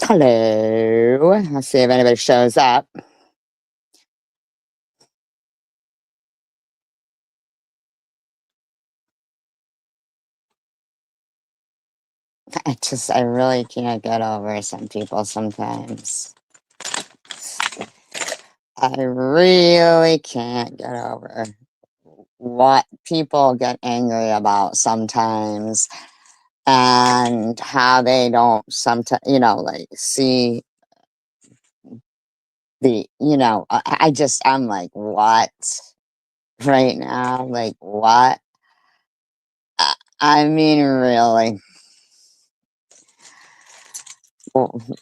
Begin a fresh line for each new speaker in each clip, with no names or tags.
Hello. Let's see if anybody shows up. I really can't get over some people sometimes. I really can't get over what people get angry about sometimes and how they don't sometimes, like see I'm like, what right now? Like, what? I mean, really.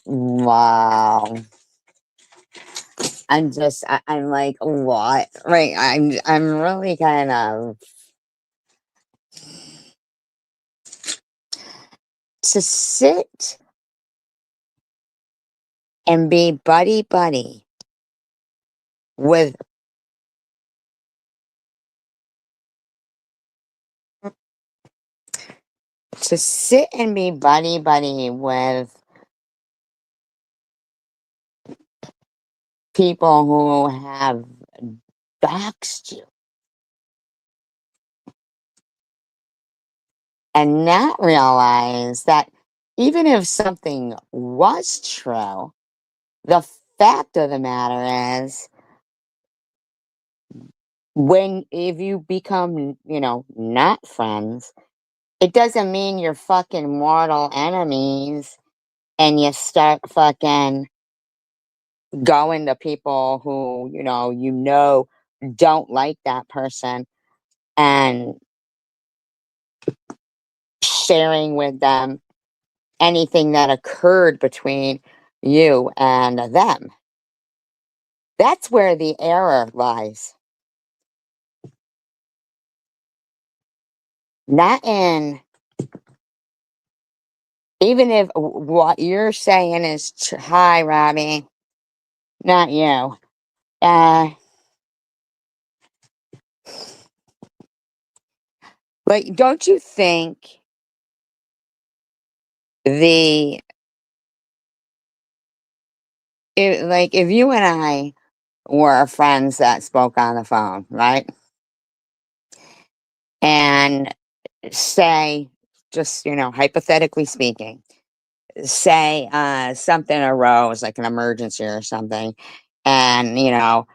Wow. I'm like, what? Right. I'm really kind of to sit and be buddy buddy with to sit and be buddy buddy with people who have doxed you and not realize that even if something was true, the fact of the matter is when if you become, not friends, it doesn't mean you're fucking mortal enemies and you start fucking going to people who, don't like that person and sharing with them anything that occurred between you and them. That's where the error lies. Not in, even if what you're saying is, hi, Robbie, not you. Uh, like, don't you think the, if you and I were friends that spoke on the phone, right? And say, just, hypothetically speaking, say something arose, like an emergency or something, and,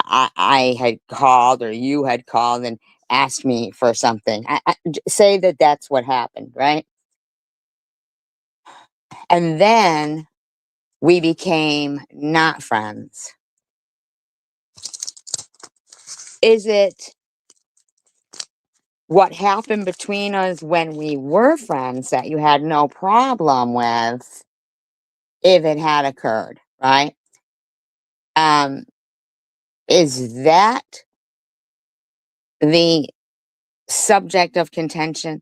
I had called or you had called and asked me for something. Say that that's what happened, right? And then we became not friends. Is it what happened between us when we were friends that you had no problem with if it had occurred, right? Um, is that the subject of contention,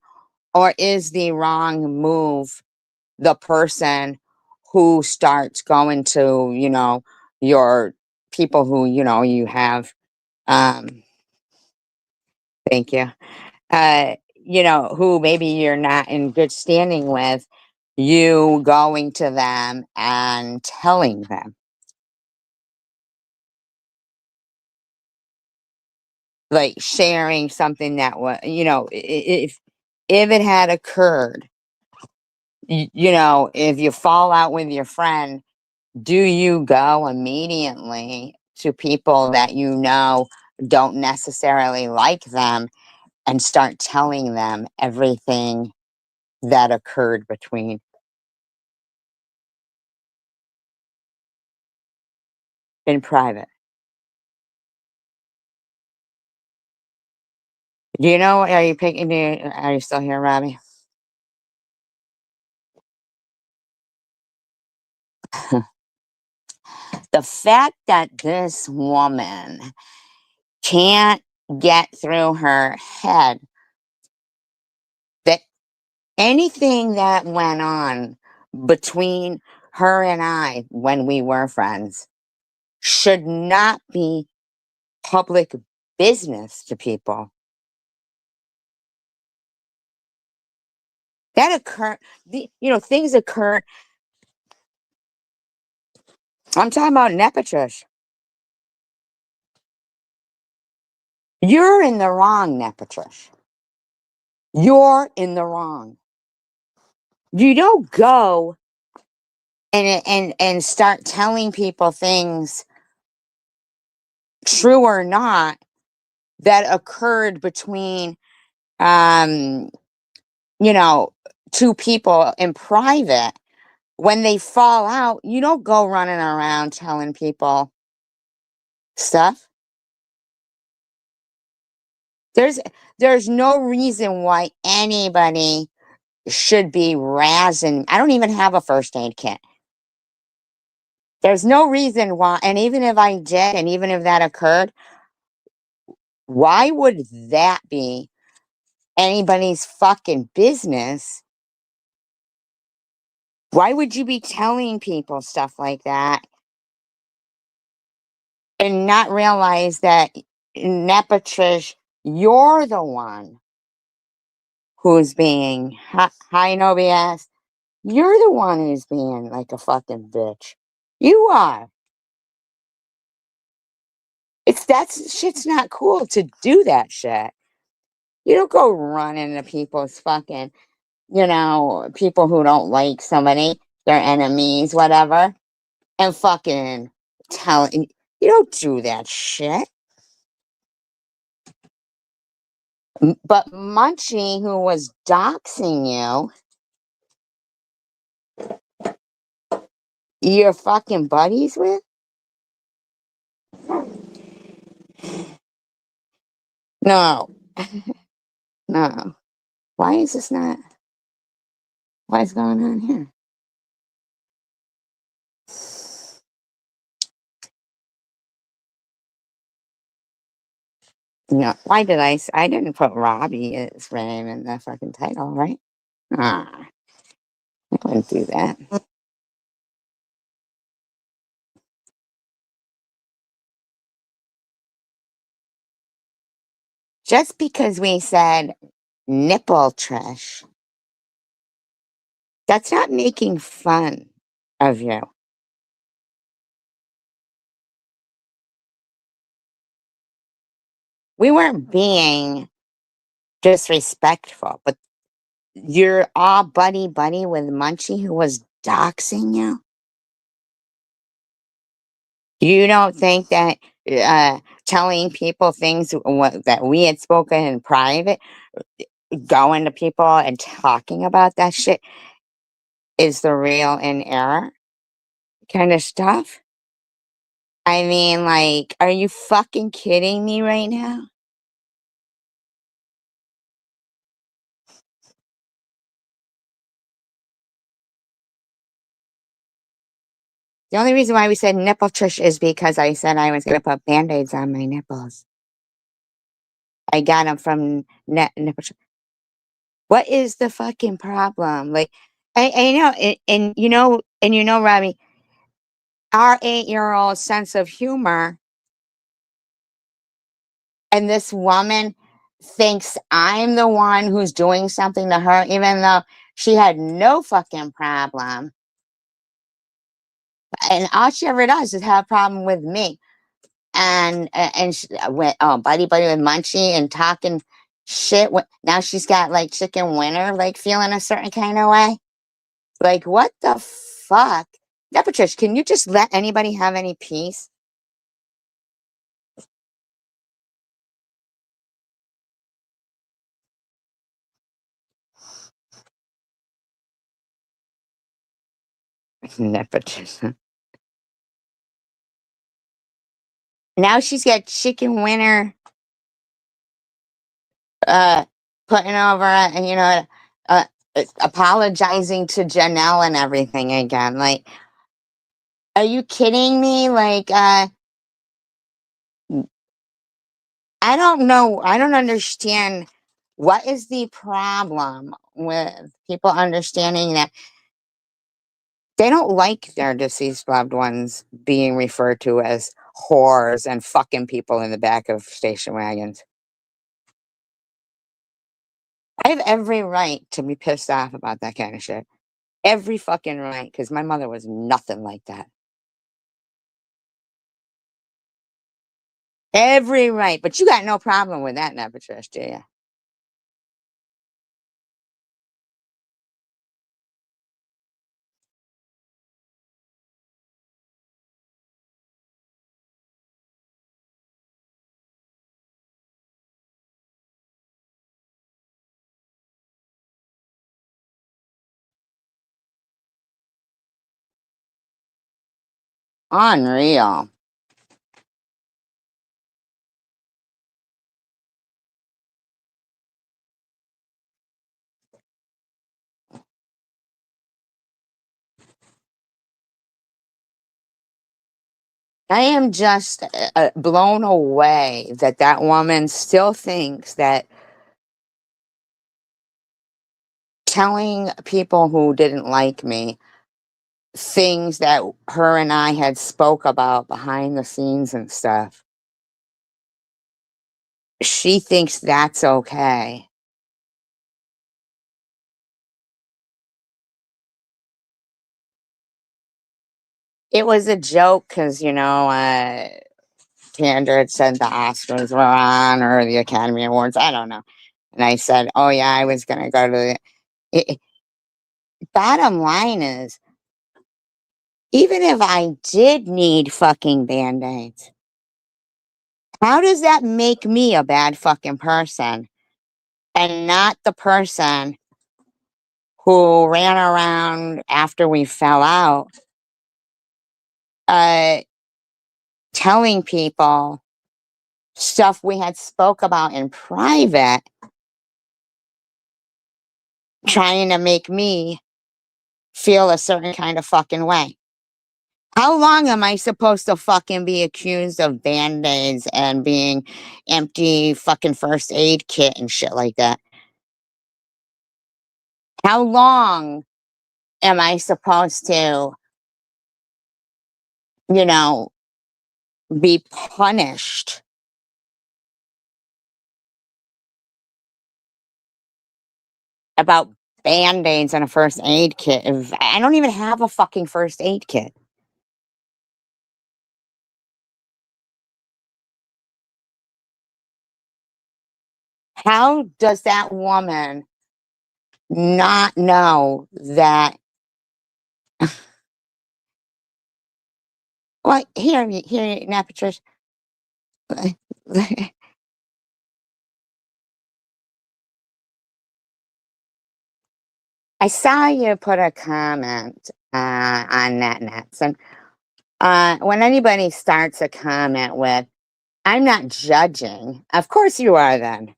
or is the wrong move the person who starts going to, your people who, you have, um, thank you, who maybe you're not in good standing with, you going to them and telling them, like sharing something that was, if it had occurred, if you fall out with your friend, do you go immediately to people that don't necessarily like them and start telling them everything that occurred between in private? Do you know? Are you picking? Are you still here, Robbie? The fact that this woman can't get through her head that anything that went on between her and I when we were friends should not be public business to people. That occur, things occur I'm talking about nepotish. You're in the wrong, nepotish. You're in the wrong. You don't go and start telling people things, true or not, that occurred between um you know, two people in private. When they fall out, you don't go running around telling people stuff. There's there's no reason why anybody should be razzing. I don't even have a first aid kit. There's no reason why, and even if I did, and even if that occurred, why would that be anybody's fucking business? Why would you be telling people stuff like that and not realize that, nepotish, you're the one who's being hi no BS. You're the one who's being like a fucking bitch. You are. It's that's shit's not cool to do that shit. You don't go running to people's fucking, people who don't like somebody, their enemies, whatever, and fucking telling. You don't do that shit. But Munchie, who was doxing you, you're fucking buddies with? No, no. Why is this not? What is going on here? No, why did I didn't put Robbie's name in the fucking title, right? Ah, I wouldn't do that. Just because we said nipple trash, that's not making fun of you. We weren't being disrespectful, but you're all buddy buddy with Munchie who was doxing you. You don't think that telling people things that we had spoken in private, going to people and talking about that shit is the real in error kind of stuff? I mean, like, are you fucking kidding me right now? The only reason why we said nipple tush is because I said I was going to put band-aids on my nipples. I got them from nipple tush. What is the fucking problem? Like, I know, and Robbie, our 8-year-old sense of humor, and this woman thinks I'm the one who's doing something to her, even though she had no fucking problem. And all she ever does is have a problem with me. And she went, oh, buddy buddy with Munchie and talking shit. Now she's got like chicken winter, like feeling a certain kind of way. Like, what the fuck? Yeah, Patricia, can you just let anybody have any peace? Nepotism. Now she's got chicken winter, uh, putting over, uh, apologizing to Janelle and everything again. Like, are you kidding me? Like, I don't know. I don't understand. What is the problem with people understanding that they don't like their deceased loved ones being referred to as whores and fucking people in the back of station wagons? I have every right to be pissed off about that kind of shit. Every fucking right, because my mother was nothing like that. Every right, but you got no problem with that now, Patricia, do you? Unreal. I am just blown away that that woman still thinks that telling people who didn't like me things that her and I had spoke about behind the scenes and stuff, she thinks that's okay. It was a joke because, Tandra had said the Oscars were on or the Academy Awards. I don't know. And I said, oh, yeah, I was going to go to the. It, bottom line is, even if I did need fucking band aids, how does that make me a bad fucking person and not the person who ran around after we fell out, uh, telling people stuff we had spoke about in private, trying to make me feel a certain kind of fucking way? How long am I supposed to fucking be accused of band-aids and being empty fucking first aid kit and shit like that? How long am I supposed to, you know, be punished about band-aids and a first aid kit if I don't even have a fucking first aid kit? How does that woman not know that? Well, here, now, Patricia. I saw you put a comment on NetNets, and when anybody starts a comment with, I'm not judging, of course you are then.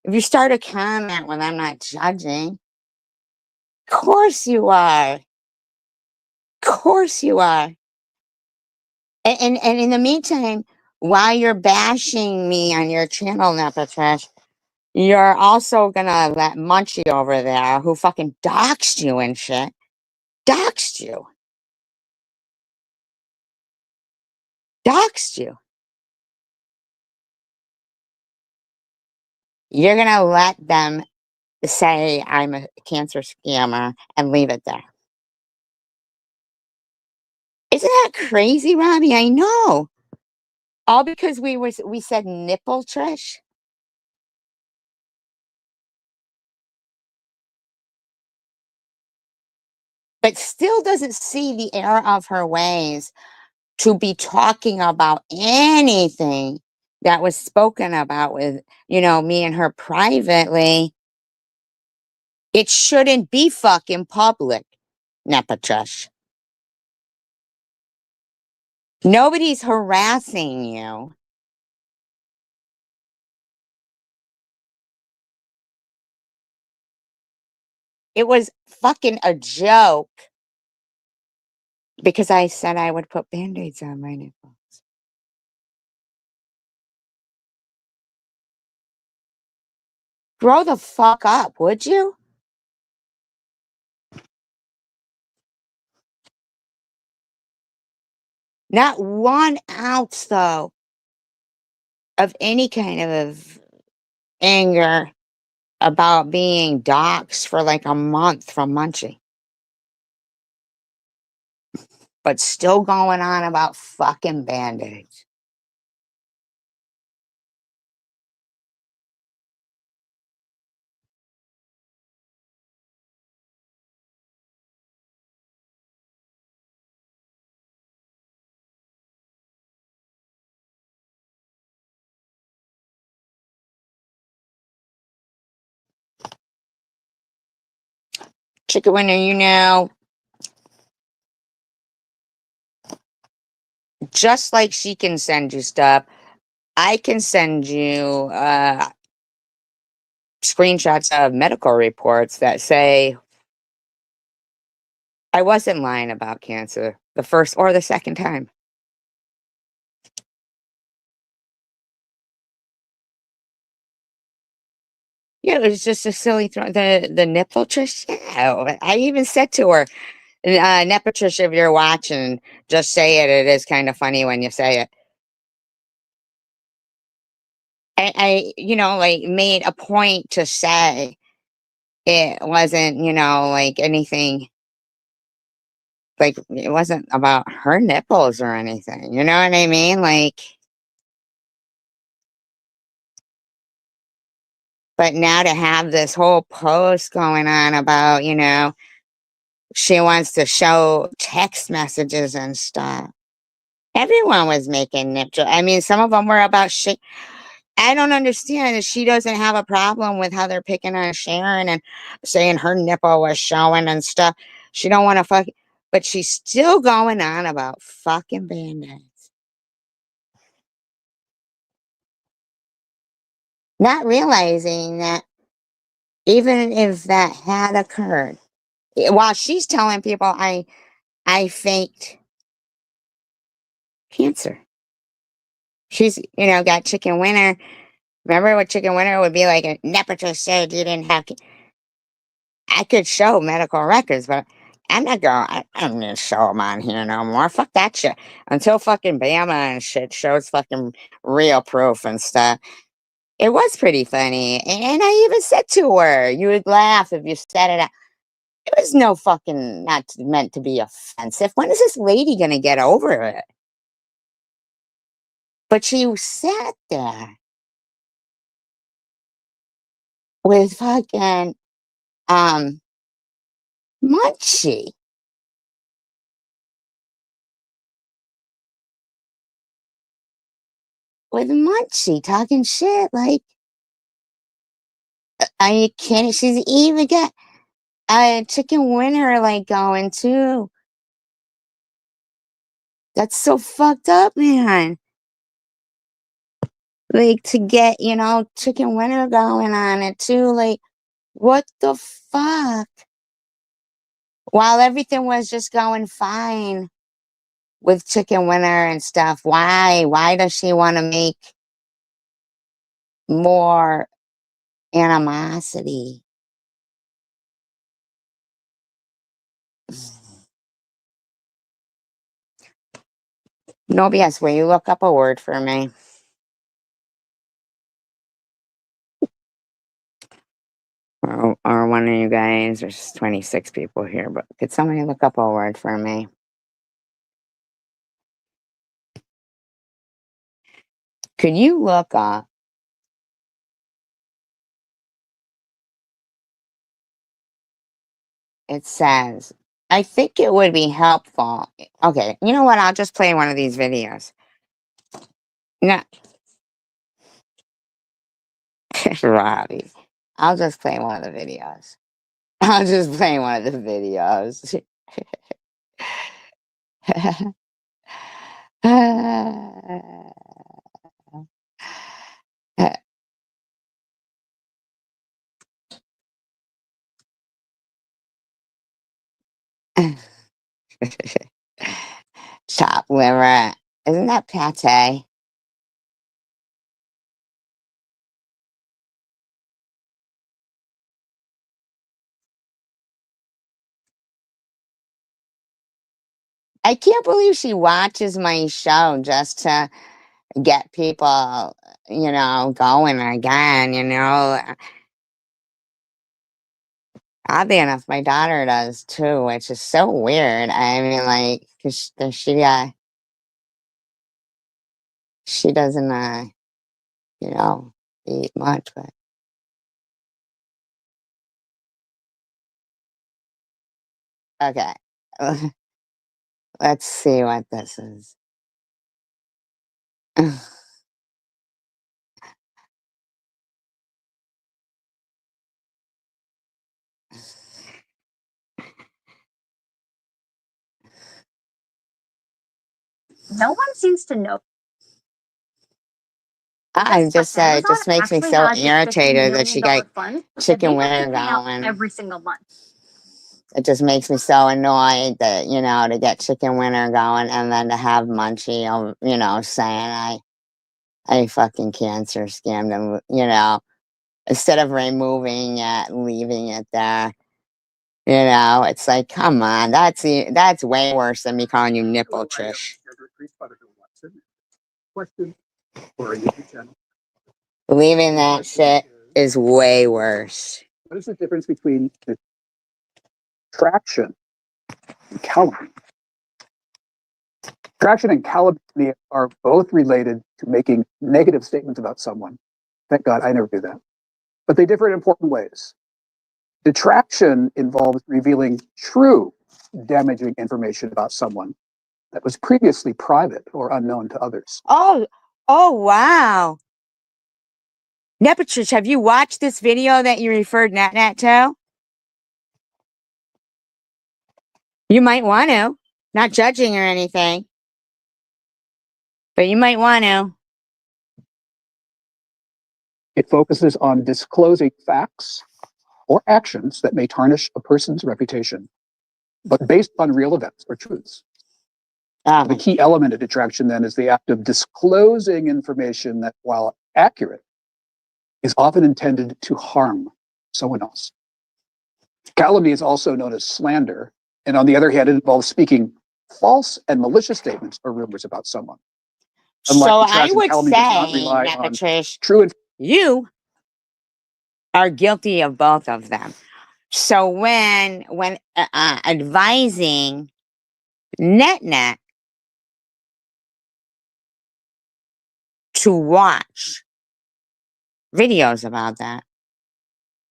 If you start a comment with, I'm not judging, of course you are. Of course you are. And in the meantime, while you're bashing me on your channel, Nepatrash, you're also gonna let Munchie over there, who fucking doxed you and shit, doxed you, doxed you. You're gonna let them say I'm a cancer scammer and leave it there. Isn't that crazy, Robbie? I know. All because we said nipple, Trish. But still doesn't see the error of her ways to be talking about anything that was spoken about with, me and her privately. It shouldn't be fucking public, Nepachesh. Nobody's harassing you. It was fucking a joke because I said I would put band-aids on my nipples. Grow the fuck up, would you? Not 1 ounce, though, of any kind of anger about being doxxed for like a month from Munchie, but still going on about fucking band-aids. chicken winner, just like she can send you stuff, I can send you screenshots of medical reports that say I wasn't lying about cancer the first or the second time. Yeah, it was just a silly throw. The nipple trish. Yeah, I even said to her, "Nipple trish, if you're watching, just say it. It is kind of funny when you say it." Like made a point to say it wasn't, like anything. Like it wasn't about her nipples or anything. You know what I mean? Like, but now to have this whole post going on about, she wants to show text messages and stuff. Everyone was making nipple. I mean, some of them were about shit. I don't understand that she doesn't have a problem with how they're picking on Sharon and saying her nipple was showing and stuff. She don't want to fuck, but she's still going on about fucking band-aids. Not realizing that even if that had occurred, while she's telling people I faked cancer. She's, got chicken winner. Remember what chicken winner would be like? A nepotist said you didn't have. I could show medical records, but I'm not going. I'm gonna show them on here no more. Fuck that shit. Until fucking Bama and shit shows fucking real proof and stuff. It was pretty funny, and I even said to her, "You would laugh if you said it." It was no fucking meant to be offensive. When is this lady gonna get over it? But she sat there with fucking um Munchie, with Munchie talking shit like, are you kidding? She's even got a chicken winner like going too. That's so fucked up, man. Like to get, chicken winner going on it too. Like, what the fuck? While everything was just going fine with chicken winner and stuff, why? Why does she want to make more animosity? No BS. Will you look up a word for me? Or one of you guys, there's 26 people here, but could somebody look up a word for me? Could you look up, it says, I think it would be helpful. Okay, you know what? I'll just play one of these videos. No, Robbie. I'll just play one of the videos. I'll just play one of the videos. Chopped liver. Isn't that pate? I can't believe she watches my show just to get people, going again. Oddly enough, my daughter does too, which is so weird. I mean, like, 'cause she doesn't, you know, eat much, but okay. Let's see what this is.
No one seems to know.
I just it just makes me so irritated that she got chicken winner going
every single month.
It just makes me so annoyed that, to get chicken winner going and then to have Munchie, saying I fucking cancer scammed him, instead of removing it, leaving it there. It's like, come on, that's way worse than me calling you nipple Trish. Leaving that shit is way worse.
What is the difference between detraction and calumny? Detraction and calumny are both related to making negative statements about someone. Thank God I never do that. But they differ in important ways. Detraction involves revealing true damaging information about someone that was previously private or unknown to others.
Oh, wow. Nepatrish, have you watched this video that you referred Nat to? You might want to. Not judging or anything. But you might want to.
It focuses on disclosing facts or actions that may tarnish a person's reputation, but based on real events or truths. The key element of detraction then is the act of disclosing information that, while accurate, is often intended to harm someone else. Calumny is also known as slander, and on the other hand, it involves speaking false and malicious statements or rumors about someone.
Unlike so I would say, Nepatrish, you are guilty of both of them. So when advising Net to watch videos about that,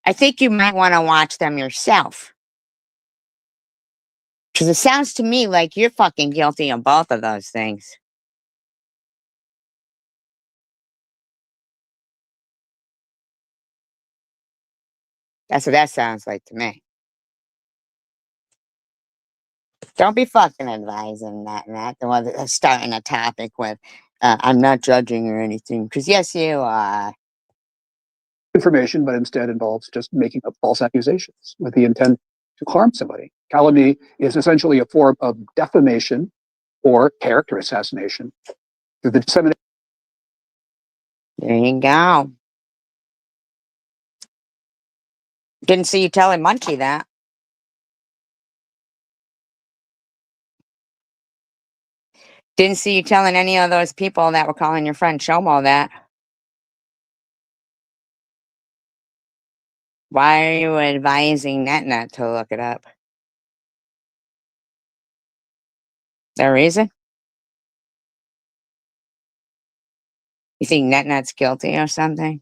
I think you might want to watch them yourself. Because it sounds to me like you're fucking guilty of both of those things. That's what that sounds like to me. Don't be fucking advising that. The one that's starting a topic with, I'm not judging or anything. Because yes, you are.
Information, but instead involves just making up false accusations with the intent to harm somebody. Calumny is essentially a form of defamation or character assassination through the dissemination.
There you go. Didn't see you telling Munchie that. Didn't see you telling any of those people that were calling your friend Shomo that. Why are you advising Net to look it up? The reason? You think Net's guilty or something?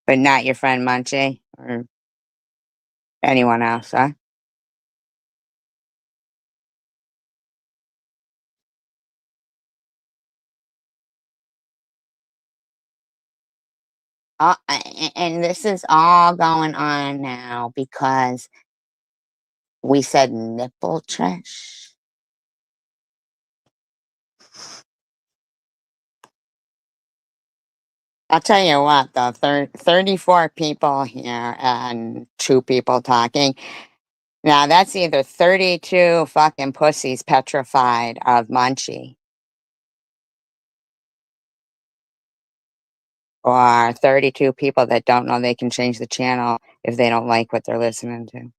But not your friend Munchie or anyone else, huh? And this is all going on now because we said nipple trash. I'll tell you what, though, 34 people here and 2 people talking. Now, that's either 32 fucking pussies petrified of Munchie or 32 people that don't know they can change the channel if they don't like what they're listening to.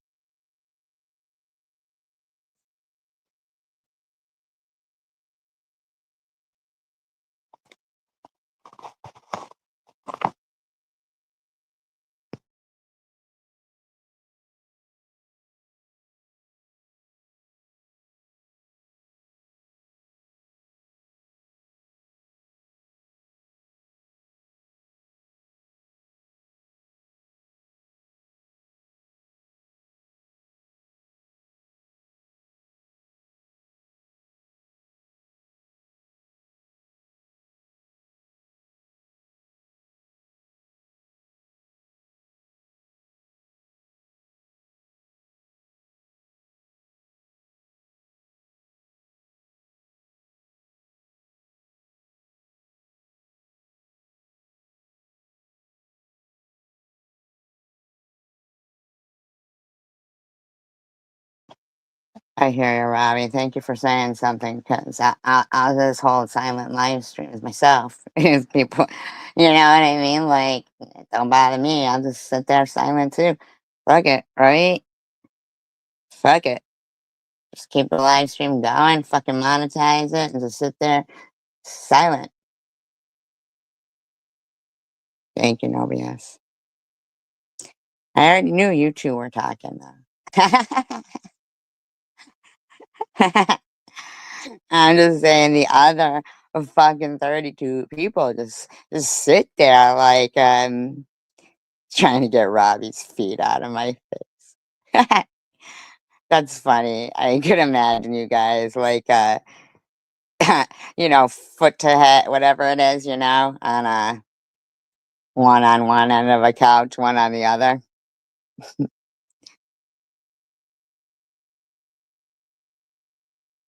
I hear you, Robbie. Thank you for saying something because I'll just hold silent live streams myself. If people, you know what I mean? Like, it don't bother me. I'll just sit there silent too. Fuck it, right? Fuck it. Just keep the live stream going, fucking monetize it, and just sit there silent. Thank you, no BS. I already knew you two were talking though. I'm just saying the other fucking 32 people just sit there like trying to get Robbie's feet out of my face. That's funny. I could imagine you guys like you know, foot to head, whatever it is, you know, on a one on one end of a couch, one on the other.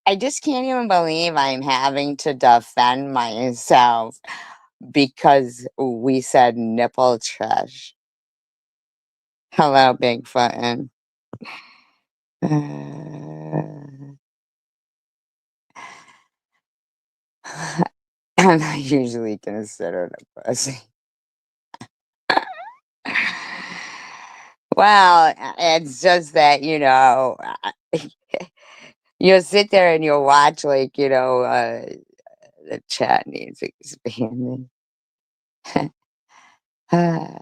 I just can't even believe I'm having to defend myself because we said nipple trash. Hello, Bigfoot. And I'm not usually considered a pussy. Well, it's just that, you know, you'll sit there and you'll watch, like, you know, the chat needs expanding. I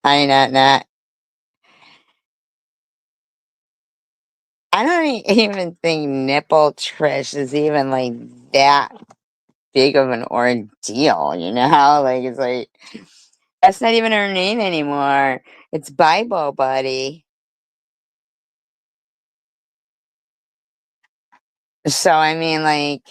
not. I don't even think nipple trish is even like that big of an ordeal, you know? Like, it's like, that's not even her name anymore. It's Bible, buddy. So, I mean, like,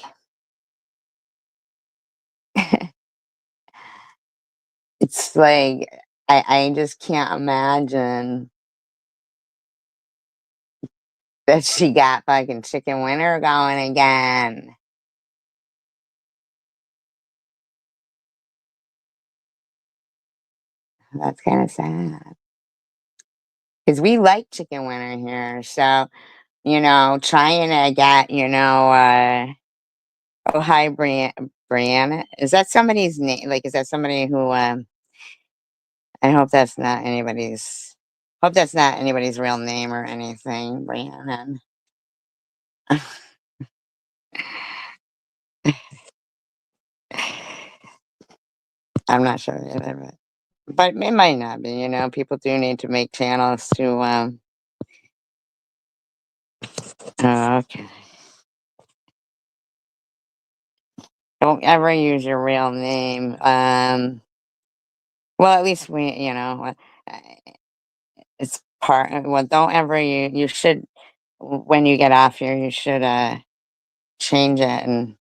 it's like, I just can't imagine that she got fucking chicken winter going again. That's kind of sad. Because we like chicken winter here. So, you know, trying to get, you know, oh, hi, Brianna. Is that somebody's name? Like, is that somebody who, I hope that's not anybody's real name or anything, Brianna. I'm not sure either, but it might not be, you know, people do need to make channels to, oh, okay. Don't ever use your real name. Well, at least we, you know, it's well, don't ever, you should, when you get off here, you should, change it. And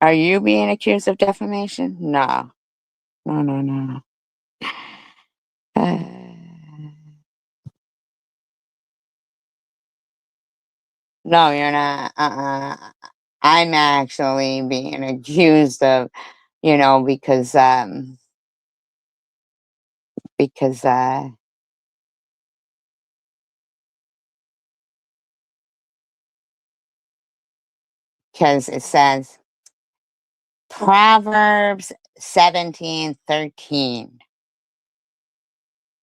are you being accused of defamation? No, no, no, no. No, you're not. I'm actually being accused of, you know, because, because it says Proverbs 17:13.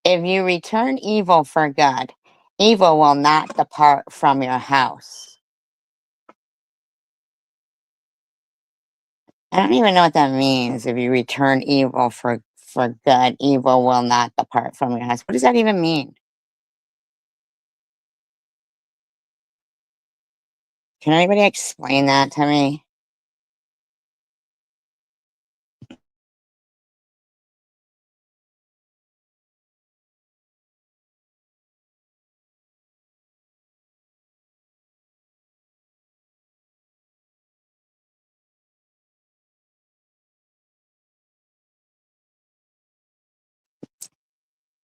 If you return evil for good, evil will not depart from your house. I don't even know what that means. If you return evil for good, evil will not depart from your house. What does that even mean? Can anybody explain that to me?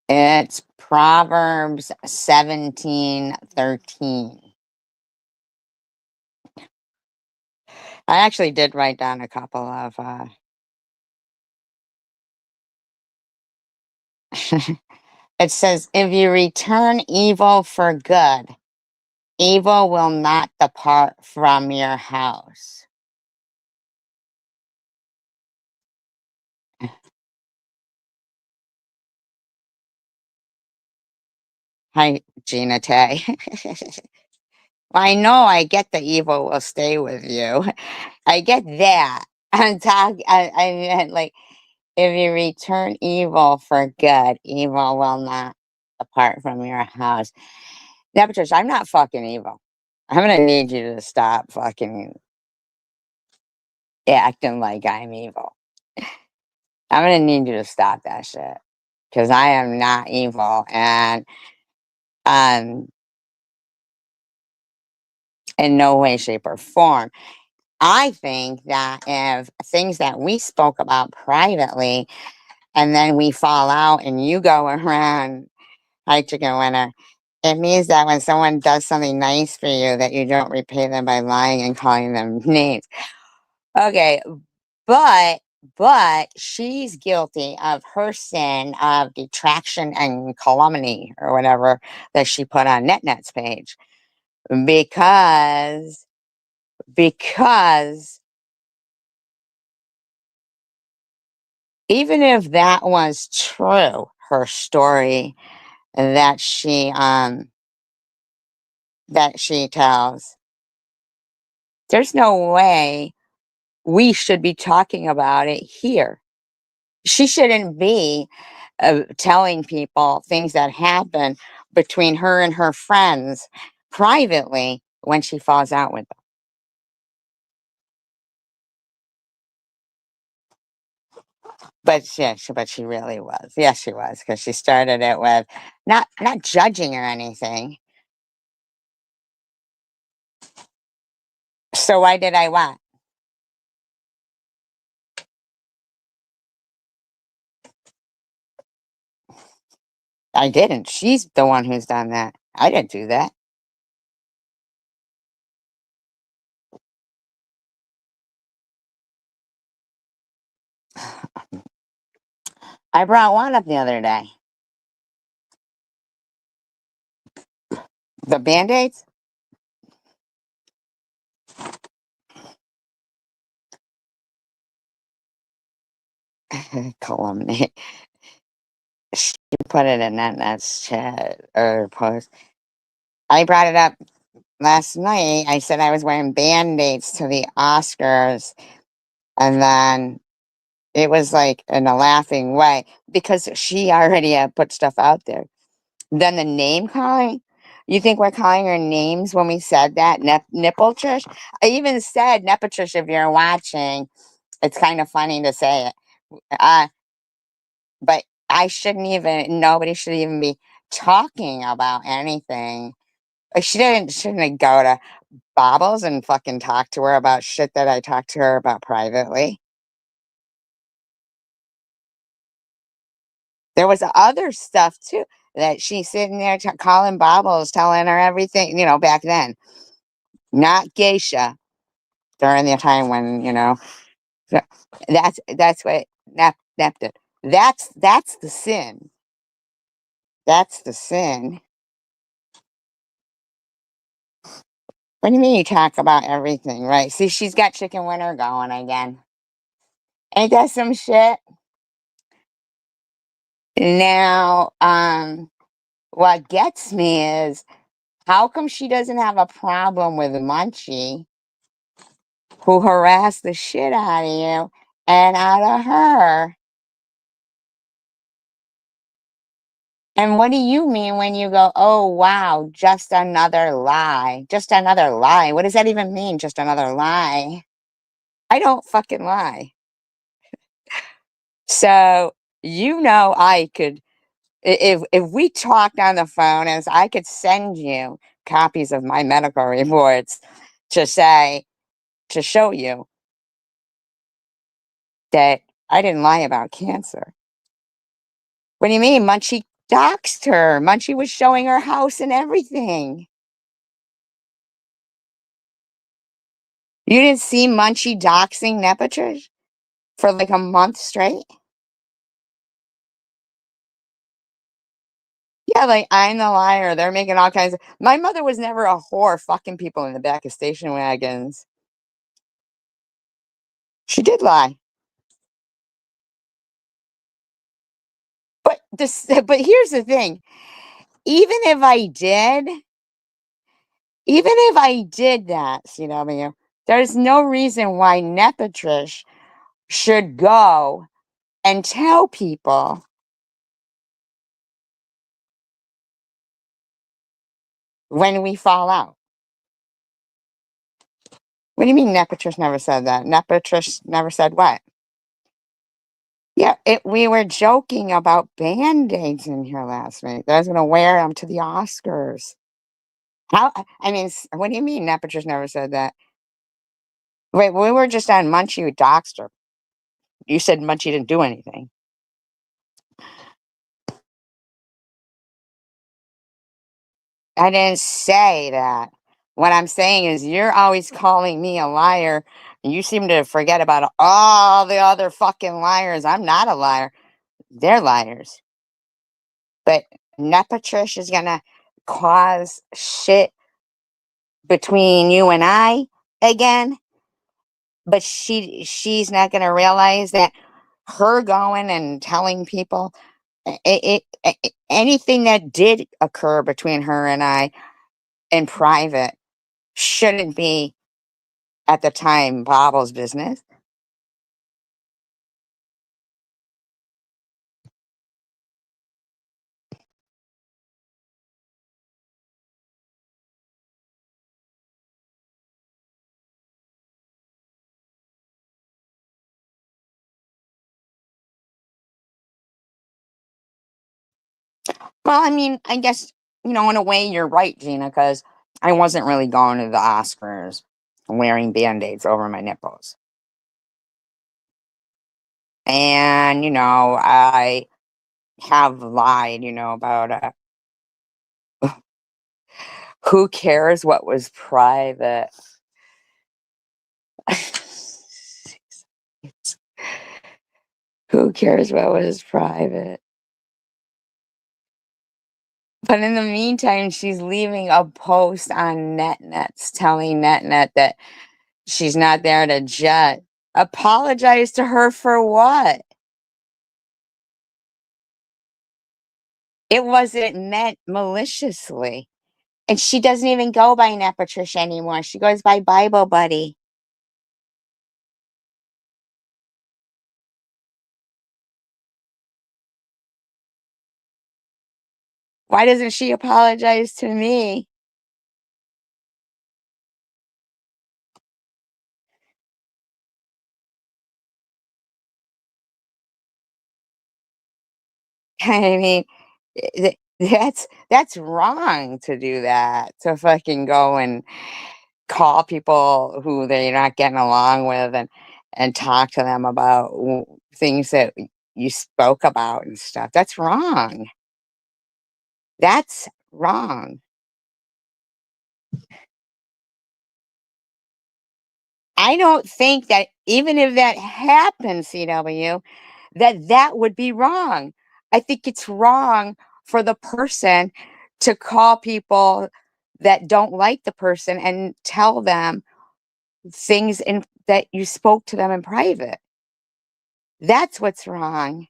It's Proverbs 17:13. I actually did write down a couple of It says, if you return evil for good, evil will not depart from your house. Hi, Gina Tay. I know, I get the evil will stay with you. I get that. I meant like, if you return evil for good, evil will not depart from your house. Yeah, Patricia, I'm not fucking evil. I'm gonna need you to stop fucking acting like I'm evil. I'm gonna need you to stop that shit. Cause I am not evil, and um in no way, shape, or form. I think that if things that we spoke about privately and then we fall out and you go around, hi chicken winner, it means that when someone does something nice for you, that you don't repay them by lying and calling them names. Okay, but she's guilty of her sin of detraction and calumny or whatever that she put on NetNet's page because because even if that was true, her story that she tells, there's no way we should be talking about it here. She shouldn't be telling people things that happen between her and her friends privately when she falls out with them. But yeah, but she really was. Yes, she was, because she started it with not judging or anything. So why did I what? I didn't. She's the one who's done that. I didn't do that. I brought one up the other day. The Band-Aids? Calumny. She put it in that's chat or post. I brought it up last night. I said I was wearing Band-Aids to the Oscars, and then it was like in a laughing way because she already had put stuff out there. Then the name calling. You think we're calling her names when we said that? Nipple Trish? I even said, Nepatrish, if you're watching, it's kind of funny to say it. Uh, but I shouldn't even, nobody should even be talking about anything. Like, shouldn't go to Bobbles and fucking talk to her about shit that I talked to her about privately. There was other stuff too that she's sitting there calling Bobbles, telling her everything, back then. Not geisha during the time when, so that's what Nep did. That's the sin. That's the sin. What do you mean you talk about everything, right? See, she's got chicken winter going again. Ain't that some shit? Now, what gets me is how come she doesn't have a problem with Munchie, who harassed the shit out of you and out of her? And what do you mean when you go, oh, wow, just another lie? Just another lie. What does that even mean? Just another lie? I don't fucking lie. So, I could, if we talked on the phone, as I could send you copies of my medical reports to say, to show you that I didn't lie about cancer. What do you mean? Munchie doxed her. Munchie was showing her house and everything. You didn't see Munchie doxing Nepatrish for like a month straight? Yeah, like, I'm the liar. They're making all kinds of my mother was never a whore fucking people in the back of station wagons. She did lie. But this but here's the thing, even if I did even if I did that, CW, there's no reason why Nepatrish should go and tell people when we fall out. What do you mean Nepatrish never said that? Nepatrish never said what? Yeah, we were joking about Band-Aids in here last week. That I was gonna wear them to the Oscars. How I mean, what do you mean Nepatrish never said that? Wait, we were just on Munchie with Doxter. You said Munchie didn't do anything. I didn't say that. What I'm saying is you're always calling me a liar, and you seem to forget about all the other fucking liars. I'm not a liar. They're liars. But Nepatrish is gonna cause shit between you and I again, but she's not gonna realize that her going and telling people anything that did occur between her and I in private shouldn't be at the time Bob's business. Well, I mean, I guess, in a way you're right, Gina, because I wasn't really going to the Oscars wearing Band-Aids over my nipples. And, I have lied, about who cares what was private. Who cares what was private? But in the meantime, she's leaving a post on NetNets telling NetNet that she's not there to judge. Apologize to her for what? It wasn't meant maliciously. And she doesn't even go by Nepatrish anymore. She goes by Bible Buddy. Why doesn't she apologize to me? I mean, that's wrong to do that. To fucking go and call people who they're not getting along with and talk to them about things that you spoke about and stuff. That's wrong. That's wrong. I don't think that even if that happens, CW, that would be wrong. I think it's wrong for the person to call people that don't like the person and tell them things that you spoke to them in private. That's what's wrong.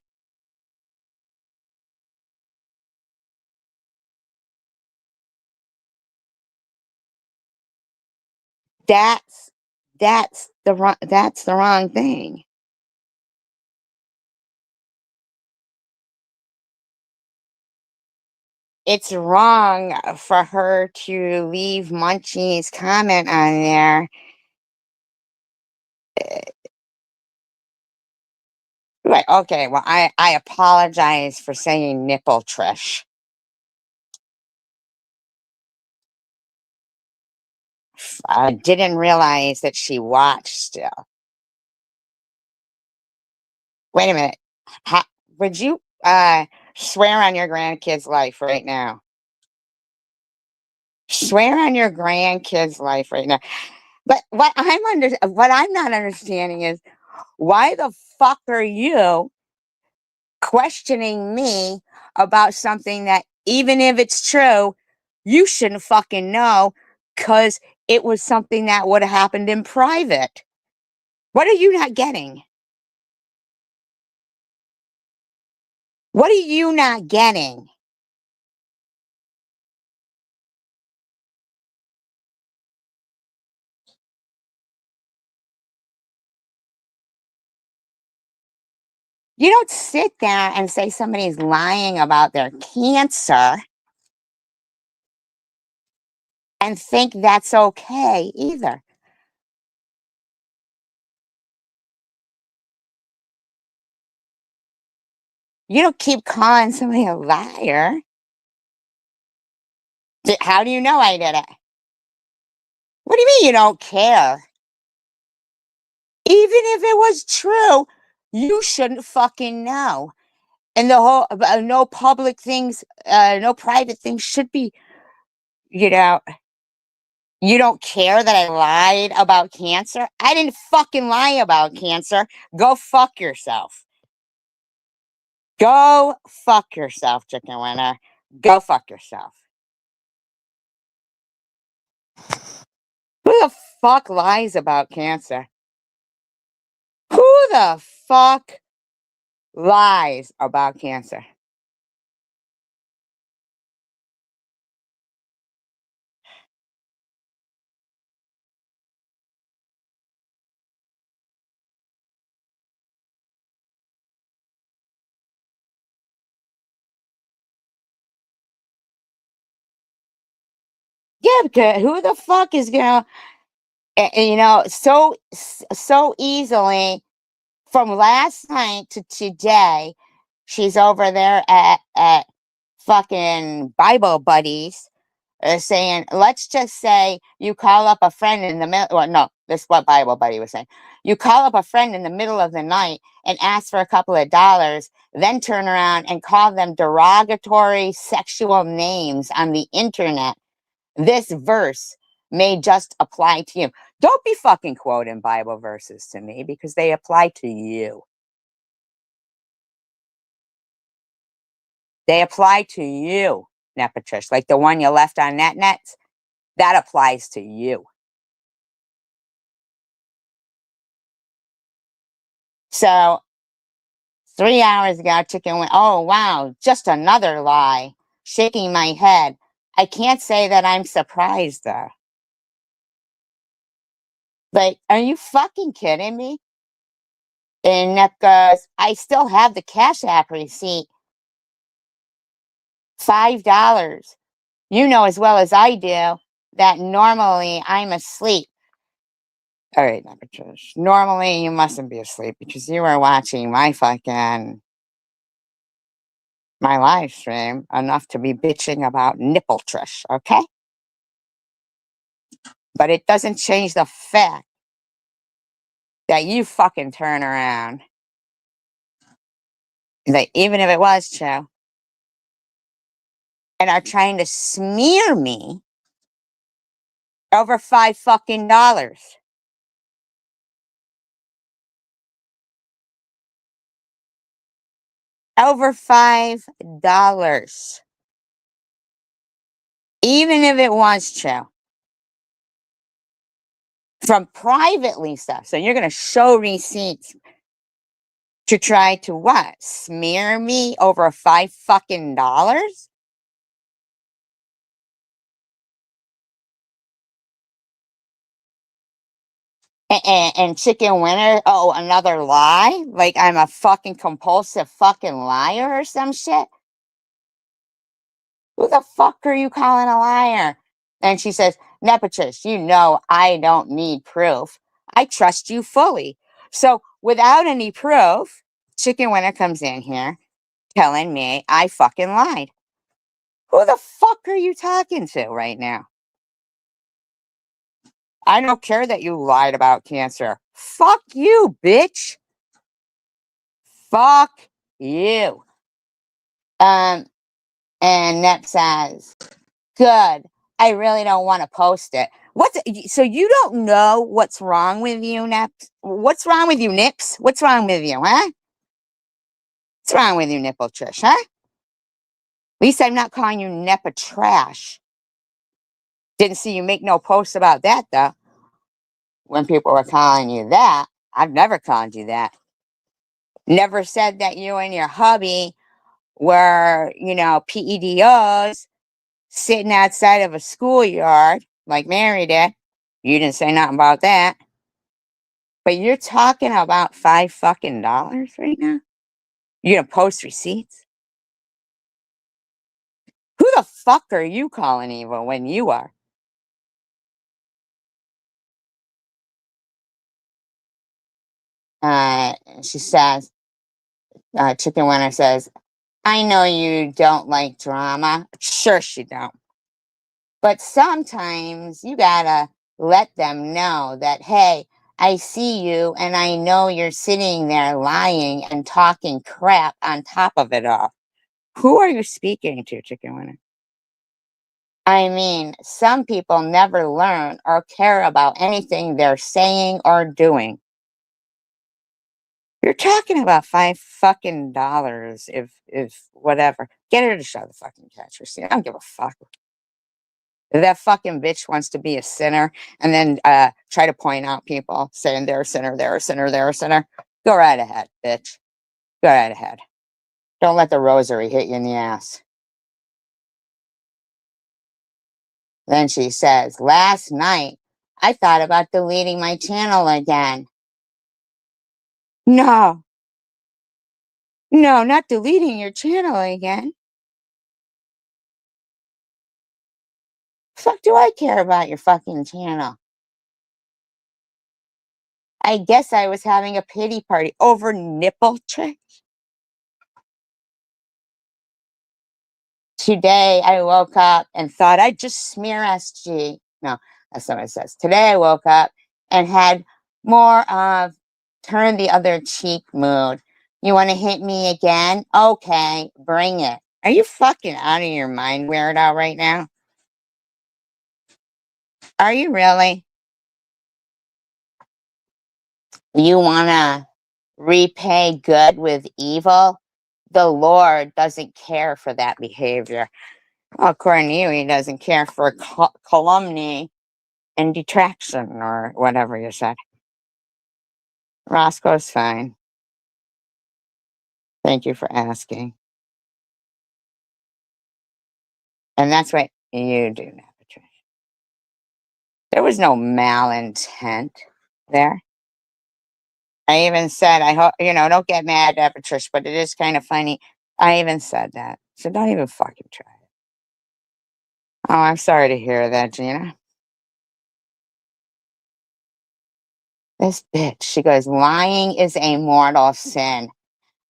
That's that's the wrong thing. It's wrong for her to leave Munchie's comment on there. Right, okay, well, I apologize for saying nipple Trish. I didn't realize that she watched still. Wait a minute. Ho would you, swear on your grandkid's life right now? Swear on your grandkid's life right now. But what I'm not understanding is why the fuck are you questioning me about something that, even if it's true, you shouldn't fucking know, because it was something that would have happened in private. What are you not getting? What are you not getting? You don't sit there and say somebody's lying about their cancer and think that's okay either. You don't keep calling somebody a liar. How do you know I did it? What do you mean you don't care? Even if it was true, you shouldn't fucking know. And the whole no public things, no private things should be, you know, you don't care that I lied about cancer? I didn't fucking lie about cancer. Go fuck yourself. Go fuck yourself, chicken winner. Go fuck yourself. Who the fuck lies about cancer? Who the fuck lies about cancer? Yeah, because who the fuck is gonna, so easily from last night to today, she's over there at fucking Bible buddies, saying, let's just say you call up a friend in the middle. Well, no, this is what Bible buddy was saying. You call up a friend in the middle of the night and ask for a couple of dollars, then turn around and call them derogatory sexual names on the internet. This verse may just apply to you. Don't be fucking quoting Bible verses to me, because they apply to you. They apply to you, Nepatrish. Like the one you left on NetNets, that applies to you. So 3 hours ago, chicken went, oh, wow, just another lie. Shaking my head. I can't say that I'm surprised, though. Like, are you fucking kidding me? And Nep goes, I still have the Cash App receipt. $5. You know as well as I do that normally I'm asleep. All right, Nepatrish. Normally you mustn't be asleep, because you were watching my live stream enough to be bitching about nipple trish, okay? But it doesn't change the fact that you fucking turn around, that even if it was true, and are trying to smear me over $5 fucking. Over $5. Even if it was true. From privately stuff. So you're gonna show receipts to try to what? Smear me over $5 fucking? And chicken winner, oh, another lie? Like I'm a fucking compulsive fucking liar or some shit? Who the fuck are you calling a liar? And she says, Nepotish, you know I don't need proof. I trust you fully. So without any proof, chicken winner comes in here telling me I fucking lied. Who the fuck are you talking to right now? I don't care that you lied about cancer. Fuck you, bitch. Fuck you. Um, and Nep says, good. I really don't want to post it. So you don't know what's wrong with you, Neps? What's wrong with you, Nips? What's wrong with you, huh? What's wrong with you, Nipple Trish, huh? least I'm not calling you NEPA trash. Didn't see you make no posts about that, though. When people were calling you that, I've never called you that. Never said that you and your hubby were, PEDOs sitting outside of a schoolyard like Mary did. You didn't say nothing about that. But you're talking about $5 fucking right now? You gonna post receipts? Who the fuck are you calling evil when you are? She says, Chicken Winner says, I know you don't like drama. Sure she don't. But sometimes you gotta let them know that, hey, I see you and I know you're sitting there lying and talking crap on top of it all. Who are you speaking to, Chicken Winner? I mean, some people never learn or care about anything they're saying or doing. You're talking about $5 fucking if whatever. Get her to shut the fucking catch. I don't give a fuck. If that fucking bitch wants to be a sinner and then try to point out people saying they're a sinner, they're a sinner, they're a sinner, go right ahead, bitch. Go right ahead. Don't let the rosary hit you in the ass. Then she says, last night I thought about deleting my channel again. No, no, not deleting your channel again. Fuck do I care about your fucking channel? I guess I was having a pity party over nipple trick. Today I woke up and thought I'd just smear SG. No, that's not what it says. Today I woke up and had more of turn the other cheek mood. You want to hit me again? Okay, bring it. Are you fucking out of your mind, weirdo, right now? Are you really? You want to repay good with evil? The Lord doesn't care for that behavior. Well, according to you, he doesn't care for calumny and detraction or whatever you said. Roscoe's fine. Thank you for asking. And that's what you do now, Patricia. There was no malintent there. I even said, I hope, don't get mad at Patricia, but it is kind of funny. I even said that. So don't even fucking try it. Oh, I'm sorry to hear that, Gina. This bitch, she goes, lying is a mortal sin.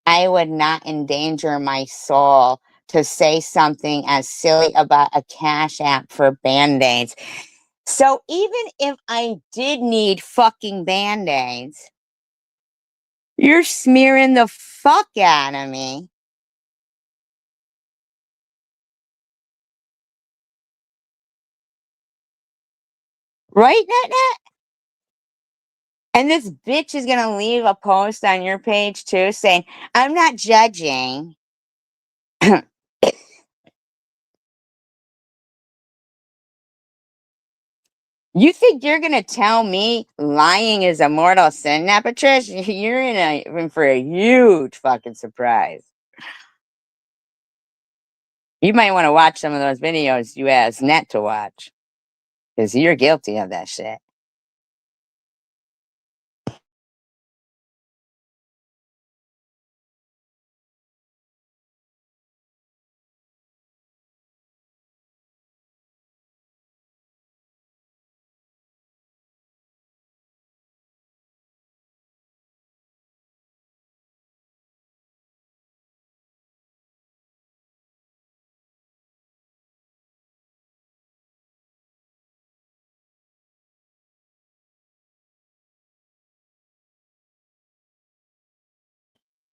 I would not endanger my soul to say something as silly about a cash app for band-aids. So even if I did need fucking band-aids, you're smearing the fuck out of me. Right, Net? And this bitch is gonna leave a post on your page too saying, I'm not judging. You think you're gonna tell me lying is a mortal sin now, Patricia? You're in for a huge fucking surprise. You might want to watch some of those videos you asked Net to watch. Because you're guilty of that shit.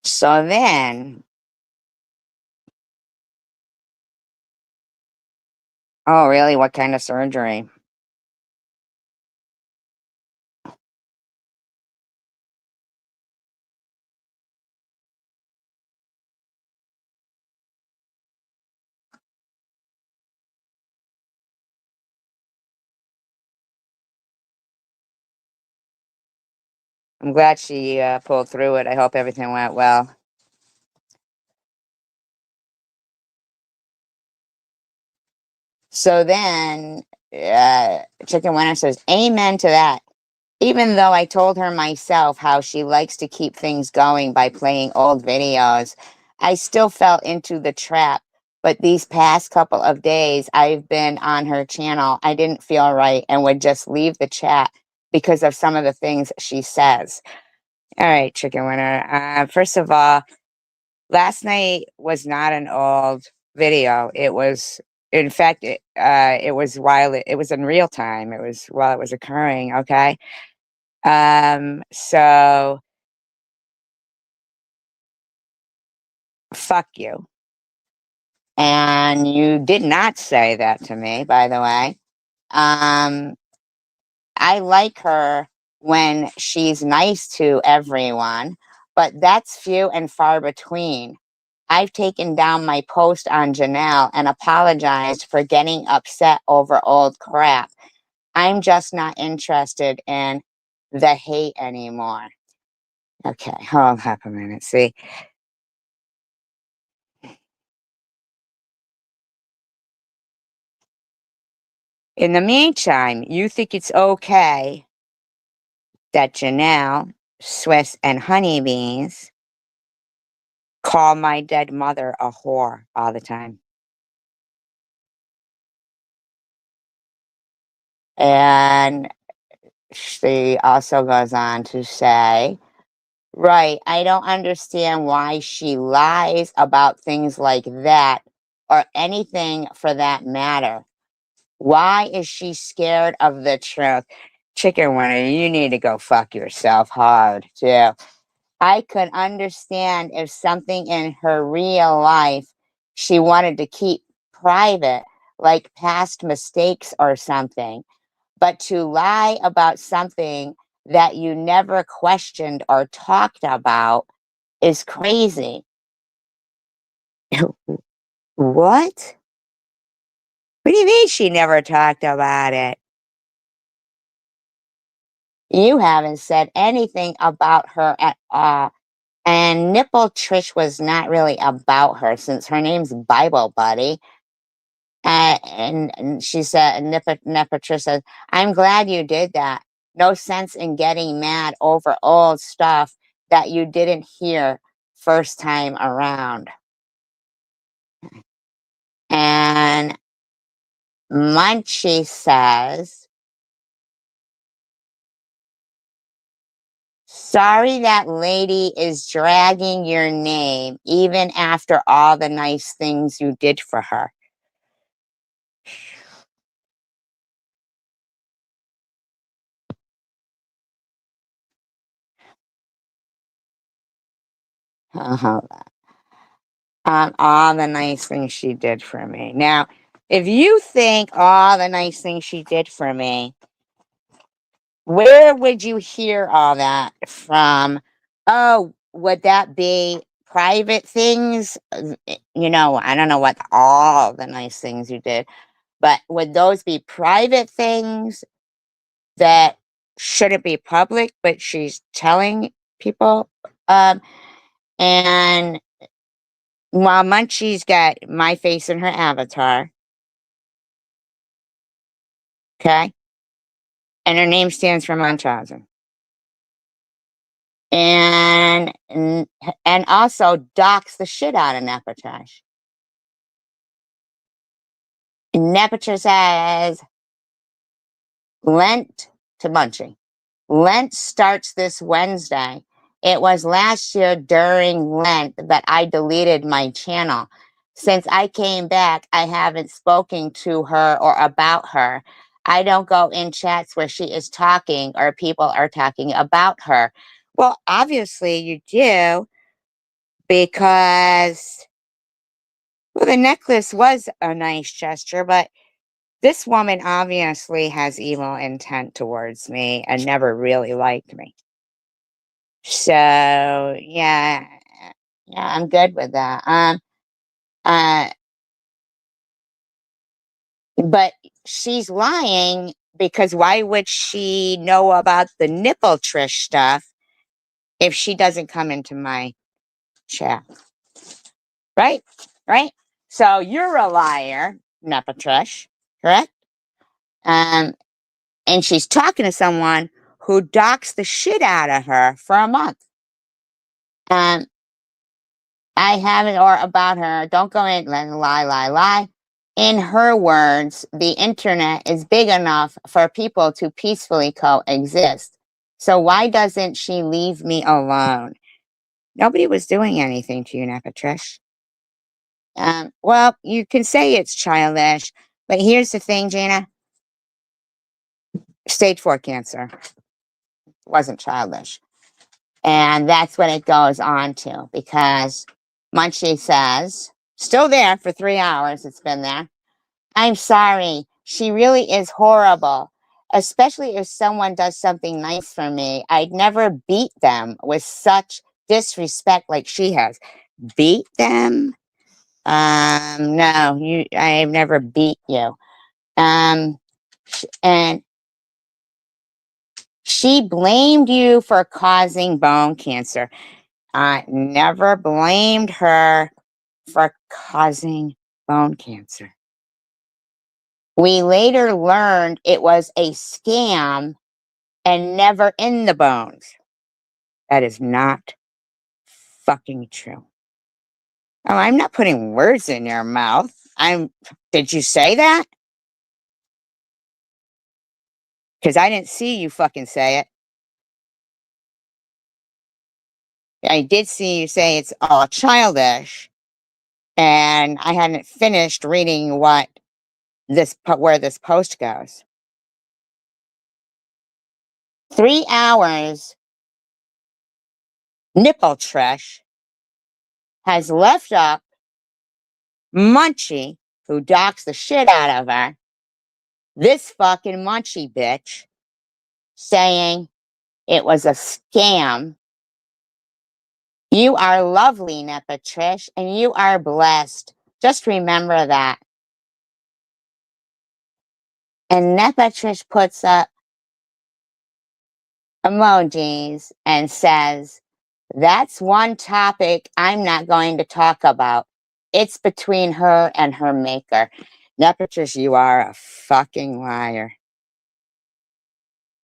So then, oh really? What kind of surgery? I'm glad she pulled through it. I hope everything went well. So then, Chicken Winner says, amen to that. Even though I told her myself how she likes to keep things going by playing old videos, I still fell into the trap. But these past couple of days I've been on her channel, I didn't feel right and would just leave the chat because of some of the things she says. All right, Chicken Winner. First of all, last night was not an old video. It was, in fact, it was while it was in real time. It was while it was occurring. Okay. So fuck you. And you did not say that to me, by the way. Um, I like her when she's nice to everyone, but that's few and far between. I've taken down my post on Janelle and apologized for getting upset over old crap. I'm just not interested in the hate anymore. Okay, hold up a minute. See, in the meantime, you think it's okay that Janelle, Swiss, and Honeybees call my dead mother a whore all the time. And she also goes on to say, right, I don't understand why she lies about things like that or anything for that matter. Why is she scared of the truth? Chicken Winner, you need to go fuck yourself hard, too. I could understand if something in her real life she wanted to keep private, like past mistakes or something. But to lie about something that you never questioned or talked about is crazy. What? What do you mean she never talked about it? You haven't said anything about her at all. And Nipple Trish was not really about her since her name's Bible Buddy. And she said, Nipple Trish says, I'm glad you did that. No sense in getting mad over old stuff that you didn't hear first time around. And Munchie says, sorry that lady is dragging your name even after all the nice things you did for her. On all the nice things she did for me. Now, if you think all the nice things she did for me, where would you hear all that from? Oh, would that be private things? I don't know what all the nice things you did, but would those be private things that shouldn't be public, but she's telling people? And while Munchie's got my face in her avatar, okay, and her name stands for Munchausen. And also docks the shit out of Nepotish. Nepotish says Lent to Munchie. Lent starts this Wednesday. It was last year during Lent that I deleted my channel. Since I came back, I haven't spoken to her or about her. I don't go in chats where she is talking or people are talking about her. Well, obviously you do, because, well, the necklace was a nice gesture, but this woman obviously has evil intent towards me and never really liked me. So yeah, I'm good with that. Uh, but she's lying because why would she know about the nipple Trish stuff if she doesn't come into my chat. Right? Right? So you're a liar, Nepatrish, correct? Um, and she's talking to someone who doxed the shit out of her for a month. Um, I haven't, or about her, don't go in, lie. In her words, the internet is big enough for people to peacefully coexist. So why doesn't she leave me alone? Nobody was doing anything to you, Nepatrish. Well, you can say it's childish, but here's the thing, Jana. Stage 4 cancer wasn't childish. And that's what it goes on to, because Munchie says, still there for 3 hours, it's been there. I'm sorry, she really is horrible, especially if someone does something nice for me. I'd never beat them with such disrespect like she has. Beat them? No, I've never beat you. And she blamed you for causing bone cancer. I never blamed her for causing bone cancer. We later learned it was a scam and never in the bones. That is not fucking true. Oh, I'm not putting words in your mouth. Did you say that? Because I didn't see you fucking say it. I did see you say it's all childish, and I hadn't finished reading where this post goes. 3 hours, nipple trash has left up Munchie, who docks the shit out of her, this fucking Munchie bitch, saying it was a scam. You are lovely, Nepatrish, and you are blessed. Just remember that. And Nepatrish puts up emojis and says, that's one topic I'm not going to talk about. It's between her and her maker. Nepatrish, you are a fucking liar.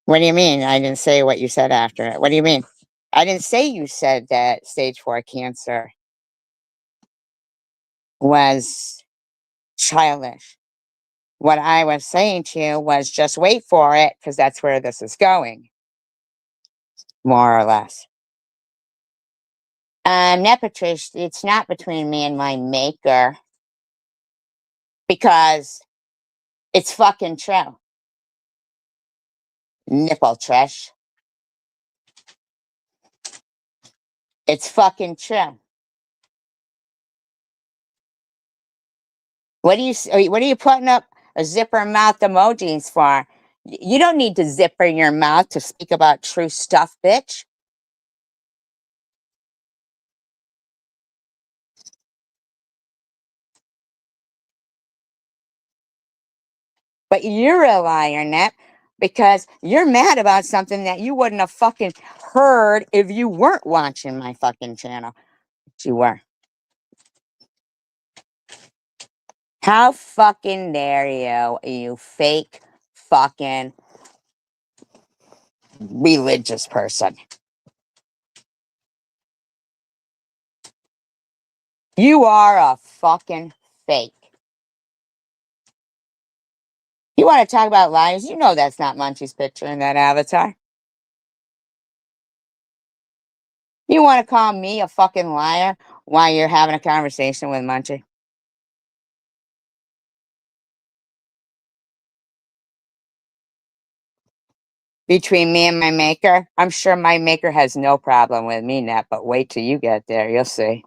What do you mean? I didn't say what you said after it. What do you mean? I didn't say you said that stage 4 cancer was childish. What I was saying to you was just wait for it, because that's where this is going, more or less. Nepatrish, it's not between me and my maker, because it's fucking true. Nipple trash. It's fucking true. What are you putting up a zipper mouth emojis for? You don't need to zipper your mouth to speak about true stuff, bitch. But you're a liar, Nep, because you're mad about something that you wouldn't have fucking heard if you weren't watching my fucking channel. But you were. How fucking dare you fake fucking religious person. You are a fucking fake. You want to talk about liars? You know that's not Munchie's picture in that avatar. You want to call me a fucking liar while you're having a conversation with Munchie? Between me and my maker, I'm sure my maker has no problem with me, Nat, but wait till you get there. You'll see.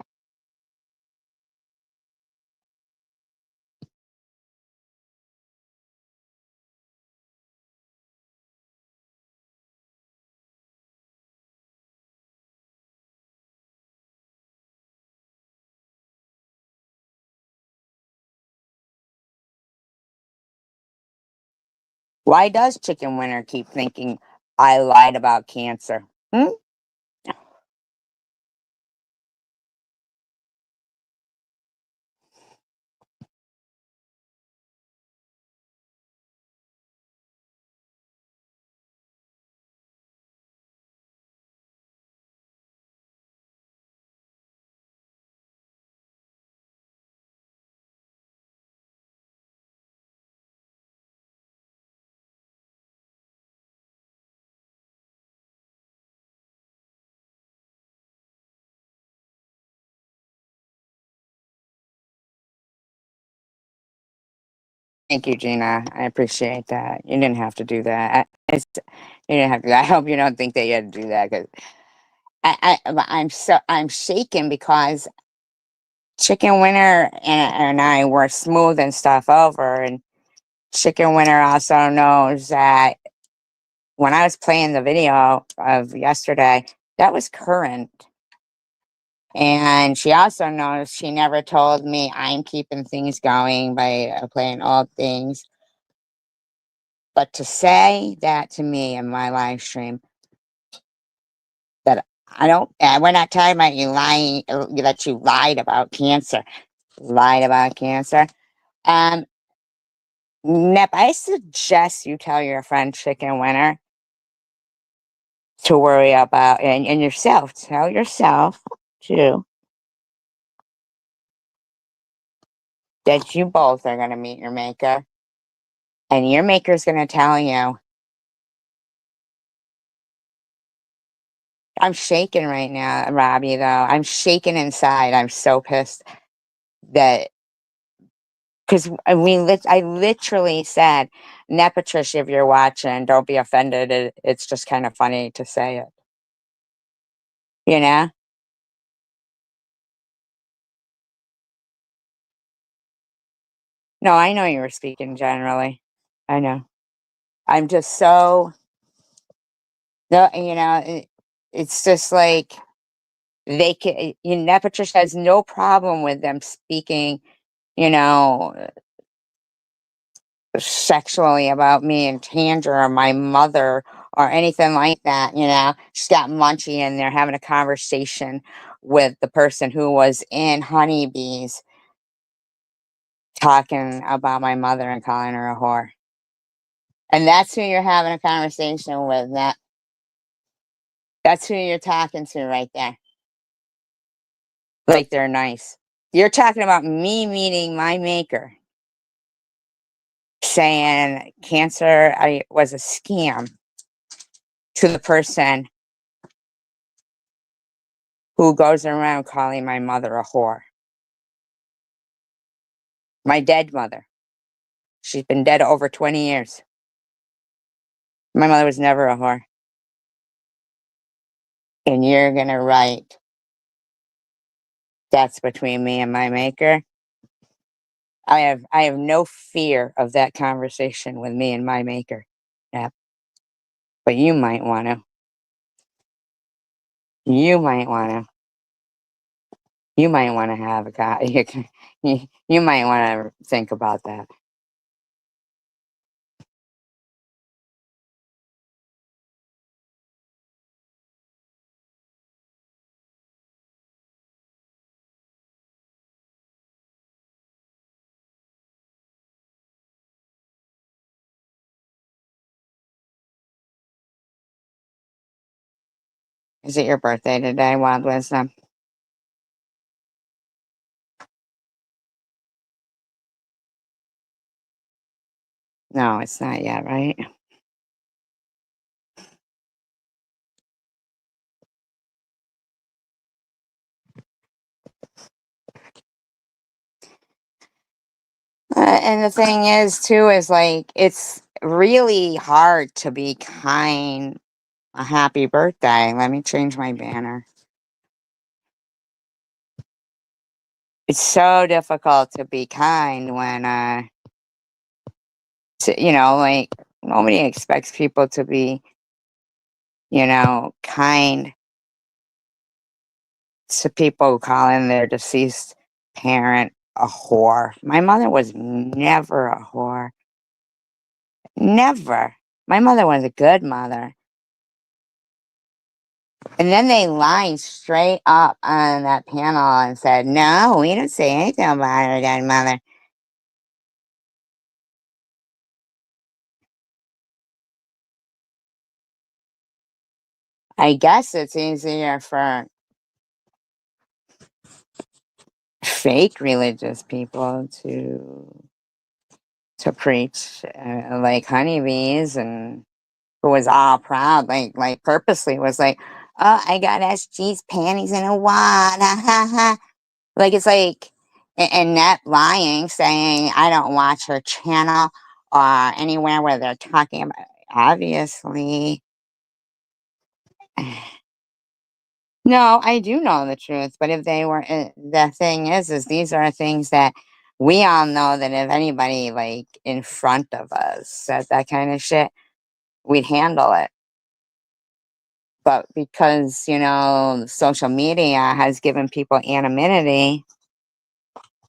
Why does Chicken Winner keep thinking I lied about cancer? Hmm? Thank you, Gina. I appreciate that. You didn't have to do that. You didn't have to. I hope you don't think that you had to do that because I'm shaken because Chicken Winter and I were smoothing stuff over, and Chicken Winter also knows that when I was playing the video of yesterday, that was current. And she also knows she never told me I'm keeping things going by playing old things. But to say that to me in my live stream, that we're not talking about you lying, that you lied about cancer. Lied about cancer. Um, Nep, I suggest you tell your friend Chicken Winter to worry about, and yourself, tell yourself too, that you both are going to meet your maker, and your maker's going to tell you, I'm shaking right now, Robbie, though. I'm shaking inside. I'm so pissed that, because I literally said, Nepatricia, if you're watching, don't be offended. It's just kind of funny to say it. You know? No, I know you were speaking generally. I know. I'm just so, no, it's just like they can, Nepatricia has no problem with them speaking, you know, sexually about me and Tandra or my mother or anything like that. She's got Munchie in there having a conversation with the person who was in Honeybees talking about my mother and calling her a whore. And that's who you're having a conversation with. That's who you're talking to right there. Like they're nice. You're talking about me meeting my maker, saying cancer was a scam to the person who goes around calling my mother a whore. My dead mother. She's been dead over 20 years. My mother was never a whore. And you're going to write, that's between me and my maker. I have no fear of that conversation with me and my maker. Yeah. But you might want to. You might want to. You might want to have a guy. You might want to think about that. Is it your birthday today, Wild Wisdom? No, it's not yet, right? And the thing is, too, is like, it's really hard to be kind. A happy birthday. Let me change my banner. It's so difficult to be kind when, like, nobody expects people to be, kind to people calling their deceased parent a whore. My mother was never a whore. Never. My mother was a good mother. And then they lined straight up on that panel and said, no, we don't say anything about her dead mother. I guess it's easier for fake religious people to preach, like honeybees, and who was all proud, like purposely was like, oh, I got SG's panties in a wad, ha ha ha. Like, it's like, and not lying, saying I don't watch her channel or anywhere where they're talking about. Obviously, no, I do know the truth. But if they were, the thing is these are things that we all know that if anybody like in front of us said that kind of shit, we'd handle it. But because, social media has given people anonymity,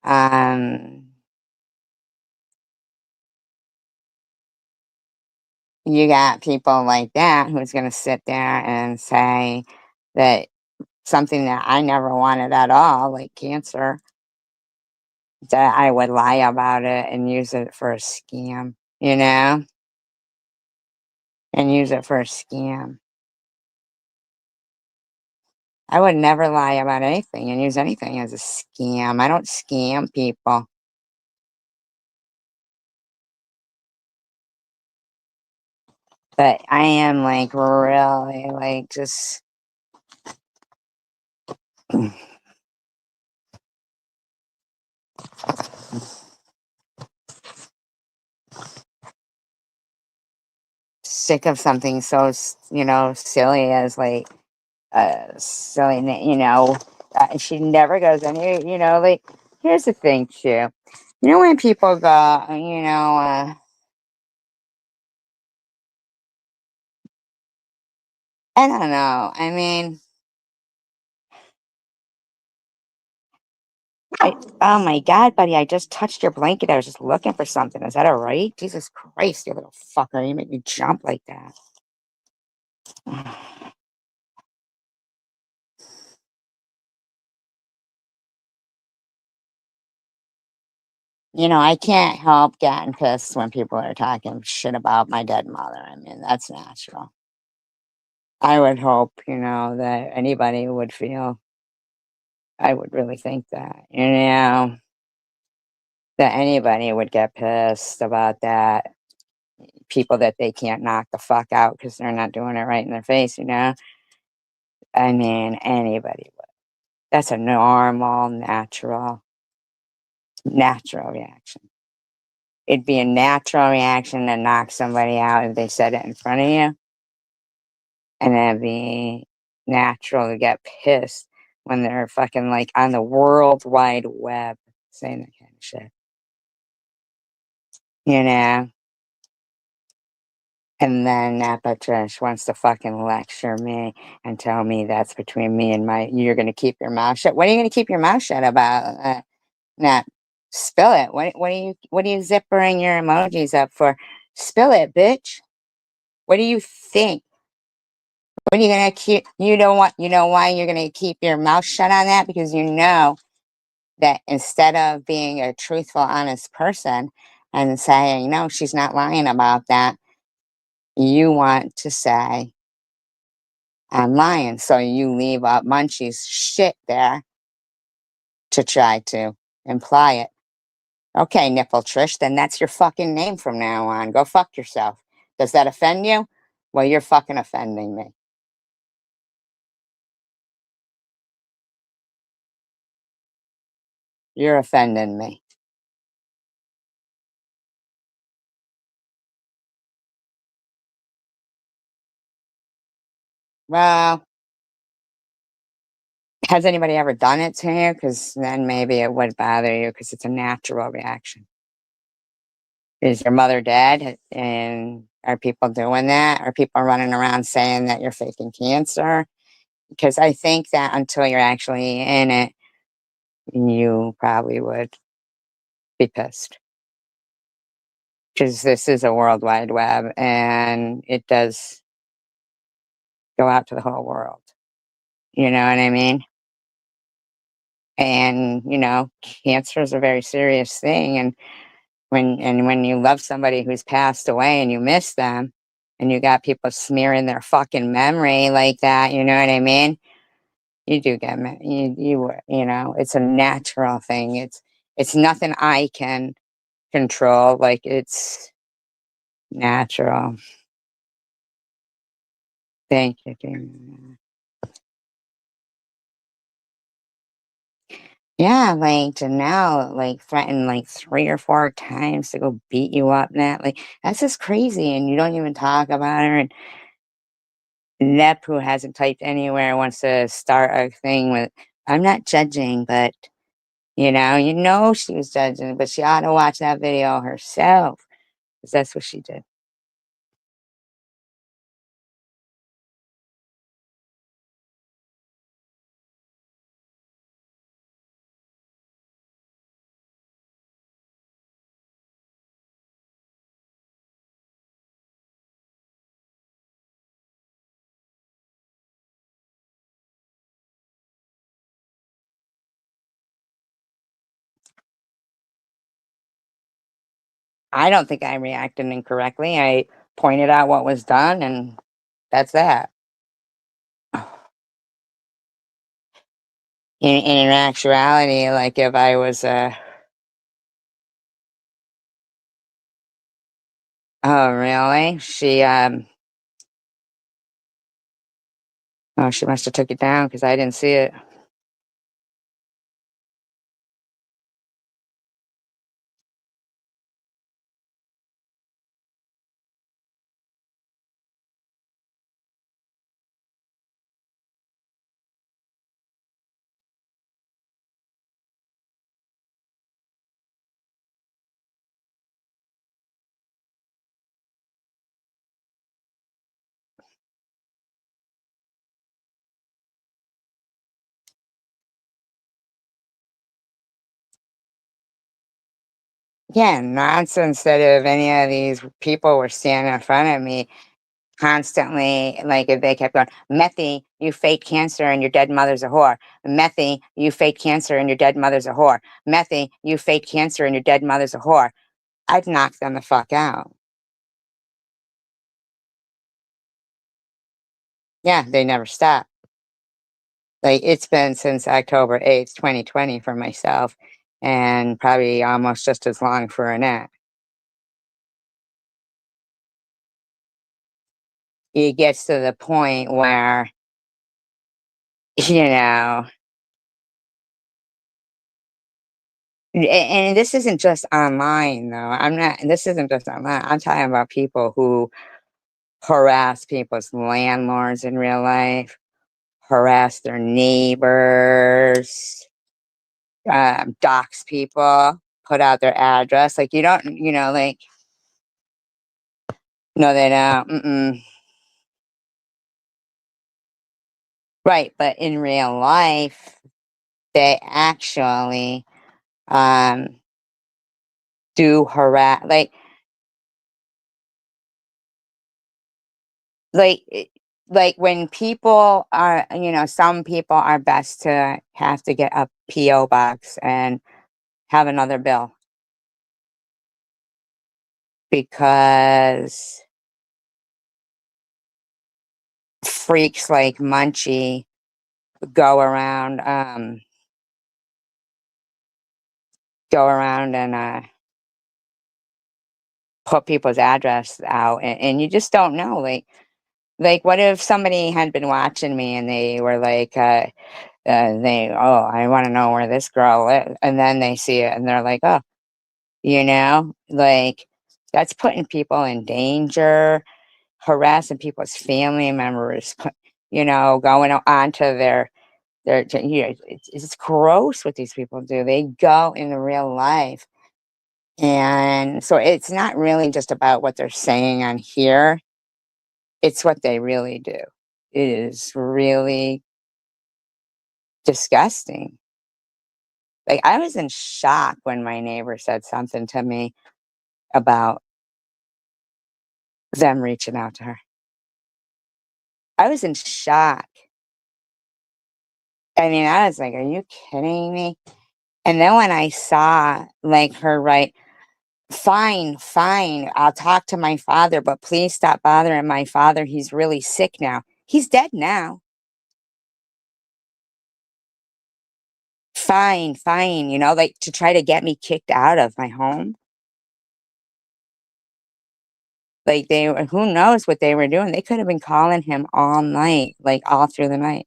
um, you got people like that who's going to sit there and say that something that I never wanted at all, like cancer, that I would lie about it and use it for a scam, and use it for a scam. I would never lie about anything and use anything as a scam. I don't scam people. But I am like really like just sick of something so silly as like silly she never goes any like here's the thing too, when people go I don't know, I mean oh my god, buddy, I just touched your blanket, I was just looking for something, is that all right? Jesus Christ, you little fucker, you make me jump like that. I can't help getting pissed when people are talking shit about my dead mother. I mean, that's natural. I would hope, that anybody would feel, I would really think that, that anybody would get pissed about that. People that they can't knock the fuck out because they're not doing it right in their face. I mean, anybody would. That's a normal, natural reaction. It'd be a natural reaction to knock somebody out if they said it in front of you. And it'd be natural to get pissed when they're fucking like on the World Wide Web saying that kind of shit. You know? And then that Patrish wants to fucking lecture me and tell me that's between me and you're gonna keep your mouth shut. What are you gonna keep your mouth shut about? Not spill it. What are you zippering your emojis up for? Spill it, bitch. What do you think? What are you gonna keep? You know why you're gonna keep your mouth shut on that? Because you know that instead of being a truthful, honest person and saying, no, she's not lying about that, you want to say, I'm lying. So you leave up Munchie's shit there to try to imply it. Okay, Nipple Trish, then that's your fucking name from now on. Go fuck yourself. Does that offend you? Well, you're fucking offending me. You're offending me. Well, has anybody ever done it to you? Because then maybe it would bother you because it's a natural reaction. Is your mother dead? And are people doing that? Are people running around saying that you're faking cancer? Because I think that until you're actually in it, you probably would be pissed. Because this is a world wide web and it does go out to the whole world. You know what I mean? And, cancer is a very serious thing. And when you love somebody who's passed away and you miss them and you got people smearing their fucking memory like that, you know what I mean? You do get it's a natural thing. It's nothing I can control. Like it's natural. Thank you, Jamie. Yeah, like, to now, like, threaten, like, 3 or 4 times to go beat you up now, like, that's just crazy, and you don't even talk about her, and Nep, who hasn't typed anywhere, wants to start a thing with I'm not judging, but, you know she was judging, but she ought to watch that video herself, 'cause that's what she did. I don't think I reacted incorrectly, I pointed out what was done, and that's that. In actuality, like, if I was, oh, really? Oh, she must've took it down because I didn't see it. Yeah, nonsense that if any of these people were standing in front of me constantly, like, if they kept going, "Methy, you fake cancer and your dead mother's a whore. Methy, you fake cancer and your dead mother's a whore. Methy, you fake cancer and your dead mother's a whore." I'd knock them the fuck out. Yeah, they never stop. Like, it's been since October 8th, 2020 for myself, and probably almost just as long for Annette. It gets to the point where, you know, and this isn't just online, though. This isn't just online. I'm talking about people who harass people's landlords in real life, harass their neighbors, dox people, put out their address. Like, you don't, like, no, they don't. Mm-mm. Right, but in real life, they actually um, do harass, like, when people are, some people are best to have to get a PO box and have another bill because freaks like Munchie go around, and put people's address out, and you just don't know. Like, what if somebody had been watching me and they were like, oh, I want to know where this girl is, and then they see it and they're like, oh, like, that's putting people in danger, harassing people's family members, going onto it's gross what these people do. They go in the real life. And so it's not really just about what they're saying on here, it's what they really do. It is really disgusting. Like, I was in shock when my neighbor said something to me about them reaching out to her. I was in shock. I mean, I was like, "Are you kidding me?" And then when I saw, like, her write, "Fine, fine, I'll talk to my father, but please stop bothering my father, he's really sick now." He's dead now. Fine, fine, like, to try to get me kicked out of my home. Like, who knows what they were doing? They could have been calling him all night, like, all through the night.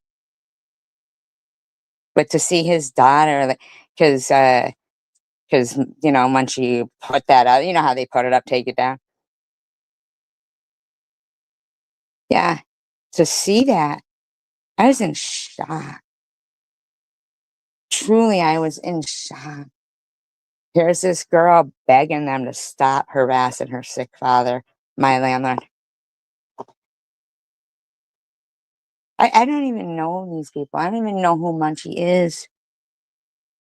But to see his daughter, like, because you know, once you put that up, you know how they put it up, take it down. Yeah, to see that, I was in shock. Truly, I was in shock. Here's this girl begging them to stop harassing her sick father, my landlord. I don't even know these people. I don't even know who Munchie is.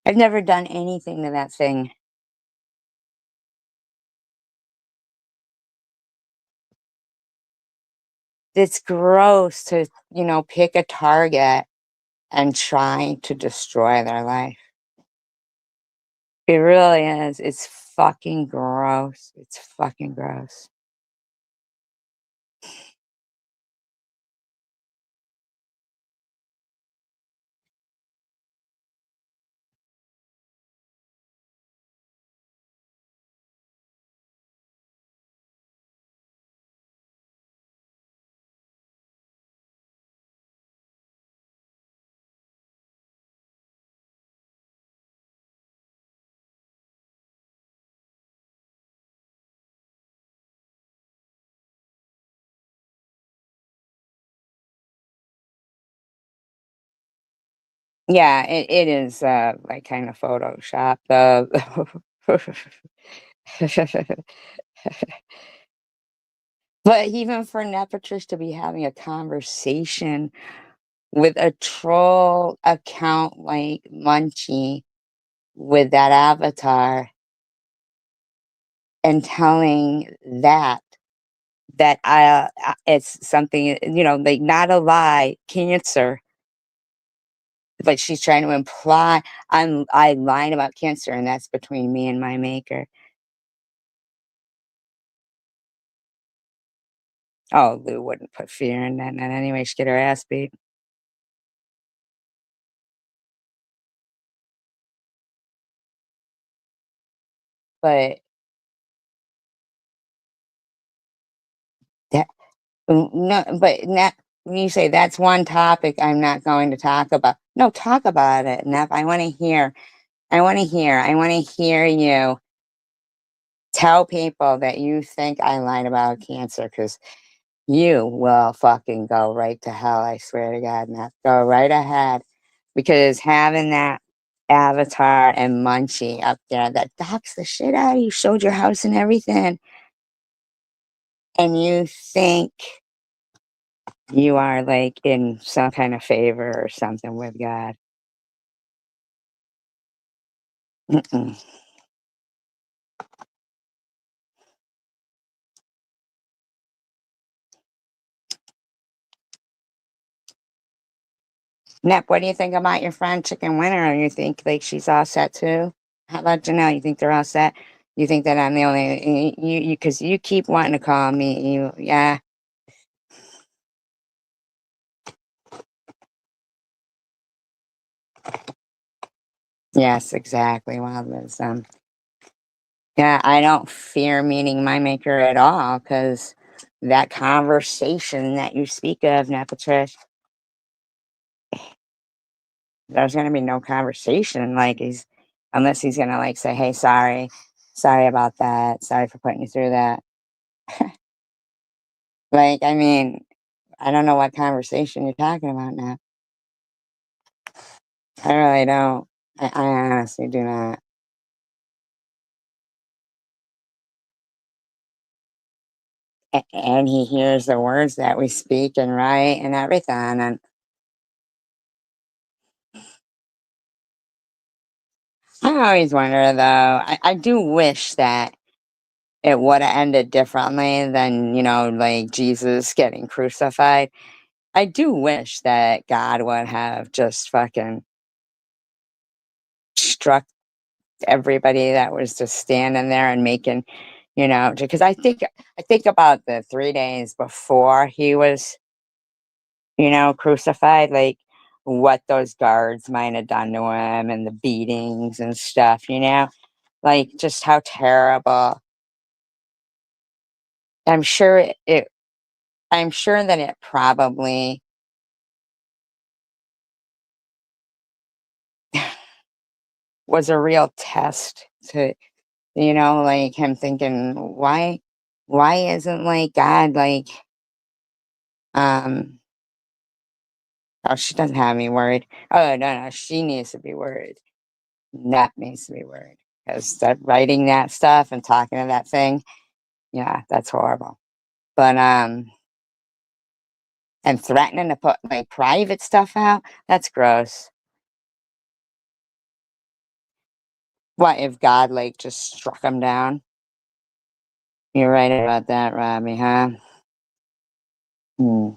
I've never done anything to that thing. It's gross to, you know, pick a target and try to destroy their life. It really is. It's fucking gross. It's fucking gross. Yeah, it is like kind of Photoshop. But even for Nepatrish to be having a conversation with a troll account like Munchie with that avatar and telling that it's something, you know, like not a lie, cancer, but she's trying to imply I lied about cancer and that's between me and my maker. Oh, Lou wouldn't put fear in that anyway. She'd get her ass beat. But that no, but not when you say that's one topic I'm not going to talk about. No, talk about it, Neff. I want to hear. I want to hear. I want to hear you tell people that you think I lied about cancer because you will fucking go right to hell. I swear to God, Neff. Go right ahead because having that avatar and Munchie up there that docks the shit out of you, showed your house and everything, and you think you are like in some kind of favor or something with God. Mm-mm. Nep, what do you think about your friend Chicken Winner? You think like she's all set too? How about Janelle? You think they're all set? You think that I'm the only you because you keep wanting to call me you yeah. Yes, exactly. Wild wisdom. Yeah, I don't fear meeting my maker at all because that conversation that you speak of, Nepatrish, there's gonna be no conversation. Like he's unless he's gonna like say, "Hey, sorry about that. Sorry for putting you through that." Like, I mean, I don't know what conversation you're talking about now. I really don't. I honestly do not. And he hears the words that we speak and write and everything. And I always wonder, though. I do wish that it would have ended differently than, you know, like Jesus getting crucified. I do wish that God would have just fucking struck everybody that was just standing there and making, you know, because I think about the 3 days before he was, you know, crucified, like what those guards might have done to him and the beatings and stuff, you know, like just how terrible. I'm sure I'm sure that it probably was a real test to, you know, like him thinking, why isn't like God like, um, oh, she doesn't have me worried. Oh, no, she needs to be worried. That needs to be worried because that writing that stuff and talking to that thing, yeah, that's horrible. But, and threatening to put like private stuff out, that's gross. What if God like just struck him down? You're right about that, Robbie, huh? Hmm.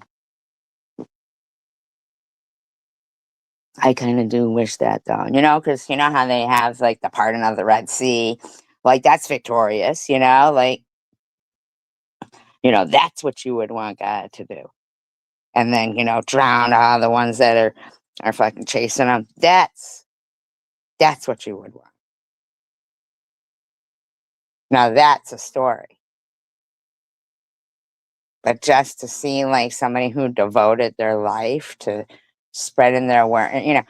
I kind of do wish that though, you know, because you know how they have like the pardon of the Red Sea, like that's victorious, you know, like, you know, that's what you would want God to do. And then, you know, drown all the ones that are fucking chasing them. That's what you would want. Now that's a story. But just to see like somebody who devoted their life to spreading their word, you know,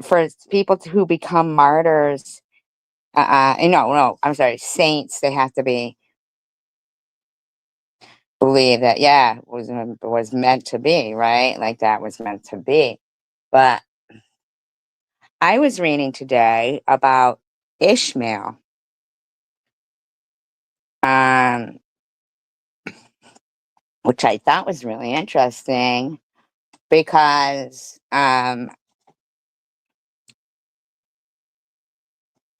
for people who become martyrs, no, I'm sorry, saints, they have to be believe that, yeah, was meant to be, right? Like that was meant to be. But I was reading today about Ishmael, um, which I thought was really interesting because uh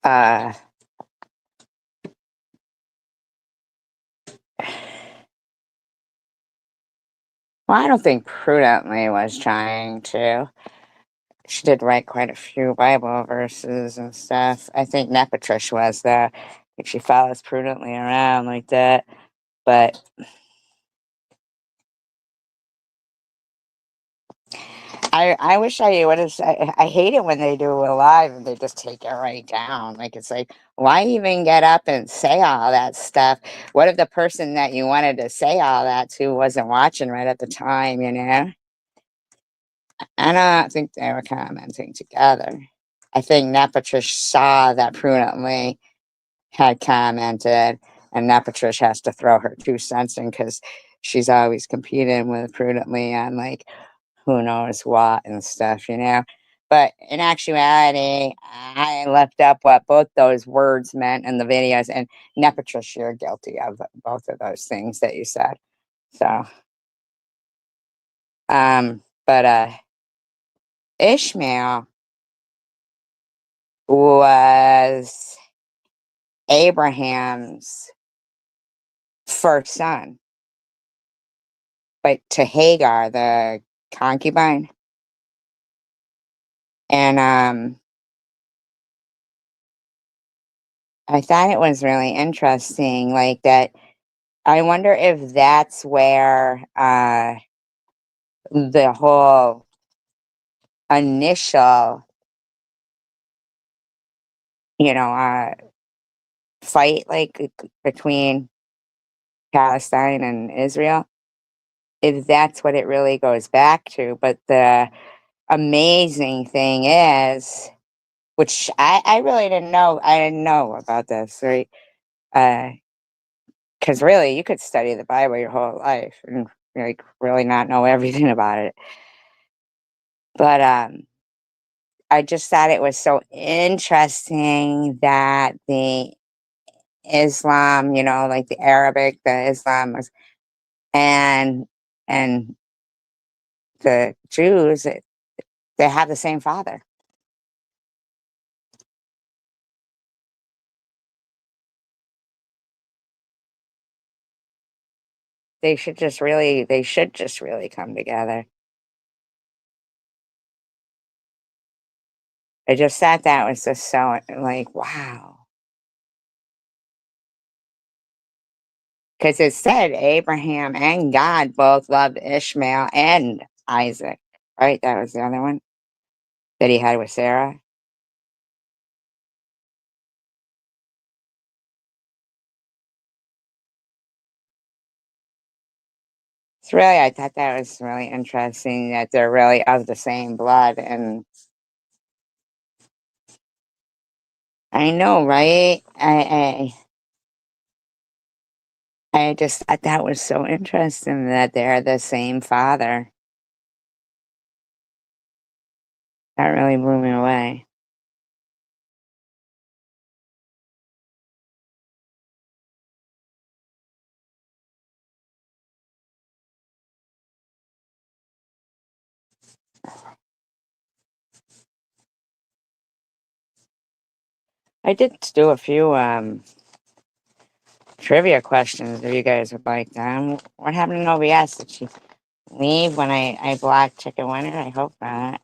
well, I don't think prudently was trying to. She did write quite a few Bible verses and stuff. I think Nepatrish was there. I think she follows prudently around like that. But I wish I would have. I hate it when they do it live and they just take it right down. Like it's like, why even get up and say all that stuff? What if the person that you wanted to say all that to wasn't watching right at the time? You know, I don't think they were commenting together. I think Nepatrish saw that prudently had commented, and Nepatrish has to throw her 2 cents in because she's always competing with prudently on like who knows what and stuff, you know. But in actuality, I looked up what both those words meant in the videos, and Nepatrish, you're guilty of both of those things that you said. So, but Ishmael was Abraham's first son, but to Hagar, the concubine. And I thought it was really interesting, like that. I wonder if that's where the whole initial, you know, fight like between Palestine and Israel, if that's what it really goes back to. But the amazing thing is, which I really didn't know, I didn't know about this, right? Because really, you could study the Bible your whole life and like really not know everything about it. But I just thought it was so interesting that the Islam, you know, like the Arabic, the Islam was, and and the Jews, they have the same father. They should just really come together. I just thought that was just so like wow, because it said Abraham and God both loved Ishmael and Isaac, right? That was the other one that he had with Sarah. It's really, I thought that was really interesting that they're really of the same blood, and I know, right? I just thought that was so interesting that they're the same father. That really blew me away. I did do a few trivia questions if you guys would like them. What happened to OBS? Did she leave when I blocked Chicken Winner? I hope not.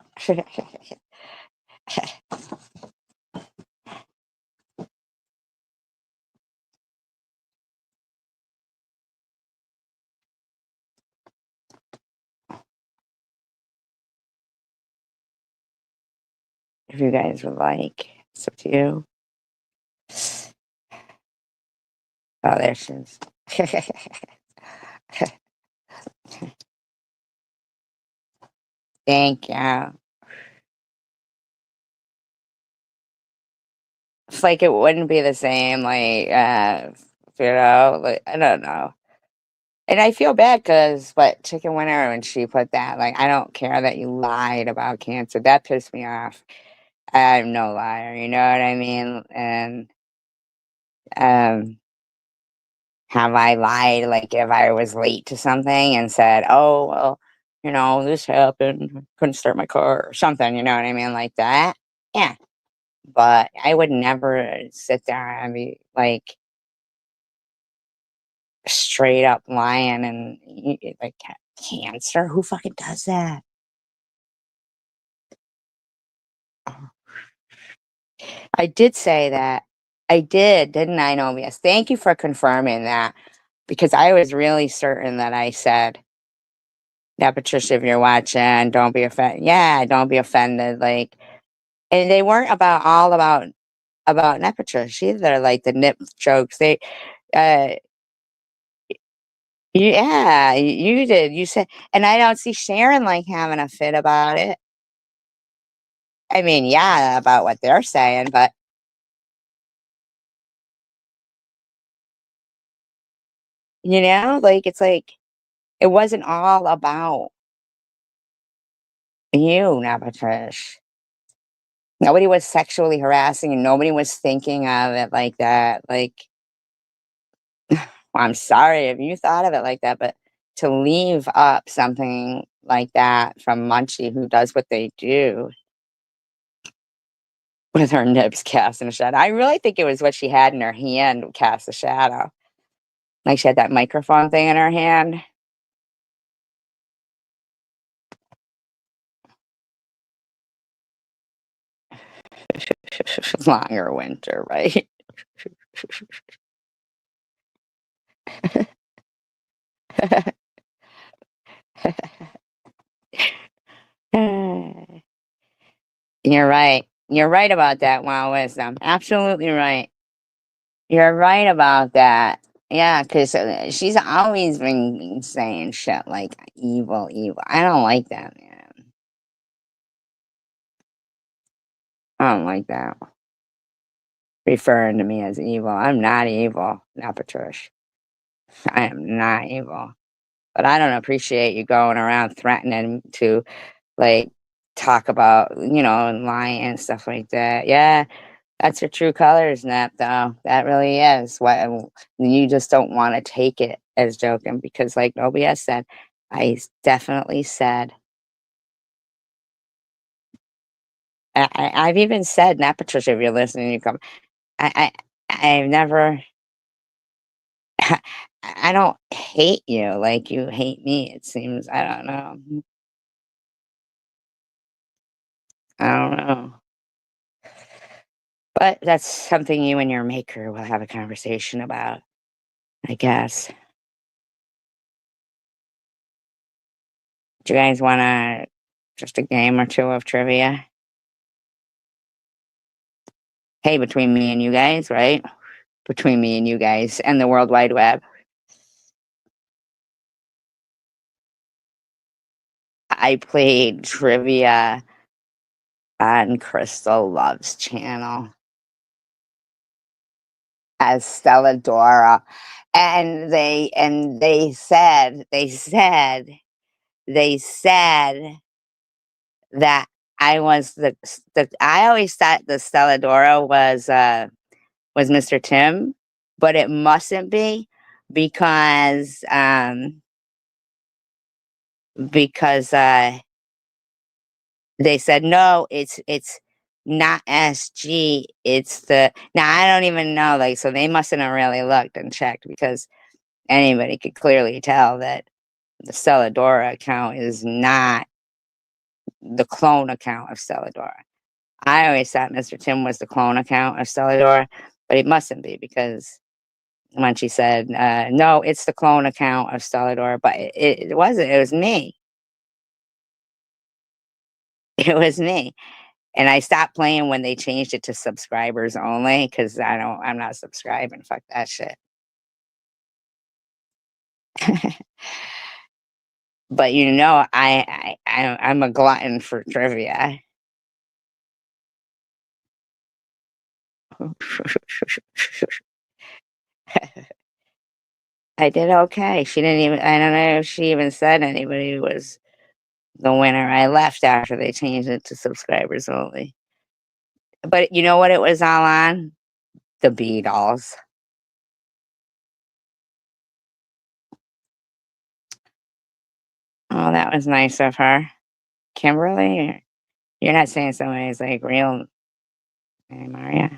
If you guys would like. It's up to you. Oh, there she is. Thank you. It's like it wouldn't be the same, like, like, I don't know. And I feel bad because, but Chicken Winner, when she put that, like, I don't care that you lied about cancer. That pissed me off. I'm no liar, you know what I mean? And, um, have I lied, like, if I was late to something and said, "Oh, well, this happened, couldn't start my car," or something, you know what I mean, like that? Yeah, but I would never sit there and be, like, straight up lying and like, cancer? Who fucking does that? I did say that. I did, didn't I, Novius? Thank you for confirming that, because I was really certain that I said, "Yeah, Patricia, if you're watching, don't be offended." Yeah, don't be offended. Like, and they weren't about Nep Patricia either. Like the nip jokes, uh, yeah, you did. You said, and I don't see Sharon like having a fit about it. I mean, yeah, about what they're saying, but like it's like it wasn't all about you, Nep Patricia. Nobody was sexually harassing you. Nobody was thinking of it like that. Like, well, I'm sorry if you thought of it like that, but to leave up something like that from Munchie, who does what they do with her nips casting a shadow. I really think it was what she had in her hand cast a shadow. Like she had that microphone thing in her hand. Longer winter, right? You're right. You're right about that, Wow Wisdom. Absolutely right. You're right about that. Yeah, because she's always been saying shit like evil, evil. I don't like that, man. I don't like that. Referring to me as evil. I'm not evil, not Patricia. I am not evil. But I don't appreciate you going around threatening to, like, talk about, and lying and stuff like that. Yeah, that's your true colors, Nap, though. That really is. You just don't want to take it as joking because, like nobody has said, definitely said, I've even said, Nap Patricia, if you're listening, you come, I, I've never, I don't hate you like you hate me. It seems, I don't know. I don't know. But that's something you and your maker will have a conversation about, I guess. Do you guys want to just a game or two of trivia? Hey, between me and you guys, right? Between me and you guys and the World Wide Web. I played trivia on Crystal Love's channel. as Stelladora, and they said that I was the I always thought the Stelladora was Mr. Tim, but it mustn't be because because they said no, it's not SG, it's the now I don't even know, like, so they mustn't have really looked and checked because anybody could clearly tell that the Stelladora account is not the clone account of Stelladora. I always thought Mr. Tim was the clone account of Stelladora, but it mustn't be because when she said, no, it's the clone account of Stelladora, but it wasn't, it was me. It was me. And I stopped playing when they changed it to subscribers only because I'm not subscribing. Fuck that shit. But I'm a glutton for trivia. I did okay. She didn't even, I don't know if she even said anybody was the winner. I left after they changed it to subscribers only. But you know what it was all on? The Beatles. Oh, that was nice of her. Kimberly, you're not saying somebody's like real name, are you?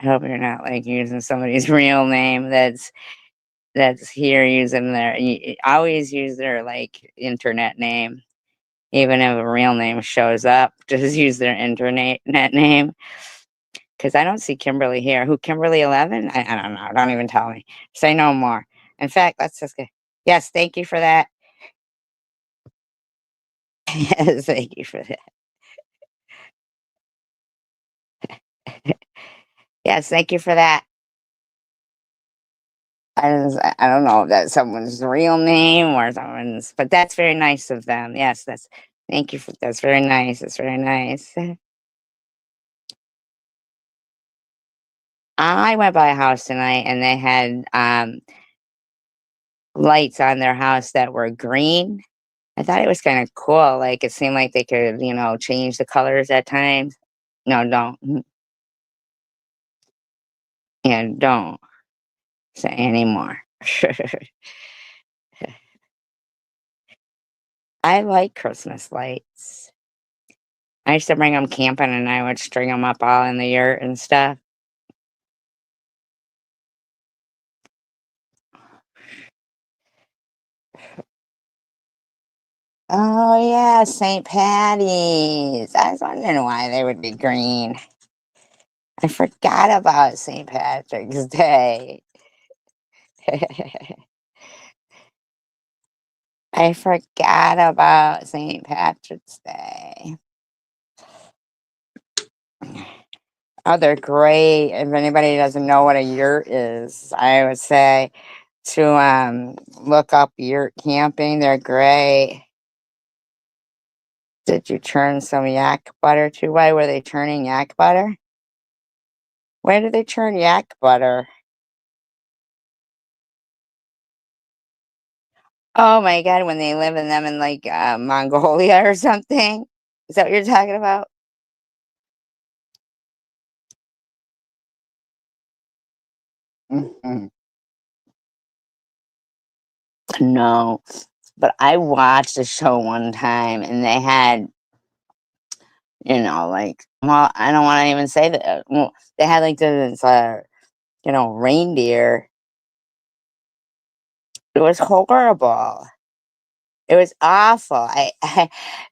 I hope you're not like using somebody's real name that's here using always use their like internet name. Even if a real name shows up, just use their internet name. Because I don't see Kimberly here. Who, Kimberly 11? I don't know. Don't even tell me. Say no more. In fact, let's just get. Yes, thank you for that. Yes, thank you for that. Yes, thank you for that. I don't know if that's someone's real name or someone's, but that's very nice of them. Yes, thank you for, that's very nice. That's very nice. I went by a house tonight and they had lights on their house that were green. I thought it was kind of cool. Like it seemed like they could, change the colors at times. No, don't. Yeah, don't say anymore. I like Christmas lights. I used to bring them camping and I would string them up all in the yurt and stuff. Oh yeah, St. Patty's. I was wondering why they would be green. I forgot about St. Patrick's Day. I forgot about St. Patrick's Day. Oh, they're great. If anybody doesn't know what a yurt is, I would say to look up yurt camping. They're great. Did you churn some yak butter too? Why were they churning yak butter? Where did they churn yak butter? Oh my god, when they live in them in like Mongolia or something? Is that what you're talking about? Mhm. No, but I watched a show one time and they had, like, well, I don't want to even say that. Well, they had like this, reindeer. It was horrible. It was awful.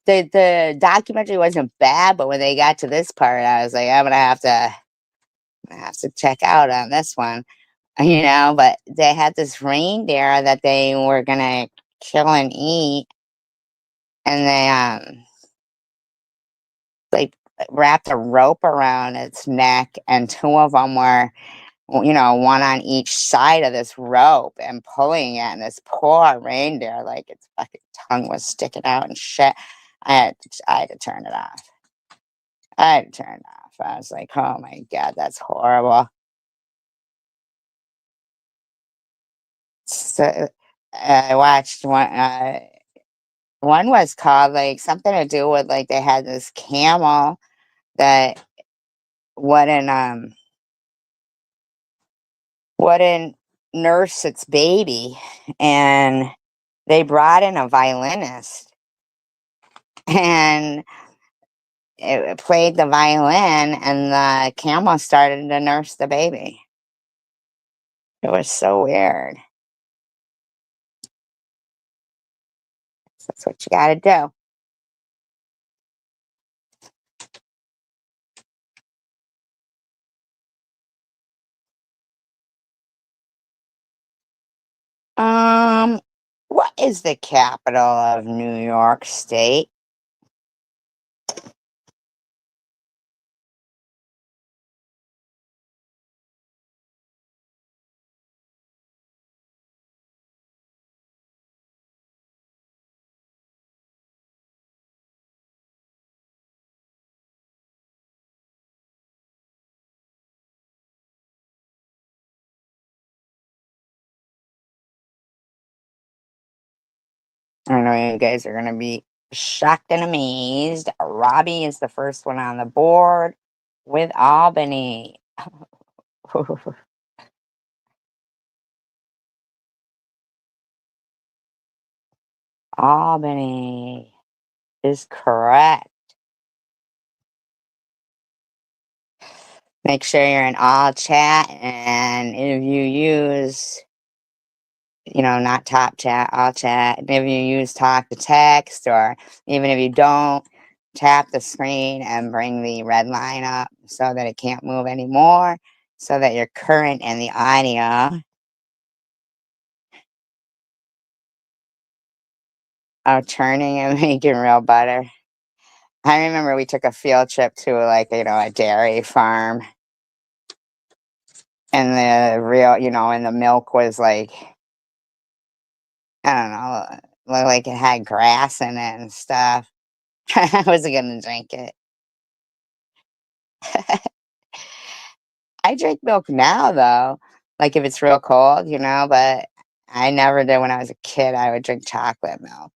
The documentary wasn't bad, but when they got to this part, I was like, I have to check out on this one, But they had this reindeer that they were gonna kill and eat, and they like wrapped a rope around its neck, and two of them were, one on each side of this rope and pulling it, and this poor reindeer, like its fucking tongue was sticking out and shit. I had to turn it off. I had to turn it off. I was like, oh my God, that's horrible. So I watched one was called like something to do with like they had this camel that wouldn't wouldn't nurse its baby, and they brought in a violinist, and it played the violin, and the camel started to nurse the baby. It was so weird. That's what you got to do. Um, what is the capital of New York State? I know you guys are gonna be shocked and amazed. Robbie is the first one on the board with Albany. Albany is correct. Make sure you're in all chat, and if you use, not top chat, all chat, and if you use talk to text, or even if you don't, tap the screen and bring the red line up so that it can't move anymore, so that you're current in the audio. Oh, churning and making real butter. I remember we took a field trip to like, a dairy farm, and the real, and the milk was like, I don't know, looked like it had grass in it and stuff. I wasn't gonna drink it. I drink milk now though, like if it's real cold, but I never did when I was a kid. I would drink chocolate milk.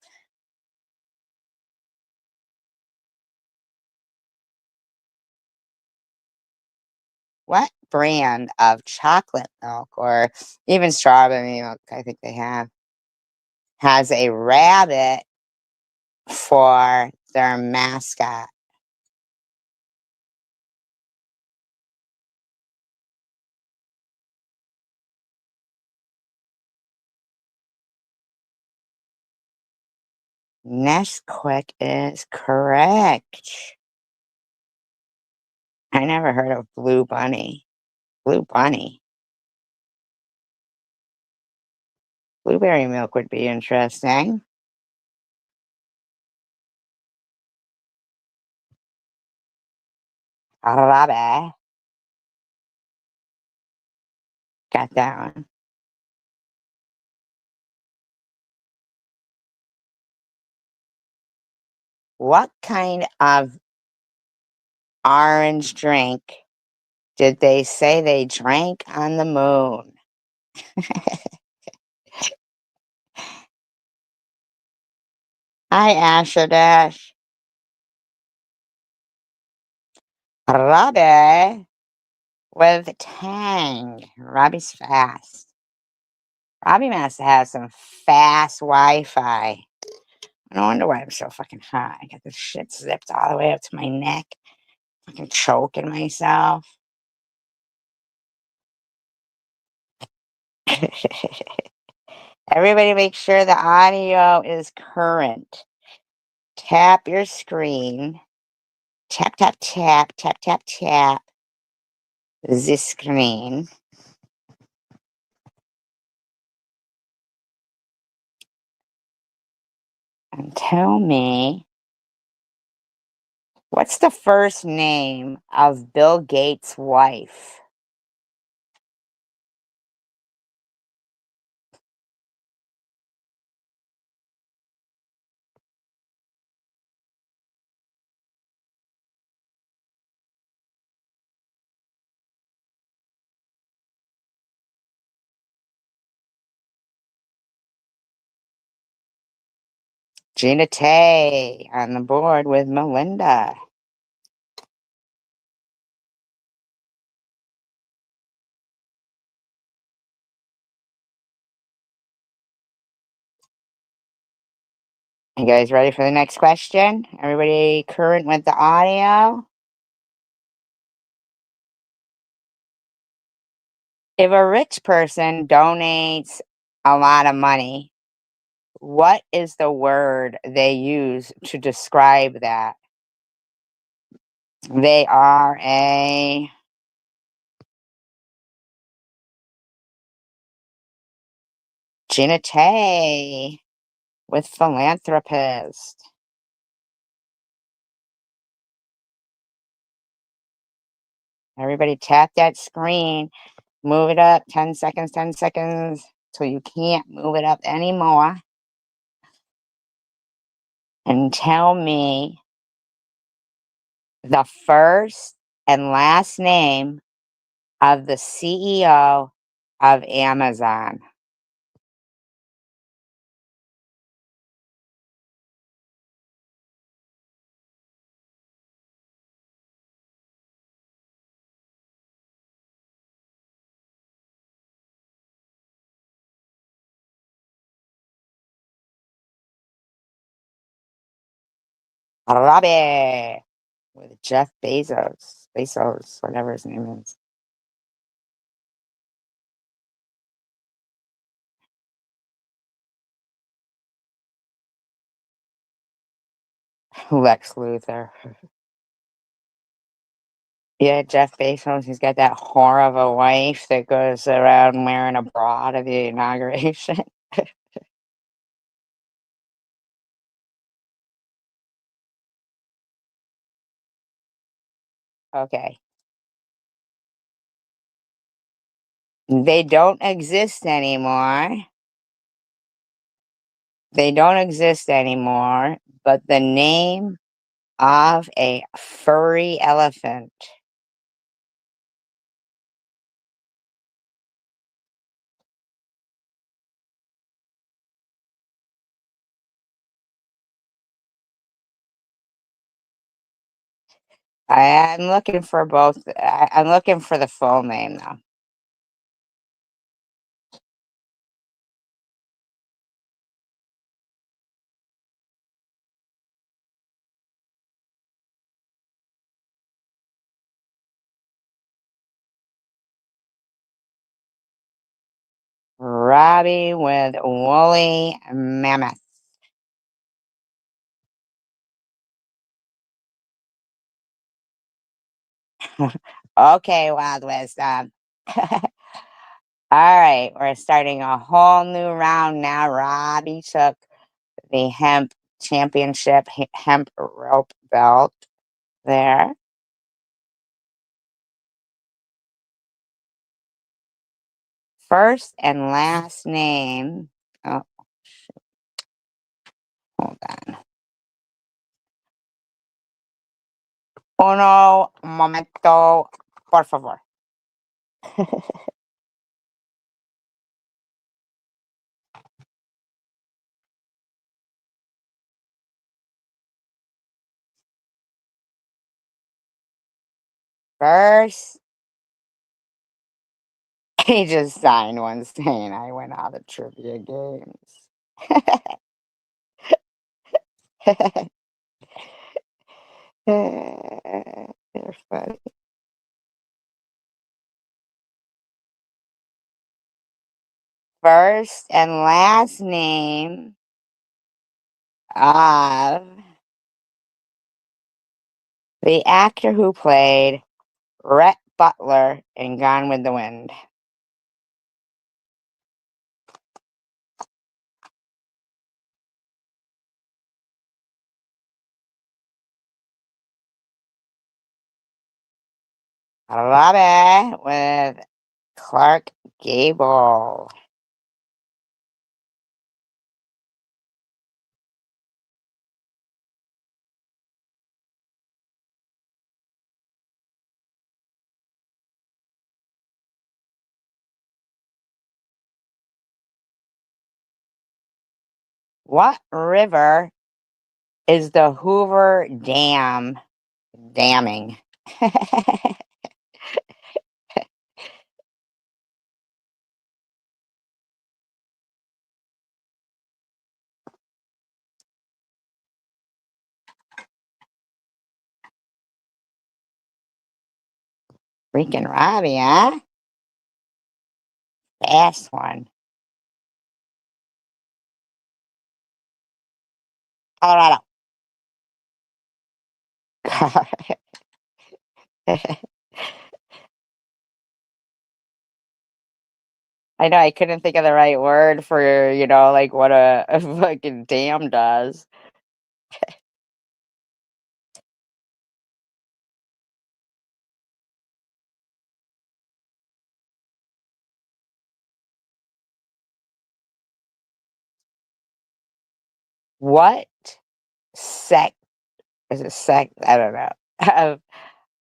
What brand of chocolate milk or even strawberry milk, I think they have, has a rabbit for their mascot? Nesquik is correct. I never heard of Blue Bunny. Blue Bunny. Blueberry milk would be interesting. Arabe. Got that one. What kind of orange drink did they say they drank on the moon? Hi, Asher Dash. Robbie with Tang. Robbie's fast. Robbie must have some fast Wi-Fi. No wonder why I'm so fucking hot. I got this shit zipped all the way up to my neck. Fucking choking myself. Everybody make sure the audio is current. Tap your screen. Tap, tap, tap, tap, tap, tap the screen. And tell me, what's the first name of Bill Gates' wife? Gina Tay on the board with Melinda. You guys ready for the next question? Everybody current with the audio? If a rich person donates a lot of money, what is the word they use to describe that? They are a Gina Tay with philanthropist. Everybody tap that screen, move it up 10 seconds till you can't move it up anymore. And tell me the first and last name of the CEO of Amazon. Robbie with Jeff Bezos, whatever his name is. Lex Luthor. Yeah, Jeff Bezos, he's got that whore of a wife that goes around wearing a bra to the inauguration. Okay. They don't exist anymore. They don't exist anymore, but the name of a furry elephant. I'm looking for both. I'm looking for the full name though. Robbie with woolly mammoth. Okay, Wild Wisdom. All right, we're starting a whole new round now. Robbie took the hemp championship hemp rope belt there. First and last name. Oh, hold on. Uno momento, por favor. First, he just signed one saying I win all the trivia games. They're funny. First and last name of the actor who played Rhett Butler in Gone with the Wind. I love it with Clark Gable. What river is the Hoover Dam damming? Freaking Robbie, huh? Fast one. Colorado. I know I couldn't think of the right word for, like what a fucking dam does. What sect is it sect? I don't know.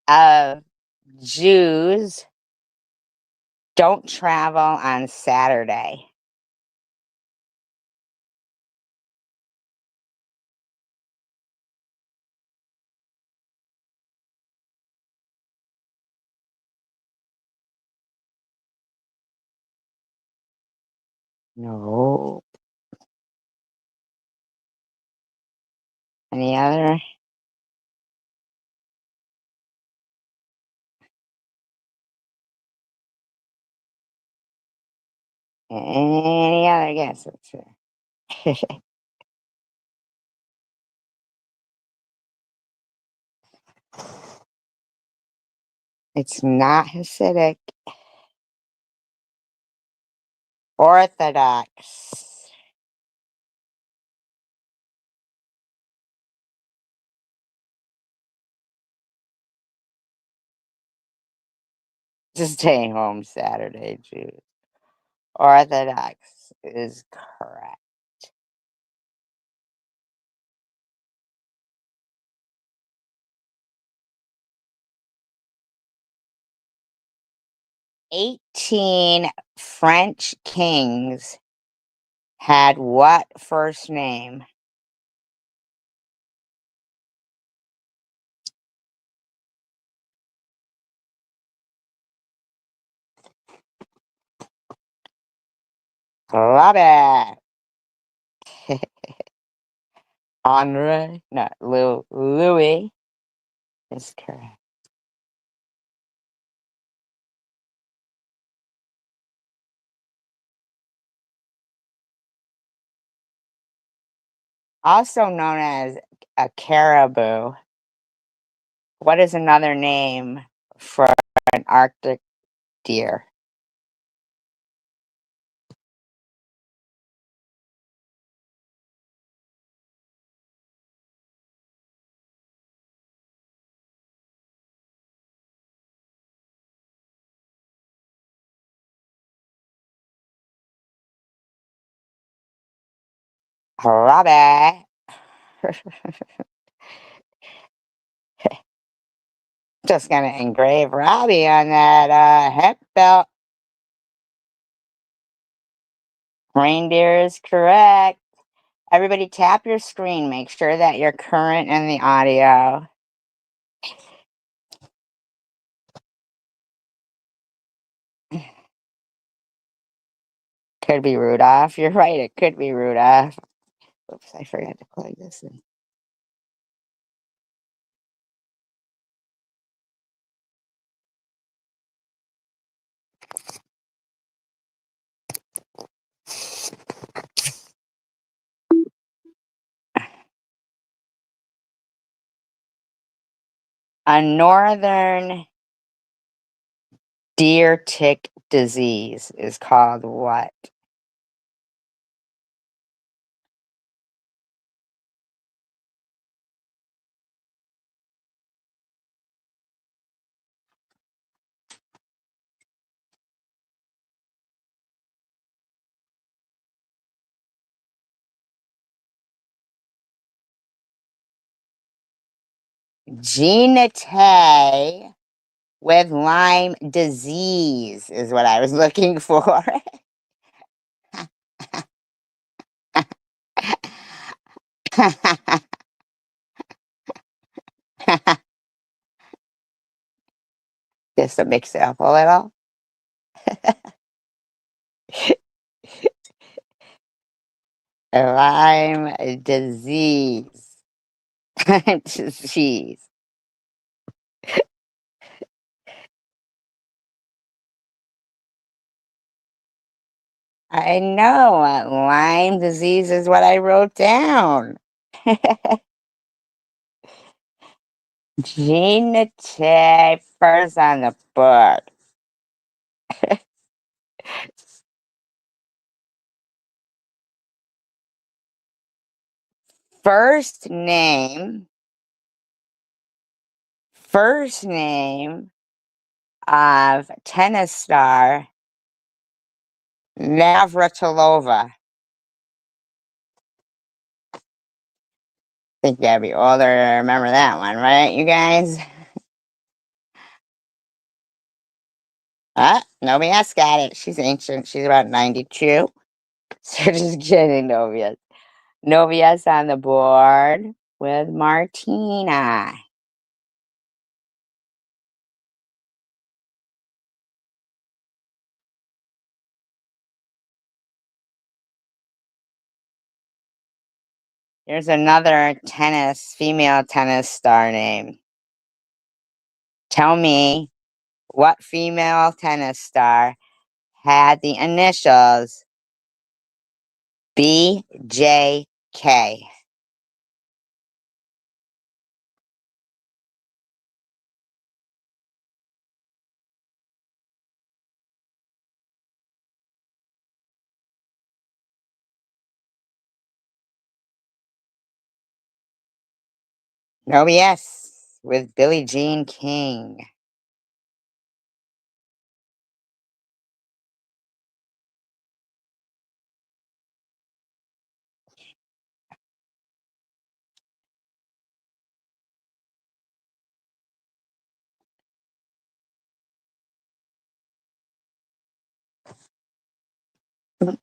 Of Jews don't travel on Saturday. No. Any other? Any other guesses? It's not Hasidic. Orthodox. Just stay home Saturday, Jews. Orthodox is correct. '18 French kings had what first name? Love it. Henri, no, Louis is correct. Also known as a caribou. What is another name for an Arctic deer? Love it. Just gonna engrave Robbie on that hip belt. Reindeer is correct. Everybody tap your screen. Make sure that you're current in the audio. Could be Rudolph. You're right. It could be Rudolph. Oops, I forgot to plug this in. A northern deer tick disease is called what? Genite with Lyme disease is what I was looking for. Just to mix it up a little. Lyme disease. Lyme disease. I know, Lyme disease is what I wrote down. Genotype first on the board. First name of tennis star Navratilova. Think you gotta be older to remember that one, right, you guys? Nobody else got it. She's ancient. She's about 92. So just kidding, Novia's. Novia's on the board with Martina. Here's another female tennis star name. Tell me what female tennis star had the initials BJK. No, yes, with Billie Jean King.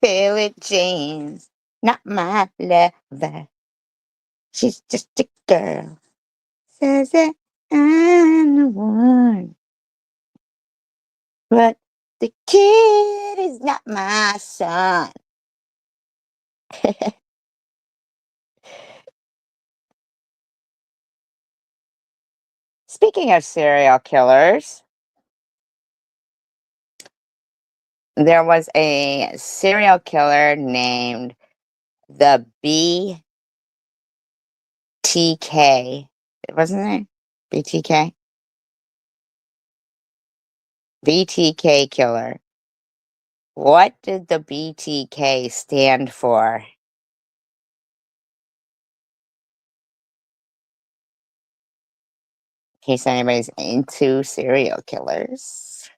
Billie Jean's not my lover. She's just a girl. Says that I'm the one. But the kid is not my son. Speaking of serial killers, there was a serial killer named the BTK. Wasn't it? BTK? BTK killer. What did the BTK stand for? In case anybody's into serial killers.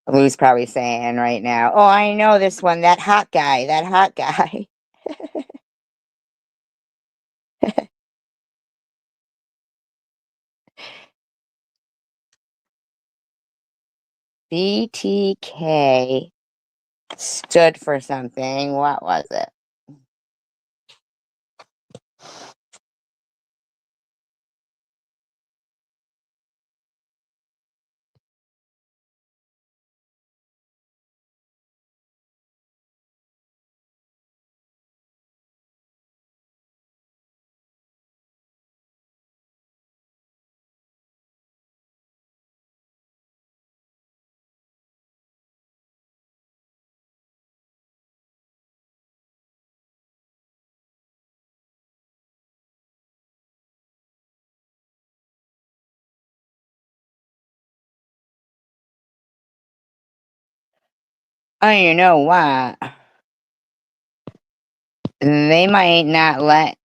Lou's probably saying right now, oh, I know this one, that hot guy. BTK stood for something. What was it? Oh, you know what? They might not let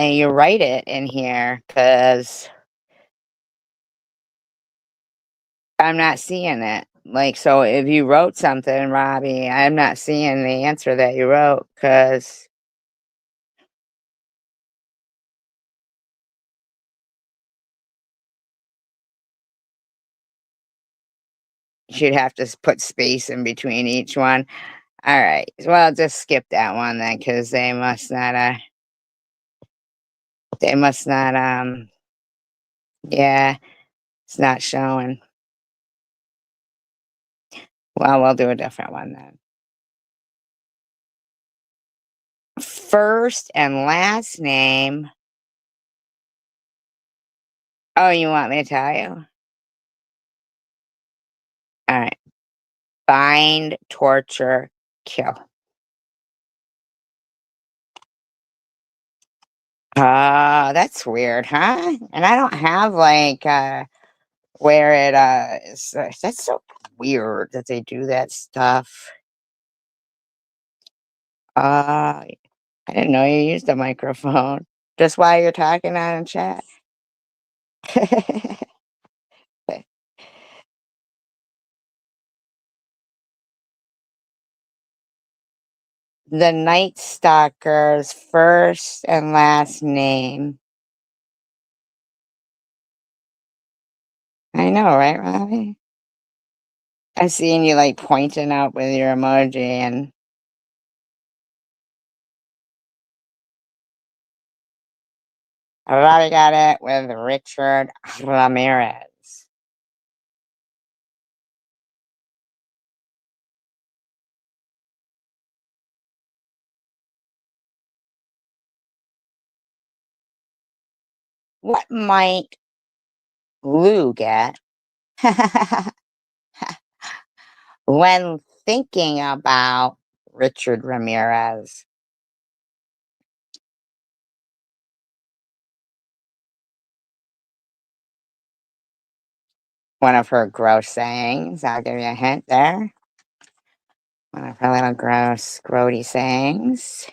you write it in here because I'm not seeing it. Like, so if you wrote something, Robbie, I'm not seeing the answer that you wrote because you'd have to put space in between each one. All right. Well, just skip that one then, because they must not, yeah, it's not showing. Well, we'll do a different one then. First and last name. Oh, you want me to tell you? All right. Bind, torture, kill. That's weird, huh? And I don't have like where it that's so weird that they do that stuff. I didn't know you used a microphone. Just while you're talking on chat. The Night Stalker's first and last name. I know, right, Robbie? I'm seeing you like pointing out with your emoji, and Robbie got it with Richard Ramirez. What might Lou get when thinking about Richard Ramirez? One of her gross sayings. I'll give you a hint there. One of her little gross, grody sayings.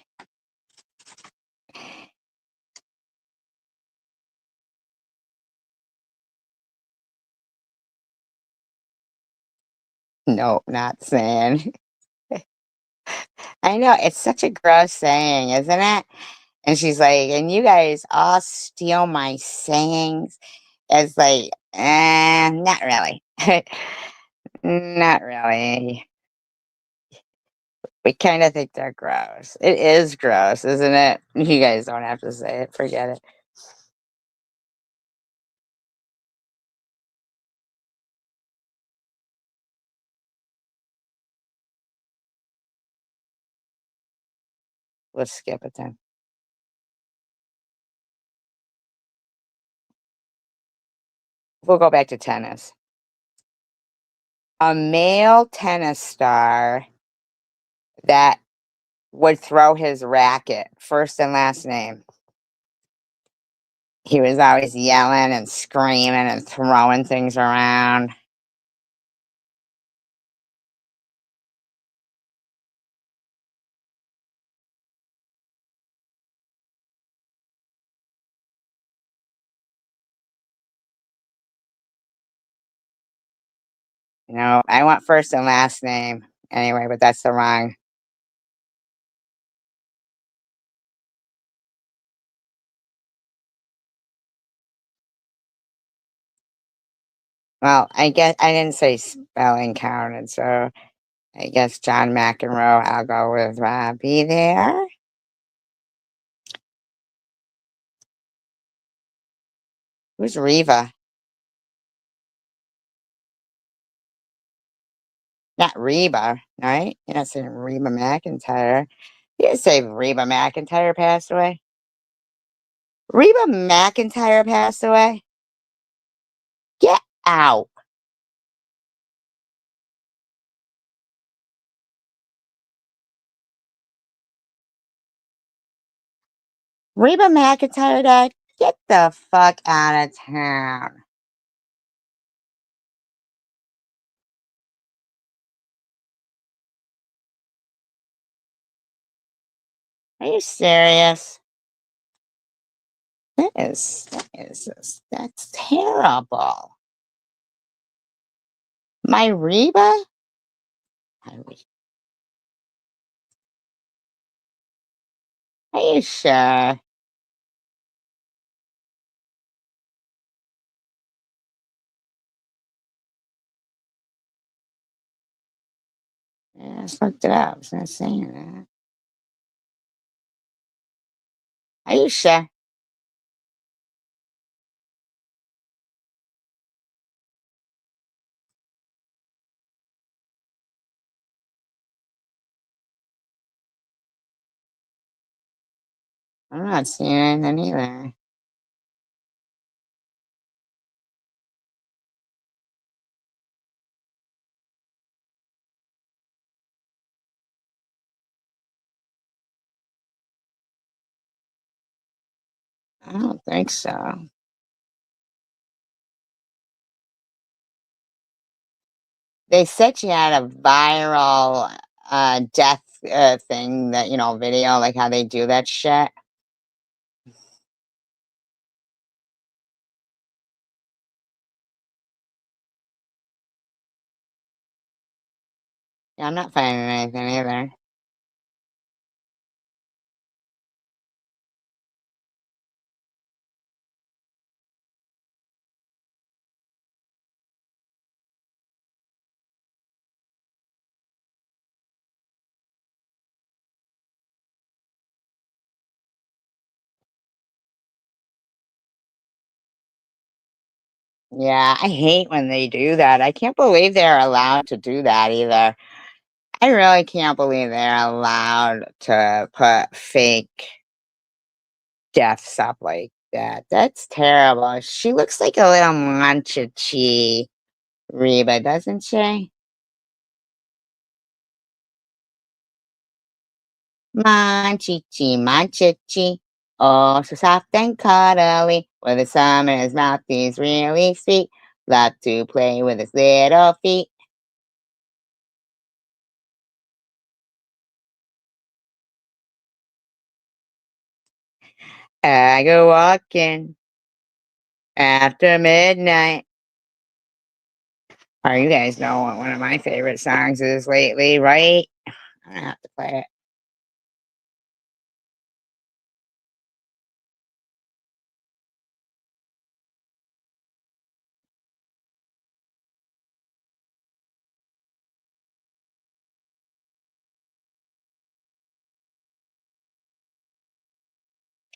Nope, not saying. I know, it's such a gross saying, isn't it? And she's like, and you guys all steal my sayings. It's like, not really. Not really. We kind of think they're gross. It is gross, isn't it? You guys don't have to say it. Forget it. Let's skip it then. We'll go back to tennis. A male tennis star that would throw his racket, first and last name. He was always yelling and screaming and throwing things around. You know, I want first and last name anyway, but that's the wrong. Well, I guess I didn't say spelling counted, so I guess John McEnroe. I'll go with Robbie there. Who's Reva? Not Reba, right? You're not saying Reba McIntyre. You didn't say Reba McIntyre passed away. Reba McIntyre passed away? Get out. Reba McIntyre died? Get the fuck out of town. Are you serious? That's terrible. My Reba? Are you sure? Yeah, I just looked it up. It's not saying that. Are you sure? I'm not seeing anything either. I don't think so. They said she had a viral death thing that, video, like how they do that shit. Yeah, I'm not finding anything either. Yeah, I hate when they do that. I can't believe they're allowed to do that either. I really can't believe they're allowed to put fake deaths up like that. That's terrible. She looks like a little Manchichi Reba, doesn't she? Manchichi, Manchichi. Oh, so soft and cuddly. With his thumb in his mouth, he's really sweet. Love to play with his little feet. I go walking after midnight. Oh, you guys know what one of my favorite songs is lately, right? I'm gonna have to play it.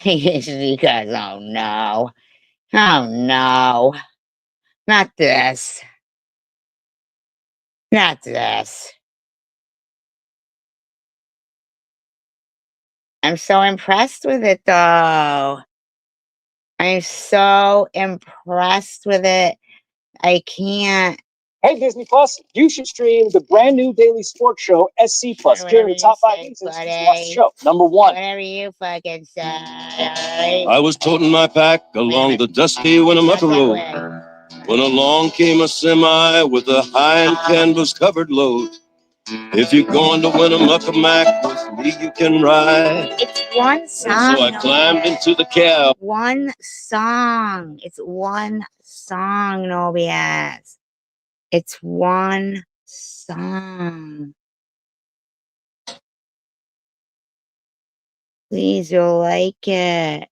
It's because, oh no. Oh no. Not this. Not this. I'm so impressed with it though. I'm so impressed with it. I can't.
Hey, Disney Plus, you should stream the brand new daily sports show, SC Plus. Here are the top 5 reasons you should watch the show. Number 1.
Whatever you fucking say. Right?
I was toting my pack along the dusty Winnemucca Road when along came a semi with a high and canvas-covered load. If you're going to Winnemucca Mac with me, you can ride.
It's one song.
So I climbed into the cab.
One song. It's one song, no BS. It's one song. Please, you'll like it.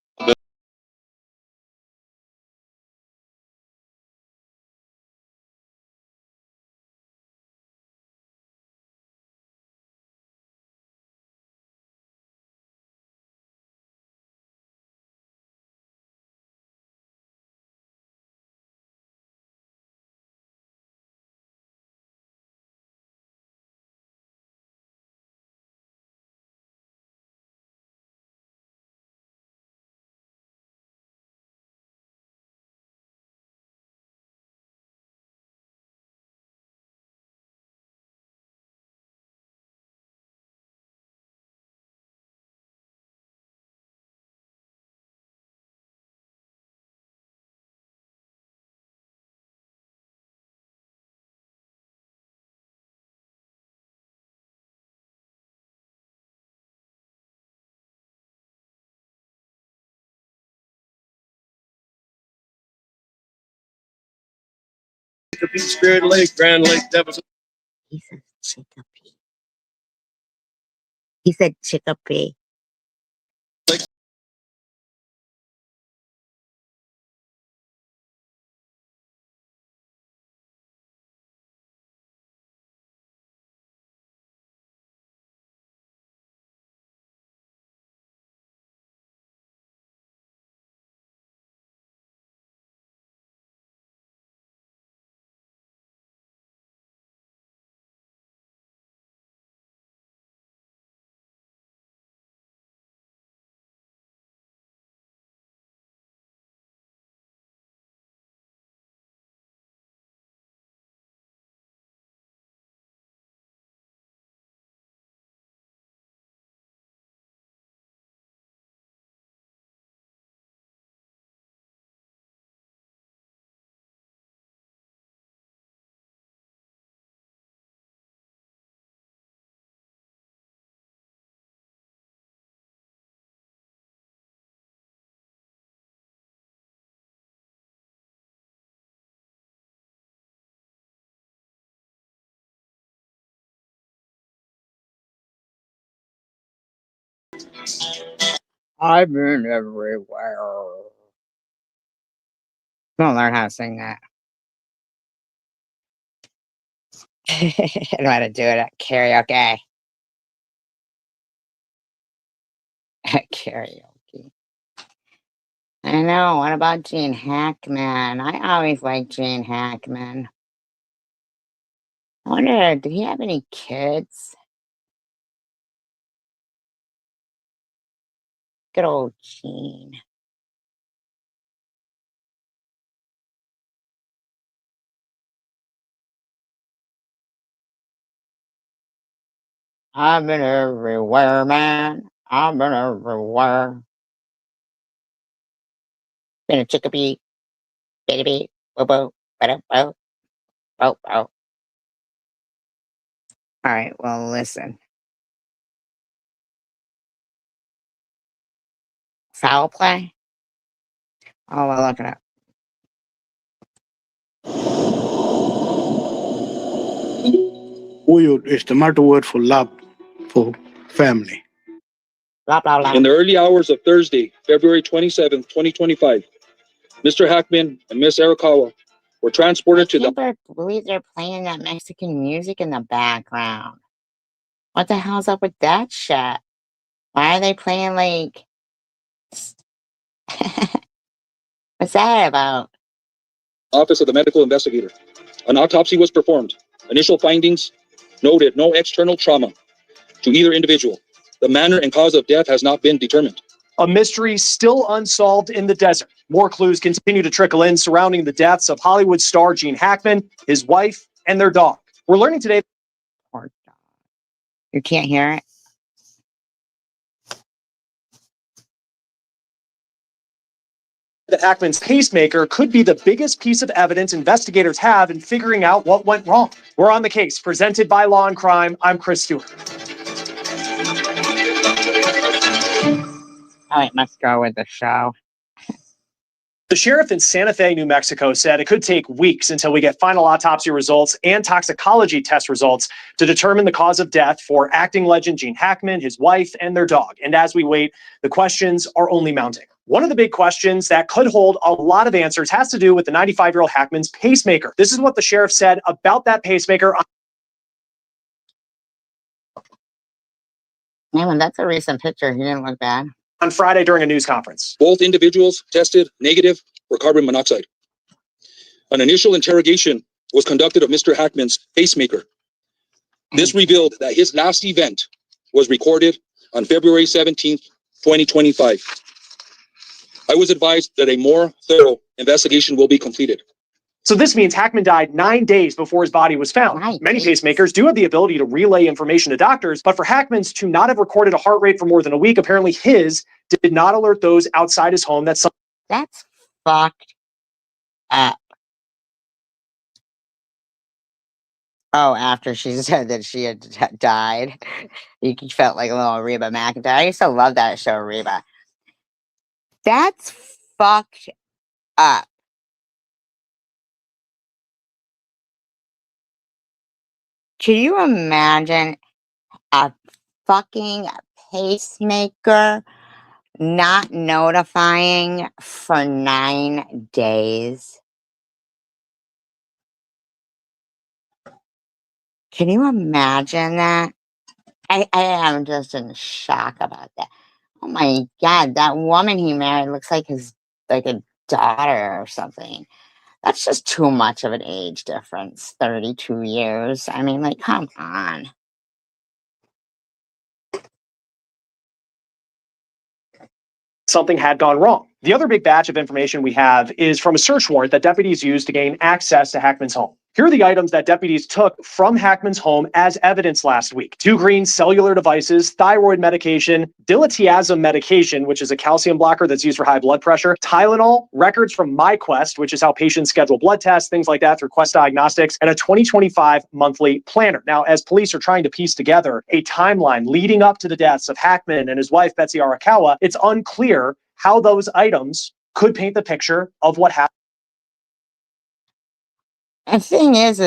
Spirit Lake, Grand Lake, Devils.
He said Chicopee. He said Chicopee. I've been everywhere. Don't learn how to sing that. I know how to do it at karaoke. At karaoke. I know. What about Gene Hackman? I always liked Gene Hackman. I wonder, did he have any kids? Good old Gene. I've been everywhere, man. I've been everywhere. Been a chickabee, bitty boo boo, boo boo, boo boo. All right, well, listen. Foul play? Oh, we'll look it up.
ويو استعملت word for love for family.
Blah, blah, blah.
In the early hours of Thursday, February 27th, 2025, Mr. Hackman and Miss Arakawa were transported to the...
I can't believe they're playing that Mexican music in the background. What the hell's up with that shit? Why are they playing like... What's that about?
Office of the Medical Investigator. An autopsy was performed. Initial findings noted no external trauma to either individual. The manner and cause of death has not been determined.
A mystery still unsolved in the desert. More clues continue to trickle in surrounding the deaths of Hollywood star Gene Hackman, his wife, and their dog. We're learning today.
Poor dog. You can't hear it?
That Hackman's pacemaker could be the biggest piece of evidence investigators have in figuring out what went wrong. We're on the case, presented by Law and Crime. I'm Chris Stewart.
All right, let's go with the show.
The sheriff in Santa Fe, New Mexico said it could take weeks until we get final autopsy results and toxicology test results to determine the cause of death for acting legend Gene Hackman, his wife, and their dog. And as we wait, the questions are only mounting. One of the big questions that could hold a lot of answers has to do with the 95-year-old Hackman's pacemaker. This is what the sheriff said about that pacemaker.
Man, that's a recent picture. He didn't look bad.
On Friday during a news conference.
Both individuals tested negative for carbon monoxide. An initial interrogation was conducted of Mr. Hackman's pacemaker. This revealed that his last event was recorded on February 17th, 2025. I was advised that a more thorough investigation will be completed.
So this means Hackman died 9 days before his body was found. Many pacemakers do have the ability to relay information to doctors, but for Hackman's to not have recorded a heart rate for more than a week, apparently his did not alert those outside his home that
That's fucked up. Oh, after she said that she had died, you felt like a little Reba McEntire. I used to love that show, Reba. That's fucked up. Can you imagine a fucking pacemaker not notifying for 9 days? Can you imagine that? I am just in shock about that. Oh my God, that woman he married looks like like a daughter or something. That's just too much of an age difference. 32 years. I mean, like, come on.
something had gone wrong. The other big batch of information we have is from a search warrant that deputies used to gain access to Hackman's home. Here are the items that deputies took from Hackman's home as evidence last week. 2 green cellular devices, thyroid medication, diltiazem medication, which is a calcium blocker that's used for high blood pressure, Tylenol, records from MyQuest, which is how patients schedule blood tests, things like that through Quest Diagnostics, and a 2025 monthly planner. Now, as police are trying to piece together a timeline leading up to the deaths of Hackman and his wife, Betsy Arakawa, it's unclear how those items could paint the picture of what happened.
The thing is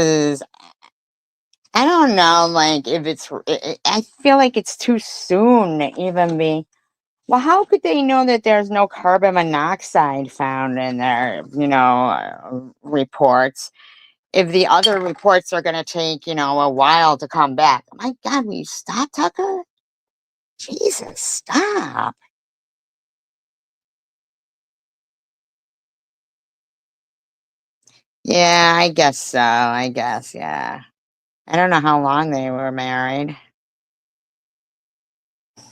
I don't know, like, if it's, I feel like it's too soon to even be Well, how could they know that there's no carbon monoxide found in their, reports if the other reports are going to take, a while to come back? My God, will you stop, Tucker? Jesus, stop. Yeah, I guess so. I guess, yeah. I don't know how long they were married.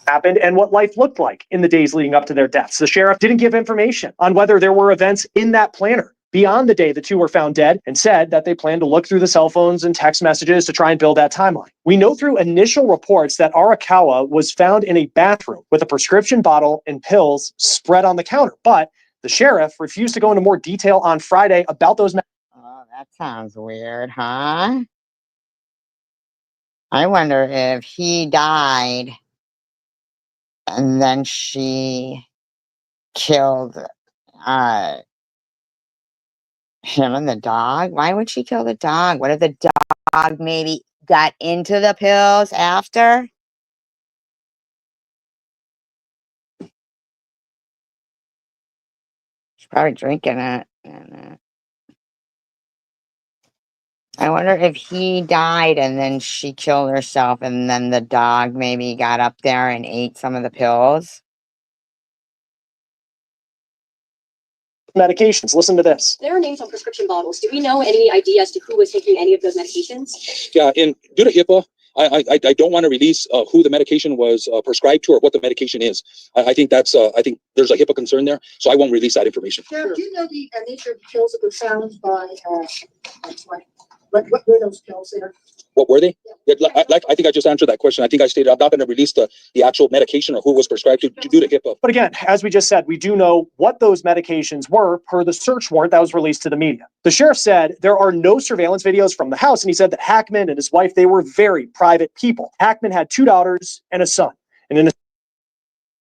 Happened and what life looked like in the days leading up to their deaths. The sheriff didn't give information on whether there were events in that planner beyond the day the two were found dead, and said that they planned to look through the cell phones and text messages to try and build that timeline. We know through initial reports that Arakawa was found in a bathroom with a prescription bottle and pills spread on the counter, but the sheriff refused to go into more detail on Friday about those.
Oh, that sounds weird, huh? I wonder if he died and then she killed him and the dog. Why would she kill the dog? What if the dog maybe got into the pills after? She's probably drinking it. I wonder if he died and then she killed herself and then the dog maybe got up there and ate some of the pills.
Medications. Listen to this.
There are names on prescription bottles. Do we know any idea as to who was taking any of those medications?
Yeah, and due to HIPAA, I don't want to release who the medication was prescribed to or what the medication is. I think that's I think there's a HIPAA concern there, so I won't release that information.
Now, do you know the nature of the pills that were found by what were those pills there?
What were they? I think I just answered that question. I think I stated I'm not going to release the actual medication or who was prescribed to due to HIPAA.
But again, as we just said, we do know what those medications were per the search warrant that was released to the media. The sheriff said there are no surveillance videos from the house, and he said that Hackman and his wife, they were very private people. Hackman had 2 daughters and a son. And in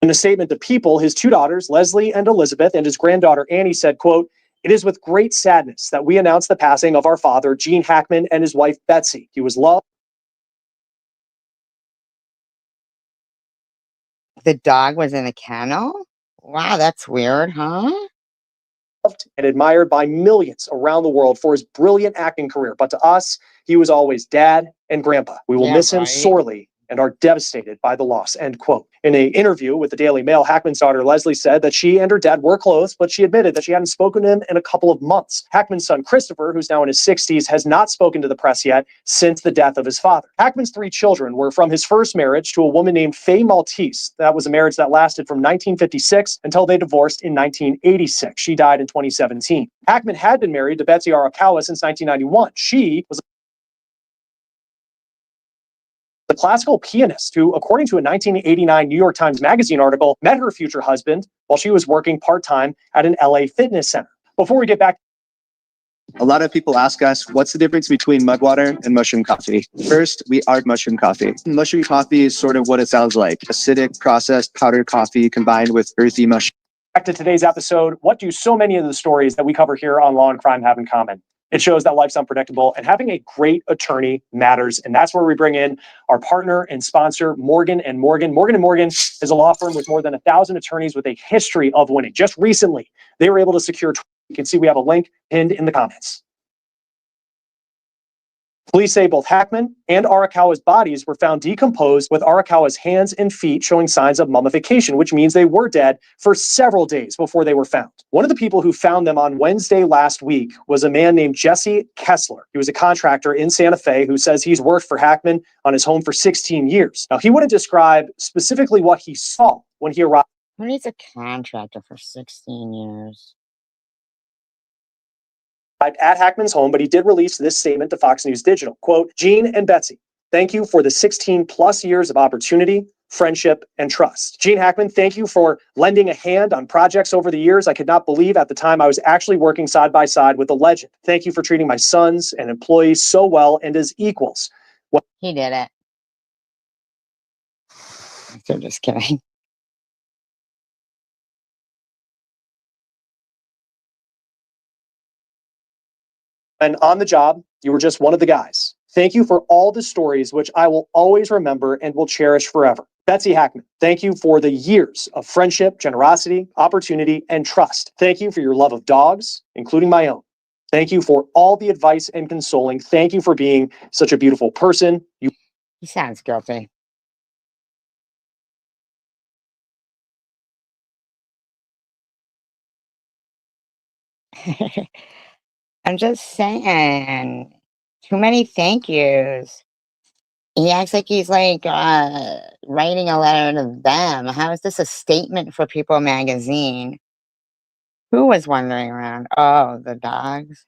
a statement to People, his 2 daughters, Leslie and Elizabeth, and his granddaughter, Annie, said, quote, "It is with great sadness that we announce the passing of our father, Gene Hackman, and his wife, Betsy. He was loved."
The dog was in a kennel? Wow, that's weird, huh?
And admired by millions around the world for his brilliant acting career. But to us, he was always dad and grandpa. We will miss him sorely and are devastated by the loss, end quote. In an interview with the Daily Mail, Hackman's daughter Leslie said that she and her dad were close, but she admitted that she hadn't spoken to him in a couple of months. Hackman's son Christopher, who's now in his 60s, has not spoken to the press yet since the death of his father. Hackman's 3 children were from his first marriage to a woman named Faye Maltese. That was a marriage that lasted from 1956 until they divorced in 1986. She died in 2017. Hackman had been married to Betsy Arakawa since 1991. She was the classical pianist who, according to a 1989 New York Times Magazine article, met her future husband while she was working part-time at an LA fitness center. Before we get back,
a lot of people ask us, what's the difference between mud water and mushroom coffee? First, we are mushroom coffee. Mushroom coffee is sort of what it sounds like. Acidic, processed powdered coffee combined with earthy mushroom.
Back to today's episode, what do so many of the stories that we cover here on Law and Crime have in common? It shows that life's unpredictable, and having a great attorney matters. And that's where we bring in our partner and sponsor, Morgan & Morgan. Morgan & Morgan is a law firm with more than 1,000 attorneys with a history of winning. Just recently, they were able to secure, you can see we have a link pinned in the comments. Police say both Hackman and Arakawa's bodies were found decomposed, with Arakawa's hands and feet showing signs of mummification, which means they were dead for several days before they were found. One of the people who found them on Wednesday last week was a man named Jesse Kessler. He was a contractor in Santa Fe who says he's worked for Hackman on his home for 16 years. Now, he wouldn't describe specifically what he saw when he arrived.
Who needs a contractor for 16 years?
At Hackman's home, but he did release this statement to Fox News Digital. Quote, "Gene and Betsy, thank you for the 16 plus years of opportunity, friendship, and trust. Gene Hackman, thank you for lending a hand on projects over the years. I could not believe at the time I was actually working side by side with a legend. Thank you for treating my sons and employees so well and as equals."
He did it. I'm just kidding.
And on the job, you were just one of the guys. Thank you for all the stories, which I will always remember and will cherish forever. Betsy Hackman, thank you for the years of friendship, generosity, opportunity, and trust. Thank you for your love of dogs, including my own. Thank you for all the advice and consoling. Thank you for being such a beautiful person.
He sounds guilty. I'm just saying, too many thank yous. He acts like he's like writing a letter to them. How is this a statement for People magazine? Who was wandering around? Oh, the dogs.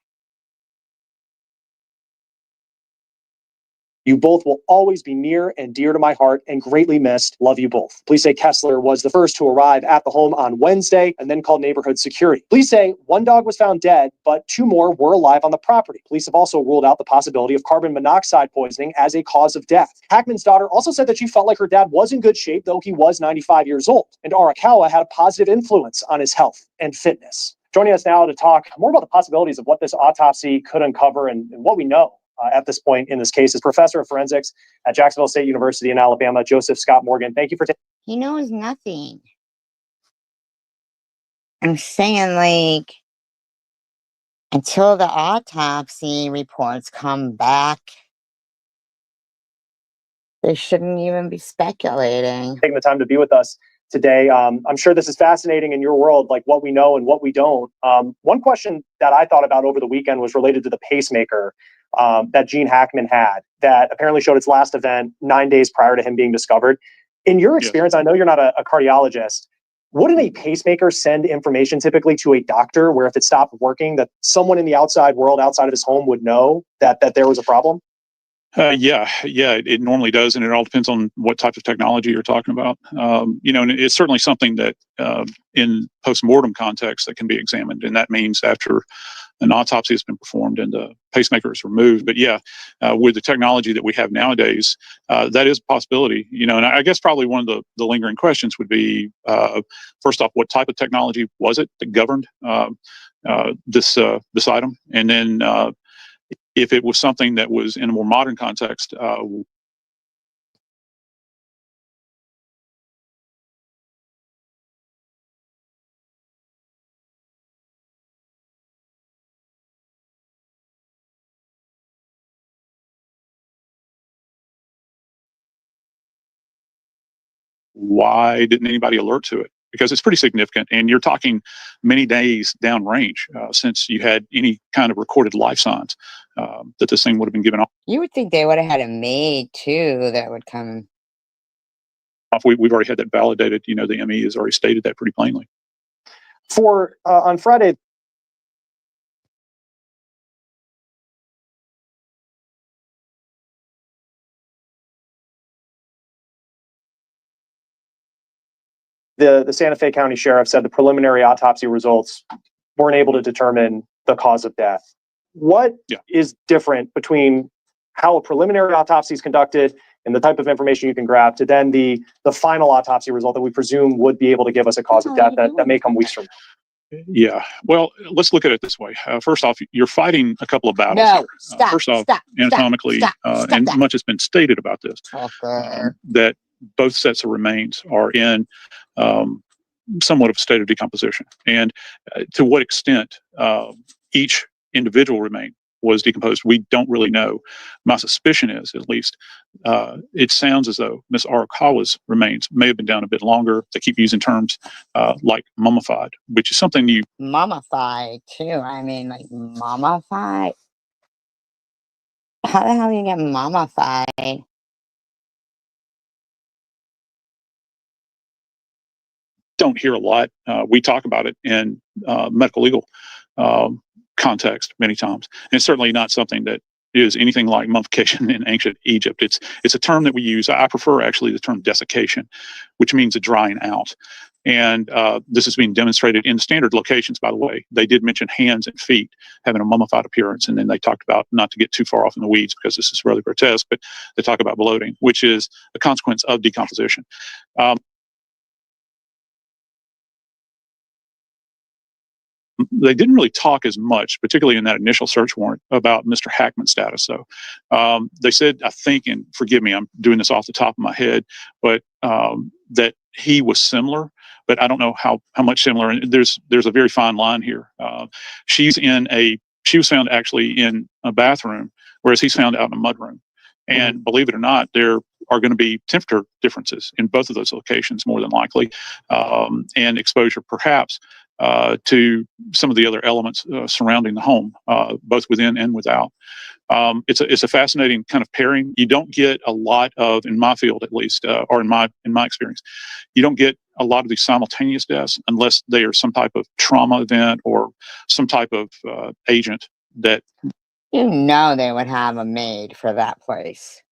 You both will always be near and dear to my heart and greatly missed. Love you both. Police say Kessler was the first to arrive at the home on Wednesday and then called neighborhood security. Police say one dog was found dead, but 2 more were alive on the property. Police have also ruled out the possibility of carbon monoxide poisoning as a cause of death. Hackman's daughter also said that she felt like her dad was in good shape, though he was 95 years old. And Arakawa had a positive influence on his health and fitness. Joining us now to talk more about the possibilities of what this autopsy could uncover and what we know at this point in this case is Professor of Forensics at Jacksonville State University in Alabama, Joseph Scott Morgan. Thank you for taking.
He knows nothing. I'm saying, like, until the autopsy reports come back, they shouldn't even be speculating.
Taking the time to be with us today. I'm sure this is fascinating in your world, like what we know and what we don't. One question that I thought about over the weekend was related to the pacemaker that Gene Hackman had that apparently showed its last event 9 days prior to him being discovered. In your experience, I know you're not a cardiologist. Wouldn't a pacemaker send information typically to a doctor where if it stopped working, that someone in the outside world, outside of his home, would know that there was a problem?
Yeah, it normally does, and it all depends on what type of technology you're talking about. And it's certainly something that in post-mortem context that can be examined, and that means after an autopsy has been performed and the pacemaker is removed. But with the technology that we have nowadays, that is a possibility. And I guess probably one of the lingering questions would be, first off, what type of technology was it that governed this item, and then if it was something that was in a more modern context, why didn't anybody alert to it? Because it's pretty significant, and you're talking many days downrange since you had any kind of recorded life signs that this thing would have been given off.
You would think they would have had a maid too that would come.
We've already had that validated. The ME has already stated that pretty plainly.
For on Friday, the Santa Fe County Sheriff said the preliminary autopsy results weren't able to determine the cause of death. What is different between how a preliminary autopsy is conducted and the type of information you can grab to then the final autopsy result that we presume would be able to give us a cause of death that may come weeks from now?
Yeah. Well, let's look at it this way. First off, you're fighting a couple of battles here.
Stop,
first off,
stop,
anatomically,
stop
and
that.
much has been stated about this, that both sets of remains are in somewhat of a state of decomposition. And to what extent each individual remain was decomposed, we don't really know. My suspicion is, at least, it sounds as though Miss Arakawa's remains may have been down a bit longer. They keep using terms like mummified, which is something you...
Mummified, too. I mean, like, mummified? How the hell do you get mummified?
Don't hear a lot. We talk about it in medical legal context many times. And it's certainly not something that is anything like mummification in ancient Egypt. It's a term that we use. I prefer actually the term desiccation, which means a drying out. And this is being demonstrated in standard locations, by the way. They did mention hands and feet having a mummified appearance. And then they talked about, not to get too far off in the weeds because this is rather grotesque, but they talk about bloating, which is a consequence of decomposition. they didn't really talk as much, particularly in that initial search warrant, about Mr. Hackman's status. So they said, I think, and forgive me, I'm doing this off the top of my head, but that he was similar, but I don't know how much similar. And there's a very fine line here. She was found actually in a bathroom, whereas he's found out in a mudroom. And believe it or not, there are going to be temperature differences in both of those locations, more than likely, and exposure perhaps to some of the other elements surrounding the home, both within and without. It's a fascinating kind of pairing. You don't get a lot of, in my field at least, or in my experience, you don't get a lot of these simultaneous deaths unless they are some type of trauma event or some type of agent that
You know they would have a maid for that place.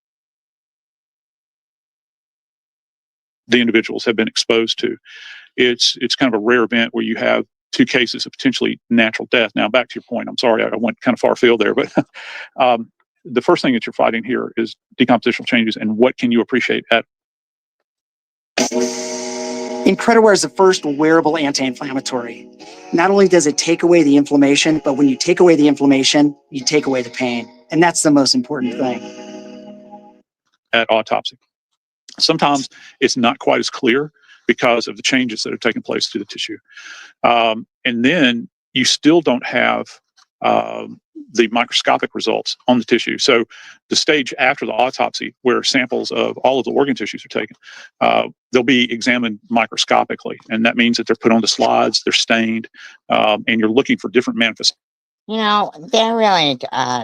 the individuals have been exposed to. It's kind of a rare event where you have two cases of potentially natural death. Now, back to your point, I'm sorry, I went kind of far afield there, but the first thing that you're fighting here is decompositional changes, and what can you appreciate at.
Incrediwear is the first wearable anti-inflammatory. Not only does it take away the inflammation, but when you take away the inflammation, you take away the pain. And that's the most important thing.
At autopsy. Sometimes it's not quite as clear because of the changes that have taken place to the tissue. And then you still don't have the microscopic results on the tissue. So the stage after the autopsy, where samples of all of the organ tissues are taken, they'll be examined microscopically. And that means that they're put onto slides, they're stained, and you're looking for different manifestations.
You know, they're really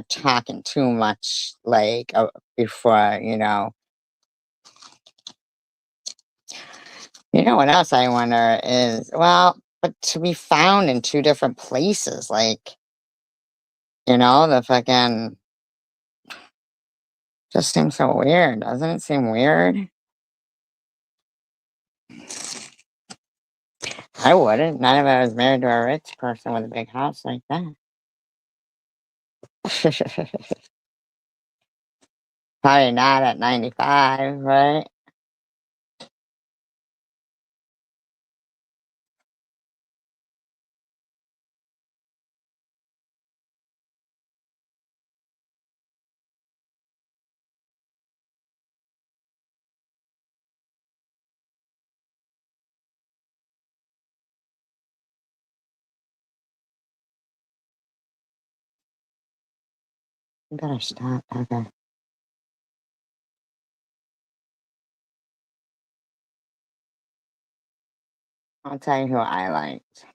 talking too much, like, before, you know. You know what else I wonder is, well, but to be found in two different places, like, you know, the fucking, just seems so weird. Doesn't it seem weird? I wouldn't. Not if I was married to a rich person with a big house like that. Probably not at 95, right? You better stop. Okay. I'll tell you who I liked.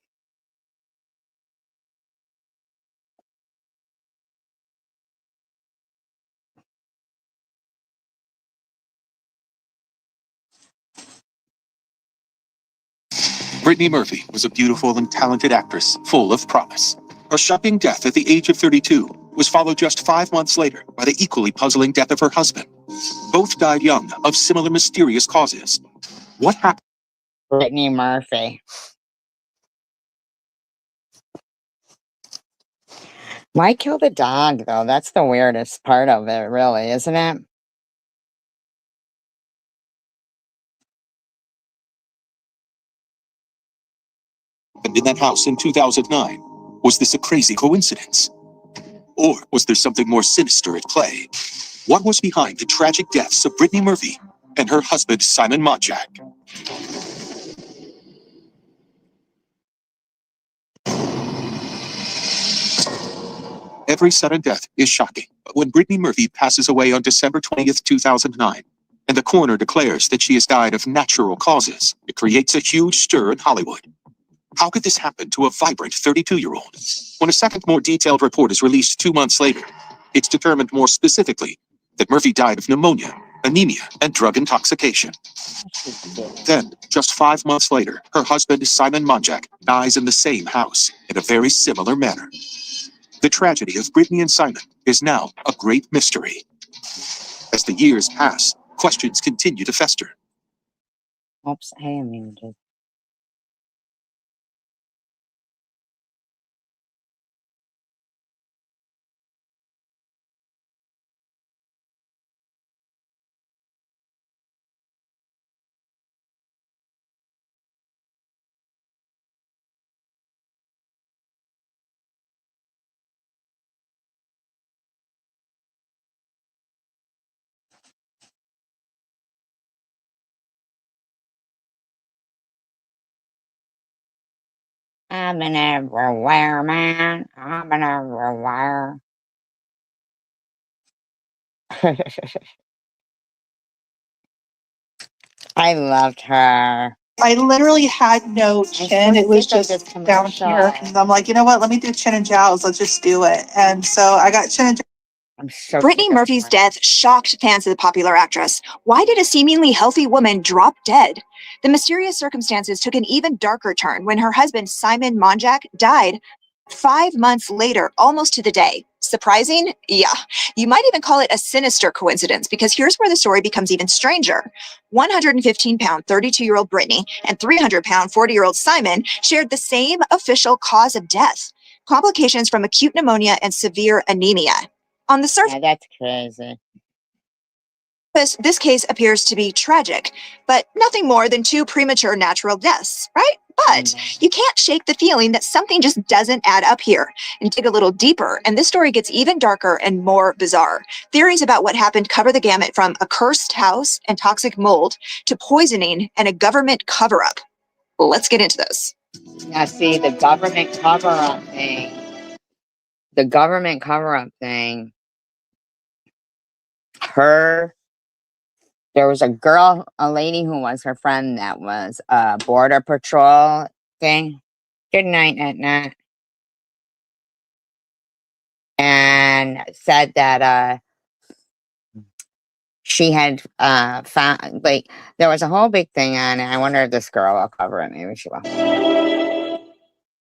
Britney Murphy was a beautiful and talented actress, full of promise. Her shocking death at the age of 32 was followed just 5 months later by the equally puzzling death of her husband. Both died young of similar mysterious causes. What happened?
Britney Murphy. Why kill the dog, though? That's the weirdest part of it, really, isn't it?
In that house in 2009? Was this a crazy coincidence? Or was there something more sinister at play? What was behind the tragic deaths of Britney Murphy and her husband, Simon Monjack? Every sudden death is shocking, but when Britney Murphy passes away on December 20th, 2009, and the coroner declares that she has died of natural causes, it creates a huge stir in Hollywood. How could this happen to a vibrant 32-year-old? When a second, more detailed report is released 2 months later, it's determined more specifically that Murphy died of pneumonia, anemia, and drug intoxication. Then, just 5 months later, her husband, Simon Monjack, dies in the same house in a very similar manner. The tragedy of Britney and Simon is now a great mystery. As the years pass, questions continue to fester.
Oops, I am muted. I've been everywhere, man. I've been everywhere. I loved her.
I literally had no chin. It was
sick of
just
this
down here.
commercial.
And I'm like, you know what? Let me do chin and jowls. Let's just do it. And so I got chin and
I'm so
Britney Murphy's death shocked fans of the popular actress. Why did a seemingly healthy woman drop dead? The mysterious circumstances took an even darker turn when her husband, Simon Monjack, died 5 months later, almost to the day. Surprising? Yeah. You might even call it a sinister coincidence, because here's where the story becomes even stranger. 115-pound, 32-year-old Britney and 300-pound, 40-year-old Simon shared the same official cause of death: complications from acute pneumonia and severe anemia. On the surface,
that's crazy.
This case appears to be tragic, but nothing more than 2 premature natural deaths, right? But you can't shake the feeling that something just doesn't add up here. And dig a little deeper, and this story gets even darker and more bizarre. Theories about what happened cover the gamut from a cursed house and toxic mold to poisoning and a government cover-up. Let's get into this.
Now, see, the government cover-up thing. The government cover-up thing. There was a lady who was her friend that was a border patrol thing. Good night, Nat. And said that she had found, like, there was a whole big thing on it. I wonder if this girl will cover it. Maybe she will.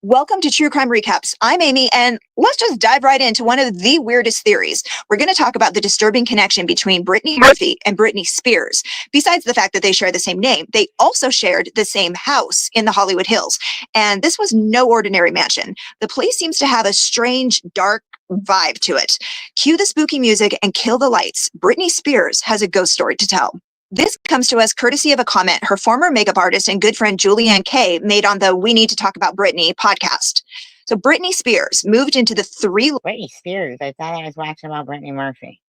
Welcome to True Crime Recaps. I'm Amy, and let's just dive right into one of the weirdest theories. We're going to talk about the disturbing connection between Britney Murphy and Britney Spears. Besides the fact that they share the same name, they also shared the same house in the Hollywood Hills. And this was no ordinary mansion. The place seems to have a strange, dark vibe to it. Cue the spooky music and kill the lights. Britney Spears has a ghost story to tell. This comes to us courtesy of a comment her former makeup artist and good friend Julianne Kay made on the We Need to Talk About Britney podcast. So Britney Spears moved into the
Britney Spears? I thought I was watching about Britney Murphy.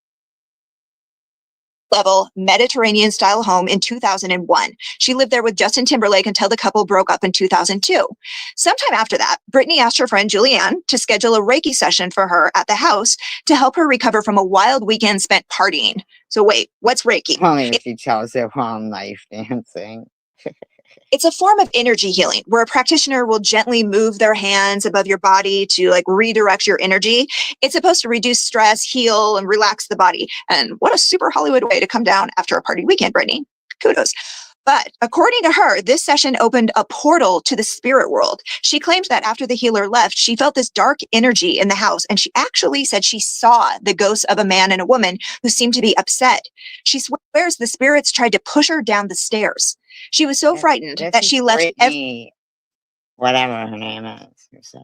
level Mediterranean-style home in 2001. She lived there with Justin Timberlake until the couple broke up in 2002. Sometime after that, Britney asked her friend Julianne to schedule a Reiki session for her at the house to help her recover from a wild weekend spent partying. So wait, what's Reiki?
Only if she chose it while knife dancing.
It's a form of energy healing where a practitioner will gently move their hands above your body to redirect your energy. It's supposed to reduce stress, heal, and relax the body. And what a super Hollywood way to come down after a party weekend, Britney. Kudos. But according to her, this session opened a portal to the spirit world. She claims that after the healer left, she felt this dark energy in the house, and she actually said she saw the ghosts of a man and a woman who seemed to be upset. She swears the spirits tried to push her down the stairs. She was so frightened that she left
whatever her name is.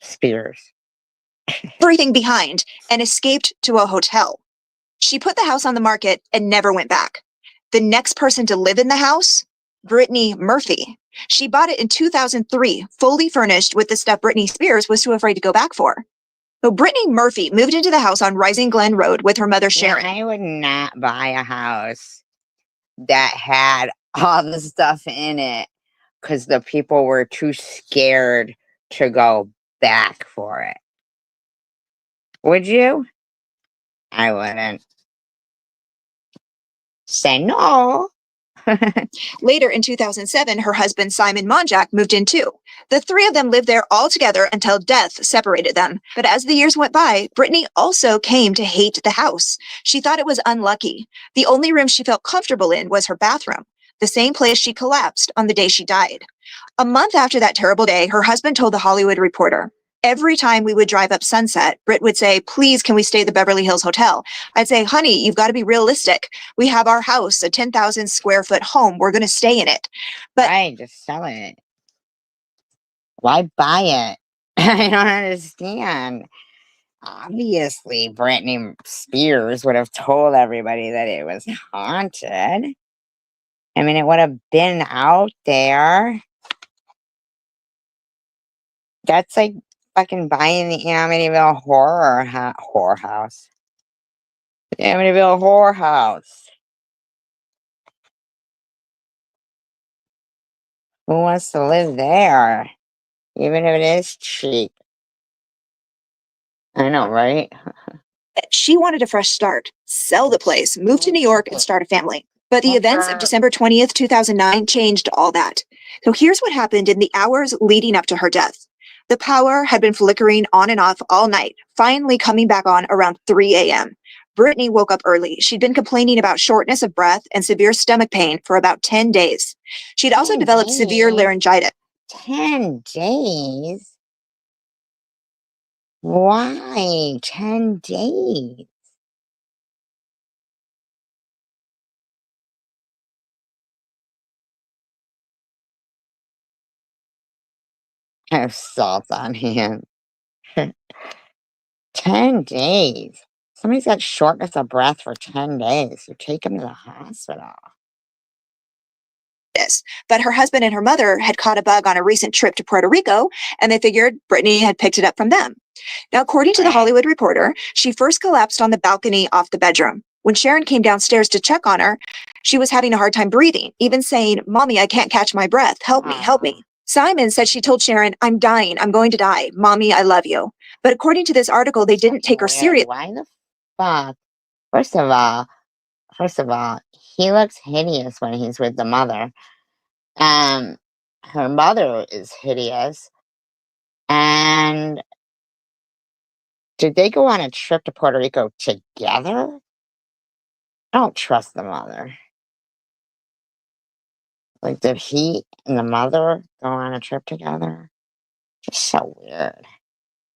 Spears.
Everything behind and escaped to a hotel. She put the house on the market and never went back. The next person to live in the house, Britney Murphy. She bought it in 2003, fully furnished with the stuff Britney Spears was too afraid to go back for. So Britney Murphy moved into the house on Rising Glen Road with her mother, Sharon.
I would not buy a house that had all the stuff in it because the people were too scared to go back for it. Would you? I wouldn't. Say no.
Later in 2007, her husband, Simon Monjack, moved in too. The three of them lived there all together until death separated them. But as the years went by, Britney also came to hate the house. She thought it was unlucky. The only room she felt comfortable in was her bathroom, the same place she collapsed on the day she died. A month after that terrible day, her husband told the Hollywood Reporter, "Every time we would drive up Sunset, Britt would say, 'Please, can we stay at the Beverly Hills Hotel?' I'd say, 'Honey, you've got to be realistic. We have our house, a 10,000 square foot home. We're going to stay in it.'" But
right, just sell it. Why buy it? I don't understand. Obviously, Britney Spears would have told everybody that it was haunted. I mean, it would have been out there. That's like fucking buying the Amityville whorehouse. The Amityville whorehouse. Who wants to live there? Even if it is cheap. I know, right?
She wanted a fresh start, sell the place, move to New York, and start a family. But the events of December 20th, 2009 changed all that. So here's what happened in the hours leading up to her death. The power had been flickering on and off all night, finally coming back on around 3 a.m. Britney woke up early. She'd been complaining about shortness of breath and severe stomach pain for about 10 days. She'd also developed severe laryngitis.
10 days? Why 10 days? Have salt on hand. 10 days. Somebody's got shortness of breath for 10 days. You take them to the hospital.
But her husband and her mother had caught a bug on a recent trip to Puerto Rico, and they figured Britney had picked it up from them. Now, according to the Hollywood Reporter, she first collapsed on the balcony off the bedroom. When Sharon came downstairs to check on her, she was having a hard time breathing, even saying, "Mommy, I can't catch my breath. Help me, help me." Simon said she told Sharon, "I'm dying. I'm going to die. Mommy, I love you." But according to this article, they didn't take her seriously.
Why the fuck? First of all, he looks hideous when he's with the mother. Her mother is hideous. And did they go on a trip to Puerto Rico together? I don't trust the mother. Like, did he and the mother go on a trip together? Just so weird.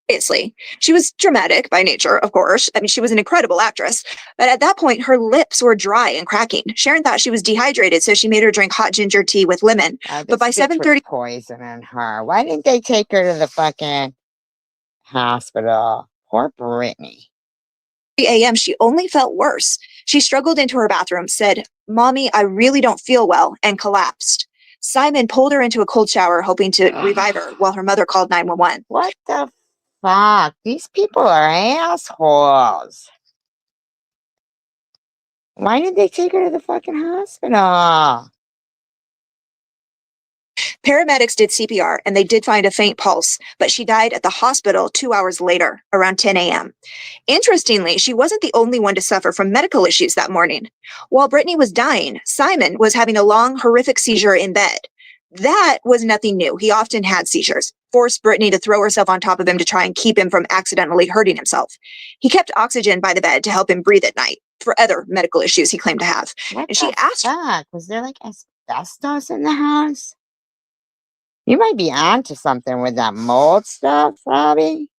Obviously, she was dramatic by nature, of course. I mean, she was an incredible actress. But at that point, her lips were dry and cracking. Sharon thought she was dehydrated, so she made her drink hot ginger tea with lemon. But by 7:30,
poisoning her. Why didn't they take her to the fucking hospital? Poor Britney.
a.m., she only felt worse. She struggled into her bathroom, said, "Mommy, I really don't feel well," and collapsed. Simon pulled her into a cold shower, hoping to revive her, while her mother called 911.
What the fuck? These people are assholes. Why did they take her to the fucking hospital?
Paramedics did CPR, and they did find a faint pulse, but she died at the hospital 2 hours later, around 10 a.m. Interestingly, she wasn't the only one to suffer from medical issues that morning. While Britney was dying, Simon was having a long, horrific seizure in bed. That was nothing new. He often had seizures, forced Britney to throw herself on top of him to try and keep him from accidentally hurting himself. He kept oxygen by the bed to help him breathe at night for other medical issues he claimed to have.
What
And she
the
asked,
fuck? Was there like asbestos in the house? You might be onto something with that mold stuff, Robbie.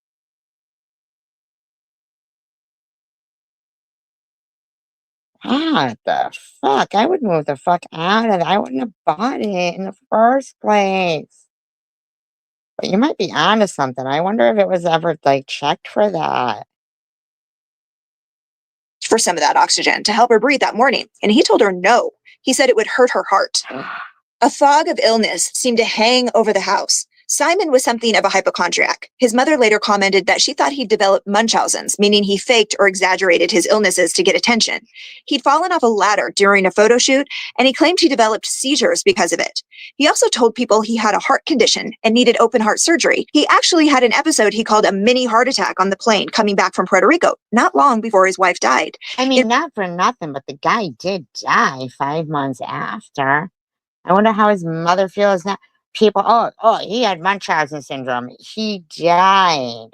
What the fuck? I would move the fuck out of it. I wouldn't have bought it in the first place. But you might be onto something. I wonder if it was ever like checked for that.
for some of that oxygen to help her breathe that morning, and he told her no. He said it would hurt her heart. A fog of illness seemed to hang over the house. Simon was something of a hypochondriac. His mother later commented that she thought he'd developed Munchausen's, meaning he faked or exaggerated his illnesses to get attention. He'd fallen off a ladder during a photo shoot, and he claimed he developed seizures because of it. He also told people he had a heart condition and needed open heart surgery. He actually had an episode he called a mini heart attack on the plane coming back from Puerto Rico, not long before his wife died.
I mean, not for nothing, but the guy did die 5 months after. I wonder how his mother feels now. People, he had Munchausen syndrome. He died.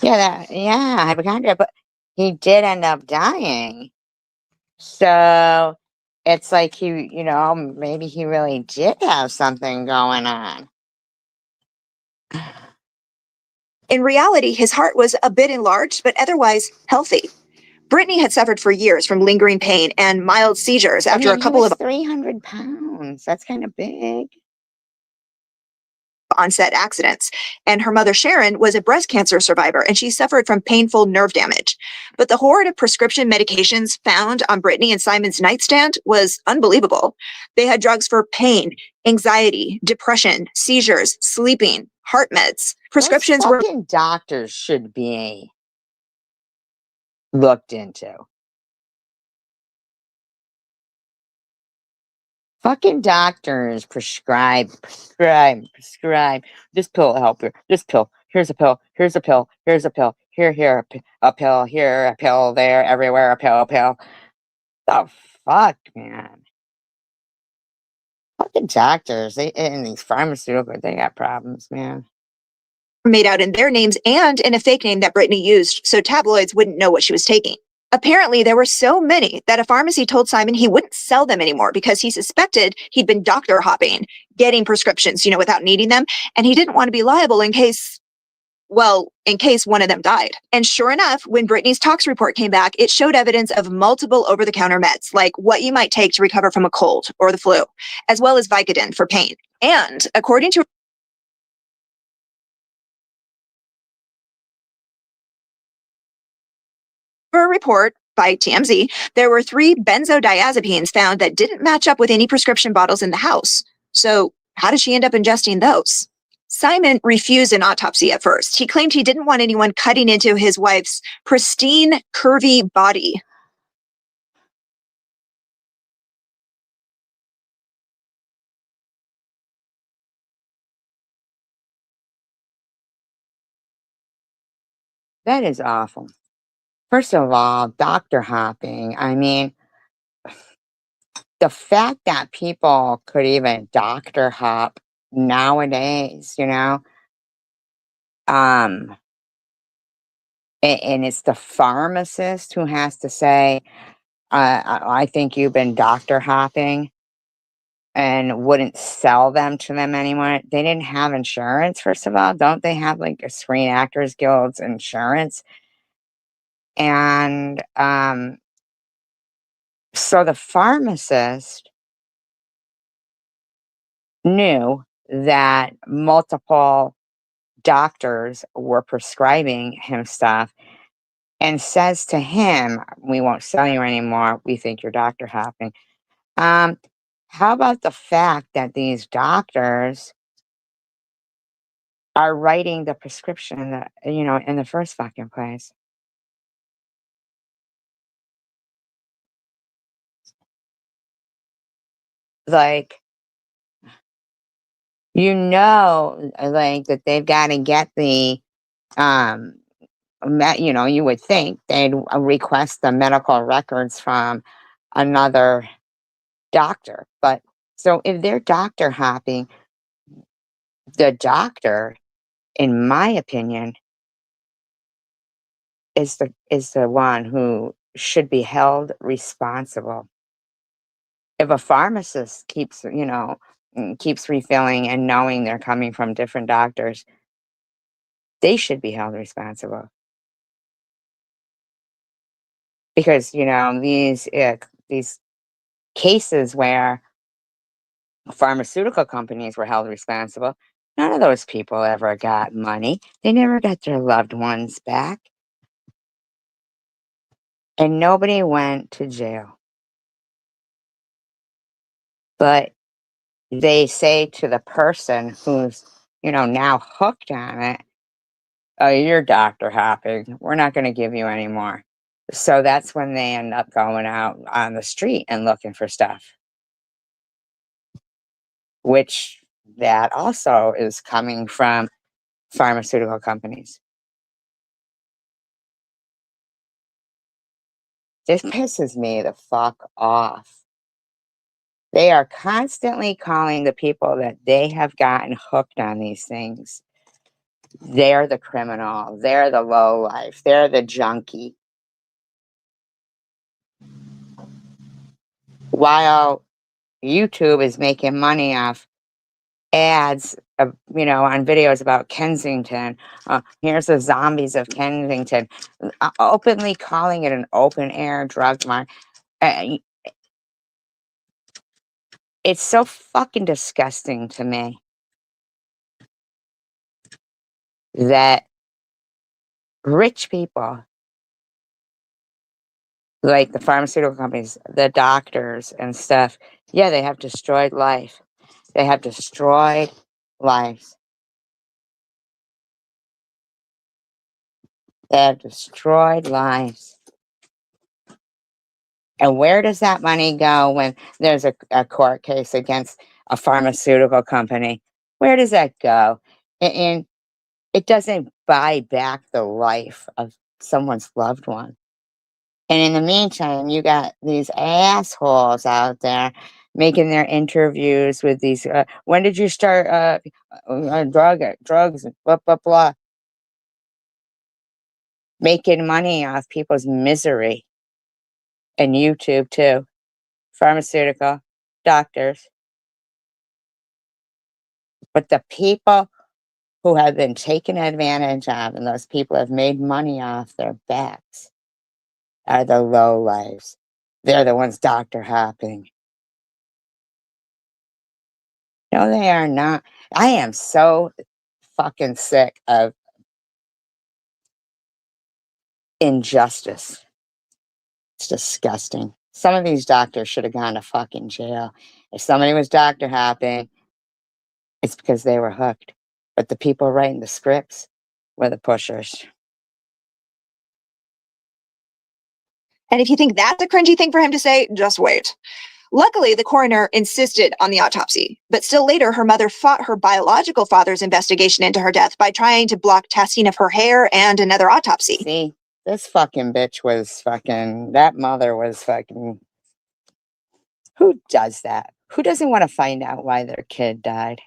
Yeah, hypochondria, but he did end up dying. So it's like maybe he really did have something going on.
In reality, his heart was a bit enlarged, but otherwise healthy. Britney had suffered for years from lingering pain and mild seizures after a couple of
300 pounds. That's kind of big.
onset accidents. And her mother, Sharon, was a breast cancer survivor, and she suffered from painful nerve damage. But the horde of prescription medications found on Britney and Simon's nightstand was unbelievable. They had drugs for pain, anxiety, depression, seizures, sleeping, heart meds. Prescriptions were
doctors should be looked into. Fucking doctors prescribe. This pill will help you. This pill. Here's a pill. Here's a pill. Here's a pill. Here, a pill. Here, a pill. There, everywhere, a pill. The fuck, man. Fucking doctors, they and these pharmaceuticals, they got problems, man.
Made out in their names and in a fake name that Britney used so tabloids wouldn't know what she was taking. Apparently, there were so many that a pharmacy told Simon he wouldn't sell them anymore because he suspected he'd been doctor hopping, getting prescriptions, without needing them, and he didn't want to be liable in case one of them died. And sure enough, when Britney's tox report came back, it showed evidence of multiple over-the-counter meds, like what you might take to recover from a cold or the flu, as well as Vicodin for pain. And according to a report by TMZ, there were 3 benzodiazepines found that didn't match up with any prescription bottles in the house. So how did she end up ingesting those? Simon refused an autopsy at first. He claimed he didn't want anyone cutting into his wife's pristine, curvy body.
That is awful. First of all, doctor hopping. I mean, the fact that people could even doctor hop nowadays, and it's the pharmacist who has to say, I think you've been doctor hopping, and wouldn't sell them to them anymore. They didn't have insurance, first of all. Don't they have like a Screen Actors Guild's insurance? And so the pharmacist knew that multiple doctors were prescribing him stuff and says to him, we won't sell you anymore. We think you're doctor hopping. How about the fact that these doctors are writing the prescription that, in the first fucking place? Like, like that they've got to get the, you would think they'd request the medical records from another doctor. But so if they're doctor hopping, the doctor, in my opinion, is the one who should be held responsible. If a pharmacist keeps refilling and knowing they're coming from different doctors, they should be held responsible. Because, these cases where pharmaceutical companies were held responsible, none of those people ever got money. They never got their loved ones back. And nobody went to jail. But they say to the person who's, now hooked on it, oh, you're doctor hopping. We're not going to give you any more. So that's when they end up going out on the street and looking for stuff. Which that also is coming from pharmaceutical companies. This pisses me the fuck off. They are constantly calling the people that they have gotten hooked on these things. They're the criminal. They're the lowlife. They're the junkie. While YouTube is making money off ads, on videos about Kensington. Here's the zombies of Kensington. Openly calling it an open air drug market. It's so fucking disgusting to me that rich people, like the pharmaceutical companies, the doctors and stuff, yeah, they have destroyed life. They have destroyed lives. They have destroyed lives. And where does that money go when there's a court case against a pharmaceutical company? Where does that go? And it doesn't buy back the life of someone's loved one. And in the meantime, you got these assholes out there making their interviews with these. When did you start drugs? Blah blah blah. Making money off people's misery, and YouTube too. Pharmaceutical, doctors, but the people who have been taken advantage of, and those people have made money off their backs, are the low lives. They're the ones doctor hopping. No, they are not. I am so fucking sick of injustice. It's disgusting. Some of these doctors should have gone to fucking jail. If somebody was doctor hopping, it's because they were hooked. But the people writing the scripts were the pushers.
And if you think that's a cringy thing for him to say, just wait. Luckily, the coroner insisted on the autopsy, but still later, her mother fought her biological father's investigation into her death by trying to block testing of her hair and another autopsy.
See, this fucking bitch was fucking, that mother was fucking, who does that? Who doesn't want to find out why their kid died?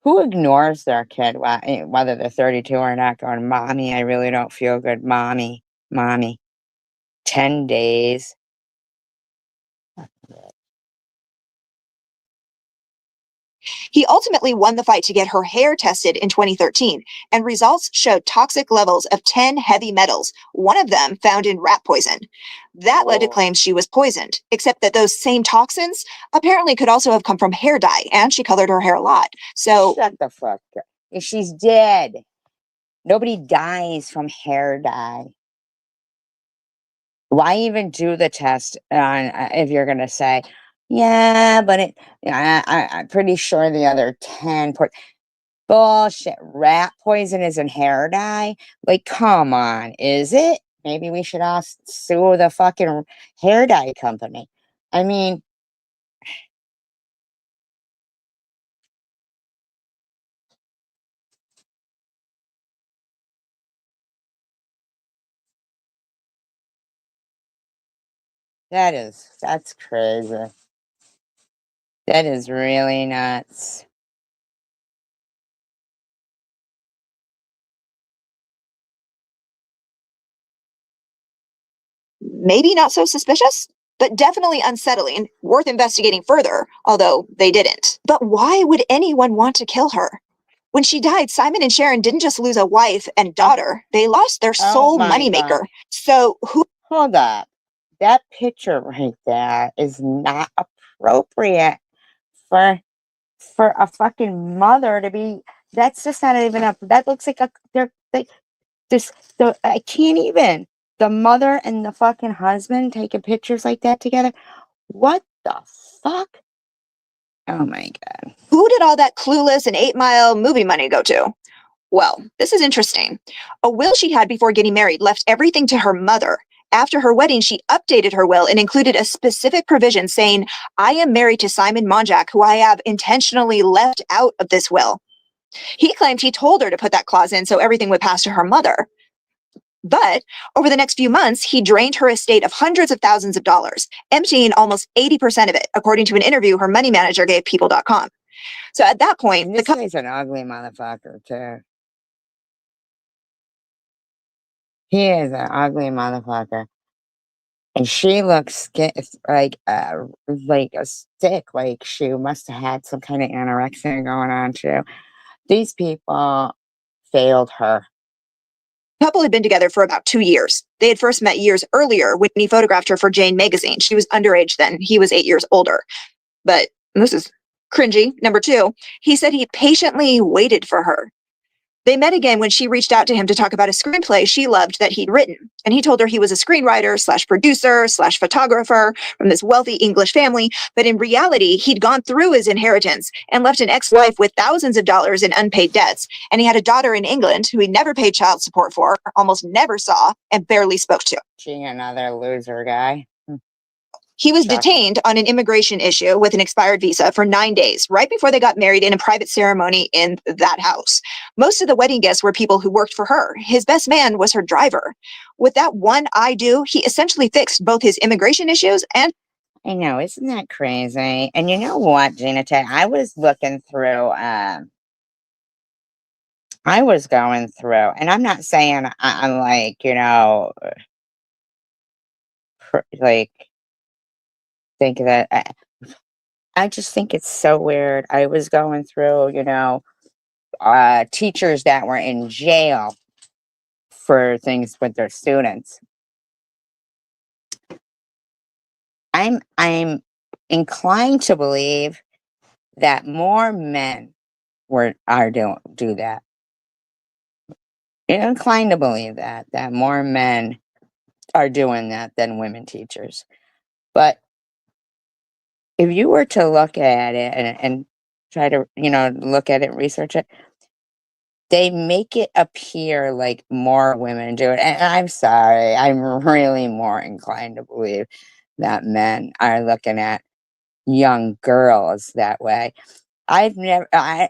Who ignores their kid, whether they're 32 or not, going, Mommy, I really don't feel good. Mommy, Mommy. 10 days.
He ultimately won the fight to get her hair tested in 2013, and results showed toxic levels of 10 heavy metals, one of them found in rat poison. That led to claims she was poisoned, except that those same toxins apparently could also have come from hair dye, and she colored her hair a lot. So
shut the fuck up. If she's dead, nobody dies from hair dye. Why even do the test on if you're gonna say, yeah, but I'm pretty sure the other 10 bullshit. Rat poison isn't hair dye. Like, come on, is it? Maybe we should all sue the fucking hair dye company. I mean, that's crazy. That is really nuts.
maybe not so suspicious, but definitely unsettling, worth investigating further, although they didn't. But why would anyone want to kill her? When she died, Simon and Sharon didn't just lose a wife and daughter, they lost their sole moneymaker. So who—
Hold up. That picture right there is not appropriate for a fucking mother to be. That's just not even up. That looks like I can't even. The mother and the fucking husband taking pictures like that together. What the fuck? Oh my God.
Who did all that Clueless and 8 Mile movie money go to? Well, this is interesting. A will she had before getting married left everything to her mother. After her wedding, she updated her will and included a specific provision saying, I am married to Simon Monjack, who I have intentionally left out of this will. He claimed he told her to put that clause in so everything would pass to her mother. But over the next few months, he drained her estate of hundreds of thousands of dollars, emptying almost 80% of it, according to an interview her money manager gave People.com. So at that point,
this guy's an ugly motherfucker too. He is an ugly motherfucker. And she looks like a stick. Like she must have had some kind of anorexia going on too. These people failed her.
The couple had been together for about 2 years. They had first met years earlier when he photographed her for Jane magazine. She was underage then. He was 8 years older. But this is cringy. Number 2, he said he patiently waited for her. They met again when she reached out to him to talk about a screenplay she loved that he'd written. And he told her he was a screenwriter / producer / photographer from this wealthy English family. But in reality, he'd gone through his inheritance and left an ex-wife with thousands of dollars in unpaid debts. And he had a daughter in England who he never paid child support for, almost never saw, and barely spoke to.
Gee, another loser guy.
He was
Shocking.
detained on an immigration issue with an expired visa for 9 days, right before they got married in a private ceremony in that house. Most of the wedding guests were people who worked for her. His best man was her driver. With that one I do, he essentially fixed both his immigration issues and...
I know, isn't that crazy? And you know what, Gina Tay, I was looking through, I was going through, and I'm not saying I'm like, you know, like, think that I just think it's so weird. I was going through, you know, teachers that were in jail for things with their students. I'm inclined to believe that more men do that. I'm inclined to believe that more men are doing that than women teachers. But if you were to look at it and try to, you know, look at it, research it, they make it appear like more women do it. And I'm sorry, I'm really more inclined to believe that men are looking at young girls that way. I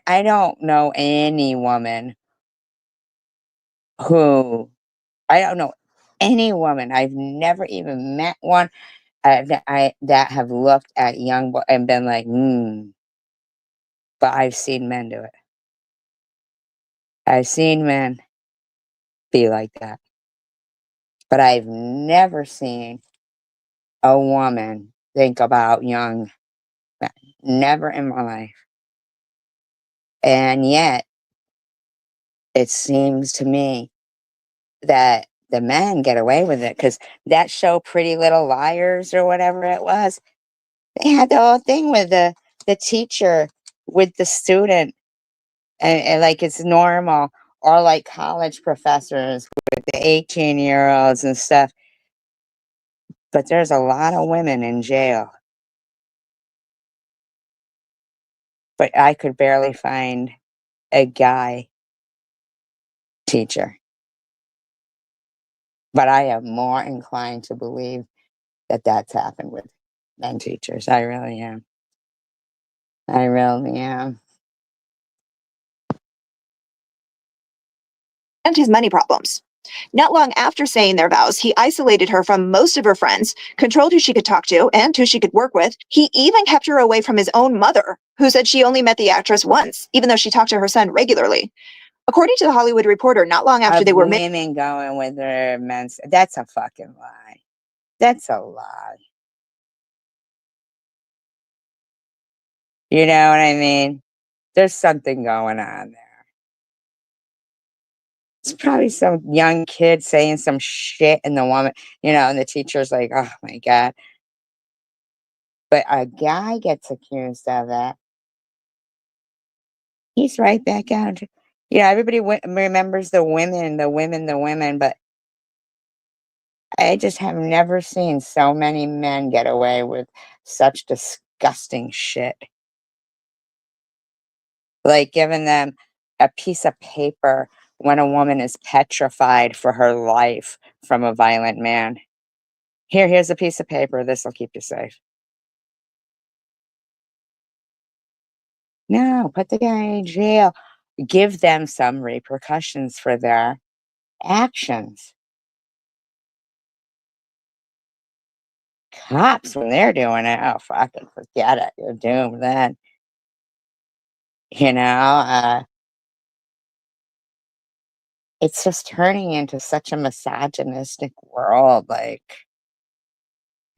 don't know any woman who, I don't know any woman, I've never even met one that have looked at young boy and been like, but I've seen men do it. I've seen men be like that. But I've never seen a woman think about young men. Never in my life. And yet, it seems to me that the men get away with it, because that show Pretty Little Liars or whatever it was, they had the whole thing with the teacher with the student, and like it's normal, or like college professors with the 18-year-olds and stuff. But there's a lot of women in jail. But I could barely find a guy teacher. But I am more inclined to believe that that's happened with men teachers. I really am. I really am.
and his money problems. Not long after saying their vows, he isolated her from most of her friends, controlled who she could talk to and who she could work with. He even kept her away from his own mother, who said she only met the actress once, even though she talked to her son regularly. According to the Hollywood Reporter, not long after they were married,
women going with their men's, that's a fucking lie. That's a lie. You know what I mean? There's something going on there. It's probably some young kid saying some shit, and the woman, and the teacher's like, oh my God. But a guy gets accused of that. He's right back out. Everybody remembers the women, but I just have never seen so many men get away with such disgusting shit. Like giving them a piece of paper when a woman is petrified for her life from a violent man. Here's a piece of paper. This will keep you safe. No, put the guy in jail. Give them some repercussions for their actions. Cops, when they're doing it, oh, fucking forget it. You're doomed then. It's just turning into such a misogynistic world. Like,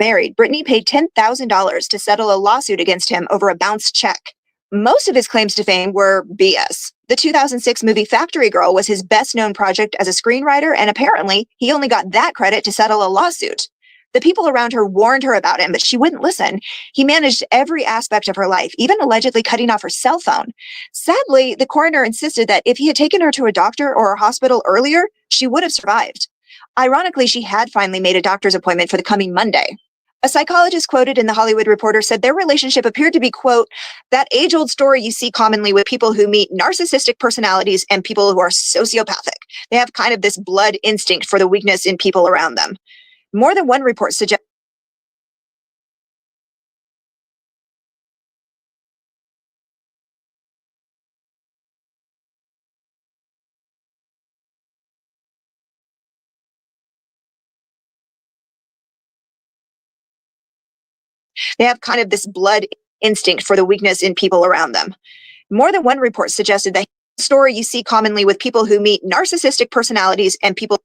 married, Britney paid $10,000 to settle a lawsuit against him over a bounced check. Most of his claims to fame were BS. The 2006 movie Factory Girl was his best-known project as a screenwriter, and apparently, he only got that credit to settle a lawsuit. The people around her warned her about him, but she wouldn't listen. He managed every aspect of her life, even allegedly cutting off her cell phone. Sadly, the coroner insisted that if he had taken her to a doctor or a hospital earlier, she would have survived. Ironically, she had finally made a doctor's appointment for the coming Monday. A psychologist quoted in The Hollywood Reporter said their relationship appeared to be, quote, that age-old story you see commonly with people who meet narcissistic personalities and people who are sociopathic. They have kind of this blood instinct for the weakness in people around them. More than one report suggests they have kind of this blood instinct for the weakness in people around them. More than one report suggested that story you see commonly with people who meet narcissistic personalities and people.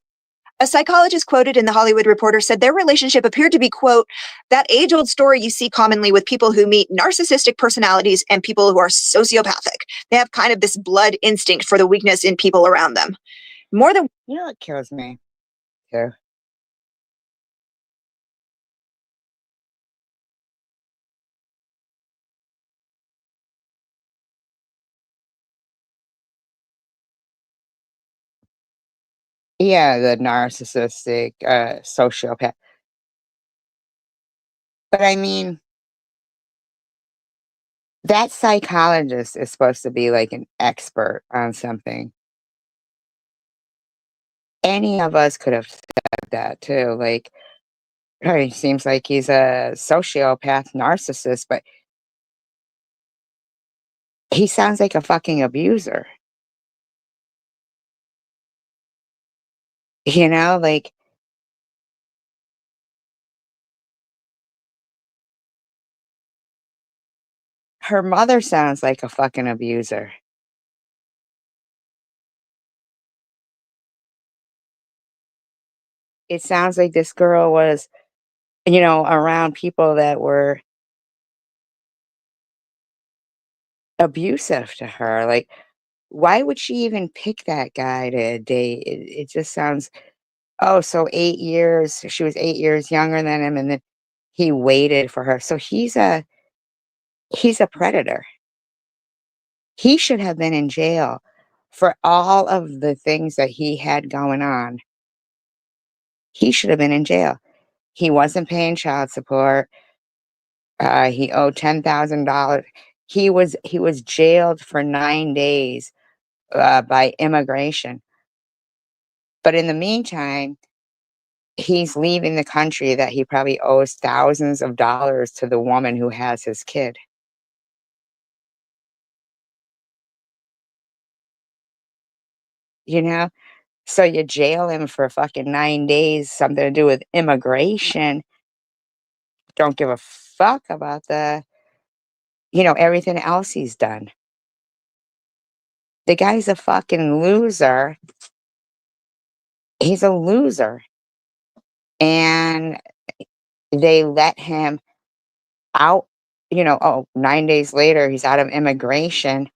A psychologist quoted in The Hollywood Reporter said their relationship appeared to be, quote, that age-old story you see commonly with people who meet narcissistic personalities and people who are sociopathic. They have kind of this blood instinct for the weakness in people around them. More than
You know what kills me too? Yeah, the narcissistic, sociopath. But I mean, that psychologist is supposed to be like an expert on something. Any of us could have said that too. Like, oh, he seems like he's a sociopath narcissist, but he sounds like a fucking abuser. You know, like her mother sounds like a fucking abuser. It sounds like this girl was, around people that were abusive to her. Like, why would she even pick that guy to date? It just sounds, oh, so 8 years, she was 8 years younger than him, and then he waited for her. So he's a predator. He should have been in jail for all of the things that he had going on. He should have been in jail. He wasn't paying child support. He owed $10,000. He was jailed for 9 days by immigration. But in the meantime, he's leaving the country that he probably owes thousands of dollars to the woman who has his kid. You know? So you jail him for fucking 9 days, something to do with immigration. Don't give a fuck about everything else he's done. The guy's a fucking loser. He's a loser. And they let him out, 9 days later, he's out of immigration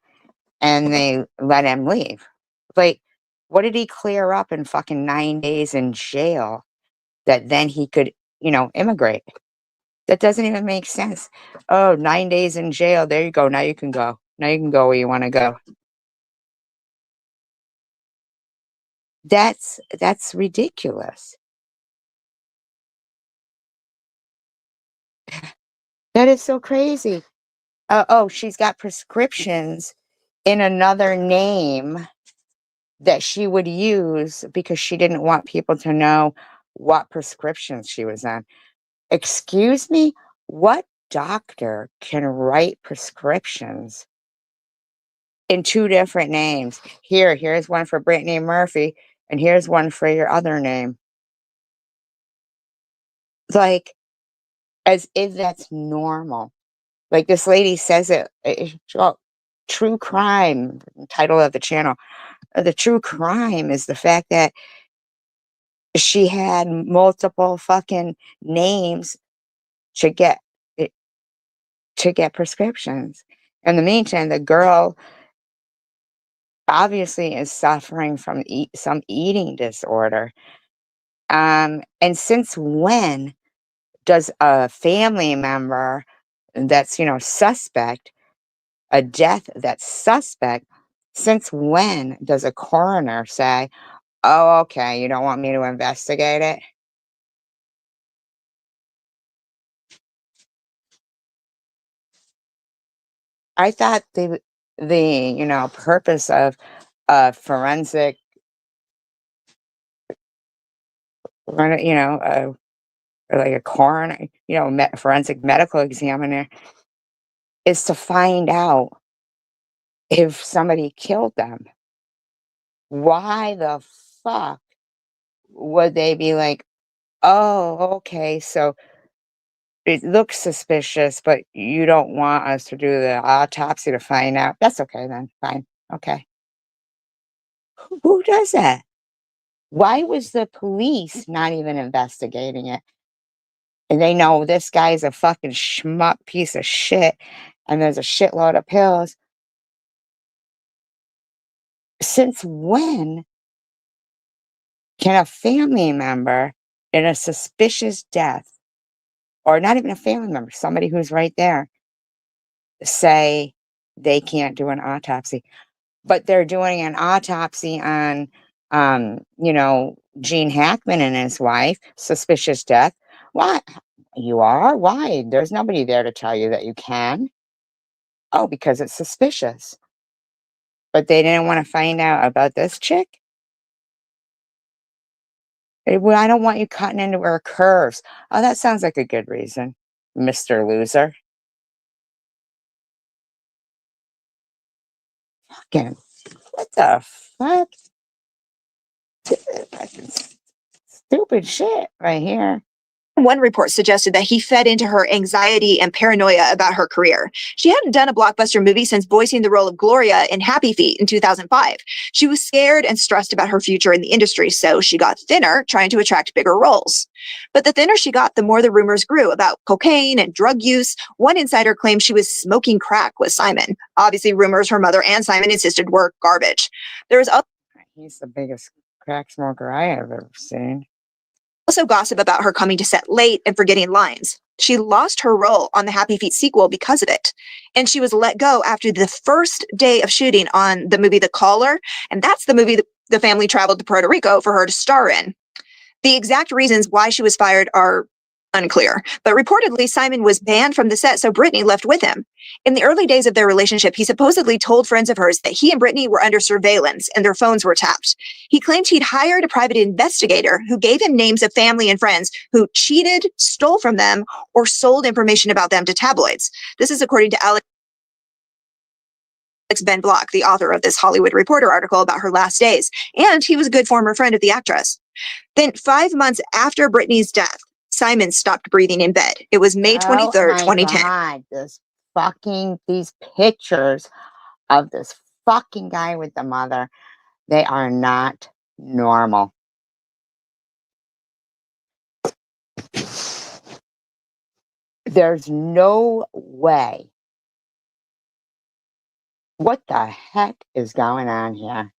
and they let him leave. Like, what did he clear up in fucking 9 days in jail that then he could, immigrate? That doesn't even make sense. Oh, 9 days in jail. There you go. Now you can go. Now you can go where you want to go. That's ridiculous. That is so crazy. Oh, she's got prescriptions in another name that she would use because she didn't want people to know what prescriptions she was on. Excuse me? What doctor can write prescriptions in two different names? Here's one for Britney Murphy, and here's one for your other name. Like, as if that's normal. Like this lady says well, true crime, title of the channel. The true crime is the fact that she had multiple fucking names to get it to get prescriptions. In the meantime, the girl obviously is suffering from some eating disorder. And since when does a family member that's, suspect, a death that's suspect, since when does a coroner say, oh, okay, you don't want me to investigate it? I thought the purpose of a forensic, or like a coroner, forensic medical examiner, is to find out if somebody killed them. Why the fuck would they be like, oh, okay, so it looks suspicious, but you don't want us to do the autopsy to find out? That's okay then. Fine. Okay. Who does that? Why was the police not even investigating it? And they know this guy's a fucking schmuck piece of shit, and there's a shitload of pills. Since when can a family member in a suspicious death, or not even a family member, somebody who's right there, say they can't do an autopsy? But they're doing an autopsy on, Gene Hackman and his wife, suspicious death. Why? You are? Why? There's nobody there to tell you that you can. Oh, because it's suspicious. But they didn't want to find out about this chick? Well, I don't want you cutting into her curves. Oh, that sounds like a good reason, Mr. Loser. Fucking, what the fuck? This is fucking stupid shit right here.
One report suggested that he fed into her anxiety and paranoia about her career. She hadn't done a blockbuster movie since voicing the role of Gloria in Happy Feet in 2005. She was scared and stressed about her future in the industry, so she got thinner, trying to attract bigger roles. But the thinner she got, the more the rumors grew about cocaine and drug use. One insider claimed she was smoking crack with Simon. Obviously, rumors her mother and Simon insisted were garbage. There was
He's the biggest crack smoker I have ever seen.
Also gossip about her coming to set late and forgetting lines. She lost her role on the Happy Feet sequel because of it. And she was let go after the first day of shooting on the movie The Caller. And that's the movie the family traveled to Puerto Rico for her to star in. The exact reasons why she was fired are unclear, but reportedly Simon was banned from the set, so Britney left with him. In the early days of their relationship, he supposedly told friends of hers that he and Britney were under surveillance and their phones were tapped. He claimed he'd hired a private investigator who gave him names of family and friends who cheated, stole from them, or sold information about them to tabloids. This is according to Alex Ben Block, the author of this Hollywood Reporter article about her last days, and he was a good former friend of the actress. Then 5 months after Britney's death, Simon stopped breathing in bed. It was May 23rd, 2010.
God, these pictures of this fucking guy with the mother, they are not normal. There's no way. What the heck is going on here?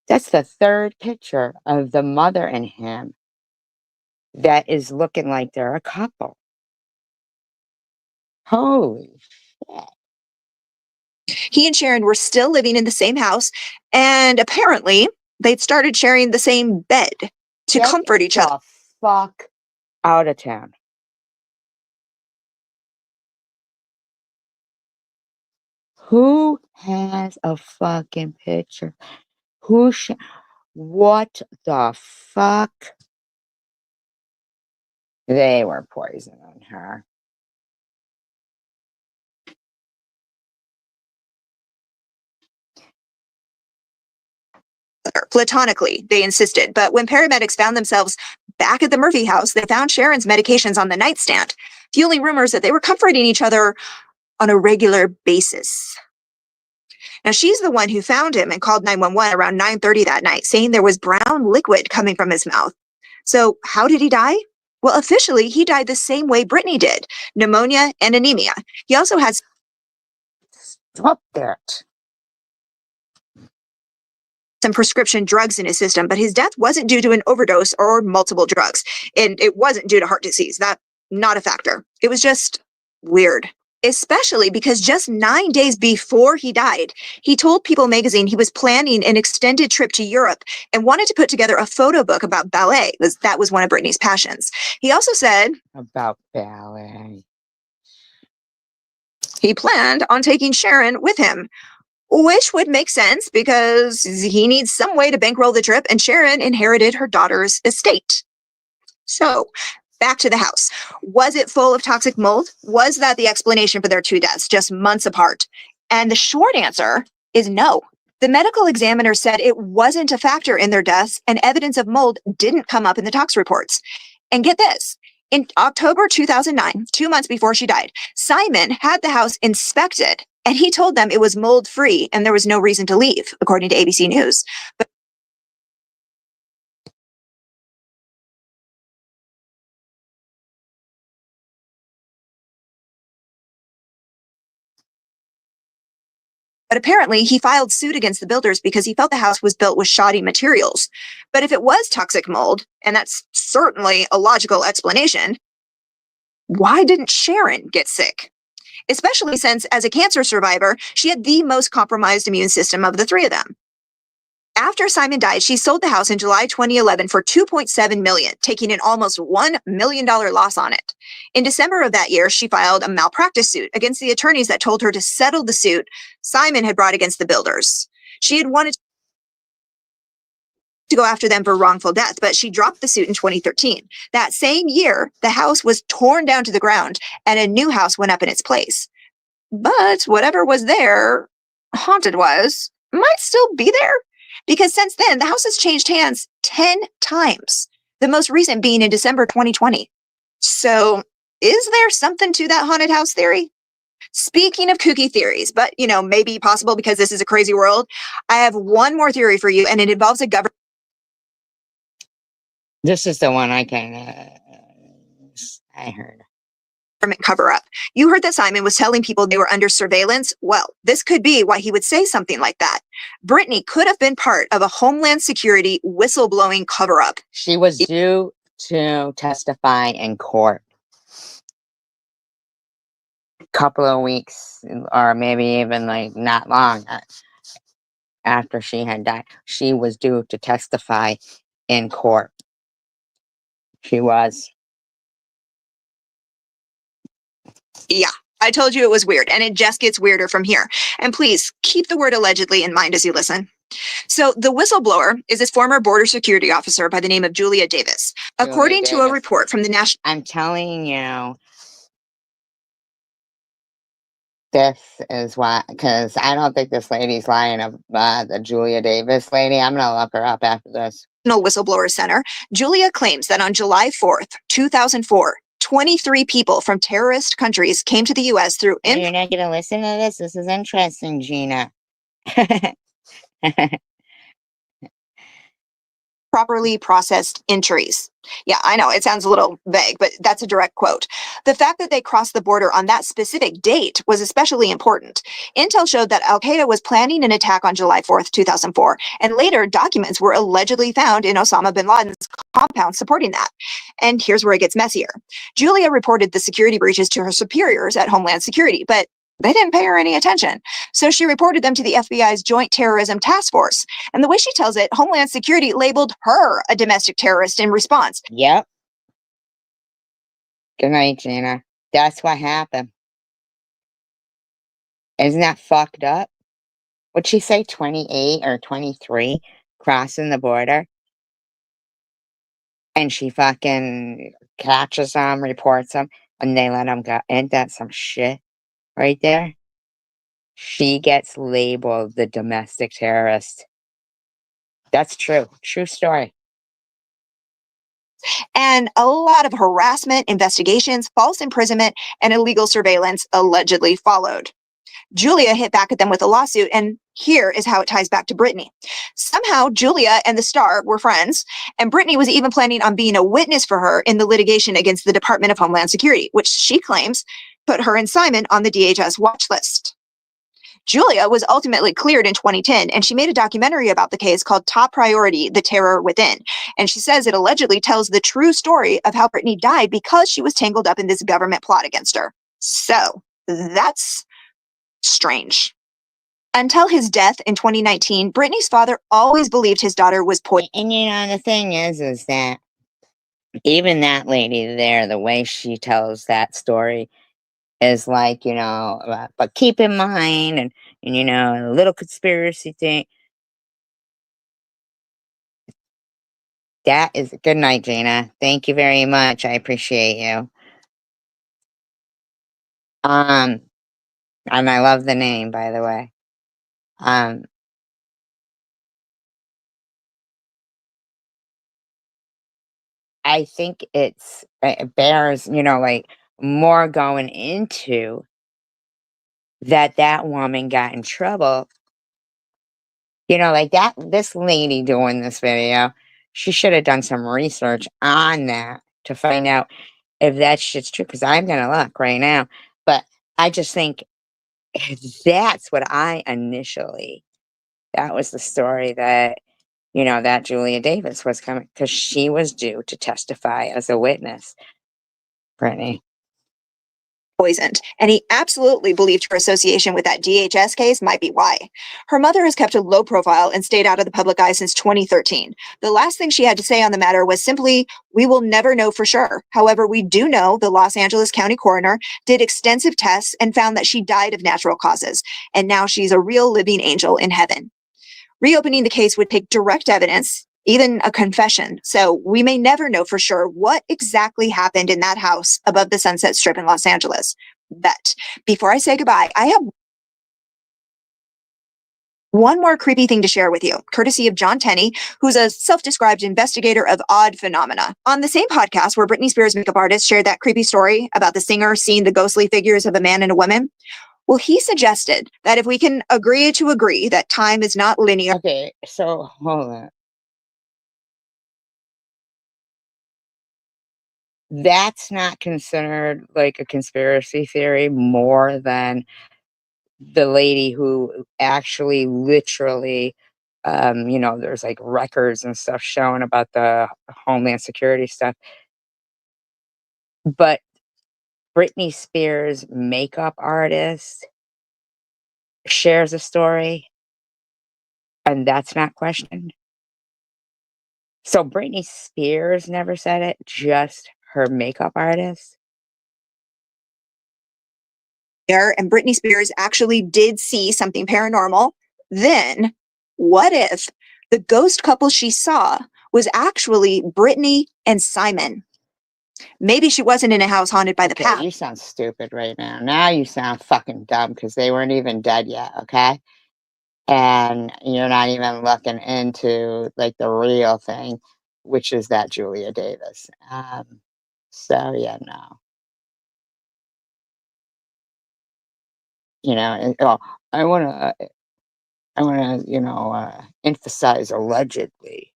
That's the third picture of the mother and him that is looking like they're a couple. Holy shit.
He and Sharon were still living in the same house, and apparently they'd started sharing the same bed to comfort each other.
Fuck out of town. Who has a fucking picture? What the fuck? They were poisoning her.
Platonically, they insisted. But when paramedics found themselves back at the Murphy house, they found Sharon's medications on the nightstand, fueling rumors that they were comforting each other on a regular basis. Now, she's the one who found him and called 911 around 9:30 that night, saying there was brown liquid coming from his mouth. So how did he die? Well, officially, he died the same way Britney did, pneumonia and anemia. He also had...
Stop that.
some prescription drugs in his system, but his death wasn't due to an overdose or multiple drugs. And it wasn't due to heart disease. That's not a factor. It was just weird. Especially because just 9 days before he died, he told People magazine he was planning an extended trip to Europe and wanted to put together a photo book about ballet. That was one of Britney's passions. He also said
about ballet.
He planned on taking Sharon with him, which would make sense because he needs some way to bankroll the trip, and Sharon inherited her daughter's estate. So, back to the house. Was it full of toxic mold? Was that the explanation for their two deaths, just months apart? And the short answer is no. The medical examiner said it wasn't a factor in their deaths, and evidence of mold didn't come up in the tox reports. And get this. In October 2009, 2 months before she died, Simon had the house inspected, and he told them it was mold-free and there was no reason to leave, according to ABC News. But apparently, he filed suit against the builders because he felt the house was built with shoddy materials. But if it was toxic mold, and that's certainly a logical explanation, why didn't Sharon get sick? Especially since, as a cancer survivor, she had the most compromised immune system of the three of them. After Simon died, she sold the house in July 2011 for $2.7 million, taking an almost $1 million loss on it. In December of that year, she filed a malpractice suit against the attorneys that told her to settle the suit Simon had brought against the builders. She had wanted to go after them for wrongful death, but she dropped the suit in 2013. That same year, the house was torn down to the ground and a new house went up in its place. But whatever was there, haunted was, might still be there. Because since then, the house has changed hands 10 times, the most recent being in December 2020. So is there something to that haunted house theory? Speaking of kooky theories, but, maybe possible because this is a crazy world, I have one more theory for you, and it involves a government.
This is the one I heard.
Cover up. You heard that Simon was telling people they were under surveillance? Well, this could be why he would say something like that. Britney could have been part of a Homeland Security whistleblowing cover up.
She was due to testify in court a couple of weeks, or maybe even not long after she had died. She was due to testify in court. She was.
Yeah, I told you it was weird, and it just gets weirder from here. And please keep the word allegedly in mind as you listen. So the whistleblower is this former border security officer by the name of Julia Davis. According to a report from the National...
I'm telling you, this is why, because I don't think this lady's lying about the Julia Davis lady. I'm going to look her up after this.
Whistleblower Center. Julia claims that on July 4th, 2004, 23 people from terrorist countries came to the U.S. through...
You're not going to listen to this? This is interesting, Gina.
Properly processed entries. Yeah, I know, it sounds a little vague, but that's a direct quote. The fact that they crossed the border on that specific date was especially important. Intel showed that Al-Qaeda was planning an attack on July 4th, 2004, and later documents were allegedly found in Osama bin Laden's compound supporting that. And here's where it gets messier. Julia reported the security breaches to her superiors at Homeland Security, but they didn't pay her any attention. So she reported them to the FBI's Joint Terrorism Task Force. And the way she tells it, Homeland Security labeled her a domestic terrorist in response.
Yep. Good night, Gina. That's what happened. Isn't that fucked up? What'd she say, 28 or 23 crossing the border? And she fucking catches them, reports them, and they let them go. Ain't that some shit? Right there, she gets labeled the domestic terrorist. That's true. True story.
And a lot of harassment, investigations, false imprisonment, and illegal surveillance allegedly followed. Julia hit back at them with a lawsuit, and here is how it ties back to Britney. Somehow, Julia and the star were friends, and Britney was even planning on being a witness for her in the litigation against the Department of Homeland Security, which she claims put her and Simon on the DHS watch list. Julia was ultimately cleared in 2010, and she made a documentary about the case called Top Priority: The Terror Within. And she says it allegedly tells the true story of how Britney died because she was tangled up in this government plot against her. So that's strange. Until his death in 2019, Britney's father always believed his daughter was poisoned.
And you know, the thing is that even that lady there, the way she tells that story is like, you know, but keep in mind, and you know, a little conspiracy thing. That is good night, Gina. Thank you very much. I appreciate you. And I love the name, by the way. I think it bears, you know, like more going into that woman got in trouble. You know, like this lady doing this video, she should have done some research on that to find out if that shit's true. Because I'm gonna look right now, but I just think that's what I initially. That was the story that, you know, that Julia Davis was coming because she was due to testify as a witness. Brittany.
Poisoned, and he absolutely believed her association with that DHS case might be why. Her mother has kept a low profile and stayed out of the public eye since 2013. The last thing she had to say on the matter was simply, "We will never know for sure. However, we do know the Los Angeles County coroner did extensive tests and found that she died of natural causes, and now she's a real living angel in heaven." Reopening the case would take direct evidence, even a confession, so we may never know for sure what exactly happened in that house above the Sunset Strip in Los Angeles. But before I say goodbye, I have one more creepy thing to share with you, courtesy of John Tenney, who's a self-described investigator of odd phenomena. On the same podcast where Britney Spears' makeup artist shared that creepy story about the singer seeing the ghostly figures of a man and a woman, well, he suggested that if we can agree to agree that time is not linear.
Okay, so hold on. That's not considered like a conspiracy theory more than the lady who actually literally, you know, there's like records and stuff showing about the Homeland Security stuff. But Britney Spears' makeup artist shares a story, and that's not questioned. So Britney Spears never said it, just her makeup artist.
And Britney Spears actually did see something paranormal, then what if the ghost couple she saw was actually Britney and Simon? Maybe she wasn't in a house haunted by the
Okay,
past.
you sound stupid right now. Now you sound fucking dumb because they weren't even dead yet, okay? And you're not even looking into like the real thing, which is that Julia Davis. So yeah, no. You know, oh, I wanna, you know, emphasize allegedly,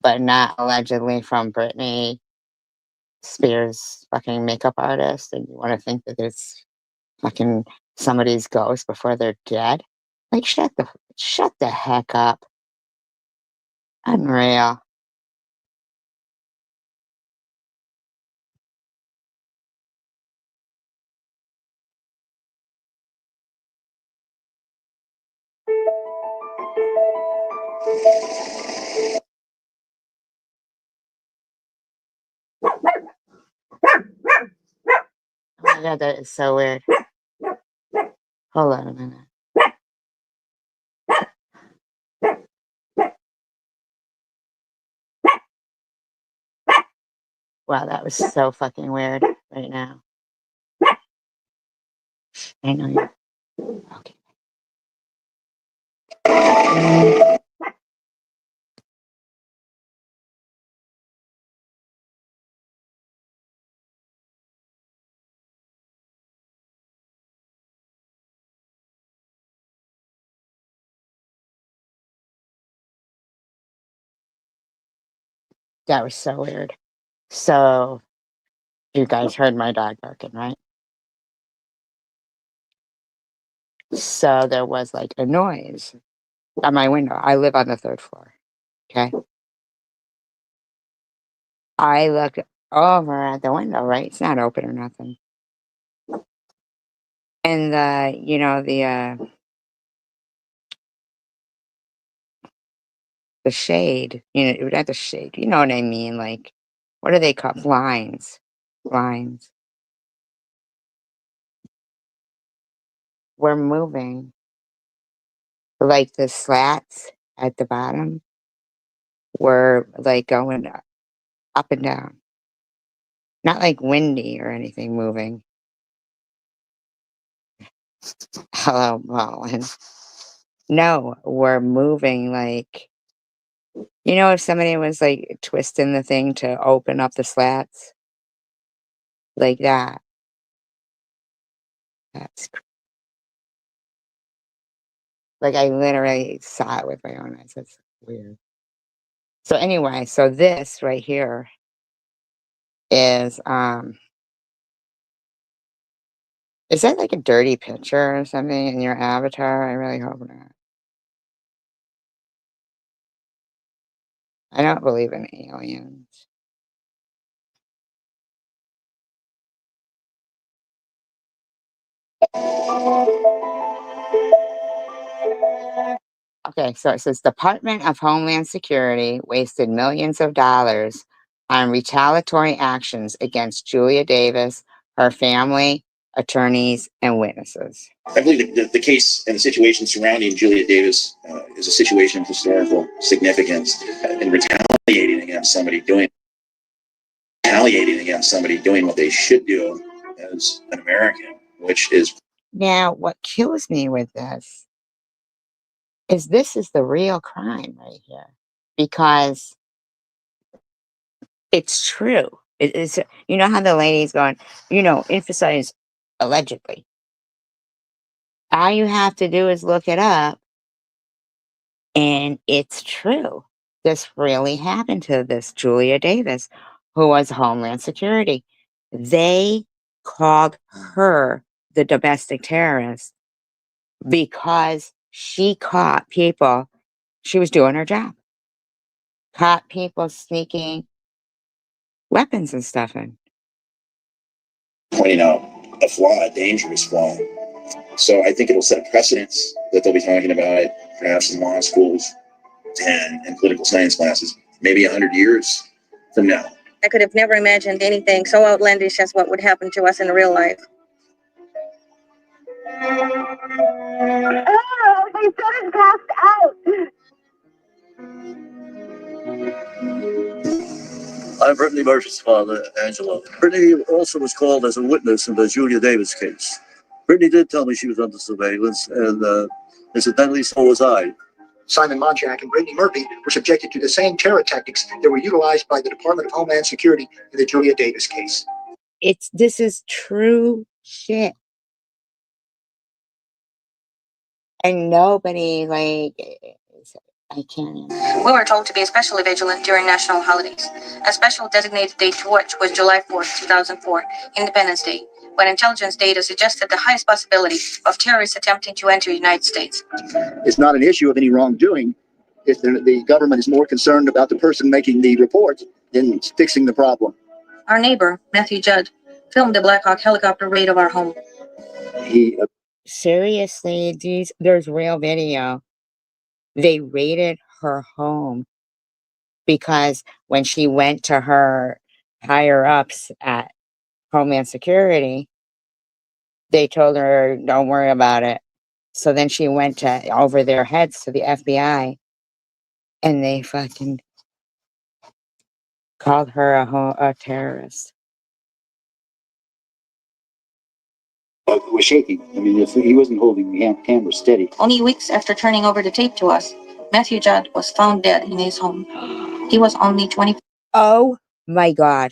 but not allegedly from Britney Spears' fucking makeup artist, and you wanna think that it's fucking somebody's ghost before they're dead? Like, shut the heck up. Unreal. Oh my god, that is so weird. Hold on a minute. Wow, that was so fucking weird right now. I know you. Okay. That was so weird. So, you guys heard my dog barking, right? So there was like a noise on my window. I live on the 3rd floor. Okay. I look over at the window, right? It's not open or nothing. And the shade, not the shade, you know what I mean? Like, what are they called? Blinds. Blinds. We're moving. Like the slats at the bottom were like going up and down. Not like windy or anything moving. Hello, Mullen. No, we're moving like, if somebody was like twisting the thing to open up the slats like that. Like I literally saw it with my own eyes. That's weird. So anyway, so this right here is that like a dirty picture or something in your avatar? I really hope not. I don't believe in aliens. Okay, so it says Department of Homeland Security wasted millions of dollars on retaliatory actions against Julia Davis, her family, attorneys, and witnesses.
I believe the case and the situation surrounding Julia Davis is a situation of historical significance in retaliating against somebody doing what they should do as an American, which is.
Now, what kills me with this is the real crime right here, because it's true. It is, how the lady's going, emphasize allegedly. All you have to do is look it up, and it's true. This really happened to this Julia Davis, who was Homeland Security. They called her the domestic terrorist because she caught people. She was doing her job. Caught people sneaking weapons and stuff in.
Pointing out a flaw, a dangerous flaw. So I think it'll set a precedence that they'll be talking about it, perhaps in law schools and political science classes, maybe 100 years from now.
I could have never imagined anything so outlandish as what would happen to us in real life.
Oh, they said it passed out.
I'm Britney Murphy's father, Angelo. Britney also was called as a witness in the Julia Davis case. Britney did tell me she was under surveillance, and incidentally, so was I.
Simon Monjack and Britney Murphy were subjected to the same terror tactics that were utilized by the Department of Homeland Security in the Julia Davis case.
This is true shit. And nobody, I can't even.
We were told to be especially vigilant during national holidays. A special designated date to watch was July 4th, 2004, Independence Day, when intelligence data suggested the highest possibility of terrorists attempting to enter the United States.
It's not an issue of any wrongdoing. If the government is more concerned about the person making the report than fixing the problem.
Our neighbor, Matthew Judd, filmed the Black Hawk helicopter raid of our home.
Seriously, there's real video. They raided her home because when she went to her higher ups at Homeland Security, they told her, don't worry about it. So then she went over their heads to the FBI, and they fucking called her a terrorist.
Was shaking. I mean, if he wasn't holding the camera steady.
Only weeks after turning over the tape to us, Matthew Judd was found dead in his home. He was only 20.
Oh my God.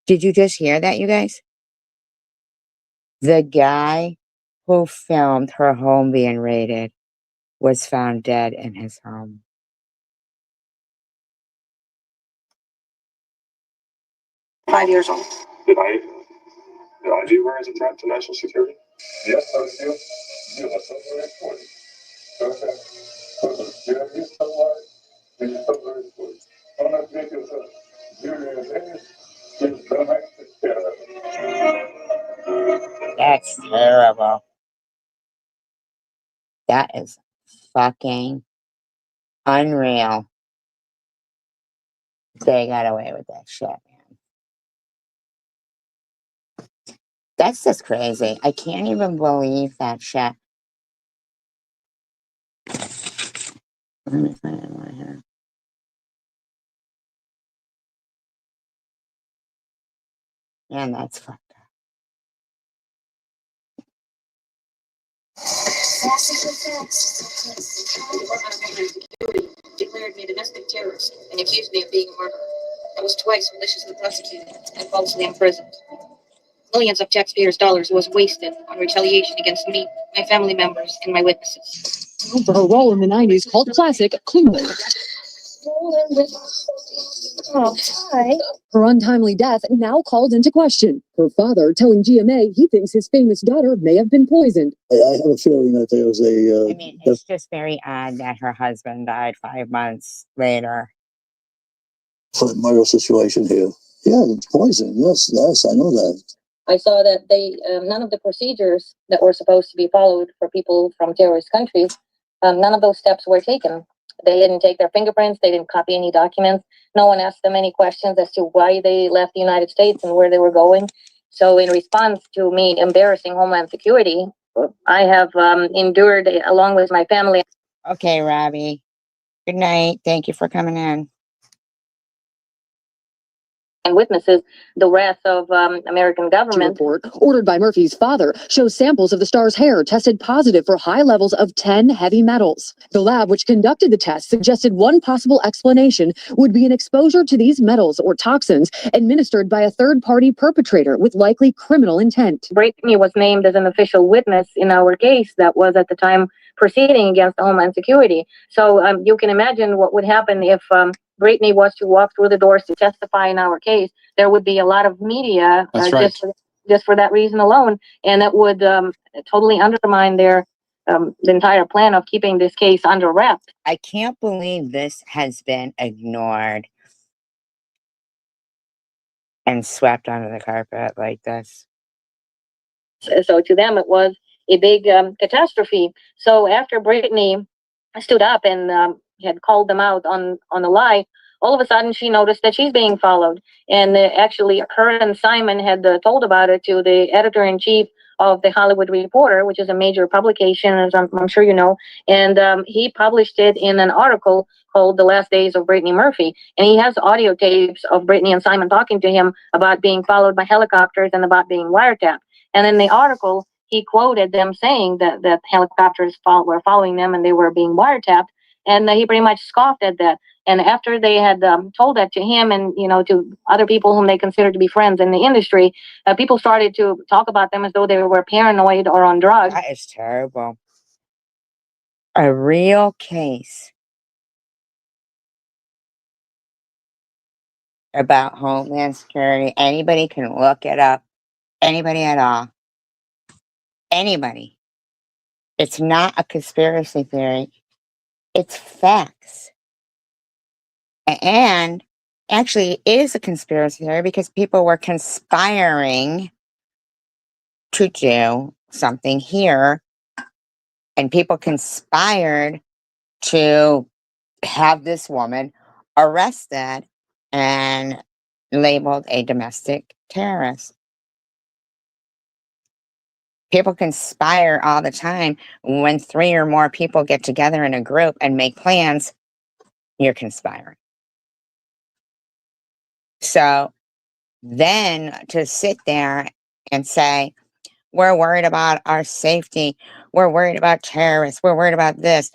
Did you just hear that, you guys? The guy who filmed her home being raided was found dead in his home.
$5 years old.
The IG were as a threat to national security? Yes, I do. You have something very important. Okay. You have to tell why. And you tell very important. Don't have to make yourself.
That's terrible. That is fucking unreal. They got away with that shit, man. That's just crazy. I can't even believe that shit. Let me find it right here. Man, that's fucked up.
Declared me a domestic terrorist and accused me of being a murderer. I was twice maliciously prosecuted and falsely imprisoned. Millions of taxpayers' dollars was wasted on retaliation against me, my family members, and my witnesses.
For her role in the 90s cult classic Clueless.
Oh, hi.
Her untimely death now called into question. Her father telling GMA he thinks his famous daughter may have been poisoned.
I have a feeling that there was
I mean, it's just very odd that her husband died 5 months later.
murder situation here. Yeah, it's poison. Yes, I know that.
I saw that none of the procedures that were supposed to be followed for people from terrorist countries, none of those steps were taken. They didn't take their fingerprints. They didn't copy any documents. No one asked them any questions as to why they left the United States and where they were going. So in response to me embarrassing Homeland Security, I have endured, along with my family.
Okay, Robbie. Good night. Thank you for coming in.
And witnesses the wrath of American government.
Report ordered by Murphy's father shows samples of the star's hair tested positive for high levels of 10 heavy metals. The lab which conducted the test suggested one possible explanation would be an exposure to these metals or toxins administered by a third-party perpetrator with likely criminal intent.
Britney was named as an official witness in our case that was at the time proceeding against Homeland Security. So you can imagine what would happen if Britney was to walk through the doors to testify in our case. There would be a lot of media just for that reason alone, and that would totally undermine their the entire plan of keeping this case under wraps.
I can't believe this has been ignored and swept under the carpet like this.
So to them, it was a big catastrophe. So after Britney stood up and had called them out on a lie, all of a sudden she noticed that she's being followed. And actually, her and Simon had told about it to the editor-in-chief of the Hollywood Reporter, which is a major publication, as I'm sure you know. And he published it in an article called The Last Days of Britney Murphy. And he has audio tapes of Britney and Simon talking to him about being followed by helicopters and about being wiretapped. And in the article, he quoted them saying that helicopters were following them and they were being wiretapped. And he pretty much scoffed at that. And after they had told that to him and, to other people whom they considered to be friends in the industry, people started to talk about them as though they were paranoid or on drugs.
That is terrible. A real case about Homeland Security. Anybody can look it up. Anybody at all. Anybody. It's not a conspiracy theory. It's facts. And actually, it is a conspiracy theory because people were conspiring to do something here. And people conspired to have this woman arrested and labeled a domestic terrorist. People conspire all the time. When 3 or more people get together in a group and make plans, you're conspiring. So then to sit there and say, we're worried about our safety, we're worried about terrorists, we're worried about this,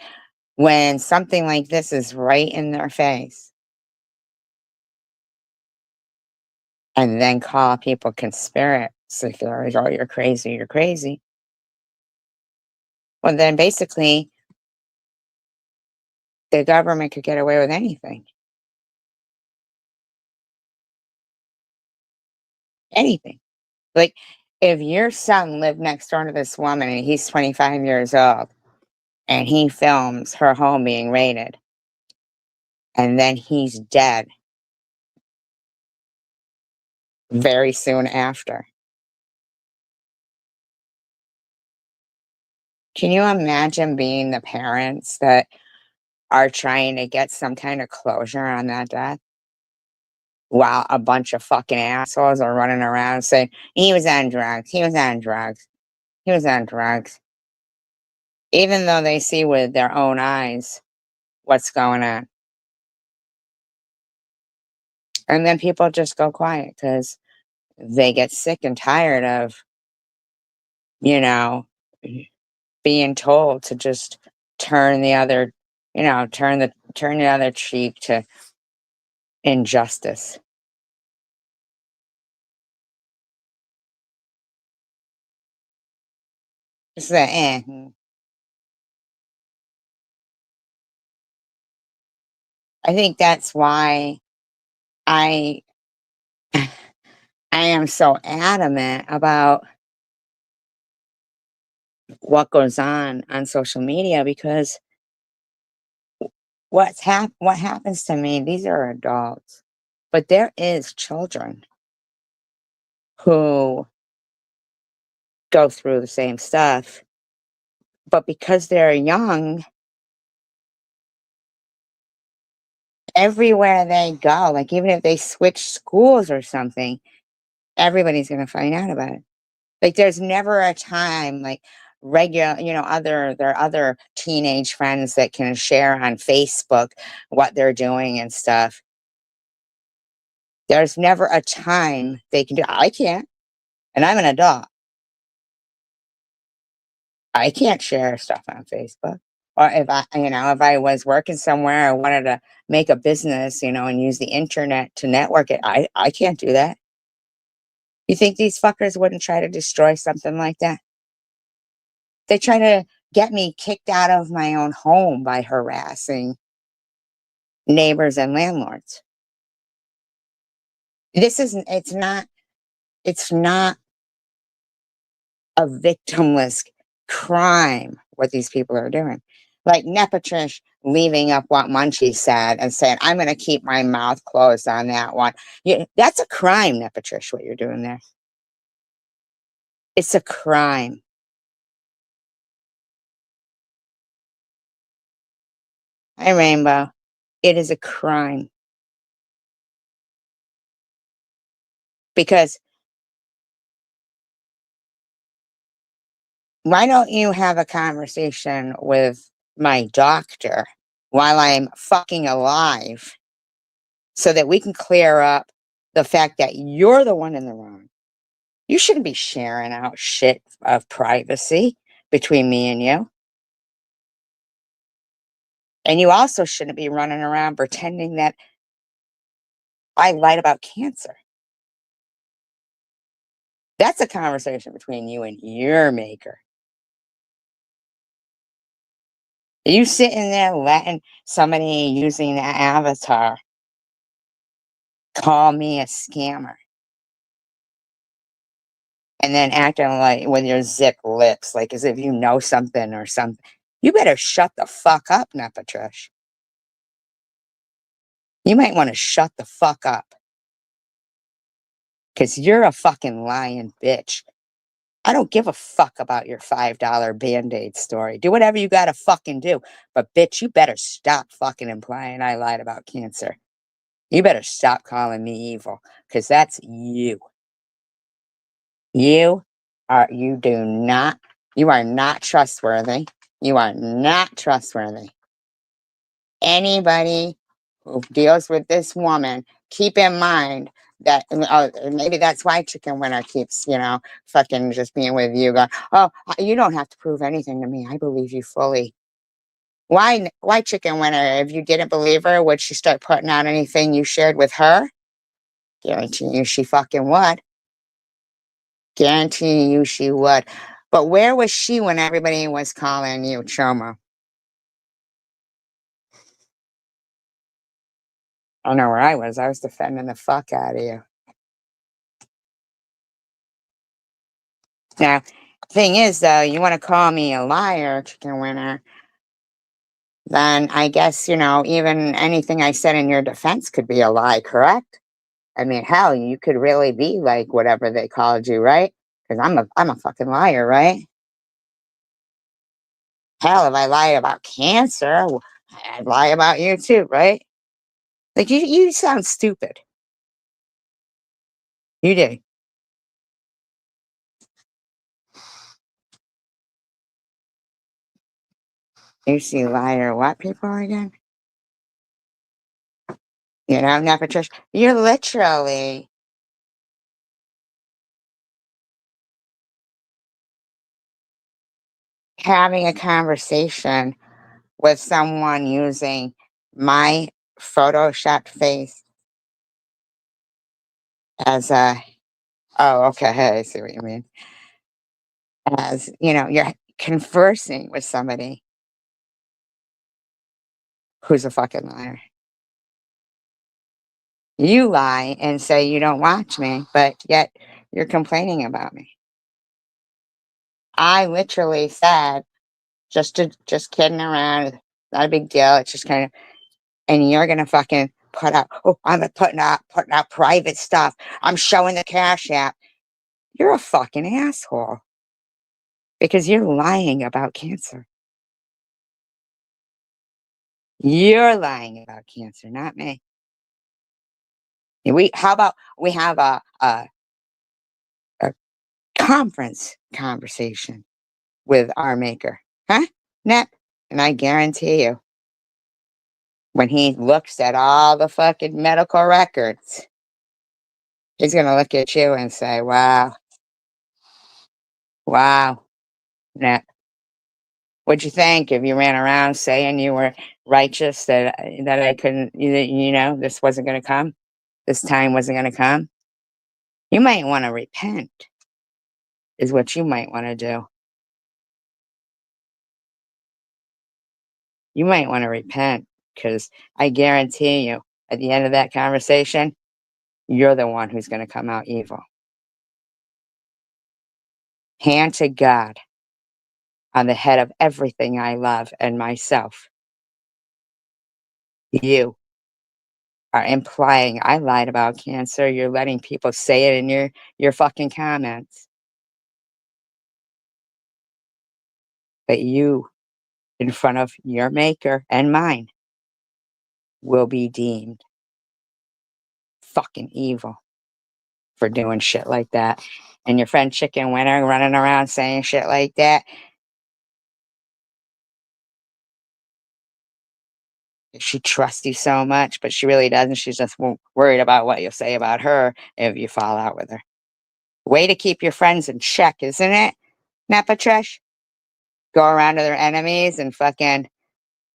when something like this is right in their face. And then call people conspiracy theories. Oh, you're crazy, you're crazy. Well, then basically, the government could get away with anything. Anything. Like, if your son lived next door to this woman and he's 25 years old and he films her home being raided and then he's dead very soon after, can you imagine being the parents that are trying to get some kind of closure on that death while a bunch of fucking assholes are running around saying he was on drugs, he was on drugs, he was on drugs, even though they see with their own eyes what's going on. And then people just go quiet because they get sick and tired of, you know, being told to just turn the other, turn the other cheek to injustice. Just that, I think that's why I I am so adamant about what goes on social media because what happens to me, these are adults, but there is children who go through the same stuff, but because they're young, everywhere they go, like even if they switch schools or something, everybody's gonna find out about it. Like there's never a time like regular, there are other teenage friends that can share on Facebook what they're doing and stuff. There's never a time they can do. I can't, and I'm an adult. I can't share stuff on Facebook. Or if I was working somewhere, I wanted to make a business, and use the internet to network it. I can't do that. You think these fuckers wouldn't try to destroy something like that? They try to get me kicked out of my own home by harassing neighbors and landlords. It's not a victimless crime what these people are doing. Like Nepatrish leaving up what Munchie said and saying, I'm going to keep my mouth closed on that one. That's a crime, Nepatrish, what you're doing there. It's a crime. Hi, Rainbow. It is a crime. Because why don't you have a conversation with my doctor while I'm fucking alive so that we can clear up the fact that you're the one in the wrong? You shouldn't be sharing out shit of privacy between me and you. And you also shouldn't be running around pretending that I lied about cancer. That's a conversation between you and your maker. Are you sitting there letting somebody using that avatar call me a scammer? And then acting like with your zip lips, like as if you know something or something. You better shut the fuck up, Nepatrish. You might want to shut the fuck up. Because you're a fucking lying bitch. I don't give a fuck about your $5 Band-Aid story. Do whatever you gotta fucking do. But bitch, you better stop fucking implying I lied about cancer. You better stop calling me evil. Because that's you. You are not trustworthy. You are not trustworthy. Anybody who deals with this woman, keep in mind that maybe that's why Chicken Winner keeps, fucking just being with you. Going, oh, you don't have to prove anything to me. I believe you fully. Why Chicken Winner? If you didn't believe her, would she start putting out anything you shared with her? Guarantee you she fucking would. Guarantee you she would. But where was she when everybody was calling you Choma? I don't know where I was. I was defending the fuck out of you. Now, thing is, though, you want to call me a liar, chicken winner, then I guess, even anything I said in your defense could be a lie, correct? I mean, hell, you could really be like whatever they called you, right? Because I'm a fucking liar, right? Hell, if I lie about cancer, I'd lie about you too, right? Like you sound stupid. You do. You see liar what people again? Not Patricia. You're literally having a conversation with someone using my photoshopped face as a, oh, okay, I see what you mean. As, you're conversing with somebody who's a fucking liar. You lie and say you don't watch me, but yet you're complaining about me. I literally said, just kidding around, not a big deal. It's just kind of, and you're gonna fucking put out, oh, I'm putting out private stuff. I'm showing the Cash App. You're a fucking asshole because you're lying about cancer. You're lying about cancer, not me. How about we have a conference conversation with our maker, huh? Net, and I guarantee you, when he looks at all the fucking medical records, he's gonna look at you and say, "Wow, wow, Net, what'd you think if you ran around saying you were righteous that I couldn't, this wasn't gonna come, this time wasn't gonna come? You might want to repent." Is what you might want to do. You might want to repent because I guarantee you, at the end of that conversation, you're the one who's going to come out evil. Hand to God on the head of everything I love and myself. You are implying I lied about cancer. You're letting people say it in your fucking comments. But you, in front of your maker and mine, will be deemed fucking evil for doing shit like that. And your friend Chicken Winner running around saying shit like that. She trusts you so much, but she really doesn't. She's just worried about what you'll say about her if you fall out with her. Way to keep your friends in check, isn't it? Nepatrish? Go around to their enemies and fucking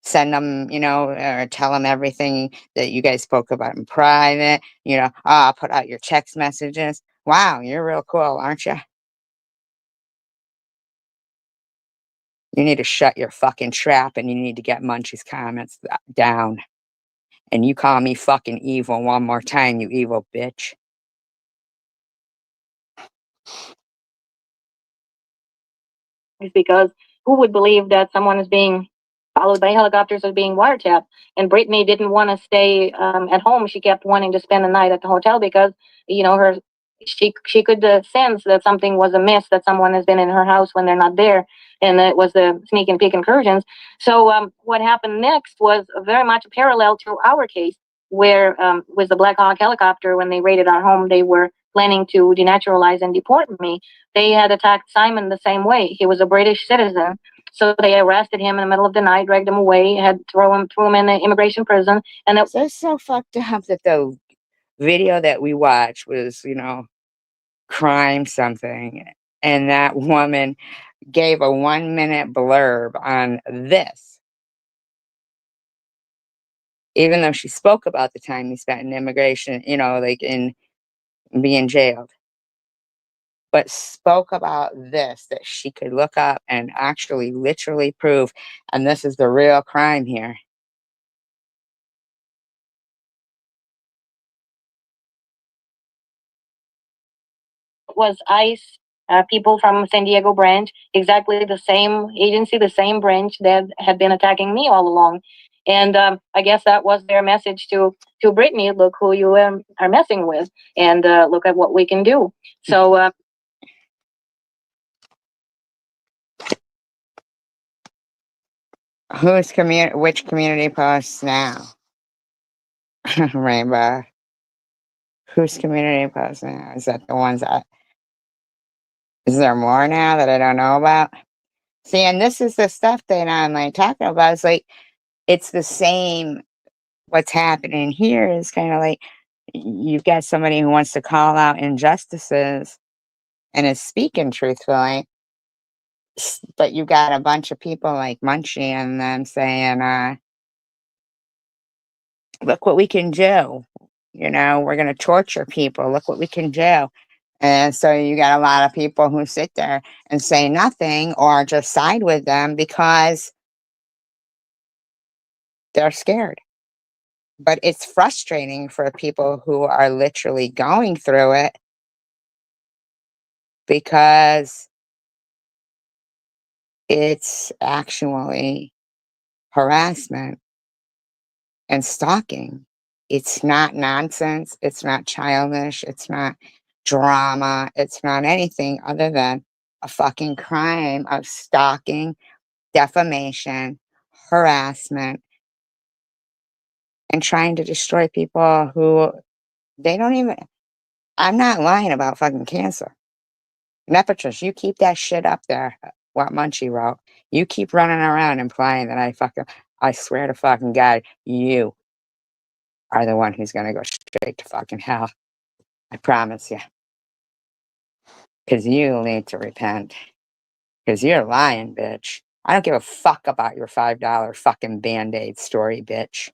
send them, or tell them everything that you guys spoke about in private. Put out your text messages. Wow, you're real cool, aren't you? You need to shut your fucking trap and you need to get Munchie's comments down. And you call me fucking evil one more time, you evil bitch.
Is because who would believe that someone is being followed by helicopters or being wiretapped? And Brittany didn't want to stay at home. She kept wanting to spend the night at the hotel because, she could sense that something was amiss, that someone has been in her house when they're not there, and it was the sneak and peek incursions. So what happened next was very much a parallel to our case, where with the Black Hawk helicopter, when they raided our home, they were planning to denaturalize and deport me. They had attacked Simon the same way. He was a British citizen. So they arrested him in the middle of the night, dragged him away, threw him in the immigration prison. And
it's so fucked up that the video that we watched was, crime something. And that woman gave a 1-minute blurb on this. Even though she spoke about the time he spent in immigration, like in being jailed. But spoke about this, that she could look up and actually literally prove, and this is the real crime here.
Was ICE people from San Diego branch, exactly the same agency, the same branch that had been attacking me all along. And I guess that was their message to Britney: look who you are messing with, and look at what we can do. So
which community posts now? Rainbow. Whose community posts now? Is that the ones that, is there more now that I don't know about? See, and this is the stuff that I'm like talking about. It's like, it's the same. What's happening here is kind of like, you've got somebody who wants to call out injustices and is speaking truthfully, but you got a bunch of people like Munchie and them saying, look what we can do. You know, we're going to torture people. Look what we can do. And so you got a lot of people who sit there and say nothing or just side with them because they're scared. But it's frustrating for people who are literally going through it because it's actually harassment and stalking. It's not nonsense. It's not childish. It's not drama. It's not anything other than a fucking crime of stalking, defamation, harassment, and trying to destroy people who they don't even. I'm not lying about fucking cancer. Nepotus, you keep that shit up there. What Munchie wrote. You keep running around implying that I swear to fucking God, you are the one who's gonna go straight to fucking hell. I promise you. Because you need to repent. Because you're lying, bitch. I don't give a fuck about your $5 fucking Band-Aid story, bitch.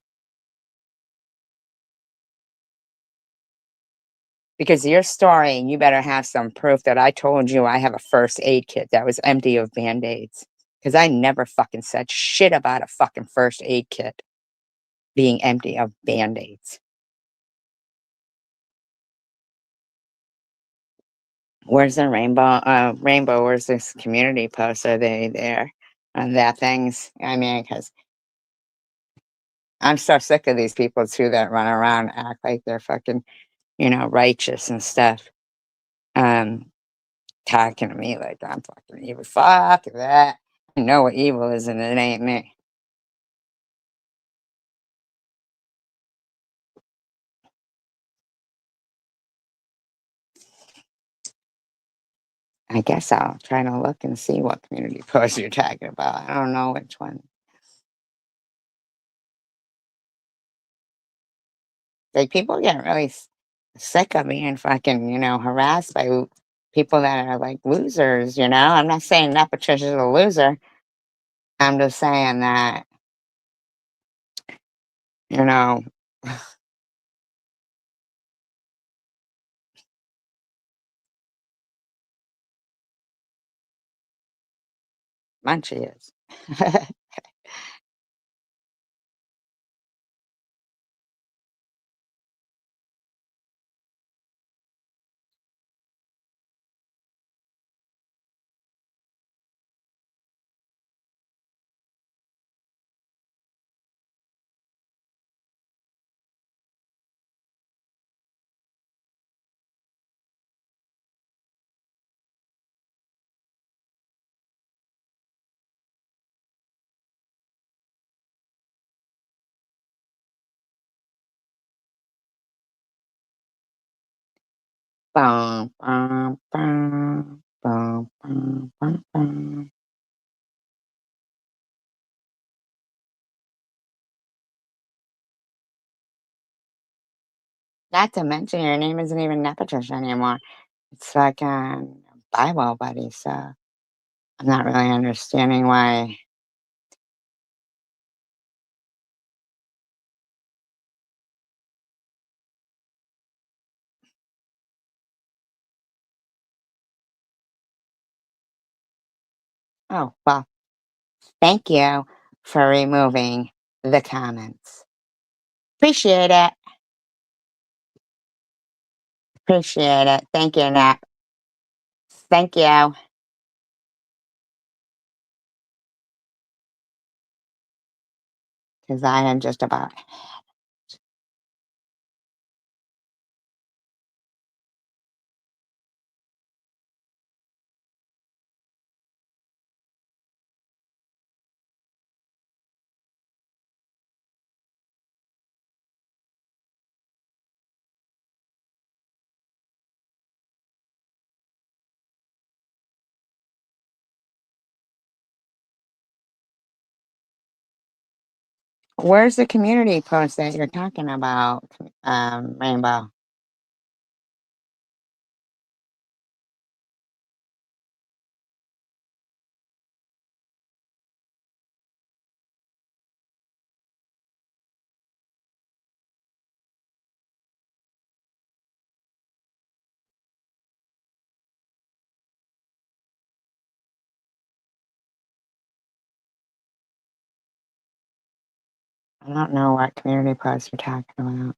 Because your story, you better have some proof that I told you I have a first aid kit that was empty of Band-Aids. Because I never fucking said shit about a fucking first aid kit being empty of Band-Aids. Where's the rainbow, where's this community post? Are they there on that things? I mean, because I'm so sick of these people too that run around and act like they're fucking, righteous and stuff. Talking to me like I'm fucking evil. Fuck that. I know what evil is and it ain't me. I guess I'll try to look and see what community post you're talking about. I don't know which one. Like, people get really sick of being fucking, harassed by people that are like losers, I'm not saying that Patricia's a loser. I'm just saying that, you know, Munchie is. Bum, bum, bum, bum, bum, bum, bum. Not to mention, your name isn't even Nepotish anymore. It's like Bible buddy, so I'm not really understanding why. Oh, well, thank you for removing the comments. Appreciate it. Appreciate it. Thank you, Nat. Thank you. Because I am just about. Where's the community post that you're talking about, Rainbow? I don't know what community post you're talking about.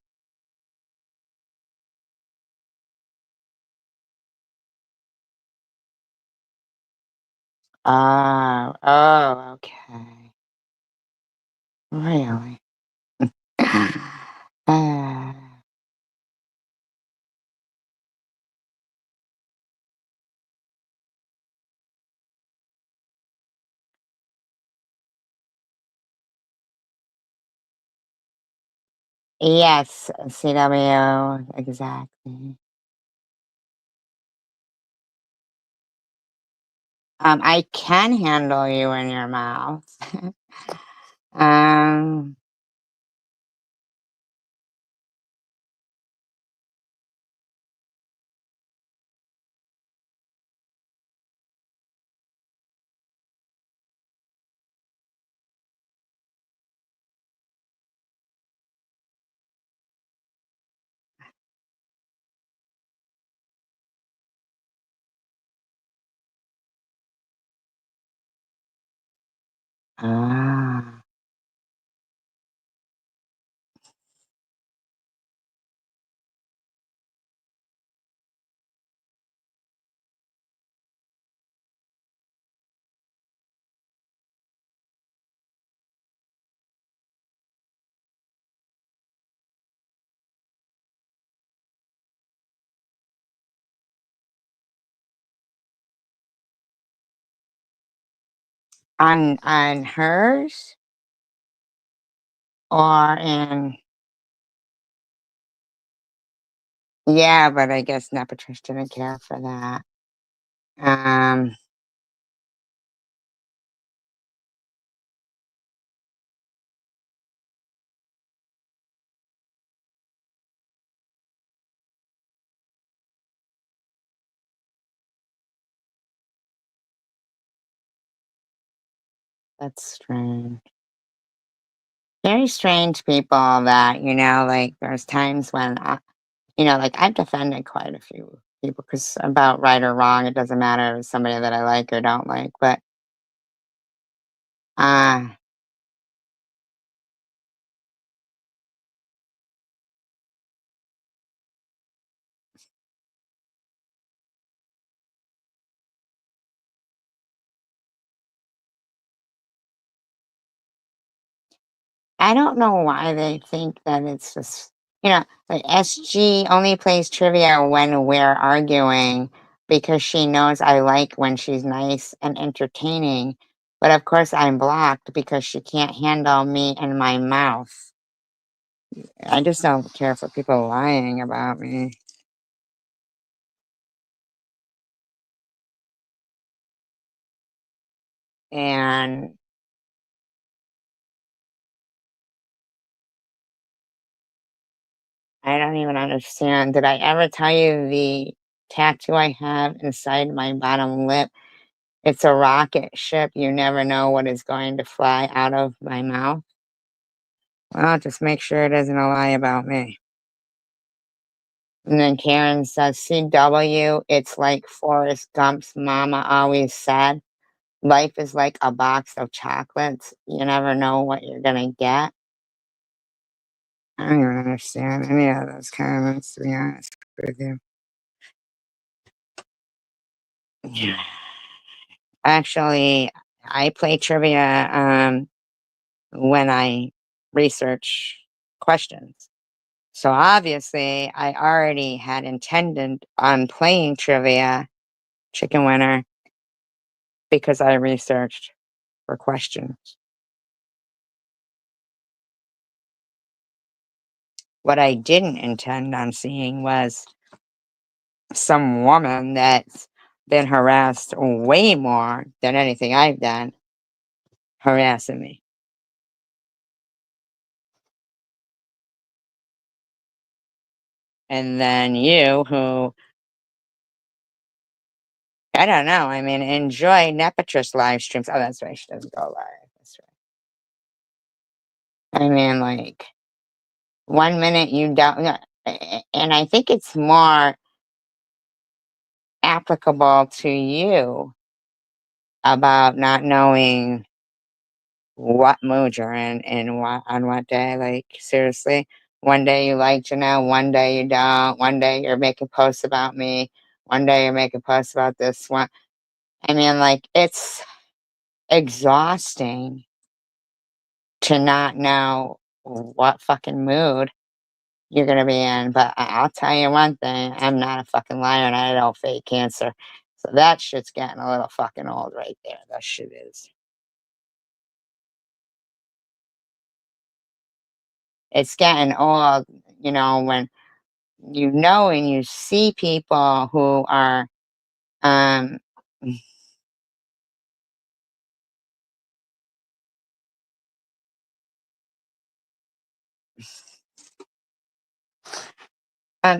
Oh, okay. Really? uh, yes, CW, exactly. I can handle you in your mouth. um, ah. On hers or in. Yeah, but I guess Nepatrish didn't care for that. Um, that's strange. Very strange people that, like, there's times when, like, I've defended quite a few people because about right or wrong, it doesn't matter if it's somebody that I like or don't like, but, uh, I don't know why they think that it's just, like SG only plays trivia when we're arguing because she knows I like when she's nice and entertaining. But of course, I'm blocked because she can't handle me and my mouth. I just don't care for people lying about me. And I don't even understand. Did I ever tell you the tattoo I have inside my bottom lip? It's a rocket ship. You never know what is going to fly out of my mouth. Well, just make sure it isn't a lie about me. And then Karen says, CW, it's like Forrest Gump's mama always said. Life is like a box of chocolates. You never know what you're going to get. I don't even understand any of those comments, to be honest with you. Actually, I play trivia when I research questions. So obviously, I already had intended on playing trivia, chicken winner, because I researched for questions. What I didn't intend on seeing was some woman that's been harassed way more than anything I've done harassing me. And then you, who, I don't know, I mean, enjoy Nepatrist live streams. Oh, that's right, she doesn't go live. That's right. I mean, like, 1 minute you don't, no, and I think it's more applicable to you about not knowing what mood you're in and what on what day. Like, seriously, one day you like Janelle, one day you don't. One day you're making posts about me, one day you're making posts about this one. I mean, like, it's exhausting to not know what fucking mood you're gonna be in. But I'll tell you one thing, I'm not a fucking liar and I don't fake cancer. So that shit's getting a little fucking old right there. That shit is. It's getting old, when you know and you see people who are um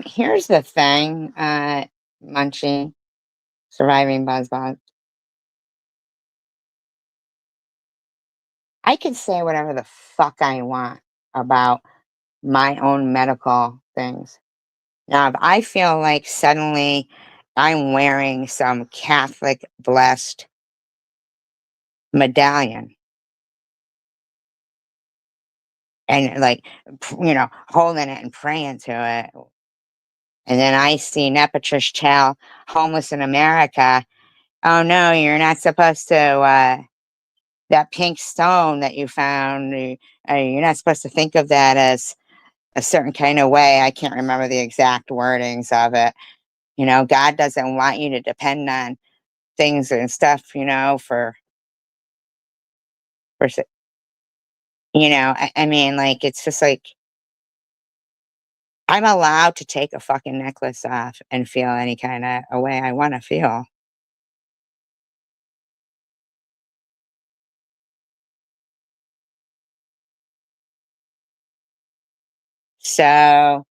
here's the thing, Munchie, surviving buzzbot. I can say whatever the fuck I want about my own medical things. Now, if I feel like suddenly I'm wearing some Catholic blessed medallion and, like, holding it and praying to it, and then I see Nepatrist tell homeless in America, "Oh no, you're not supposed to, that pink stone that you found, you're not supposed to think of that as a certain kind of way." I can't remember the exact wordings of it. God doesn't want you to depend on things and stuff, for, I mean, like, it's just like, I'm allowed to take a fucking necklace off and feel any kind of a way I want to feel. So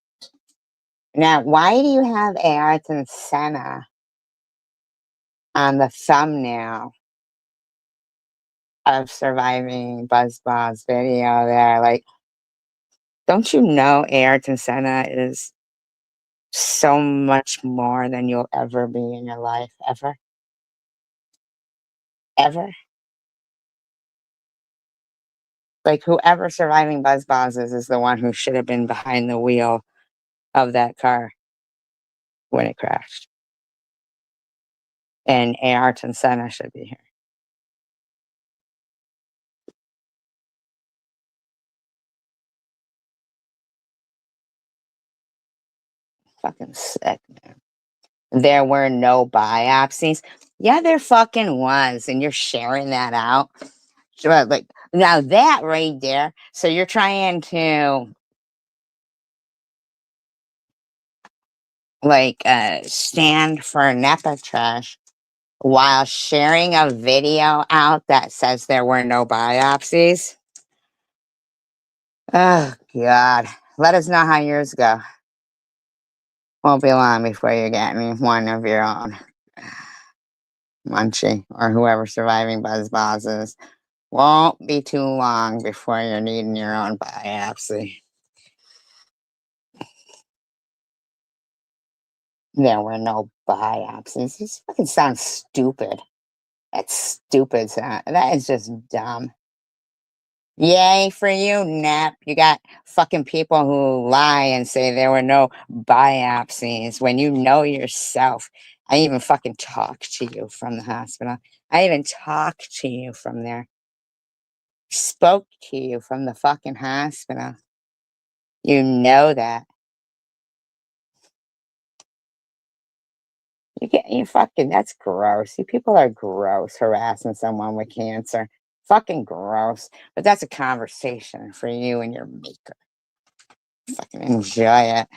now, why do you have Ayrton Senna on the thumbnail of Surviving Buzzball's video there? Like, don't you know Ayrton Senna is so much more than you'll ever be in your life, ever? Ever? Like, whoever Surviving Buzzballs is the one who should have been behind the wheel of that car when it crashed. And Ayrton Senna should be here. Fucking sick, man. There were no biopsies. Yeah, there fucking was, and you're sharing that out. Sure, like, now that right there. So you're trying to, like, stand for NEPA trash while sharing a video out that says there were no biopsies. Oh God, let us know how yours go. Won't be long before you get me one of your own. Munchie, or whoever Surviving Buzzballs is. Won't be too long before you're needing your own biopsy. There were no biopsies. This fucking sounds stupid. That's stupid. That is just dumb. Yay for you, Nap. You got fucking people who lie and say there were no biopsies when you know yourself I even fucking talked to you from the hospital. I even talked to you from there. Spoke to you from the fucking hospital. You know that. You fucking, that's gross. You people are gross, harassing someone with cancer. Fucking gross. But that's a conversation for you and your maker. Fucking enjoy it.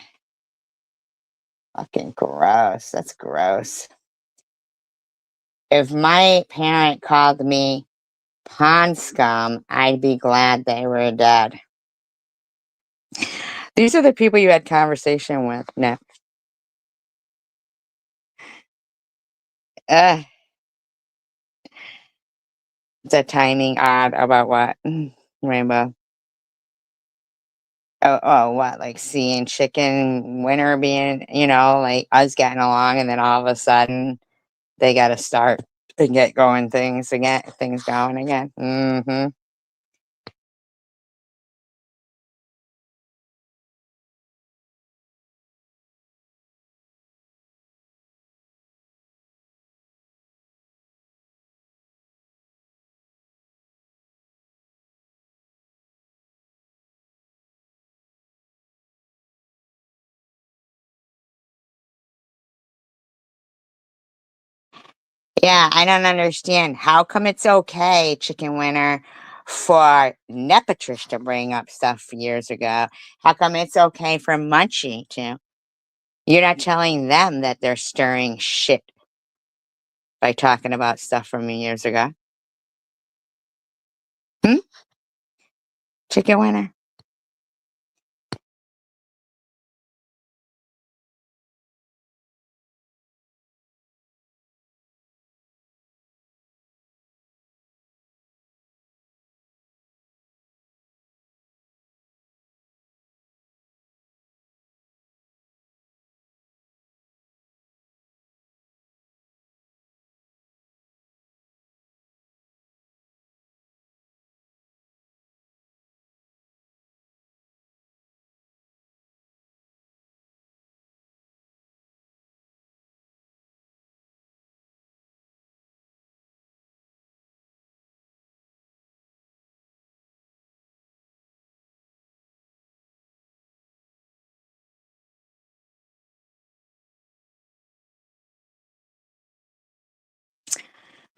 Fucking gross. That's gross. If my parent called me pond scum, I'd be glad they were dead. These are the people you had conversation with, Nick. The timing odd about what? Rainbow. Oh, what? Like seeing chicken winter being, like us getting along, and then all of a sudden they got to start and get going things going again. Mm-hmm. Yeah, I don't understand. How come it's okay, Chicken Winner, for Nepatrish to bring up stuff years ago? How come it's okay for Munchie to? You're not telling them that they're stirring shit by talking about stuff from years ago. Chicken Winner?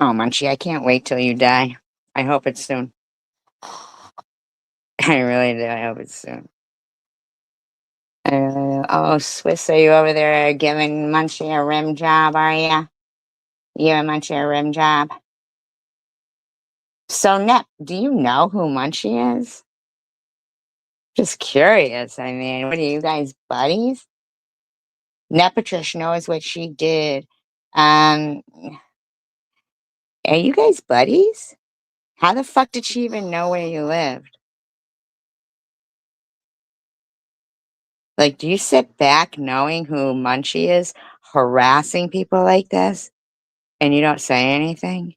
Oh, Munchie, I can't wait till you die. I hope it's soon. I really do. I hope it's soon. Oh, Swiss, are you over there giving Munchie a rim job, are you? You giving Munchie a rim job? So, Nep, do you know who Munchie is? Just curious. I mean, what are you guys, buddies? Nepatrish knows what she did. Are you guys buddies? How the fuck did she even know where you lived? Like, do you sit back knowing who Munchie is, harassing people like this, and you don't say anything?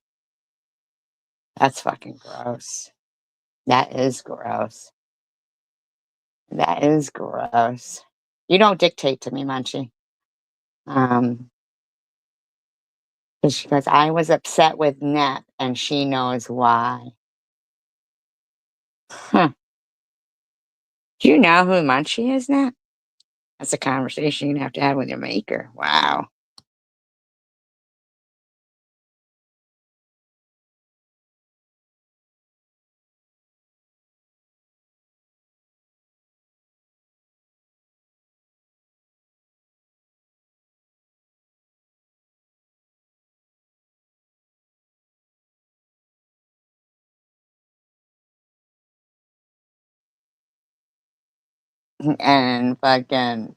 That's fucking gross. That is gross. That is gross. You don't dictate to me, Munchie. Because I was upset with Nep, and she knows why. Huh. Do you know who Munchie is, Nep? That's a conversation you'd have to have with your maker. Wow. And fucking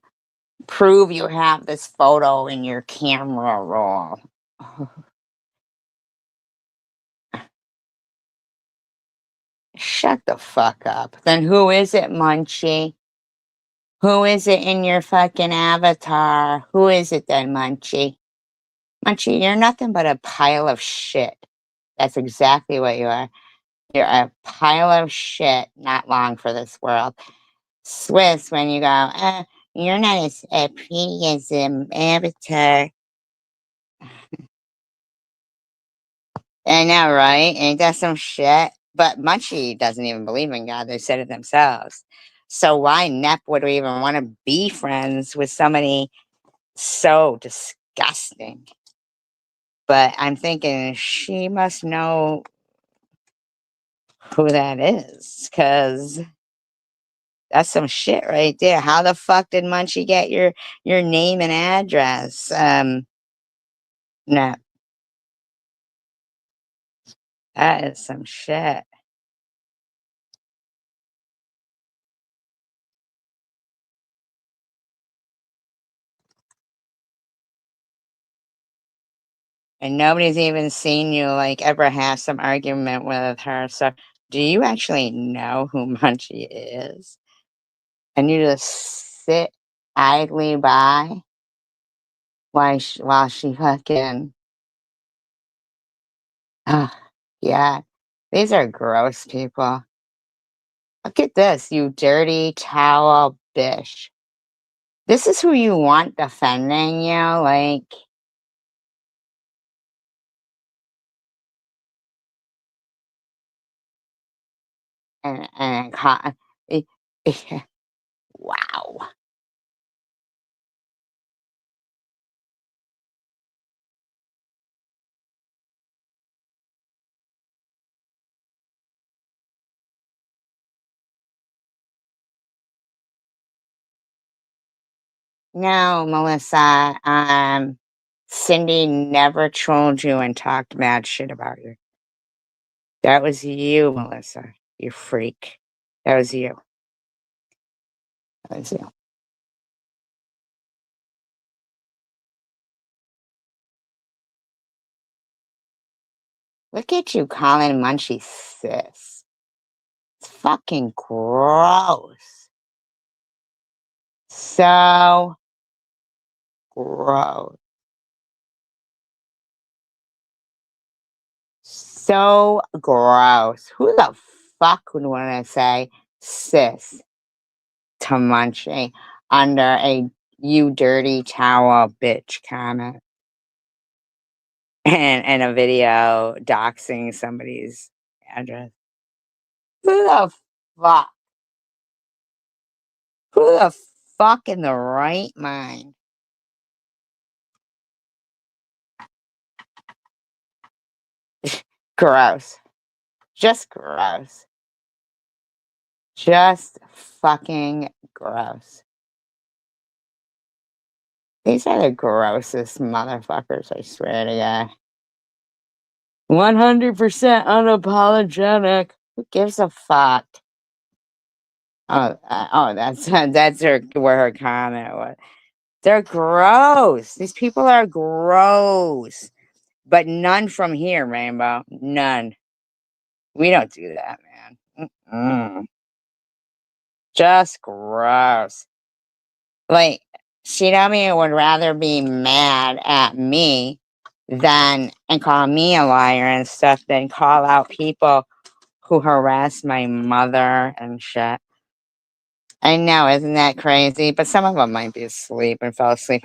prove you have this photo in your camera roll. Shut the fuck up. Then who is it, Munchie? Who is it in your fucking avatar? Who is it then, Munchie? Munchie, you're nothing but a pile of shit. That's exactly what you are. You're a pile of shit, not long for this world. Swiss, when you go, you're not as pretty as avatar. I know, right? Ain't that some shit? But Munchie doesn't even believe in God. They said it themselves. So why Nep would we even want to be friends with somebody so disgusting? But I'm thinking she must know who that is, because that's some shit right there. How the fuck did Munchie get your name and address? No, that is some shit. And nobody's even seen you like ever have some argument with her. So do you actually know who Munchie is? And you just sit idly by while she fucking, oh, yeah. These are gross people. Look at this, you dirty towel bitch. This is who you want defending you, like. And eh, wow. No, Melissa, Cindy never trolled you and talked mad shit about you. That was you, Melissa, you freak. That was you. That was you. Look at you calling Munchie sis. It's fucking gross. So gross. So gross. Who the fuck would want to say sis to Munchie under a "you dirty towel bitch" comment and a video doxing somebody's address? Who the fuck? Who the fuck in the right mind? Gross. Just gross. Just fucking gross. These are the grossest motherfuckers, I swear to God. 100% unapologetic. Who gives a fuck? Oh, that's where her comment was. They're gross. These people are gross. But none from here, Rainbow. None. We don't do that, man. Mm-mm. Just gross. Like, Shinami would rather be mad at me and call me a liar and stuff than call out people who harass my mother and shit. I know, isn't that crazy? But some of them might be asleep and fell asleep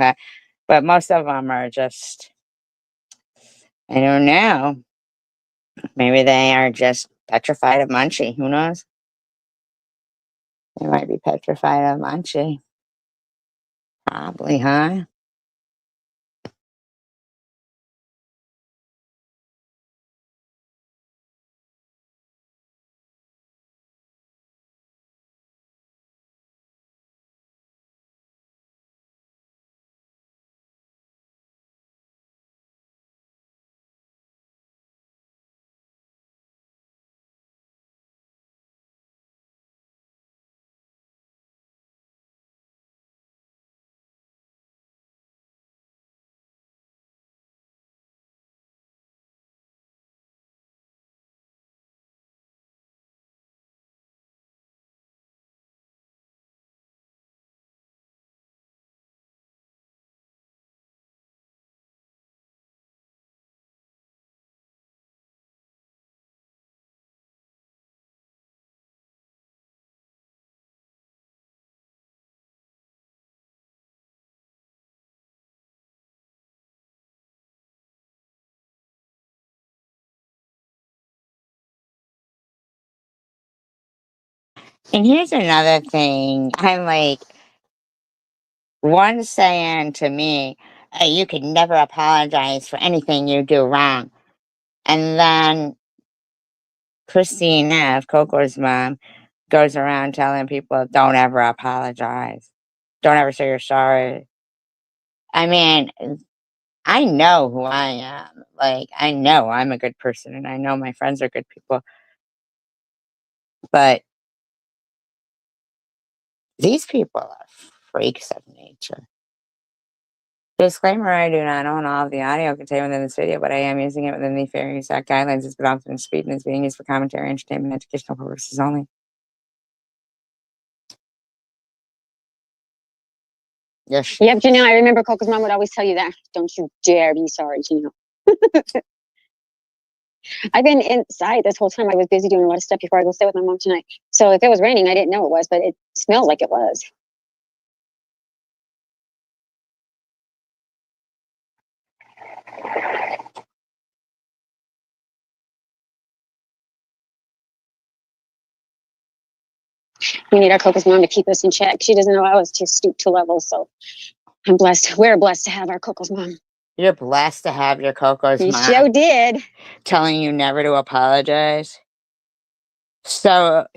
but most of them are just, I don't know. Maybe they are just petrified of Munchie. Who knows? They might be petrified of Munchie. Probably, huh? And here's another thing. I'm like, one saying to me, "Hey, you could never apologize for anything you do wrong." And then Christina, Coco's mom, goes around telling people, "Don't ever apologize. Don't ever say you're sorry." I mean, I know who I am. Like, I know I'm a good person and I know my friends are good people. But these people are freaks of nature. Disclaimer, I do not own all of the audio contained within this video, but I am using it within the Fair Use Act guidelines. It's been often speed and is being used for commentary, entertainment, and educational purposes only. Yes.
Yep, Janelle, I remember Coco's mom would always tell you that. Don't you dare be sorry, Janelle. I've been inside this whole time. I was busy doing a lot of stuff before I go stay with my mom tonight. So if it was raining, I didn't know it was, but it smelled like it was. We need our Coco's mom to keep us in check. She doesn't allow us to stoop to levels, so I'm blessed. We're blessed to have our Coco's mom.
You're blessed to have your Coco's
You
mom
sure did.
telling you never to apologize. So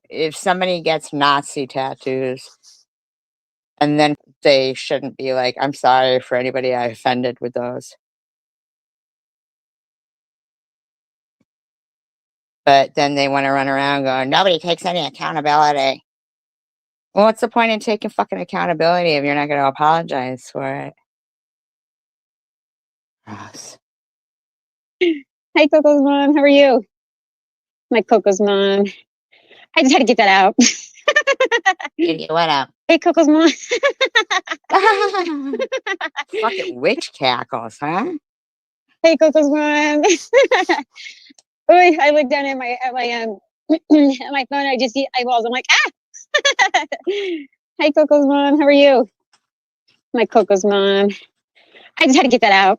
if somebody gets Nazi tattoos and then they shouldn't be like, "I'm sorry for anybody I offended with those." But then they want to run around going, "Nobody takes any accountability." Well, what's the point in taking fucking accountability if you're not going to apologize for it? Gross.
Hi, Coco's mom. How are you? My Coco's mom. I just had to get that out.
Idiot, what up?
Hey, Coco's mom.
Fucking witch cackles, huh?
Hey, Coco's mom. Oy, I looked down at my at my phone. I just see eyeballs. I'm like, ah. Hi, Coco's mom. How are you? My Coco's mom. I just had to get that out.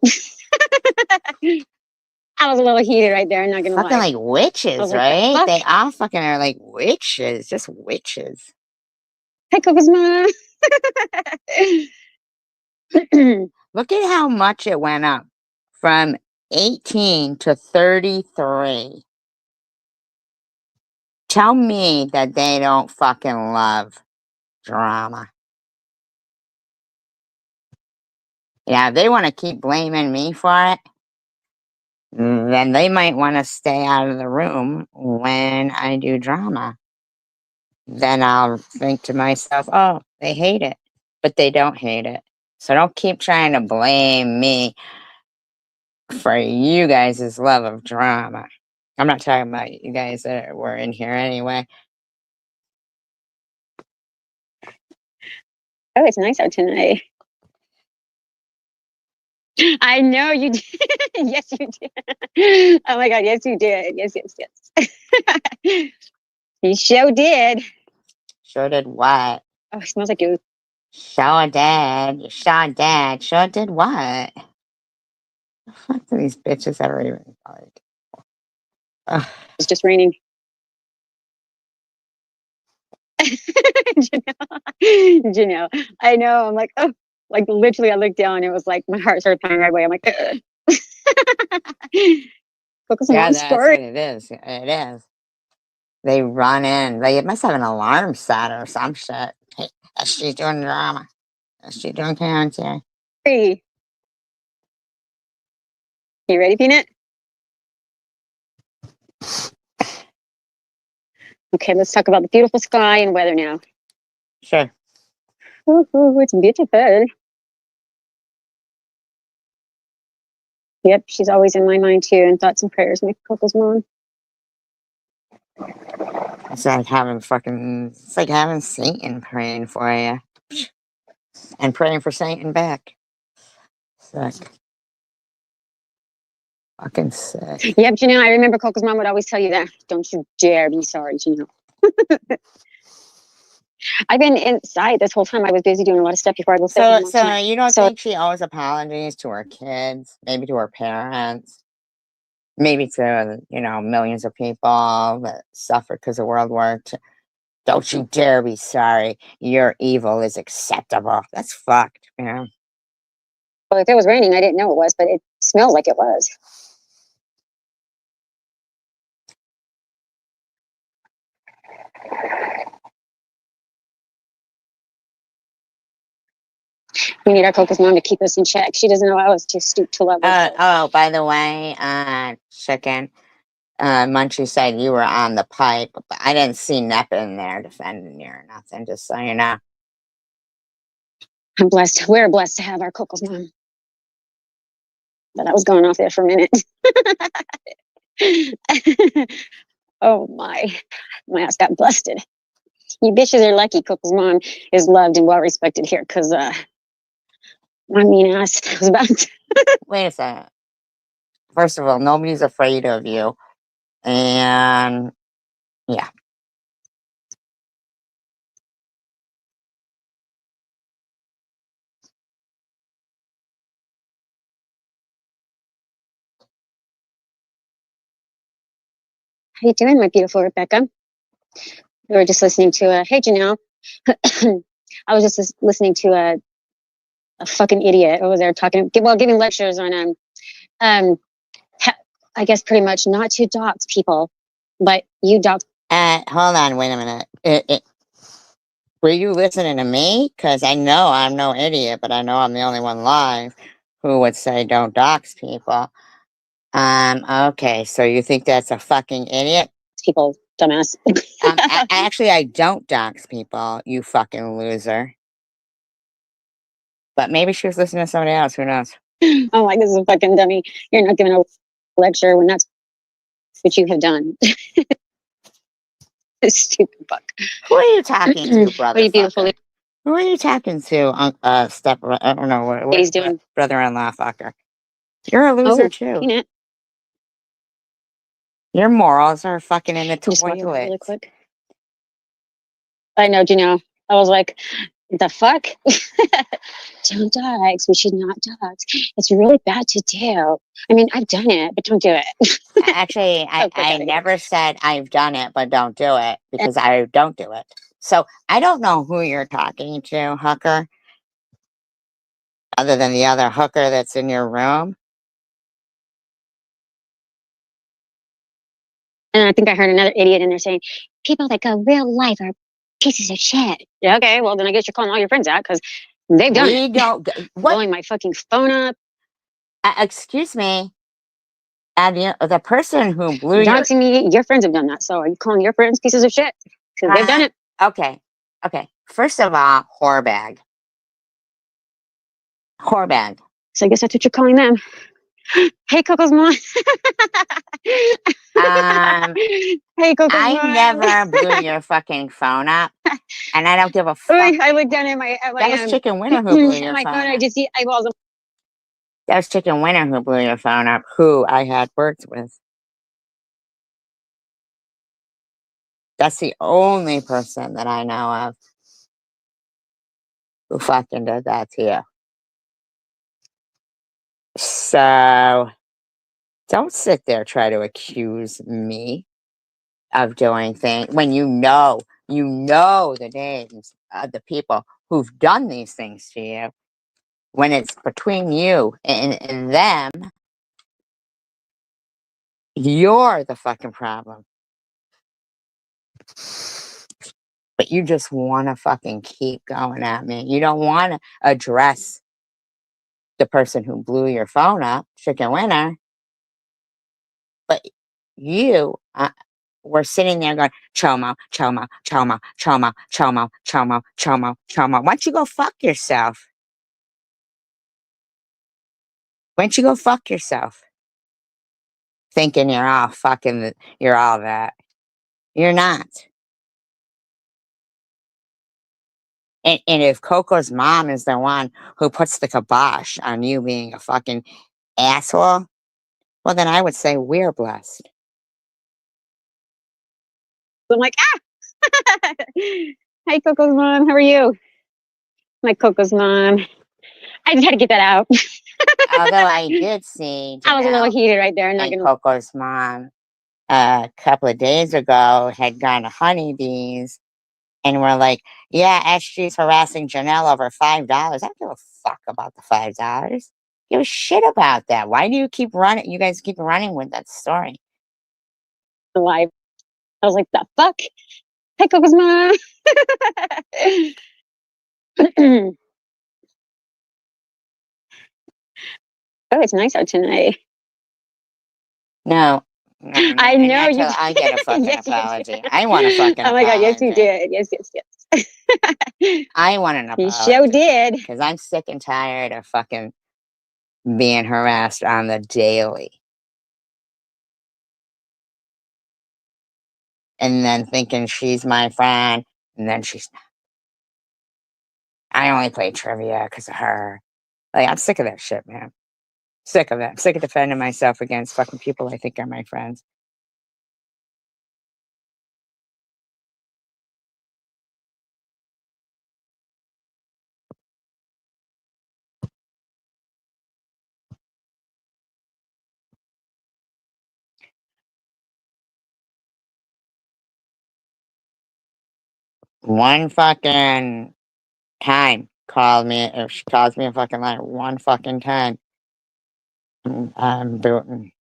I was a little heated right there. I'm not gonna
Fucking
lie.
like witches,
Like, the
right?
fuck?
They all fucking are like witches, just witches.
Hi, Coco's mom.
Look at how much it went up from 18 to 33. Tell me that they don't fucking love drama. Yeah, if they want to keep blaming me for it, then they might want to stay out of the room when I do drama. Then I'll think to myself, "Oh, they hate it," but they don't hate it. So don't keep trying to blame me for you guys' love of drama. I'm not talking about you guys that were in here anyway.
Oh, it's nice out tonight. I know you did. Yes, you did. Oh my God, yes, you did. Yes, yes, yes. You sure did.
Sure did what?
Oh, it smells like you.
Sure did. You sure did. Sure did what? The fuck do these bitches ever even like? Ugh.
It's just raining. Janelle, I know. I'm like, oh, like literally, I looked down. It was like my heart started pounding right away. I'm like, focus on
Yeah,
one
that's
story.
what it is. It is. They run in. They must have an alarm set or some shit. Hey, she's doing drama. She's doing commentary.
Hey, you ready, Peanut? Okay, let's talk about the beautiful sky and weather now.
Sure.
Ooh, it's beautiful. Yep, she's always in my mind too, and thoughts and prayers. My Coco's mom.
It's like having It's like having Satan praying for you. And praying for Satan back. Sick. Fucking sick.
Yep, Janelle, I remember Coco's mom would always tell you that. Don't you dare be sorry, Janelle. I've been inside this whole time. I was busy doing a lot of stuff before I go stay with my mom
So
tonight.
you don't think she owes apologies to her kids, maybe to her parents, maybe to, millions of people that suffered because of World War II? Don't you dare be sorry. Your evil is acceptable. That's fucked, you know?
Well, if it was raining, I didn't know it was, but it smelled like it was. We need our Coco's mom to keep us in check. She doesn't allow us to stoop to levels.
Oh, by the way, chicken, Munchie said you were on the pipe, but I didn't see Nep in there defending you or nothing, just so you know.
I'm blessed. We're blessed to have our Coco's mom. But I was going off there for a minute. Oh my ass got busted. You bitches are lucky Coco's mom is loved and well respected here, because my mean ass was about to.
Wait a second. First of all, nobody's afraid of you. And yeah.
How you doing, my beautiful Rebecca? We were just listening to hey Janelle. I was just listening to a fucking idiot over there talking, giving lectures on I guess pretty much not to dox people, but you dox.
Hold on, wait a minute. Were you listening to me? Because I know I'm no idiot, but I know I'm the only one live who would say don't dox people. Okay, so you think that's a fucking idiot?
People, dumbass.
Actually, I don't dox people, you fucking loser. But maybe she was listening to somebody else, who knows?
Oh, like this is a fucking dummy. You're not giving a lecture when that's what you have done. Stupid fuck.
Who are you talking to, brother?
What are you beautiful?
Who are you talking to, I don't know, what
he's doing?
Brother-in-law fucker? You're a loser too.
Peanut.
Your morals are fucking in the
Just walk around really
toilet.
quick. I know, Janelle. I was like, the fuck? Don't dogs. We should not dogs. It's really bad to do. I mean, I've done it, but don't do it.
Actually, I never said I've done it, but don't do it, because I don't do it. So I don't know who you're talking to, hooker, other than the other hooker that's in your room.
And I think I heard another idiot in there saying, people that go real life are pieces of shit. Yeah, okay, well, then I guess you're calling all your friends out because they've done it. Blowing my fucking phone up.
Excuse me. The person who blew
Doxing me, your friends have done that. So are you calling your friends pieces of shit? Because they've done it.
Okay. First of all, whorebag. Whorebag.
So I guess that's what you're calling them. Hey, Coco's mom. Hey, Coco's
I
mom.
never blew your fucking phone up, and I don't give a fuck.
I looked down at my
that was Chicken Winner who blew your
my
phone
phone.
up.
I just see eyeballs.
That was Chicken Winner who blew your phone up, who I had worked with. That's the only person that I know of who fucking did that to you. So don't sit there try to accuse me of doing things when you know the names of the people who've done these things to you. When it's between you and them, you're the fucking problem. But you just want to fucking keep going at me. You don't want to address the person who blew your phone up, Chicken Winner. But you were sitting there going, chomo, chomo, chomo, chomo, chomo, chomo, chomo, chomo. Why don't you go fuck yourself? Why don't you go fuck yourself? Thinking you're all fucking, you're all that. You're not. And if Coco's mom is the one who puts the kibosh on you being a fucking asshole, well, then I would say we're blessed.
I'm like, Hey, Coco's mom. How are you? My Coco's mom. I just had to get that out.
Although I did see
I was a little heated right there.
And Coco's mom a couple of days ago had gone to Honeybees And we're like, yeah, SG's harassing Janelle over $5. I don't give a fuck about the $5. Give a shit about that. Why do you keep running? You guys keep running with that story.
Live. I was like, the fuck? Hey, Coco's mom. Oh, it's nice out tonight.
No.
I know
not
you.
till I get a fucking
Yes, you
apology.
did.
I want a fucking
Oh my god, yes, you
apology.
did. Yes, yes, yes.
I want an
You
apology.
sure did.
Because I'm sick and tired of fucking being harassed on the daily. And then thinking she's my friend, and then she's not. I only play trivia because of her. Like, I'm sick of that shit, man. Sick of it. I'm sick of defending myself against fucking people I think are my friends. One fucking time called me, if she calls me a fucking liar, one fucking time, I'm booting.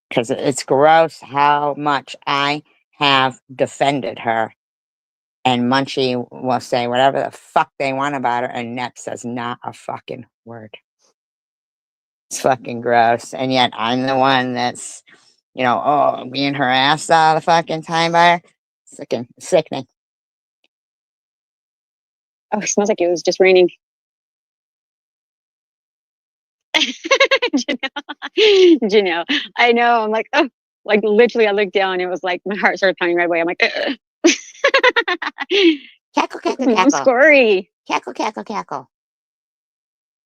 Because it's gross how much I have defended her. And Munchie will say whatever the fuck they want about her, and Nep says not a fucking word. It's fucking gross. And yet I'm the one that's, being harassed all the fucking time by her. Sickening.
Oh, it smells like it was just raining. Janelle, I know. I'm like, oh, like literally, I looked down. It was like my heart started pounding right away. I'm like,
cackle, cackle,
I'm
cackle.
sorry.
Cackle, cackle, cackle.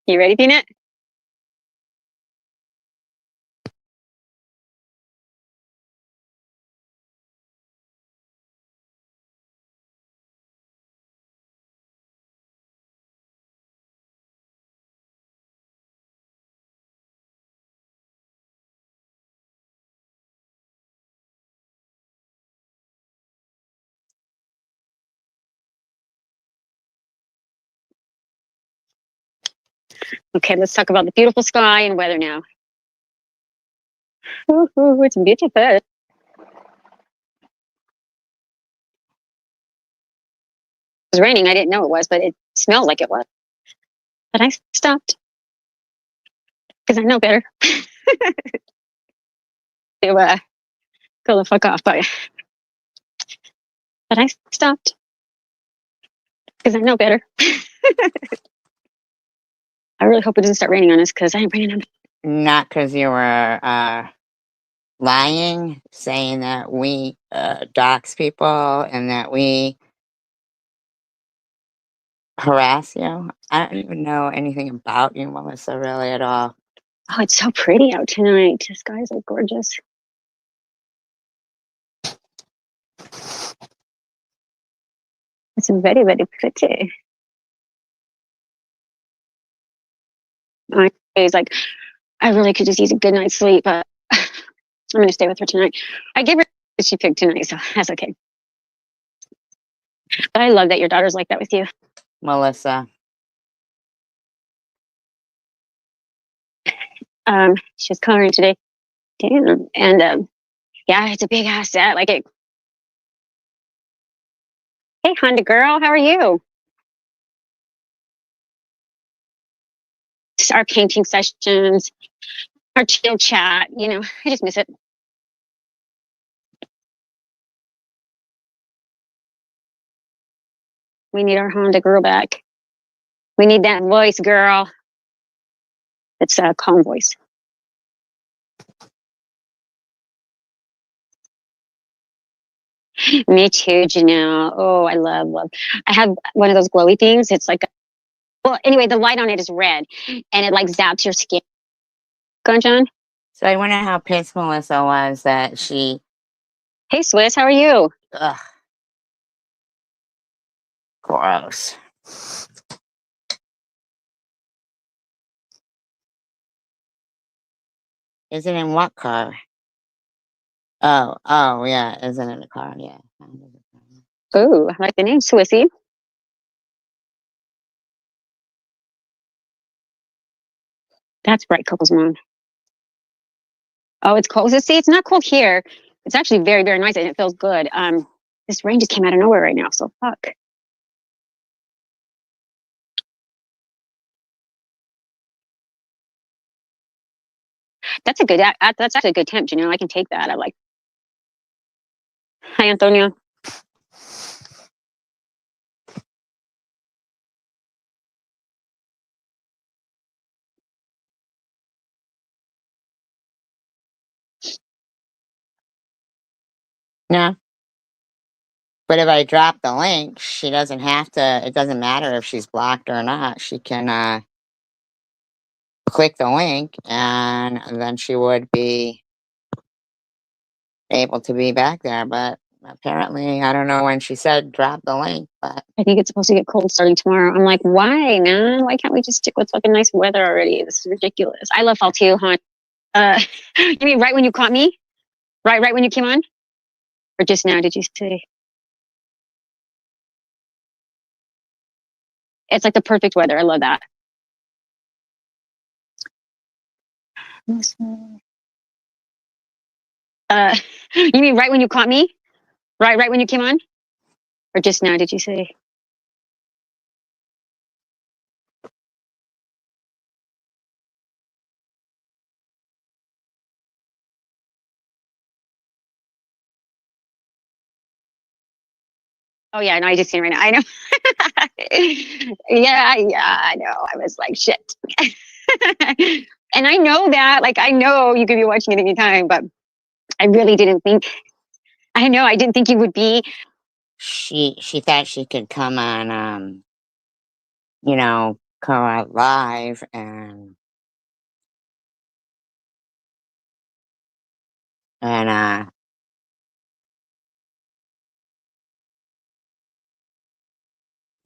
You ready, Peanut? Okay, let's talk about the beautiful sky and weather now. Ooh, it's beautiful. It was raining. I didn't know it was, but it smelled like it was. But I stopped because I know better. To go the fuck off, but I stopped because I know better. I really hope it doesn't start raining on us because I ain't bringing them.
Not because you were lying, saying that we dox people and that we harass you. I don't even know anything about you, Melissa, really at all.
Oh, it's so pretty out tonight. The skies are gorgeous. It's very, very pretty. He's like, I really could just use a good night's sleep, but I'm going to stay with her tonight. I gave her what she picked tonight, so that's okay. But I love that your daughter's like that with you.
Melissa.
She's coloring today. Damn. And yeah, it's a big ass set. Like it. Hey, Honda girl, how are you? Just our painting sessions, our chill chat. I just miss it. We need our Honda girl back. We need that voice, girl. It's a calm voice. Me too, Janelle. Oh, I love. I have one of those glowy things. It's like, well, anyway, the light on it is red, and it like zaps your skin. Go on, John.
So I wonder how pissed Melissa was that she.
Hey, Swiss, how are you?
Ugh. Gross. Is it in what car? Oh, yeah, isn't it a car? Yeah.
Ooh, I like the name, Swissy. That's Bright Coco's mom. Oh, it's cold. See, it's not cold here. It's actually very, very nice and it feels good. This rain just came out of nowhere right now, so fuck. That's a good. That's actually a good temp. You know, I can take that. I like. Hi, Antonio.
Yeah. But if I drop the link, she doesn't have to. It doesn't matter if she's blocked or not. She can click the link, and then she would be able to be back there. But apparently, I don't know when she said drop the link. But
I think it's supposed to get cold starting tomorrow. I'm like, why, man? Why can't we just stick with fucking nice weather already? This is ridiculous. I love fall too, huh? You mean right when you caught me? Right when you came on? Or just now, did you say? It's like the perfect weather. I love that. You mean right when you caught me? Right when you came on? Or just now, did you say? Oh yeah, no, I just seen it right now. I know. Yeah, I know. I was like, shit. And I know that, like, I know you could be watching it anytime, but I really didn't think. I know I didn't think you would be.
she thought she could come on, you know, come out live and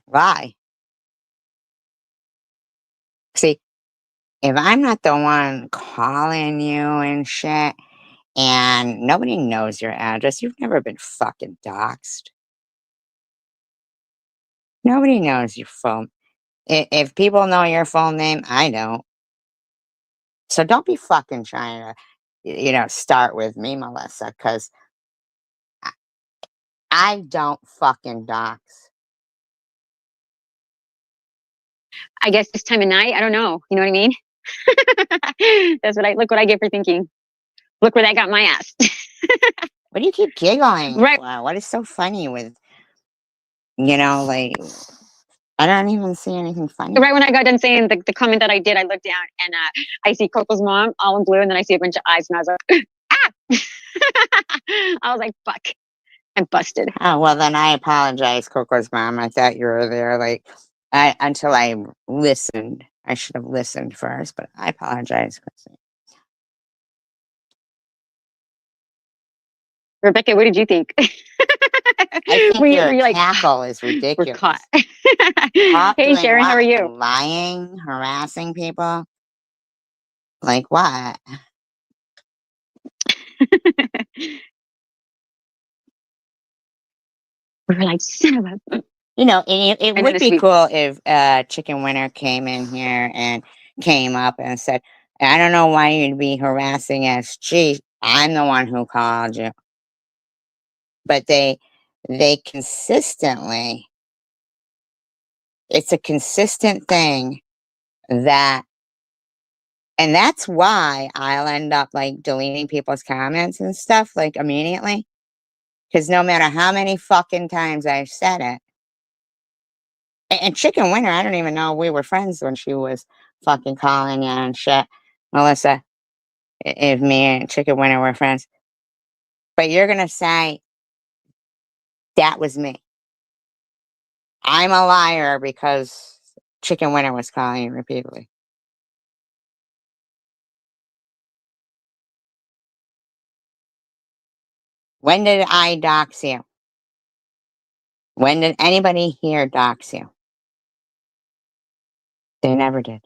lie. See, if I'm not the one calling you and shit, and nobody knows your address, you've never been fucking doxxed. Nobody knows your phone. If people know your phone name, I don't. So don't be fucking trying to, start with me, Melissa, because I don't fucking dox.
I guess this time of night, I don't know. You know what I mean? Look what I get for thinking. Look where that got my ass.
What do you keep giggling
Right.
for? What is so funny with, like, I don't even see anything funny.
Right when I got done saying the comment that I did, I looked down and I see Coco's mom all in blue, and then I see a bunch of eyes, and I was like, ah! I was like, fuck, I'm busted.
Oh, well, then I apologize, Coco's mom. I thought you were there, like, until I listened. I should have listened first, but I apologize.
Rebecca, what did you think?
I think your
like,
cackle is
we're
ridiculous.
caught.
Caught
Hey,
doing
Sharon, how
what?
are you?
Lying, harassing people? Like what?
We were like, son of a.
It would be cool if Chicken Winner came in here and came up and said, I don't know why you'd be harassing SG. I'm the one who called you. But they consistently, it's a consistent thing and that's why I'll end up like deleting people's comments and stuff like immediately. Because no matter how many fucking times I've said it, and Chicken Winner, I don't even know we were friends when she was fucking calling you and shit, Melissa. If me and Chicken Winner were friends, but you're gonna say that was me. I'm a liar because Chicken Winner was calling you repeatedly. When did I dox you? When did anybody here dox you? They never did.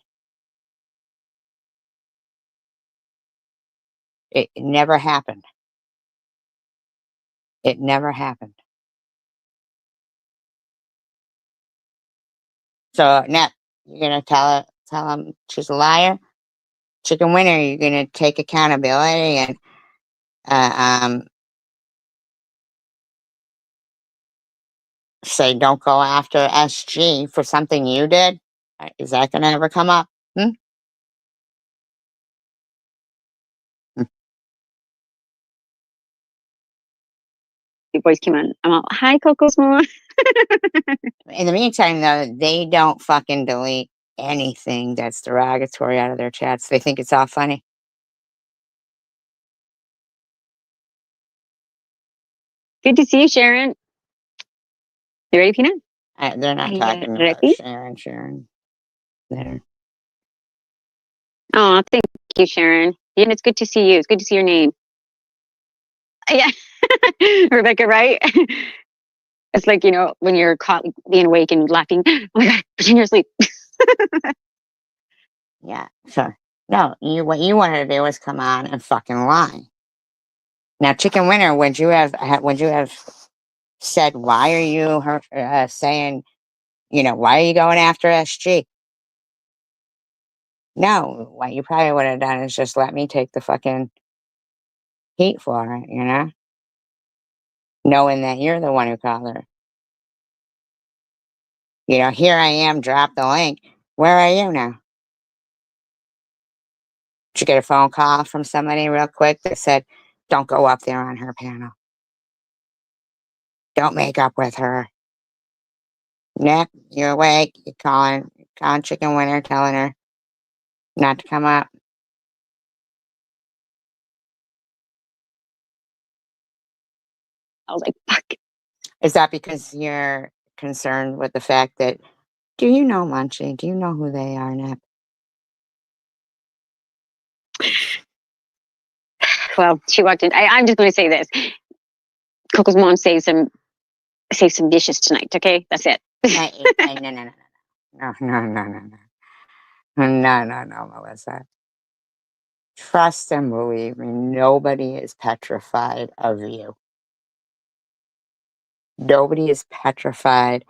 It never happened. It never happened. So, Nep, you're gonna tell him she's a liar? Chicken Winner, you're gonna take accountability and, say don't go after SG for something you did? Is that gonna ever come up? Hmm?
Your voice came on. I'm all, hi, Coco's mom.
In the meantime, though, they don't fucking delete anything that's derogatory out of their chats. They think it's all funny.
Good to see you, Sharon. You ready, Peanut?
They're not
Are
talking
you
about
ready?
Sharon. There.
Oh, thank you, Sharon. And it's good to see you. It's good to see your name. Yeah. Rebecca, right? It's like, you know, when you're caught being awake and laughing. Oh my God, pretend you're asleep.
Yeah, sure. No, what you wanted to do was come on and fucking lie. Now, Chicken Winner, would you have said, why are you saying, why are you going after SG? No, what you probably would have done is just let me take the fucking heat for it, knowing that you're the one who called her. Here I am, drop the link. Where are you now? Did you get a phone call from somebody real quick that said, don't go up there on her panel? Don't make up with her. Nick, you're awake. You're calling Chicken Winner, telling her not to come up.
I was like, fuck.
Is that because you're concerned with the fact that, do you know Munchie? Do you know who they are, Nick?
Well, she walked in. I'm just going to say this. Coco's mom saved some dishes tonight. Okay, that's it.
No, Melissa. Trust and believe me, nobody is petrified of you. Nobody is petrified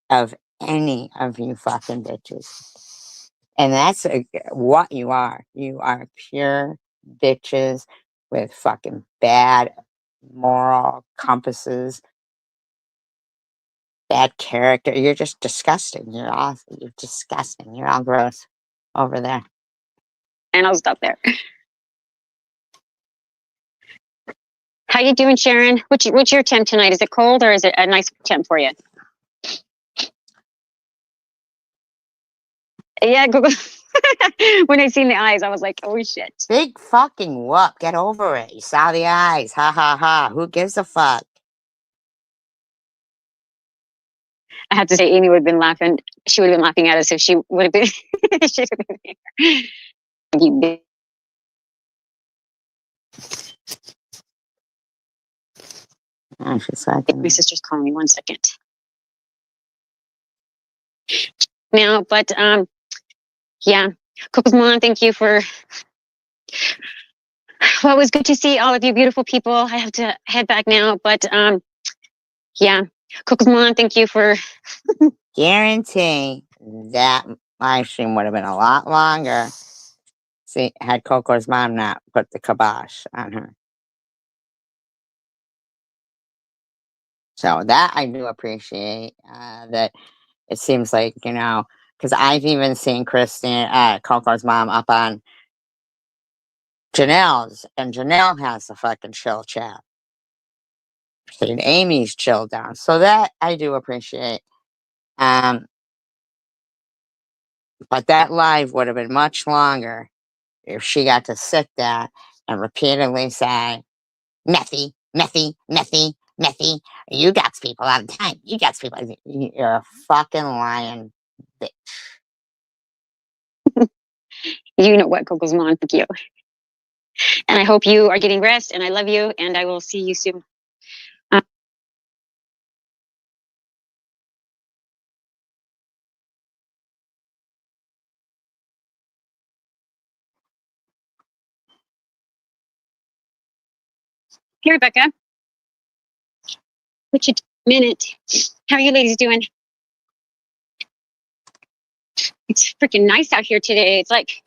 of any of you fucking bitches. And that's what you are. You are pure bitches with fucking bad moral compasses, bad character. You're just disgusting. You're disgusting. You're all gross over there.
And I'll stop there. How you doing, Sharon? What's your temp tonight? Is it cold or is it a nice temp for you? Yeah, Google. When I seen the eyes, I was like, oh shit.
Big fucking whoop. Get over it. You saw the eyes. Ha ha ha. Who gives a fuck?
I have to say, Amy would have been laughing. She would have been laughing at us if she would have been. She would have been here. You bitch.
Oh, she's like,
My sister's calling me. 1 second. Now, but yeah, Coco's mom, thank you for. Well, it was good to see all of you beautiful people. I have to head back now, but yeah, Coco's mom, thank you for.
guarantee that live stream would have been a lot longer. See, had Coco's mom not put the kibosh on her. So that I do appreciate. That it seems like, because I've even seen Coco's mom up on Janelle's, and Janelle has the fucking chill chat. And Amy's chilled down. So that I do appreciate. But that live would have been much longer if she got to sit there and repeatedly say, Methy, Methy, Methy, Methy. You got people all the time. You got people. You're a fucking lying bitch.
You know what, Coco's mom, thank you. And I hope you are getting rest, and I love you, and I will see you soon. Here, Rebecca. Which a minute. How are you ladies doing? It's freaking nice out here today. It's like,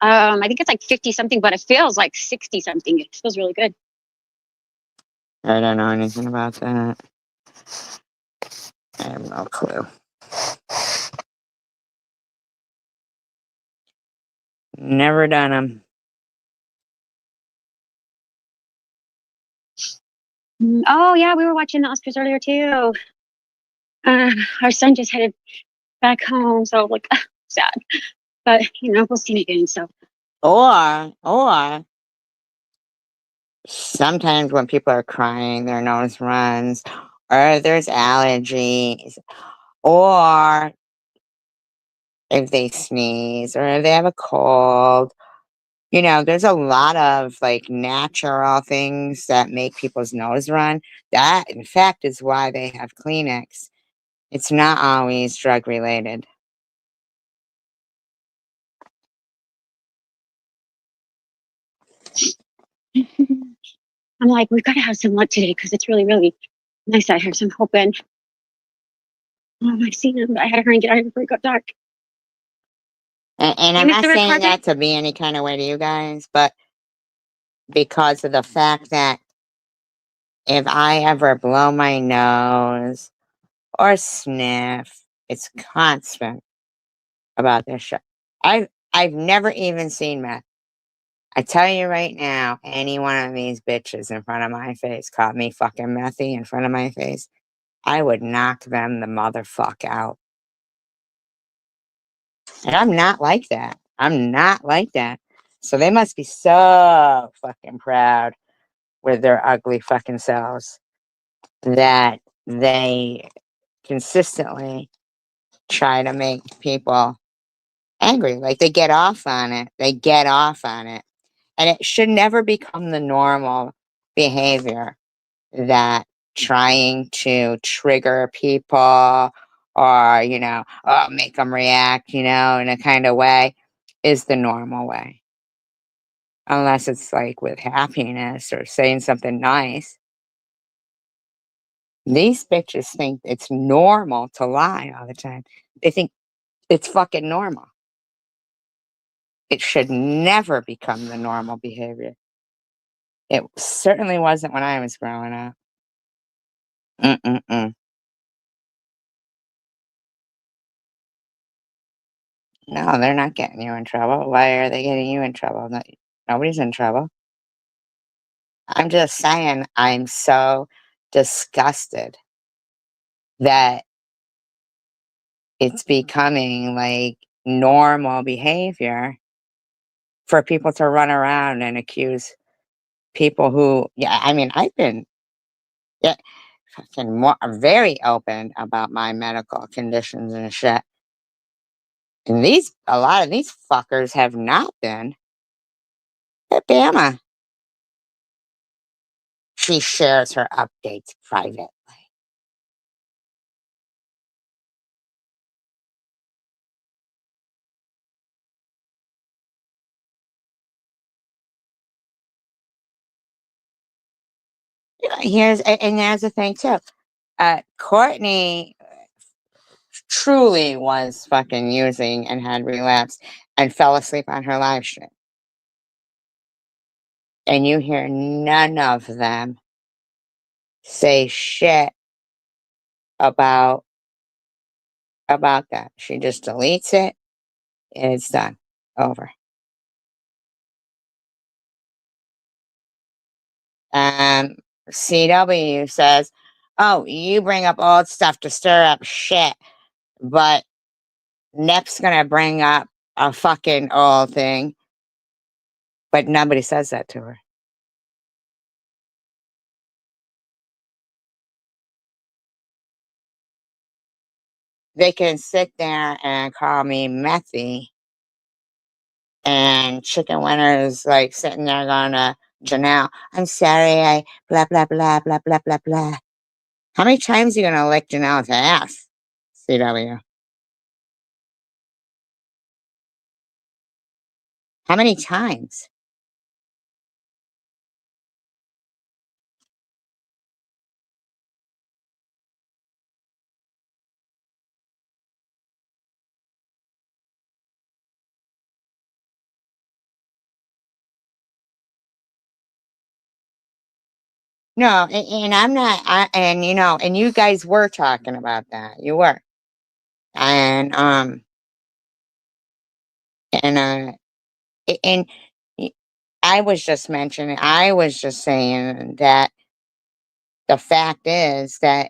I think it's like 50 something, but it feels like 60 something. It feels really good.
I don't know anything about that. I have no clue. Never done them.
Oh yeah, we were watching the Oscars earlier too. Our son just headed back home, so like sad. But you know, we'll see him again. So
Or sometimes when people are crying, their nose runs, or there's allergies, or if they sneeze, or if they have a cold. You know, there's a lot of like natural things that make people's nose run. That, in fact, is why they have Kleenex. It's not always drug related.
I'm like, we've got to have some luck today because it's really, really nice out here. So I'm hoping. Oh, I've seen him, but I had to hurry and get out of here before it got dark.
And
Hey,
I'm not
Mr.
saying
Ricardo?
that to be any kind of way to you guys, but because of the fact that if I ever blow my nose or sniff, it's constant about this shit. I've never even seen meth. I tell you right now, any one of these bitches in front of my face caught me fucking methy in front of my face, I would knock them the motherfuck out. And I'm not like that. I'm not like that. So they must be so fucking proud with their ugly fucking selves that they consistently try to make people angry. Like they get off on it. They get off on it. And it should never become the normal behavior that trying to trigger people or, make them react, in a kind of way is the normal way. Unless it's like with happiness or saying something nice. These bitches think it's normal to lie all the time. They think it's fucking normal. It should never become the normal behavior. It certainly wasn't when I was growing up. Mm-mm-mm. No, they're not getting you in trouble. Why are they getting you in trouble? Nobody's in trouble. I'm just saying, I'm so disgusted that it's becoming like normal behavior for people to run around and accuse people who, yeah, I mean, I've been yeah, fucking very open about my medical conditions and shit. And a lot of these fuckers have not been. Bama. She shares her updates privately. And here's the thing too. Courtney truly was fucking using and had relapsed and fell asleep on her live stream. And you hear none of them say shit about that. She just deletes it and it's done. Over. CW says, oh, you bring up old stuff to stir up shit, but Nep's gonna bring up a fucking old thing, but nobody says that to her. They can sit there and call me methy, and Chicken Winner's like sitting there going to Janelle, I'm sorry, I blah, blah, blah, blah, blah, blah, blah. How many times are you gonna lick Janelle's ass, CW? How many times? No, and I'm not, and you know, and you guys were talking about that. You were. And, and, and I was just mentioning, I was just saying that the fact is that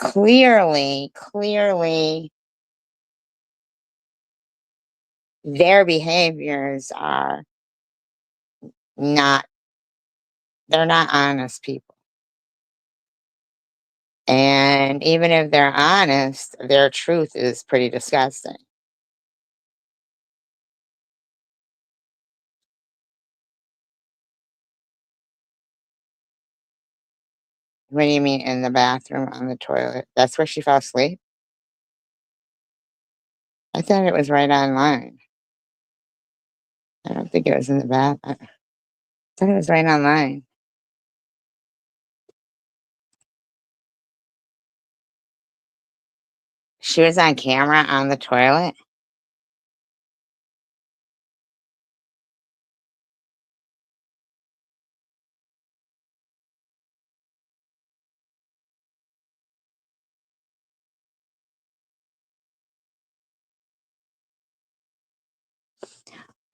clearly their behaviors are not, they're not honest people. And even if they're honest, their truth is pretty disgusting. What do you mean in the bathroom on the toilet? That's where she fell asleep? I thought it was right online. I don't think it was in the bath. I thought it was right online. She was on camera on the toilet?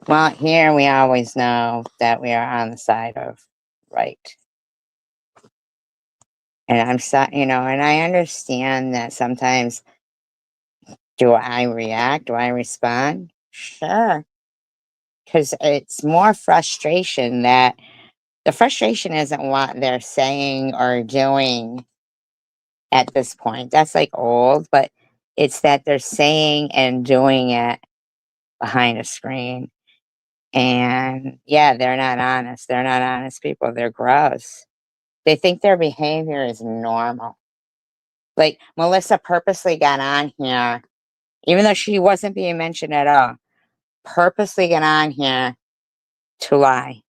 Well, here we always know that we are on the side of right. And I'm so, you know, and I understand that sometimes, do I react? Do I respond? Sure. Because it's more frustration that the frustration isn't what they're saying or doing at this point. That's like old, but it's that they're saying and doing it behind a screen. And yeah, they're not honest. They're not honest people. They're gross. They think their behavior is normal. Like Melissa purposely got on here, even though she wasn't being mentioned at all, purposely got on here to lie.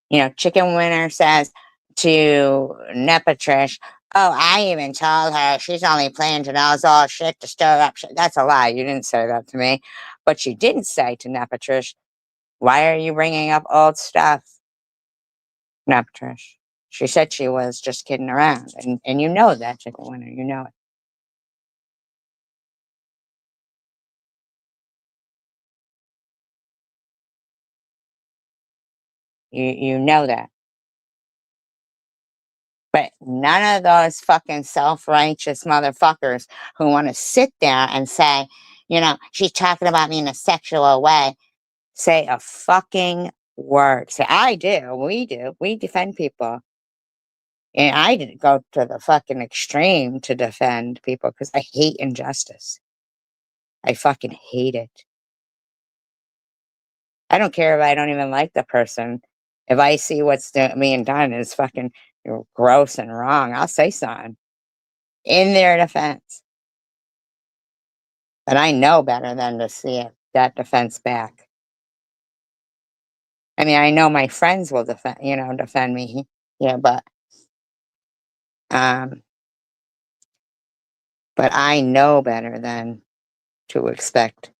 You know, Chicken Winner says to Nepatrish, oh, I even told her she's only playing to knows all shit to stir up shit. That's a lie. You didn't say that to me. But you didn't say to Nepatrish, why are you bringing up old stuff? Nepatrish. She said she was just kidding around. And you know that, Chicken Winner. You know it. You know that. But none of those fucking self-righteous motherfuckers who want to sit there and say, you know, she's talking about me in a sexual way, say a fucking word. Say, I do. We do. We defend people. And I didn't go to the fucking extreme to defend people because I hate injustice. I fucking hate it. I don't care if I don't even like the person. If I see what's being done is fucking gross and wrong, I'll say something in their defense. But I know better than to see it, that defense back. I mean, I know my friends will defend me. Yeah, but I know better than to expect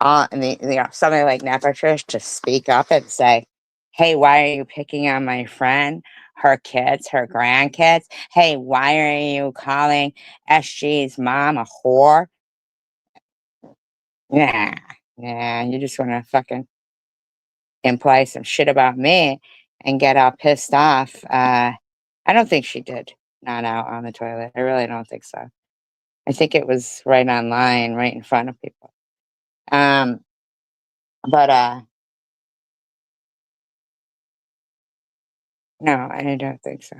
somebody like Nepatrish to speak up and say, hey, why are you picking on my friend, her kids, her grandkids? Hey, why are you calling SG's mom a whore? Yeah, you just want to fucking imply some shit about me and get all pissed off. I don't think she did not out on the toilet. I really don't think so. I think it was right online, right in front of people. But no, I don't think so.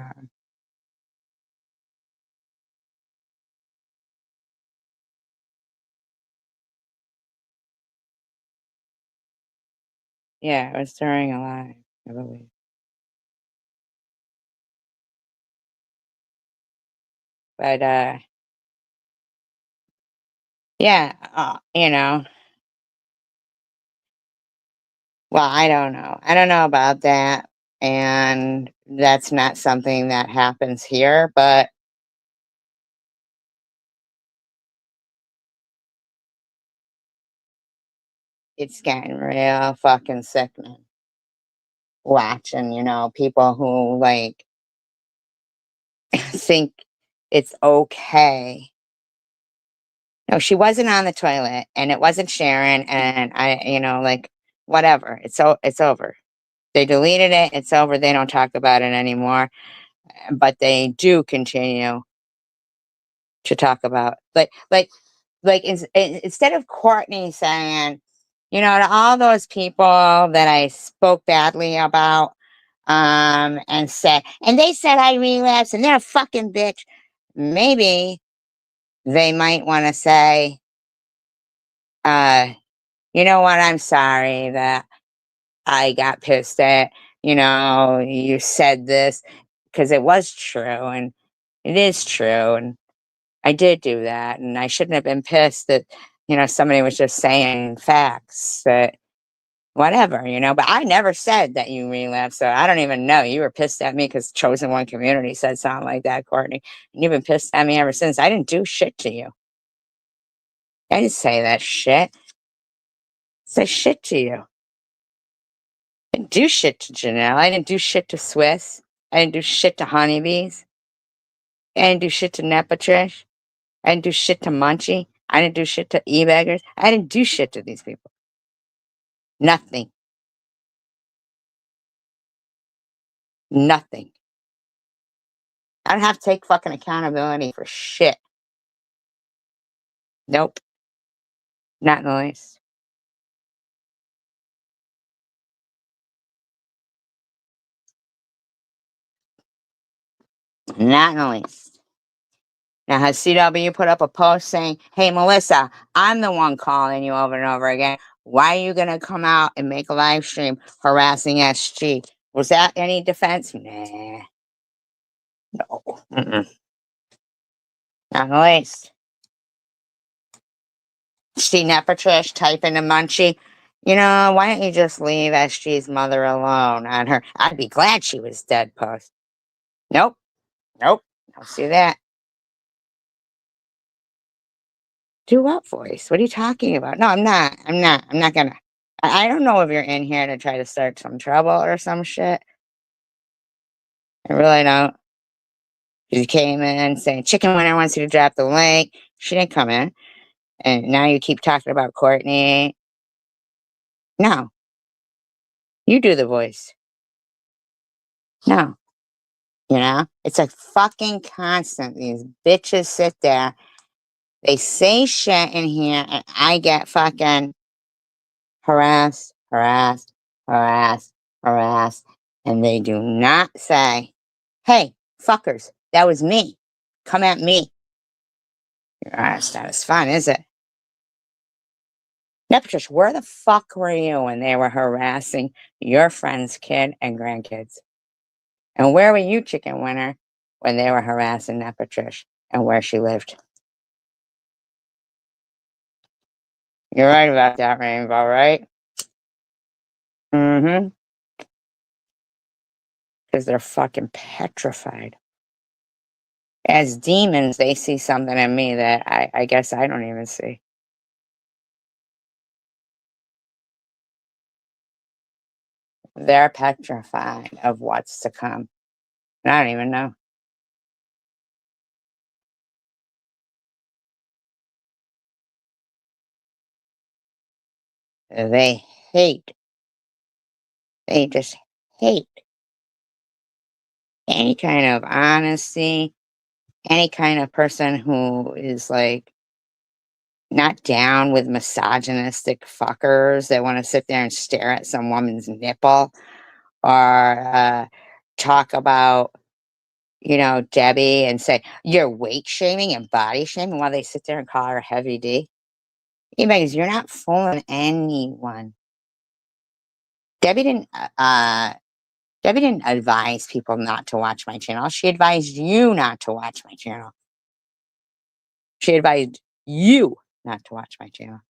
Yeah, it was during a live, I believe. But yeah, you know, well, I don't know. I don't know about that. And that's not something that happens here, but it's getting real fucking sickening. Watching, people who like think it's okay. No, she wasn't on the toilet and it wasn't Sharon and like whatever. It's over. They deleted it, it's over. They don't talk about it anymore. But they do continue to talk about instead of Courtney saying, to all those people that I spoke badly about, and they said I relapsed and they're a fucking bitch. Maybe they might want to say, you know what, I'm sorry that I got pissed at, you said this, because it was true and it is true. And I did do that. And I shouldn't have been pissed that, somebody was just saying facts that whatever, but I never said that you relapsed. So I don't even know. You were pissed at me because Chosen One Community said something like that, Courtney. And you've been pissed at me ever since. I didn't do shit to you. I didn't say that shit. Say shit to you. I didn't do shit to Janelle. I didn't do shit to Swiss. I didn't do shit to Honeybees. I didn't do shit to Nepatrish. I didn't do shit to Munchie. I didn't do shit to e-beggars. I didn't do shit to these people. Nothing. Nothing. I don't have to take fucking accountability for shit. Nope. Not in the least. Not in the least. Now, has CW put up a post saying, hey, Melissa, I'm the one calling you over and over again. Why are you going to come out and make a live stream harassing SG? Was that any defense? Nah. No. Mm-mm. Not in the least. See Nepatrish type into Munchie. Why don't you just leave SG's mother alone on her? I'd be glad she was dead post. Nope. Nope. Don't see that. Do what voice? What are you talking about? No, I'm not. I'm not gonna. I don't know if you're in here to try to start some trouble or some shit. I really don't. She came in saying, Chicken Winner wants you to drop the link. She didn't come in. And now you keep talking about Courtney. No. You do the voice. No. It's a fucking constant. These bitches sit there. They say shit in here and I get fucking harassed, harassed, harassed, harassed. And they do not say, hey, fuckers, that was me. Come at me. Gosh, that was fun, is it? Nepatrish, where the fuck were you when they were harassing your friend's kid and grandkids? And where were you, Chicken Winner, when they were harassing Nepatrish and where she lived? You're right about that, Rainbow, right? Mm-hmm. Because they're fucking petrified. As demons, they see something in me that I guess I don't even see. They're petrified of what's to come. And I don't even know. They hate. They just hate any kind of honesty, any kind of person who is like not down with misogynistic fuckers that want to sit there and stare at some woman's nipple or talk about, Debbie and say, you're weight shaming and body shaming while they sit there and call her Heavy D. Because you're not fooling anyone. Debbie didn't advise people not to watch my channel. She advised you not to watch my channel. She advised you not to watch my channel.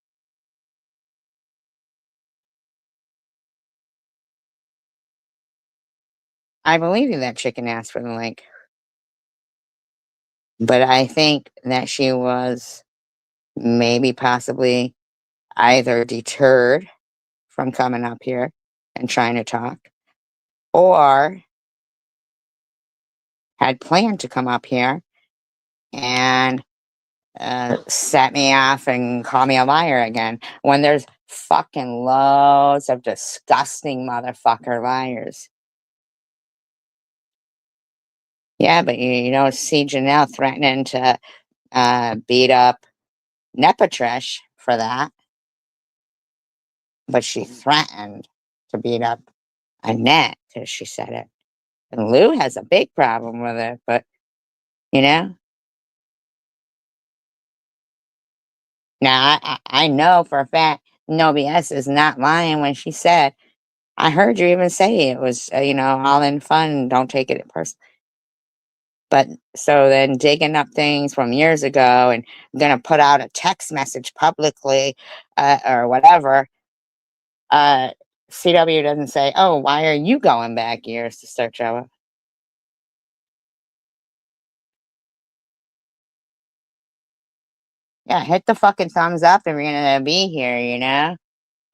I believe you that chicken asked for the link. But I think that she was maybe possibly either deterred from coming up here and trying to talk, or had planned to come up here and set me off and call me a liar again, when there's fucking loads of disgusting motherfucker liars. Yeah, but you don't see Janelle threatening to beat up Nepatrish for that. But she threatened to beat up Annette because she said it. And Lou has a big problem with it, but, you know. Now, I know for a fact No BS is not lying when she said, I heard you even say it was, all in fun, don't take it personally. But so then digging up things from years ago and gonna put out a text message publicly or whatever, CW doesn't say, oh, why are you going back years to start Java? Yeah, hit the fucking thumbs up if you're gonna be here,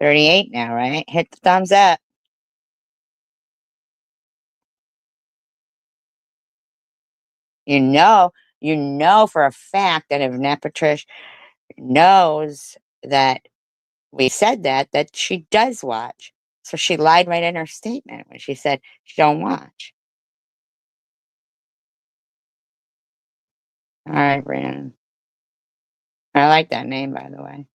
38 now, right? Hit the thumbs up. You know for a fact that if Nepatrish knows that we said that she does watch. So she lied right in her statement when she said she don't watch. All right, Brandon. I like that name, by the way.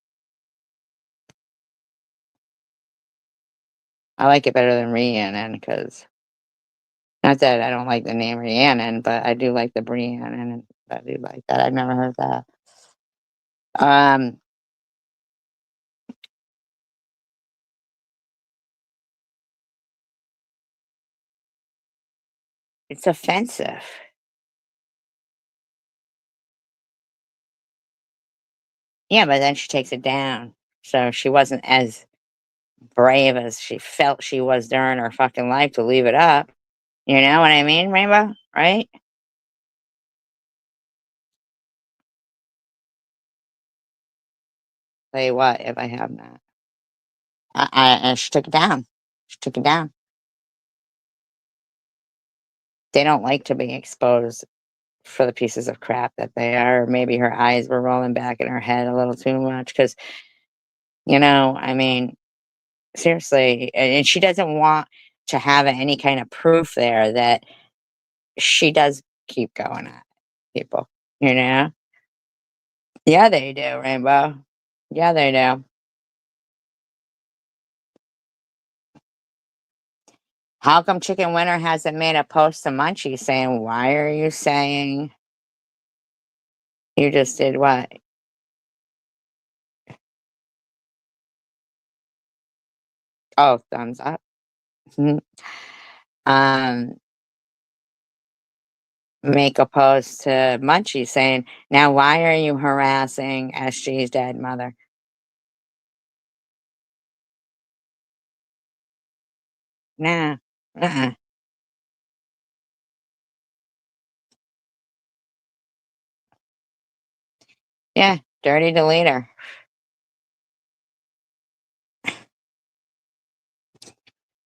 I like it better than Rhiannon because, not that I don't like the name Rhiannon, but I do like the Briannon, and I do like that. I've never heard that. It's offensive. Yeah, but then she takes it down. So she wasn't as brave as she felt she was during her fucking life to leave it up. You know what I mean, Rainbow? Right? Tell you what, if I have not. And she took it down. She took it down. They don't like to be exposed for the pieces of crap that they are. Maybe her eyes were rolling back in her head a little too much because, I mean, seriously, and she doesn't want to have any kind of proof there that she does keep going at people, you know? Yeah, they do, Rainbow. Yeah, they do. How come Chicken Winter hasn't made a post to Munchie saying, why are you saying you just did what? Oh, thumbs up. um, Make a post to Munchie saying, now why are you harassing SG's dead mother? Nah. Yeah, dirty deleter.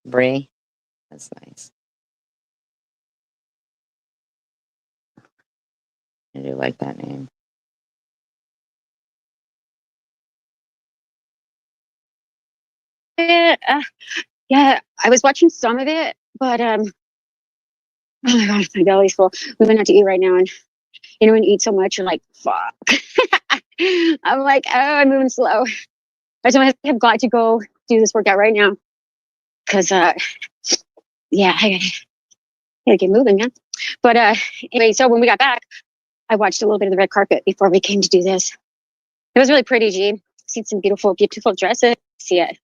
Bree. That's nice. I do like that name.
Yeah, I was watching some of it, but oh my gosh, my belly's full. We went out to eat right now, and when you eat so much, you're like, fuck. I'm like, oh, I'm moving slow. I just have got to go do this workout right now because yeah, I gotta get moving, man. But anyway, so when we got back, I watched a little bit of the red carpet before we came to do this. It was really pretty, G. Seen some beautiful dresses. See it.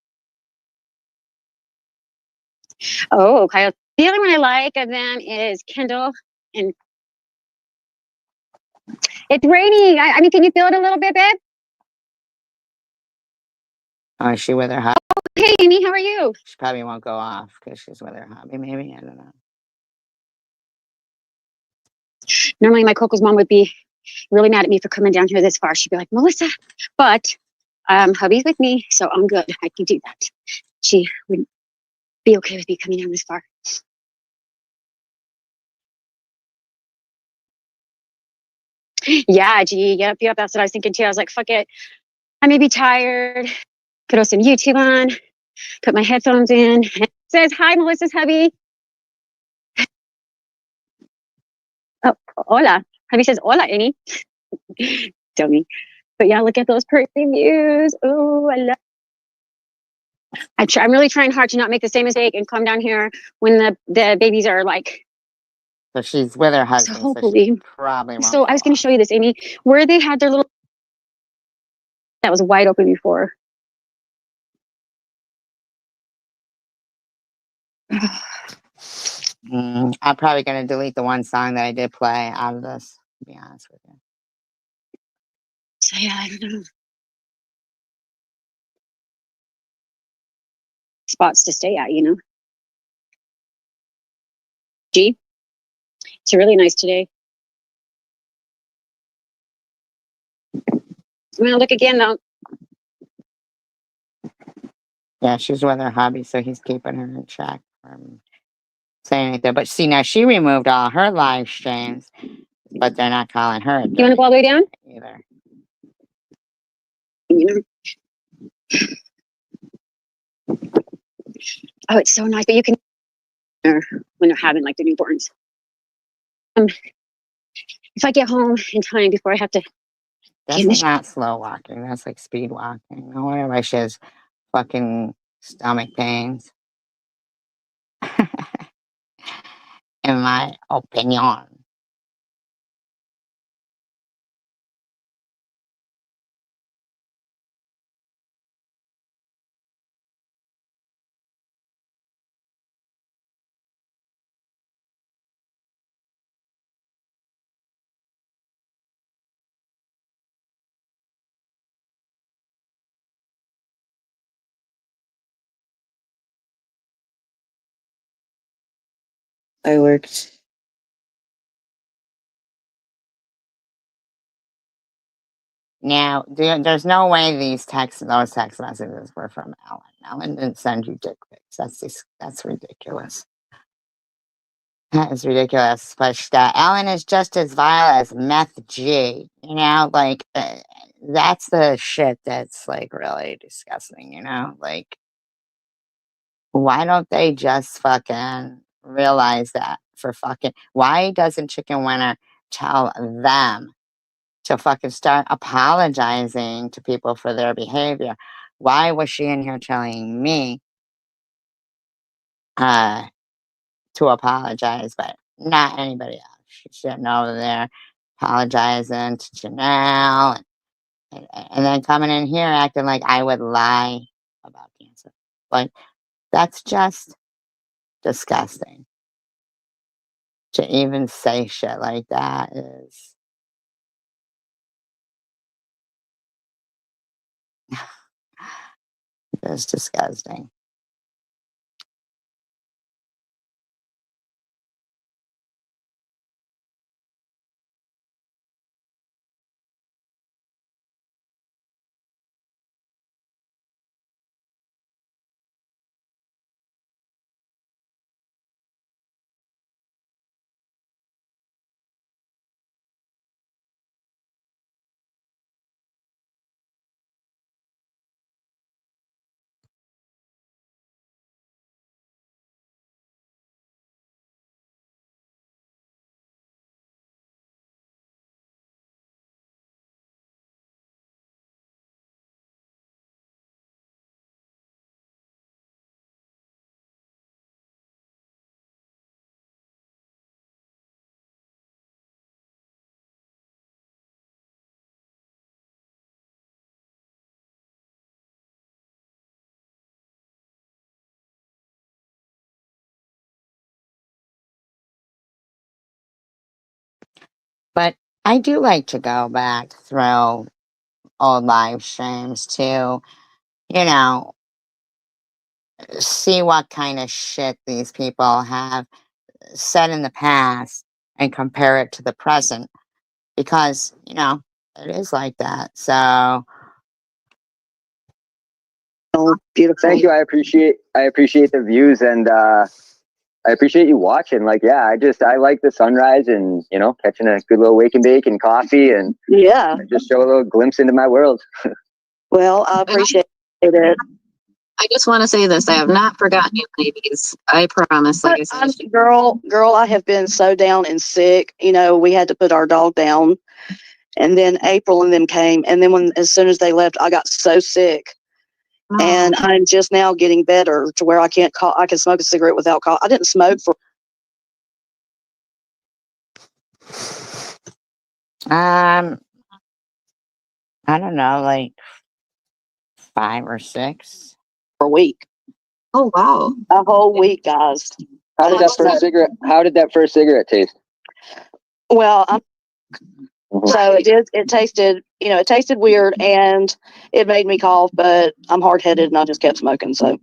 Oh, Kyle. The only one I like of them is Kendall, and it's raining. I mean, can you feel it a little bit, babe?
Oh, is she with her hubby?
Oh, hey, Amy, how are you?
She probably won't go off because she's with her hubby, maybe. I don't know.
Normally, my Coco's mom would be really mad at me for coming down here this far. She'd be like, Melissa, but Hubby's with me, so I'm good. I can do that. She would be okay with me coming down this far. Yeah, gee, yep. That's what I was thinking too. I was like, fuck it. I may be tired. Put some YouTube on. Put my headphones in. It says, hi, Melissa's hubby. Oh, hola. Hubby says, hola, Amy. Dummy. But yeah, look at those pretty views. Oh, I love. I'm really trying hard to not make the same mistake and come down here when the babies are like.
So she's with her husband.
So hopefully,
she probably won't.
So I was going to show you this, Amy, where they had their little. That was wide open before.
I'm probably going to delete the one song that I did play out of this, to be honest with you.
So yeah, I don't know. Spots to stay at, you know. Gee, it's really nice today. I'm gonna look again though.
Yeah, she's with her hubby, so he's keeping her in check from saying anything. But see, now she removed all her live streams, but they're not calling her.
You want to go all the way down?
Either.
You know. Oh, it's so nice, but you can when they're having like the newborns. If I get home in time before I have to.
That's not slow walking. That's like speed walking. No wonder why she has fucking stomach pains. In my opinion. I worked. Now, there's no way those text messages were from Ellen. Ellen didn't send you dick pics. That's ridiculous. That is ridiculous. But Ellen is just as vile as Meth G. You know, like that's the shit that's like really disgusting. You know, like why don't they just fucking realize that for fucking? Why doesn't Chicken Winner tell them to fucking start apologizing to people for their behavior? Why was she in here telling me to apologize, but not anybody else? She sitting over there apologizing to Janelle and then coming in here acting like I would lie about cancer. Like, that's just disgusting. To even say shit like that is just disgusting. But I do like to go back through old live streams to, you know, see what kind of shit these people have said in the past and compare it to the present because, you know, it is like that. So
Oh, beautiful.
Thank you. I appreciate the views, and I appreciate you watching. Like, yeah, I like the sunrise and, you know, catching a good little wake and bake and coffee and
Yeah.
just show a little glimpse into my world.
Well, I appreciate it.
I just want to say this. I have not forgotten you, ladies. I promise. Like I said,
Girl, I have been so down and sick. You know, we had to put our dog down, and then April and them came, and then as soon as they left, I got so sick. And I'm just now getting better to where I can smoke a cigarette without cough. I didn't smoke for.
I don't know, like 5 or 6
for a week.
Oh wow,
a whole week, guys.
How did that first cigarette taste?
Well, so it tasted, you know, it tasted weird and it made me cough, but I'm hard headed and I just kept smoking. So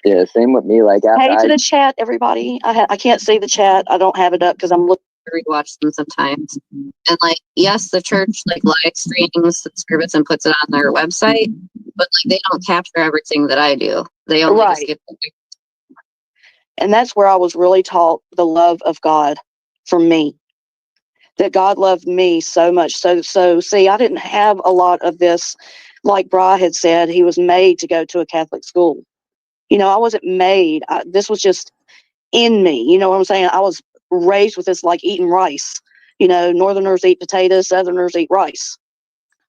yeah, same with me. Like,
hey to the chat, everybody. I can't see the chat. I don't have it up because I'm looking.
Rewatch them sometimes, and like, yes, the church like live streams the service and puts it on their website, but like they don't capture everything that I do. They only just get.
And that's where I was really taught the love of God for me. That God loved me so much. So see, I didn't have a lot of this. Like Bri had said, he was made to go to a Catholic school. You know, I wasn't made. This was just in me. You know what I'm saying? I was raised with this, like eating rice. You know, Northerners eat potatoes, Southerners eat rice.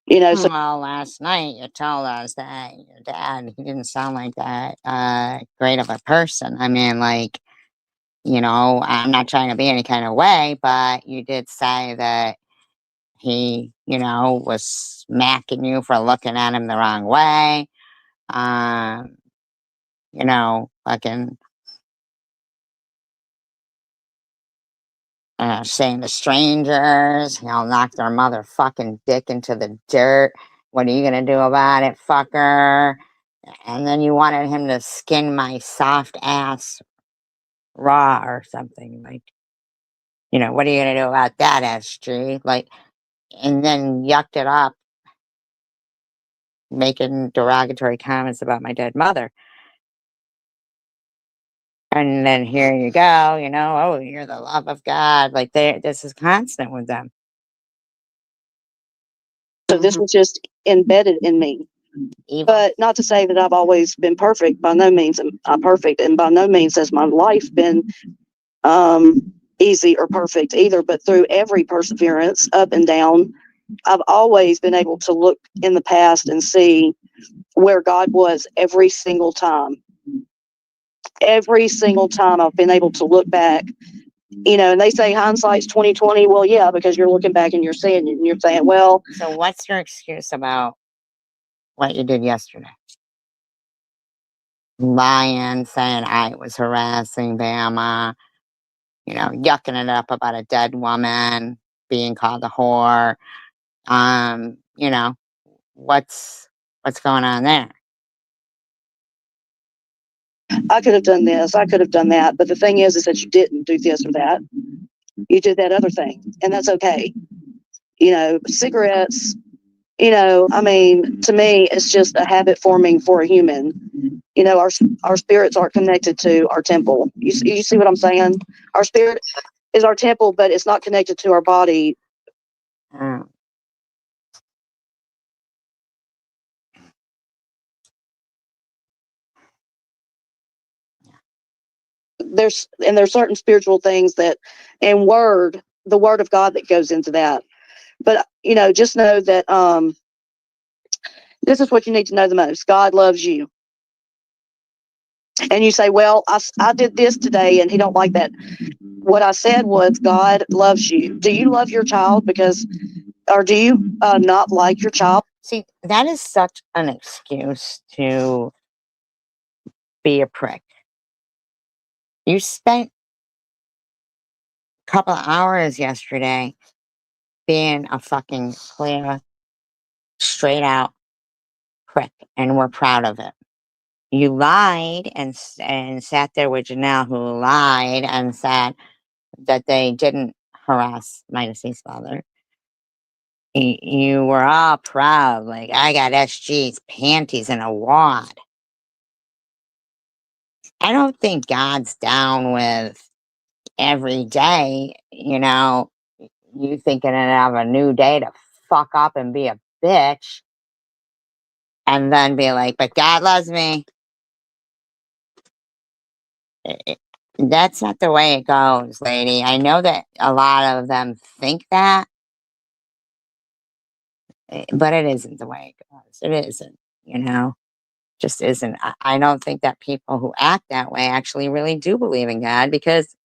You know, so
well, last night you told us that your dad, he didn't sound like that great of a person. I mean, like, you know, I'm not trying to be any kind of way, but you did say that he, you know, was smacking you for looking at him the wrong way. You know, fucking saying to strangers, you know, knock their motherfucking dick into the dirt. What are you gonna do about it, fucker? And then you wanted him to skin my soft ass raw or something. Like, you know, what are you gonna do about that, SG? Like, and then yucked it up, making derogatory comments about my dead mother. And then here you go, you know, oh, you're the love of God. Like, this is constant with them.
So this was just embedded in me. But not to say that I've always been perfect. By no means am I perfect, and by no means has my life been easy or perfect either. But through every perseverance, up and down, I've always been able to look in the past and see where God was every single time. Every single time I've been able to look back. You know, and they say hindsight's 20/20. Well, yeah, because you're looking back and you're seeing it and you're saying, well.
So what's your excuse about what you did yesterday? Lying, saying I was harassing Bama, you know, yucking it up about a dead woman, being called a whore. You know, what's going on there?
I could have done this, I could have done that, but the thing is that you didn't do this or that. You did that other thing, and that's okay. You know, cigarettes, you know, I mean, to me, it's just a habit forming for a human. You know, our spirits are connected to our temple. You see what I'm saying? Our spirit is our temple, but it's not connected to our body. There's certain spiritual things that, and the word of God that goes into that. But, you know, just know that this is what you need to know the most. God loves you. And you say, well, I did this today and he don't like that. What I said was God loves you. Do you love your child? Or do you not like your child?
See, that is such an excuse to be a prick. You spent a couple of hours yesterday being a fucking clear, straight out prick, and we're proud of it. You lied and sat there with Janelle, who lied and said that they didn't harass my deceased father. You were all proud, like, I got SG's panties in a wad. I don't think God's down with every day, you know, you thinking of a new day to fuck up and be a bitch and then be like, but God loves me. That's not the way it goes, lady. I know that a lot of them think that, but it isn't the way it goes. It isn't, you know, just isn't. I don't think that people who act that way actually really do believe in God, because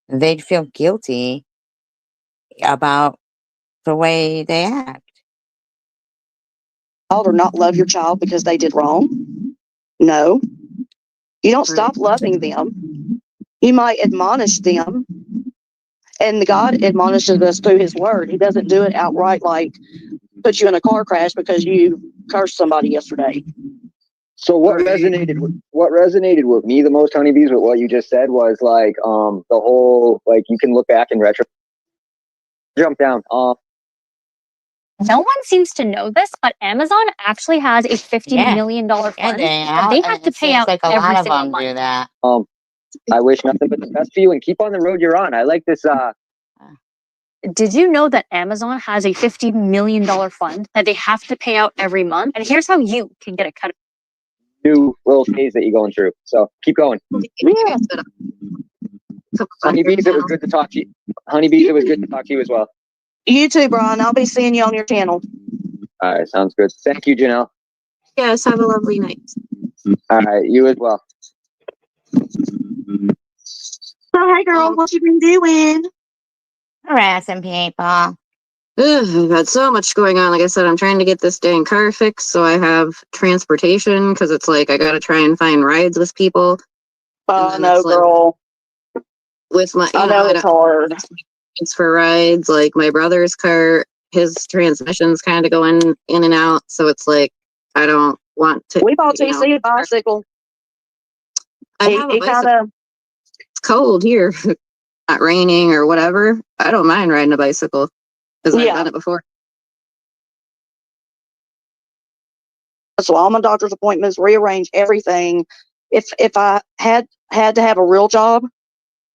they'd feel guilty about the way they act.
Or not love your child because they did wrong. No, you don't stop loving them. You might admonish them, and God admonishes us through His Word. He doesn't do it outright, like put you in a car crash because you cursed somebody yesterday.
So what resonated with me the most, honeybees, with what you just said was like the whole, like, you can look back in retro. Jump down.
No one seems to know this, but Amazon actually has a $50 million fund that they have to pay out
like a
every
lot of
single
them
month.
do that.
I wish nothing but the best for you, and keep on the road you're on. I like this.
Did you know that Amazon has a $50 million fund that they have to pay out every month? And here's how you can get a cut.
New little phase that you're going through. So keep going.
Yeah.
Honeybees, it was good to talk to you. Honeybees, it was good to talk to you as well.
You too, Brian. I'll be seeing you on your channel.
All right, sounds good. Thank you, Janelle.
Yes, have a lovely night.
All right, you as well.
So, hey, girl, what you been doing?
Harassing people.
I've had so much going on. Like I said, I'm trying to get this dang car fixed so I have transportation, because it's like I got to try and find rides with people.
Oh, no, girl.
With my,
I know it's hard.
It's for rides. Like my brother's car, his transmission's kind of going in and out. So it's like, I don't want to.
We bought TC a bicycle.
I have a bicycle. It's cold here. Not raining or whatever. I don't mind riding a bicycle because I've done it before.
So all my doctor's appointments, rearrange everything. If I had to have a real job,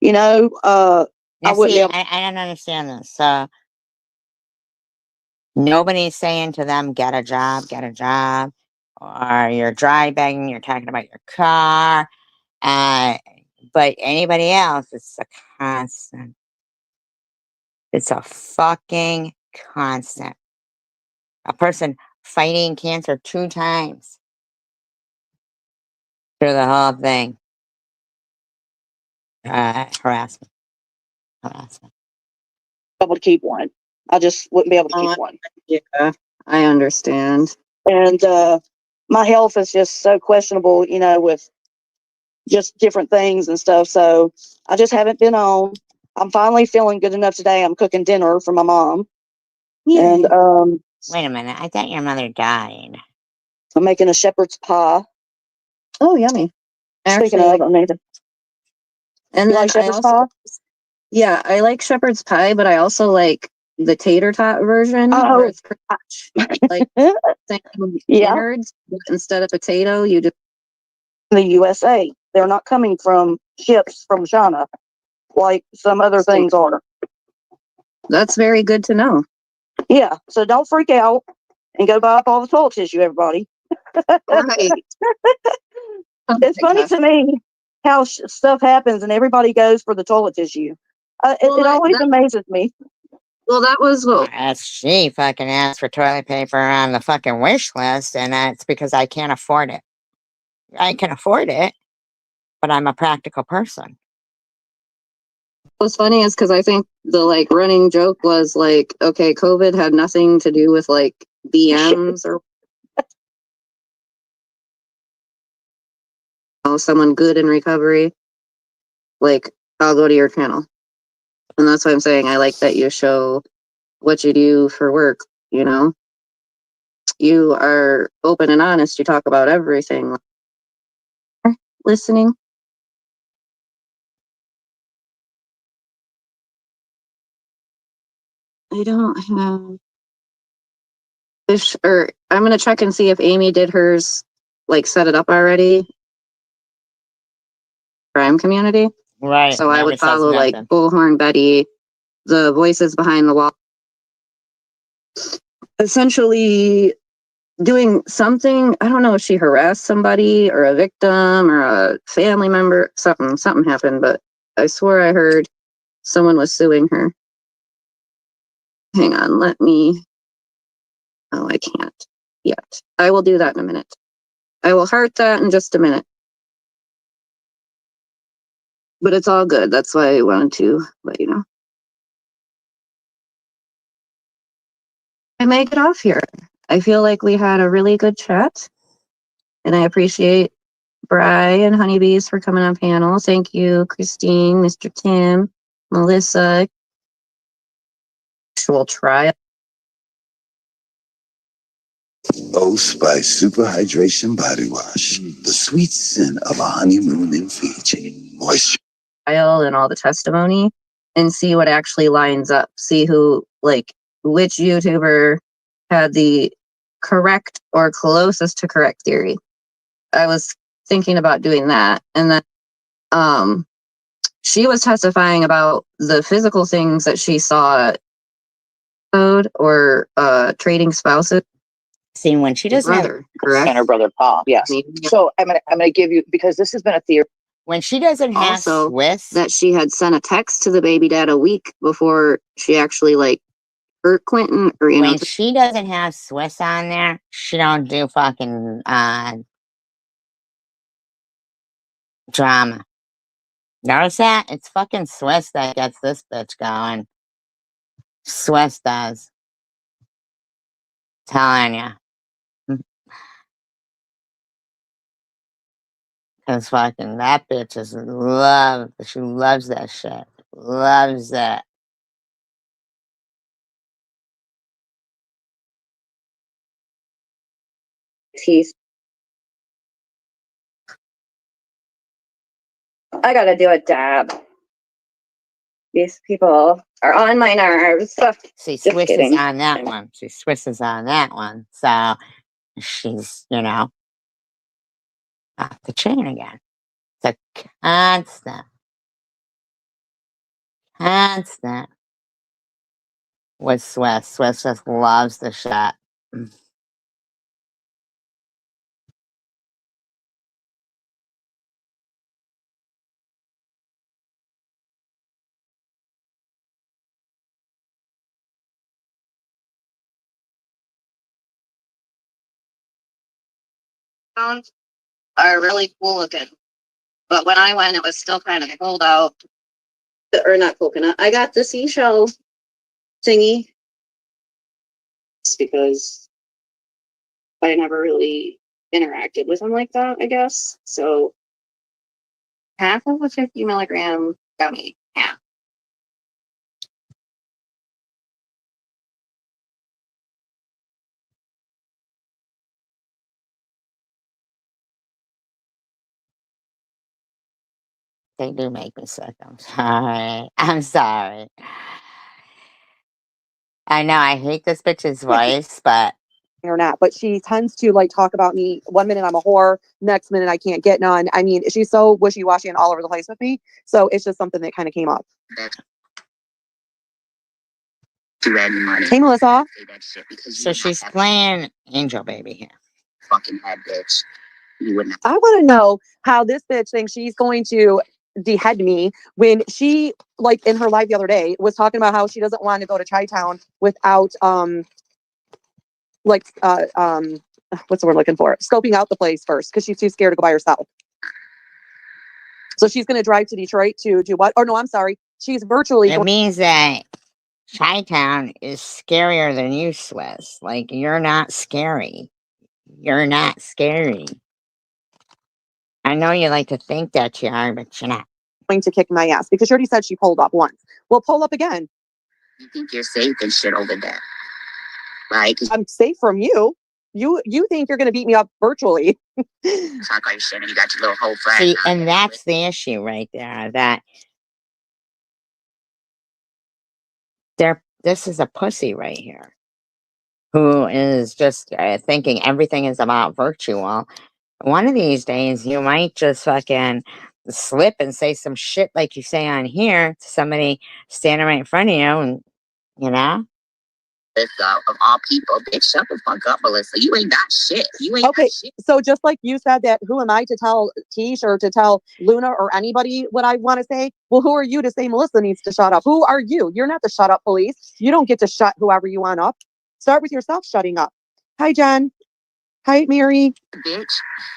you know,
Now,
I wouldn't
see,
be able.
I don't understand this. Nobody's saying to them, get a job, or you're dry bagging, you're talking about your car. But anybody else, it's a constant. It's a fucking constant. A person fighting cancer 2 times through the whole thing. Harassment.
Able to keep one. I just wouldn't be able to keep one.
Yeah, I understand.
And my health is just so questionable, you know, with just different things and stuff. So I just haven't been on. I'm finally feeling good enough today. I'm cooking dinner for my mom.
Yeah.
And
wait a minute. I thought your mother died.
I'm making a shepherd's pie.
Oh, yummy.
Speaking
Actually,
of, I made it.
And
You
then
like shepherd's pie?
Yeah, I like shepherd's pie, but I also like the tater tot version. Where it's pretty much like innards, but instead of potato, you just
the USA. They're not coming from ships from China like some other things are.
That's very good to know.
Yeah, so don't freak out and go buy up all the toilet tissue, everybody.
Right.
It's funny to me how stuff happens and everybody goes for the toilet tissue. It always amazes me.
Well, that was what.
She fucking asked for toilet paper on the fucking wish list, and that's because I can't afford it. I can afford it, but I'm a practical person.
What's funny is because I think the like running joke was like, okay, COVID had nothing to do with like BMs or someone good in recovery. Like, I'll go to your channel. And that's why I'm saying I like that you show what you do for work, you know? You are open and honest. You talk about everything. Listening. I don't have this, or I'm gonna check and see if Amy did hers, like set it up already. crime community.
Right.
So I
never
would
says
follow like
nothing.
Bullhorn Betty, the voices behind the wall, essentially doing something. I don't know if she harassed somebody or a victim or a family member. Something happened, but I swore I heard someone was suing her. Hang on, let me. Oh, I can't yet. I will do that in a minute. I will heart that in just a minute. But it's all good. That's why I wanted to let you know. I may get off here. I feel like we had a really good chat. And I appreciate Bri and Honeybees for coming on panel. Thank you, Christine, Mr. Tim, Melissa. Actual trial.
Boast by Super Hydration Body Wash. The sweet scent of a honeymoon in Fiji. Moisture.
And all the testimony and see what actually lines up. See who, like, which YouTuber had the correct or closest to correct theory. I was thinking about doing that. And then she was testifying about the physical things that she saw or trading spouses.
See, when she doesn't
brother, correct?
And her brother Paul, yes. So I'm gonna give you, because this has been a theory.
when she doesn't have
Also,
Swiss,
that she had sent a text to the baby dad a week before she actually like hurt Quentin, or
when she doesn't have Swiss on there, she don't do fucking drama. Notice that? It's fucking Swiss that gets this bitch going. Swiss does. Telling ya. Cause fucking that bitch is she loves that shit. Loves it.
teeth. I gotta do a dab. These people are on my nerves.
See,
Just
Swiss
kidding.
is on that one. See, Swiss is on that one. So she's, off the chain again. It's a constant with Swiss. Swiss just loves the shit.
Sounds are really cool looking. But when I went, it was still kind of cold out. Or not coconut. I got the seashell thingy. It's because I never really interacted with them like that, I guess. So half of a 50 milligram gummy. Half.
They do make me sick. I'm sorry. I'm sorry. I know I hate this bitch's voice, but
or not, but she tends to like talk about me. One minute I'm a whore, next minute I can't get none. I mean, she's so wishy-washy and all over the place with me. So it's just something that kind of came up. Hey, Melissa.
so she's playing Angel Baby here.
Fucking head bitch. You wouldn't.
I want to know how this bitch thinks she's going to dehead me when she, like in her live the other day, was talking about how she doesn't want to go to Chi-Town without what's the word I'm looking for? Scoping out the place first because she's too scared to go by herself. So she's going to drive to Detroit to do what? Or no, I'm sorry. She's virtually.
It means that Chi-Town is scarier than you, Swiss. Like, you're not scary. You're not scary. I know you like to think that you are, but you're not.
Going to kick my ass because she already said she pulled up once. Well, pull up again.
You think you're safe and shit over there, right?
I'm safe from you. You think you're going to beat me up virtually?
Talk like shit and you got your little whole friend.
See, and that's the issue right there. That this is a pussy right here who is just thinking everything is about virtual. One of these days, you might just fucking slip and say some shit like you say on here to somebody standing right in front of you, and you know.
Of all people, bitch, shut the fuck up, Melissa. You ain't got shit. You ain't
Okay,
got shit.
so just like you said that, who am I to tell Tish or to tell Luna or anybody what I want to say? Well, who are you to say Melissa needs to shut up? Who are you? You're not the shut up police. You don't get to shut whoever you want up. Start with yourself shutting up. Hi, Jen. Hi, Mary.
Bitch,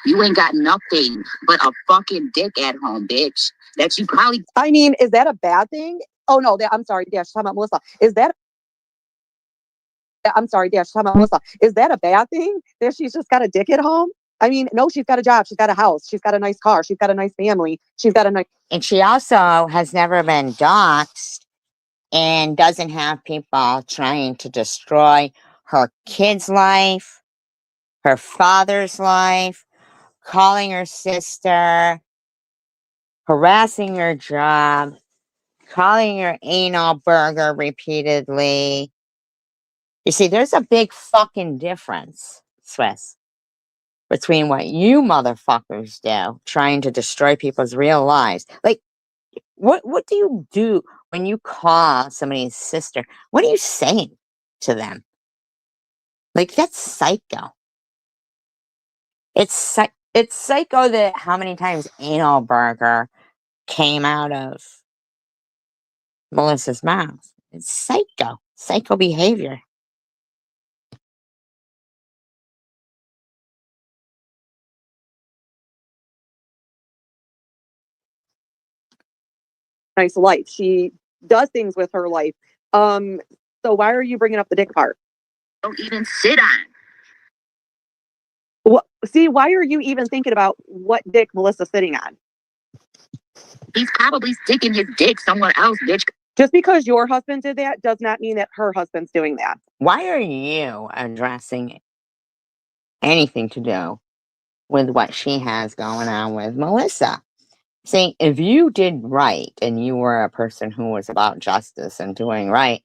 you ain't got nothing but a fucking dick at home, bitch. That you probably.
I mean, is that a bad thing? Oh, no, I'm sorry. Yeah, she's talking about Melissa. I'm sorry, Dash, talking about Melissa. Is that a bad thing that she's just got a dick at home? I mean, no, she's got a job. She's got a house. She's got a nice car. She's got a nice family. She's got a nice.
And she also has never been doxxed and doesn't have people trying to destroy her kid's life, her father's life, calling her sister, harassing her job, calling her anal burger repeatedly. You see, there's a big fucking difference, Swiss, between what you motherfuckers do, trying to destroy people's real lives. Like, what do you do when you call somebody's sister? What are you saying to them? Like, that's psycho. It's psycho that how many times anal burger came out of Melissa's mouth. It's psycho behavior.
Nice life. She does things with her life. So why are you bringing up the dick part?
Don't even sit on.
Well, see, why are you even thinking about what dick Melissa's sitting on?
He's probably sticking his dick somewhere else, bitch.
Just because your husband did that does not mean that her husband's doing that.
Why are you addressing anything to do with what she has going on with Melissa? See, if you did right and you were a person who was about justice and doing right,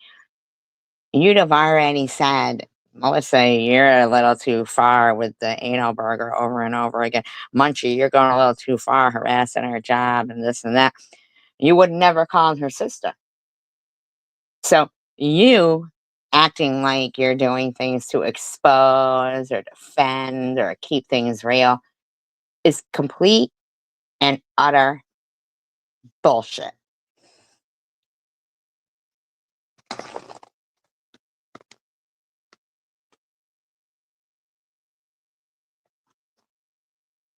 you'd have already said, Melissa, you're a little too far with the anal burger over and over again. Munchie, you're going a little too far harassing her job and this and that. You would never call her sister. So you acting like you're doing things to expose or defend or keep things real is complete and utter bullshit.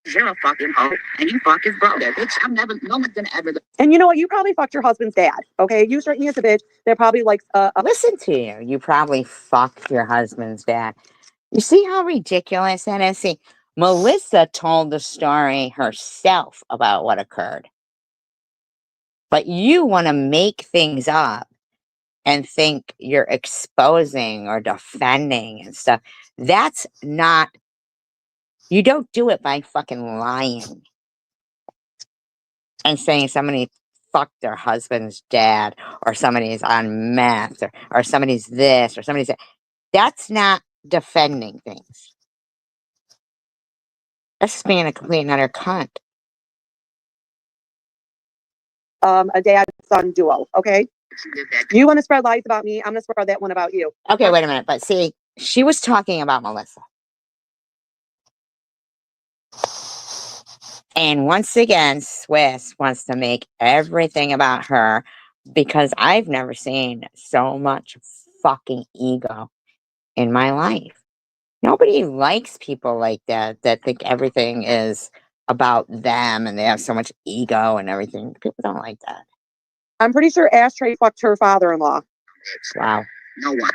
You're a fucking hoe, and you fuck his brother, bitch. No one's gonna ever.
And you know what? You probably fucked your husband's dad. Okay, you certainly is a bitch that probably likes.
Listen to you. You probably fucked your husband's dad. You see how ridiculous that is? See, Melissa told the story herself about what occurred. But you want to make things up and think you're exposing or defending and stuff. That's not, you don't do it by fucking lying and saying somebody fucked their husband's dad or somebody's on meth or somebody's this or somebody's that. That's not defending things. That's just being a complete and utter cunt.
A dad-son duo, okay? You want to spread lies about me, I'm going to spread that one about you.
Okay, wait a minute. But see, she was talking about Melissa. And once again, Swiss wants to make everything about her because I've never seen so much fucking ego in my life. Nobody likes people like that think everything is about them and they have so much ego and everything. People don't like that.
I'm pretty sure Ashtray fucked her father-in-law.
Wow.
No one.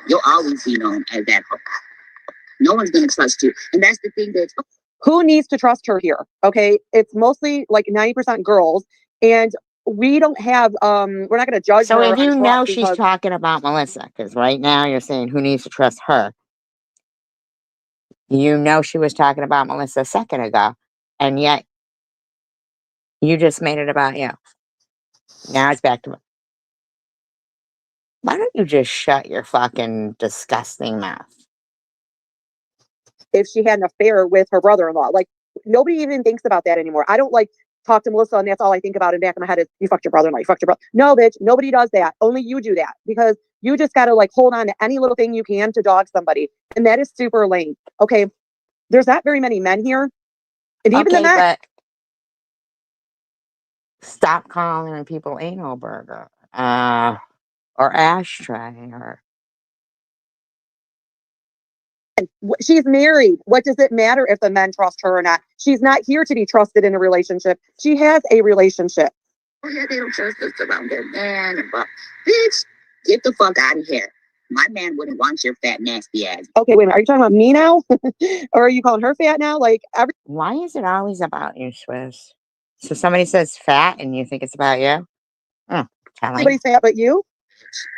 You'll always be known as that hoe. No one's gonna trust you, and that's the thing that.
Who needs to trust her here? Okay, it's mostly like 90% girls, and we don't have. We're not going to judge her.
So if you know she's
because
talking about Melissa, because right now you're saying who needs to trust her. You know she was talking about Melissa a second ago, and yet you just made it about you. Now it's back to me. Why don't you just shut your fucking disgusting mouth?
if she had an affair with her brother-in-law, like nobody even thinks about that anymore. I don't like talk to Melissa and that's all I think about in the back of my head is you fucked your brother-in-law, you fucked your brother. No, bitch, nobody does that. Only you do that because you just got to like hold on to any little thing you can to dog somebody. And that is super lame. Okay. There's not very many men here. And even the men.
But stop calling people anal burger or ashtray or.
She's married. What does it matter if the men trust her or not? She's not here to be trusted in a relationship. She has a relationship.
Oh, yeah, they don't trust us around their man. But bitch, get the fuck out of here. My man wouldn't want your fat, nasty ass.
Okay, wait a minute. Are you talking about me now? Or are you calling her fat now? Like,
why is it always about you, Swiss? So somebody says fat and you think it's about you?
Everybody's fat but you?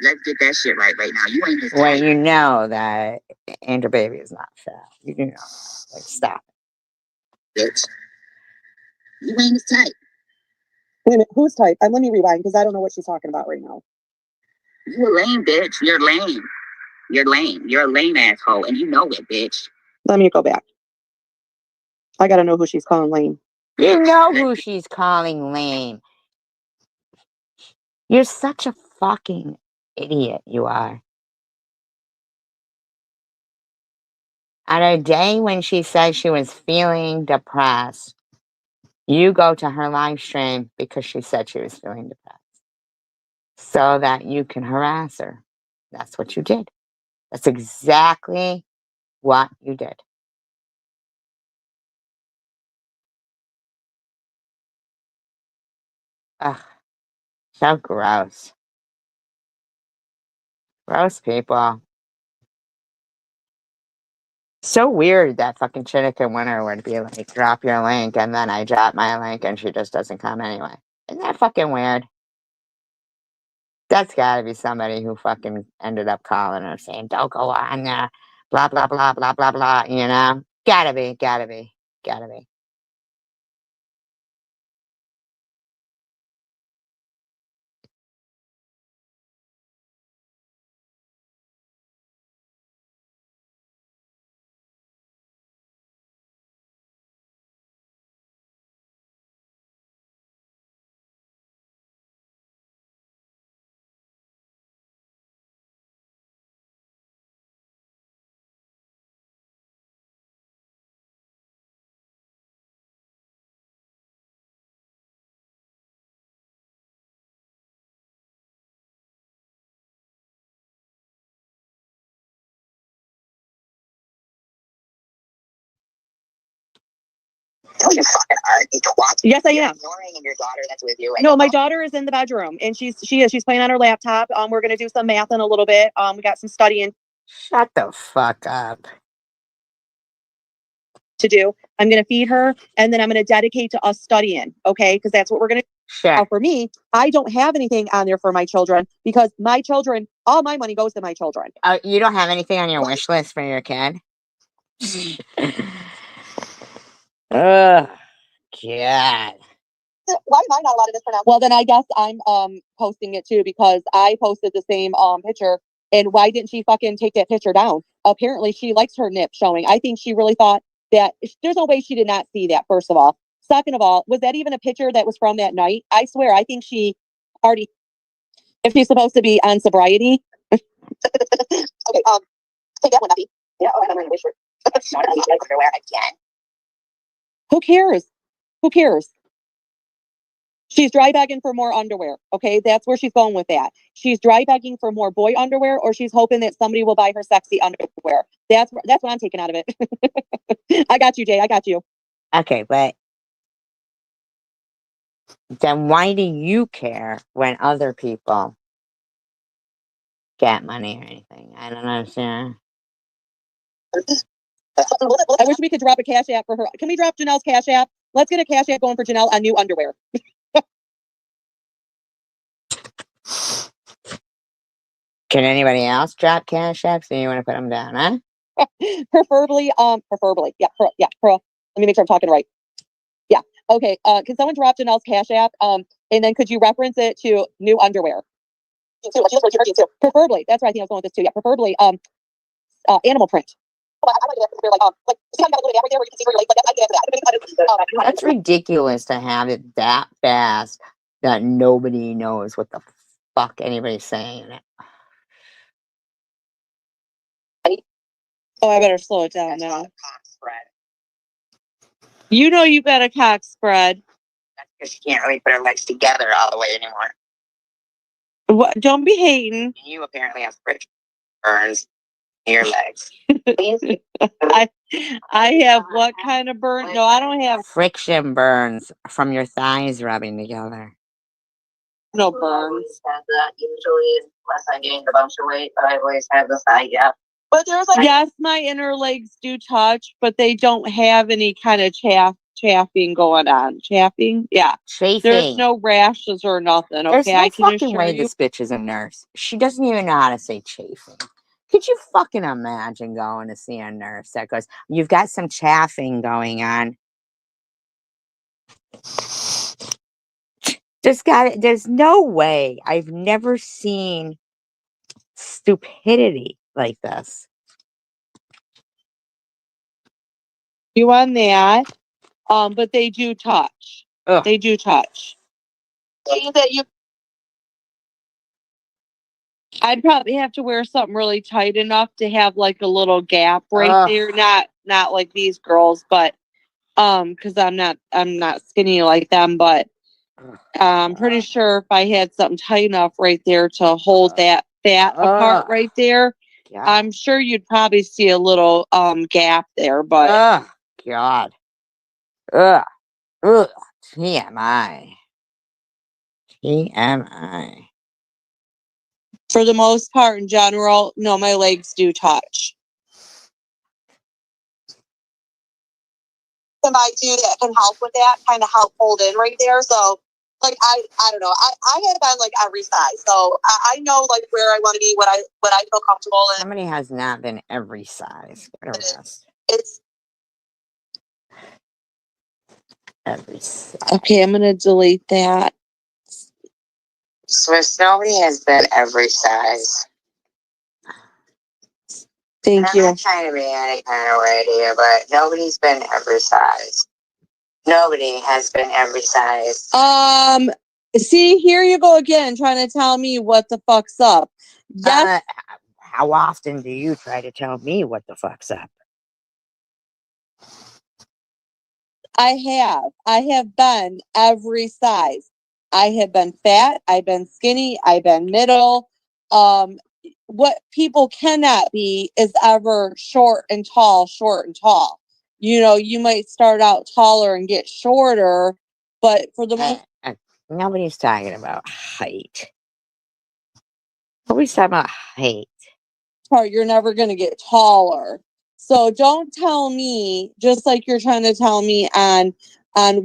Let's get that shit right now. You ain't his type.
Well, you know that Andrew Baby is not fat. You do know. Like, stop.
Bitch. You ain't his type.
Wait a minute. Whose type? Let me rewind because I don't know what she's talking about right now.
You a lame bitch. You're lame. You're lame. You're a lame asshole, and you know it, bitch.
Let me go back. I gotta know who she's calling lame.
You know who she's calling lame. You're such a fucking idiot, you are. On a day when she said she was feeling depressed, you go to her live stream because she said she was feeling depressed. So that you can harass her. That's what you did. That's exactly what you did. Ugh. So gross. Gross people. So weird that fucking Chinica winner would be like, drop your link, and then I drop my link and she just doesn't come anyway. Isn't that fucking weird? That's gotta be somebody who fucking ended up calling her saying, don't go on there, blah, blah, blah, blah, blah, blah, you know? Gotta be.
No, you fucking aren't. You twat.
Yes, I am.
Ignoring your daughter that's with you right
No,
now.
my daughter is in the bedroom and she's playing on her laptop. We're gonna do some math in a little bit. We got some studying
Shut the fuck up.
to do. I'm gonna feed her and then I'm gonna dedicate to us studying, okay? Because that's what we're gonna do.
Sure.
Now, for me, I don't have anything on there for my children because my children, all my money goes to my children.
You don't have anything on your wish list for your kid? Ugh, God.
Why am I not allowed to mispronounce? Well, then I guess I'm posting it too because I posted the same picture. And why didn't she fucking take that picture down? Apparently, she likes her nip showing. I think she really thought that there's no way she did not see that. First of all, second of all, was that even a picture that was from that night? I swear, I think she already. If she's supposed to be on sobriety. Okay, take that one, Buffy. Yeah, I don't really wish for. Not underwear again. Who cares? Who cares? She's dry begging for more underwear. Okay, that's where she's going with that. She's dry begging for more boy underwear, or she's hoping that somebody will buy her sexy underwear. That's what I'm taking out of it. I got you, Jay. I got you.
Okay, but then why do you care when other people get money or anything? I don't understand.
I wish we could drop a cash app for her. Can we drop Janelle's cash app? Let's get a cash app going for Janelle on new underwear.
Can anybody else drop cash apps? Do you want to put them down, huh?
preferably. Yeah, Let me make sure I'm talking right. Yeah. Okay. Can someone drop Janelle's cash app? And then could you reference it to new underwear? Preferably. That's right. I think I was going with this too. Yeah. Preferably. Animal print.
That's ridiculous to have it that fast that nobody knows what the fuck anybody's saying.
Oh, I better slow it down now. You know you got a cock spread.
Because she can't really put her legs together all the way anymore.
What? Don't be hating.
You apparently have friction burns in your legs.
I have what kind of burn? No, I don't have
Friction burns from your thighs rubbing together.
no burns.
Have that usually, unless I gained a bunch of weight, but I always have the thigh gap.
But there's like, yes, my inner legs do touch, but they don't have any kind of chaffing going on. Chaffing? Yeah.
Chafing.
There's no rashes or nothing.
There's
Okay,
no
I can
fucking
assure
way
you.
this bitch is a nurse. She doesn't even know how to say chafing. Could you fucking imagine going to see a nurse that goes, you've got some chaffing going on? There's no way. I've never seen stupidity like this.
You on that? But they do touch.
Ugh.
They do touch. I'd probably have to wear something really tight enough to have like a little gap right there. Not like these girls, but because I'm not skinny like them, but I'm pretty sure if I had something tight enough right there to hold that fat apart right there,
God.
I'm sure you'd probably see a little gap there, but
God. Ugh. Ugh. TMI. TMI.
for the most part in general, no, my legs do touch. Somebody too that can help with that, kind of help hold in right there. So like I don't know. I have been like every size. So I know like where I want to be, what I feel comfortable in.
Somebody has not been every size. Get a rest.
It's
Every size.
okay, I'm gonna delete that.
So nobody has been every size.
Thank
I'm
you.
not trying to be any kind of way here, but nobody's been every size. Nobody has been every size.
See, here you go again, trying to tell me what the fuck's up. Yes.
How often do you try to tell me what the fuck's up?
I have been every size. I have been fat, I've been skinny, I've been middle. What people cannot be is ever short and tall, short and tall. You know, you might start out taller and get shorter, but for the most
nobody's talking about height. Nobody's talking about height.
part, you're never going to get taller. So don't tell me, just like you're trying to tell me on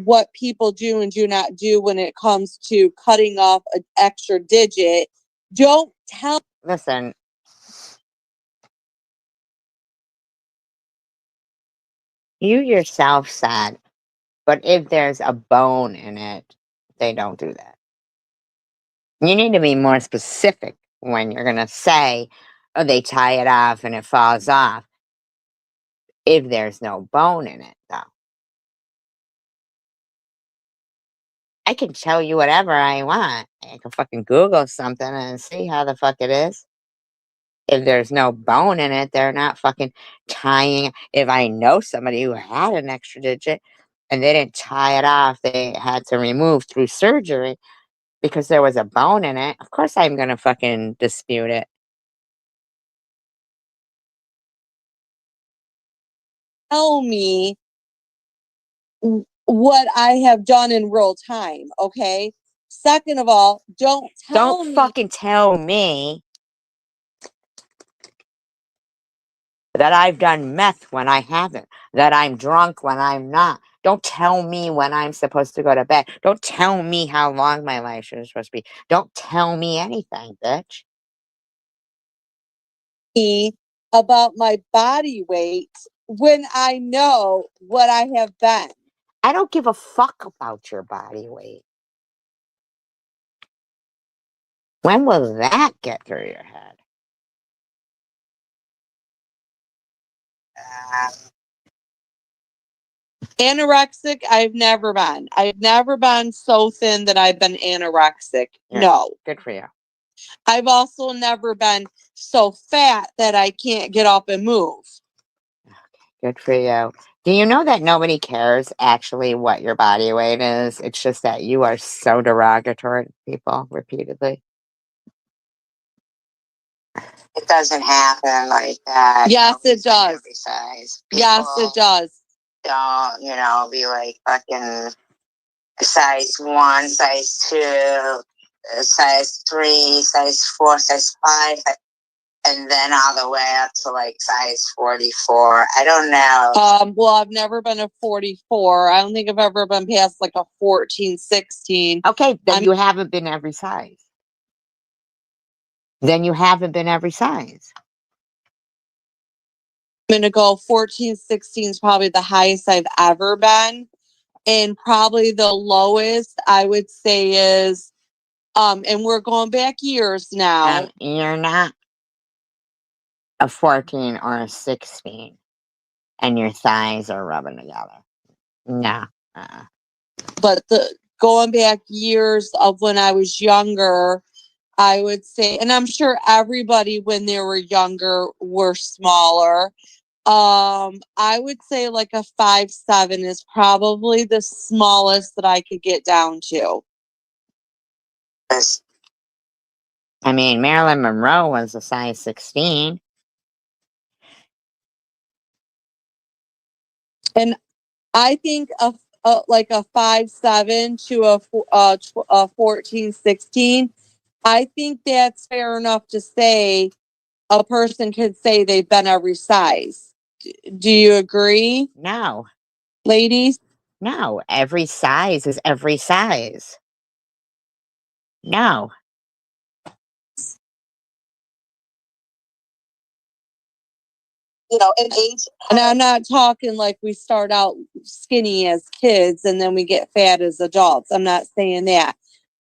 what people do and do not do when it comes to cutting off an extra digit. Don't tell.
Listen. You yourself said, but if there's a bone in it, they don't do that. You need to be more specific when you're going to say, oh, they tie it off and it falls off. If there's no bone in it, though. I can tell you whatever I want. I can fucking Google something and see how the fuck it is. If there's no bone in it, they're not fucking tying. If I know somebody who had an extra digit and they didn't tie it off, they had to remove through surgery because there was a bone in it, of course I'm going to fucking dispute it.
Tell me what I have done in real time, okay? Second of all, don't
fucking tell me that I've done meth when I haven't, that I'm drunk when I'm not. Don't tell me when I'm supposed to go to bed. Don't tell me how long my life is supposed to be. Don't tell me anything, bitch.
About my body weight when I know what I have been.
I don't give a fuck about your body weight. When will that get through your head?
Anorexic, I've never been. I've never been so thin that I've been anorexic.
Yeah,
No.
good for you.
I've also never been so fat that I can't get up and move.
Good for you. Do you know that nobody cares actually what your body weight is? It's just that you are so derogatory to people repeatedly.
It doesn't happen like that.
Yes, it does.
Every size.
Yes, it does.
Don't, be like fucking size 1, size 2, size 3, size 4, size 5, and then all the way up to like size 44. I don't know.
Well, I've never been a 44. I don't think I've ever been past like a 14, 16.
Okay, then you haven't been every size. Then you haven't been every size.
I'm gonna go 14, 16 is probably the highest I've ever been. And probably the lowest I would say is, and we're going back years now.
You're not a 14 or a 16 and your thighs are rubbing together. No.
But going back years of when I was younger, I would say, and I'm sure everybody when they were younger were smaller. I would say like a 5'7" is probably the smallest that I could get down to.
I mean, Marilyn Monroe was a size 16.
And I think like a 5'7" to a 14, 16. I think that's fair enough to say a person could say they've been every size. Do you agree?
No.
Ladies?
No. Every size is every size. No.
In age. And I'm not talking like we start out skinny as kids and then we get fat as adults. I'm not saying that.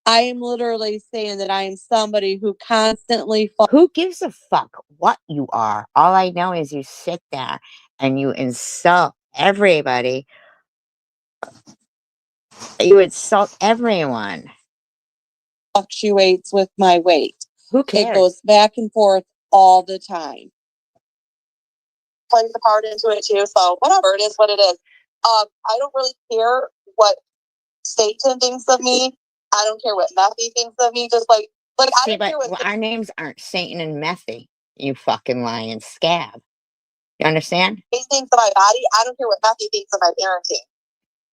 I am literally saying that I am somebody who constantly.
Who gives a fuck what you are? All I know is you sit there and you insult everybody. You insult everyone.
Fluctuates with my weight.
Who cares?
It goes back and forth all the time. Plays a part into it too. So whatever, it is what it is. I don't really care what Satan thinks of me. I don't care what Matthew thinks of me. Just like I don't care what
our names aren't Satan and Methy, you fucking lying scab. You understand?
he thinks of my body. I don't care what Matthew thinks of my parenting.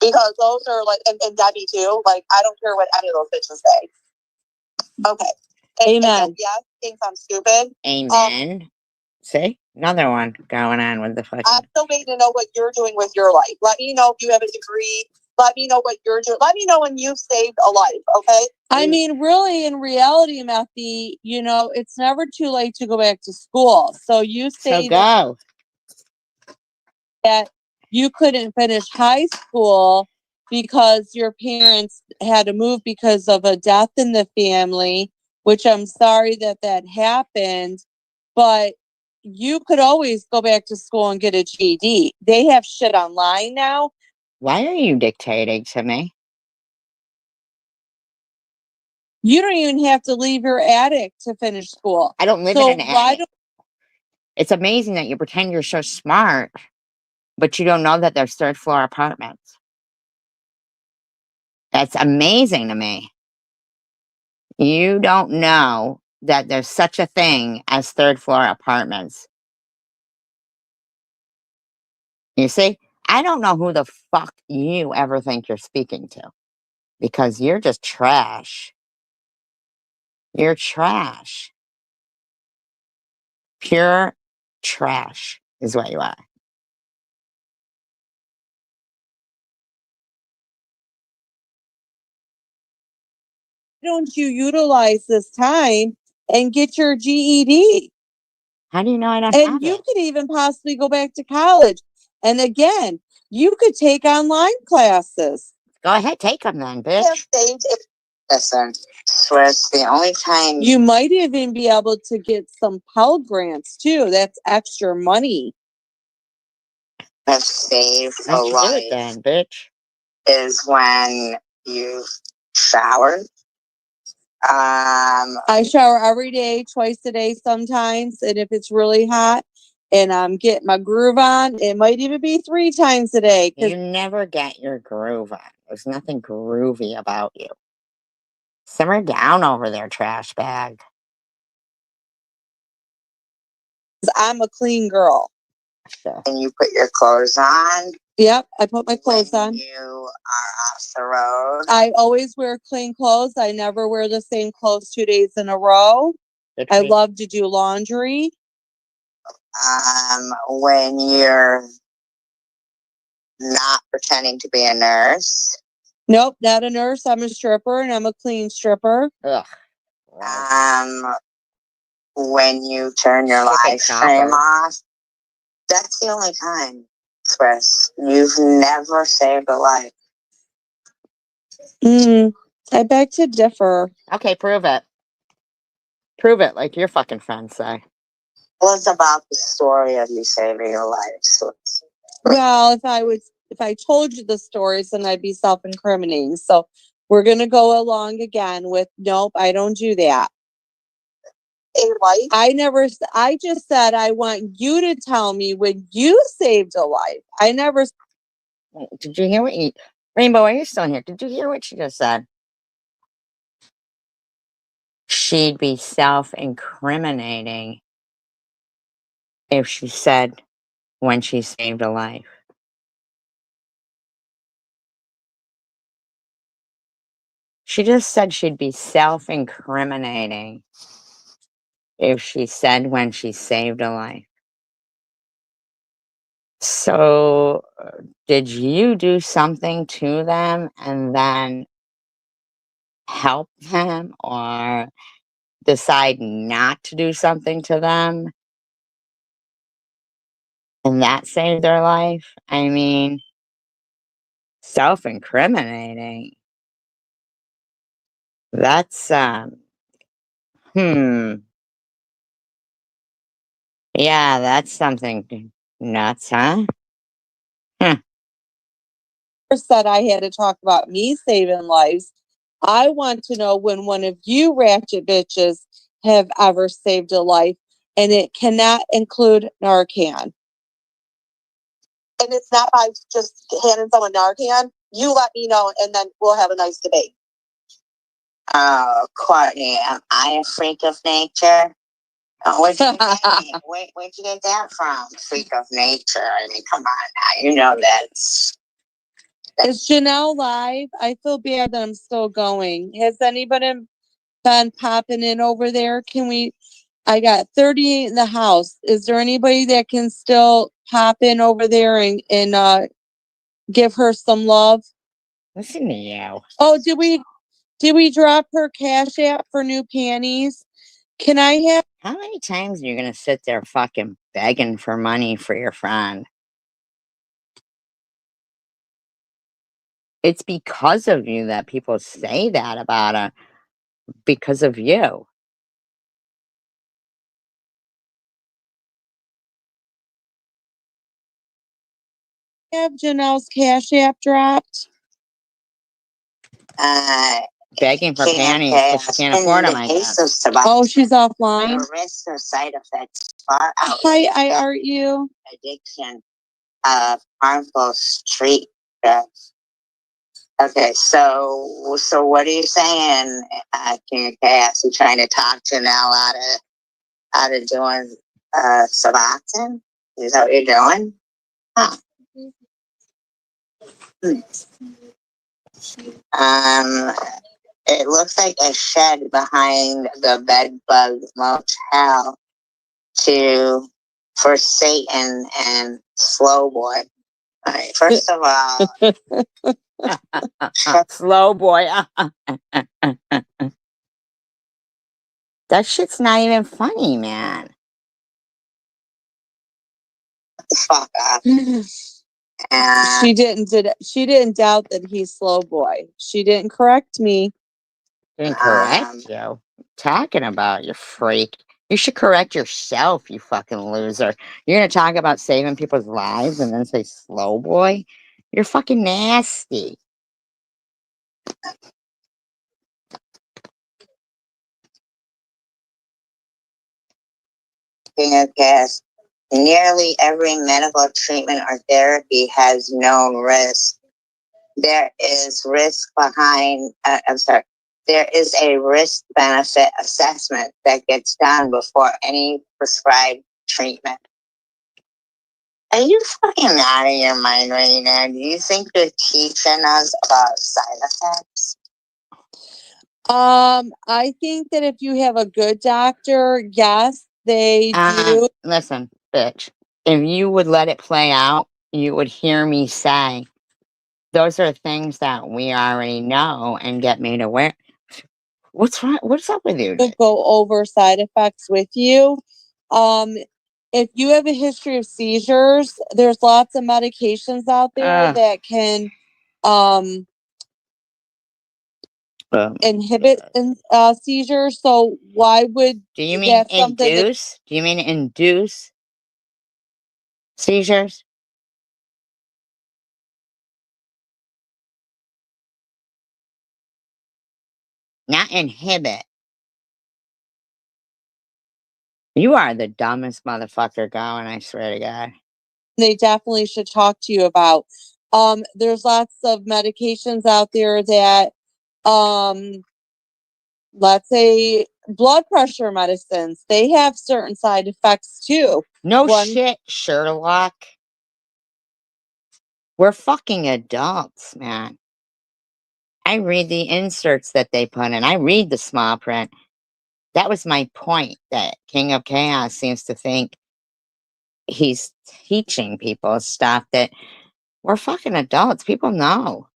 Because those are like, and Debbie too. Like, I don't care what any of those bitches say. Okay. Amen. Yes, thinks I'm stupid.
Amen. See? Another one going on with the fucking.
I'm still waiting to know what you're doing with your life. Let me know if you have a degree. Let me know what you're doing. Let me know when you've saved a life, okay? I mean, really, in reality, Matthew, it's never too late to go back to school. So you say
go.
That you couldn't finish high school because your parents had to move because of a death in the family, which I'm sorry that happened, but you could always go back to school and get a GED. They have shit online now.
Why are you dictating to me?
You don't even have to leave your attic to finish school.
I don't live in an attic. It's amazing that you pretend you're so smart, but you don't know that there's third floor apartments. That's amazing to me. You don't know that there's such a thing as third floor apartments. You see, I don't know who the fuck you ever think you're speaking to, because you're just trash. You're trash. Pure trash is what you are.
Don't you utilize this time and get your GED?
How do you know I don't
and
have
you
it?
could even possibly go back to college. And again, you could take online classes.
Go ahead, take them then, bitch.
Listen, Swiss, the only time
You might even be able to get some Pell Grants too. That's extra money.
have saved a
Let's do it
life
then, bitch.
is when you shower.
I shower every day, twice a day sometimes, and if it's really hot and I'm getting my groove on, it might even be 3 times a day.
You never get your groove on. There's nothing groovy about you. Simmer down over there, trash bag.
I'm a clean girl.
And you put your clothes on.
Yep, I put my clothes on.
You are off the road.
I always wear clean clothes. I never wear the same clothes 2 days in a row. I love to do laundry.
When you're not pretending to be a nurse.
Nope, not a nurse. I'm a stripper, and I'm a clean stripper.
Ugh.
When you turn your live stream off. That's the only time, Chris. You've never saved a life.
I beg to differ.
Okay, prove it. Prove it, like your fucking friends say.
Well, it's about the story of you saving your life. So
well, if I told you the stories, then I'd be self-incriminating. So we're gonna go along again with nope, I don't do that. I just said I want you to tell me when you saved a life. I never.
Did you hear what you, Rainbow, are you still here? Did you hear what she just said? She'd be self-incriminating if she said when she saved a life. She just said she'd be self-incriminating if she said when she saved a life. So, did you do something to them and then help them, or decide not to do something to them and that saved their life? I mean, self-incriminating. That's, yeah, that's something nuts, huh?
Said I had to talk about me saving lives. I want to know when one of you ratchet bitches have ever saved a life, and it cannot include Narcan. And it's not by just handing someone Narcan. You let me know, and then we'll have a nice debate.
Oh, Courtney, am I a freak of nature? Where'd you get that from? Freak of nature. I mean, come on now. You know that's.
Is Janelle live? I feel bad that I'm still going. Has anybody been popping in over there? I got 38 in the house. Is there anybody that can still pop in over there and give her some love?
Listen to you.
Oh, did we drop her Cash App for new panties? Can I have?
How many times are you gonna sit there fucking begging for money for your friend? It's because of you that people say that about her. Because of you.
Have Janelle's Cash App dropped?
Begging for panties because she can't afford them, I guess.
Oh, she's offline?
The risk of side effects far out.
Hi, aren't you?
Addiction of harmful street drugs. Okay, so what are you saying, King Chaos? You trying to talk Janelle out of doing Suboxone? Is that what you're doing? Huh. It looks like a shed behind the Bedbug Motel for Satan and Slow Boy. All right, first of all,
Slow boy. That shit's not even funny, man.
Fuck up.
She didn't doubt that he's Slow Boy. She didn't correct me.
Didn't correct you. Talking about, you freak. You should correct yourself, you fucking loser. You're gonna talk about saving people's lives and then say slow boy? You're fucking nasty.
Gas. Nearly every medical treatment or therapy has known risk. There is risk behind, there is a risk benefit assessment that gets done before any prescribed treatment. Are you fucking out of your mind right now? Do you think they're teaching us about side effects?
I think that if you have a good doctor, yes, they do.
Listen, bitch. If you would let it play out, you would hear me say, those are things that we already know and get made aware. What's wrong? What's up with you?
Go over side effects with you. If you have a history of seizures, there's lots of medications out there that can inhibit seizures. So why would
do you mean induce? Do you mean induce seizures? Not inhibit. You are the dumbest motherfucker going, I swear to God.
They definitely should talk to you about. There's lots of medications out there that let's say blood pressure medicines, they have certain side effects too.
No shit, Sherlock. We're fucking adults, man. I read the inserts that they put in. I read the small print. That was my point, that King of Chaos seems to think he's teaching people stuff that we're fucking adults. People know.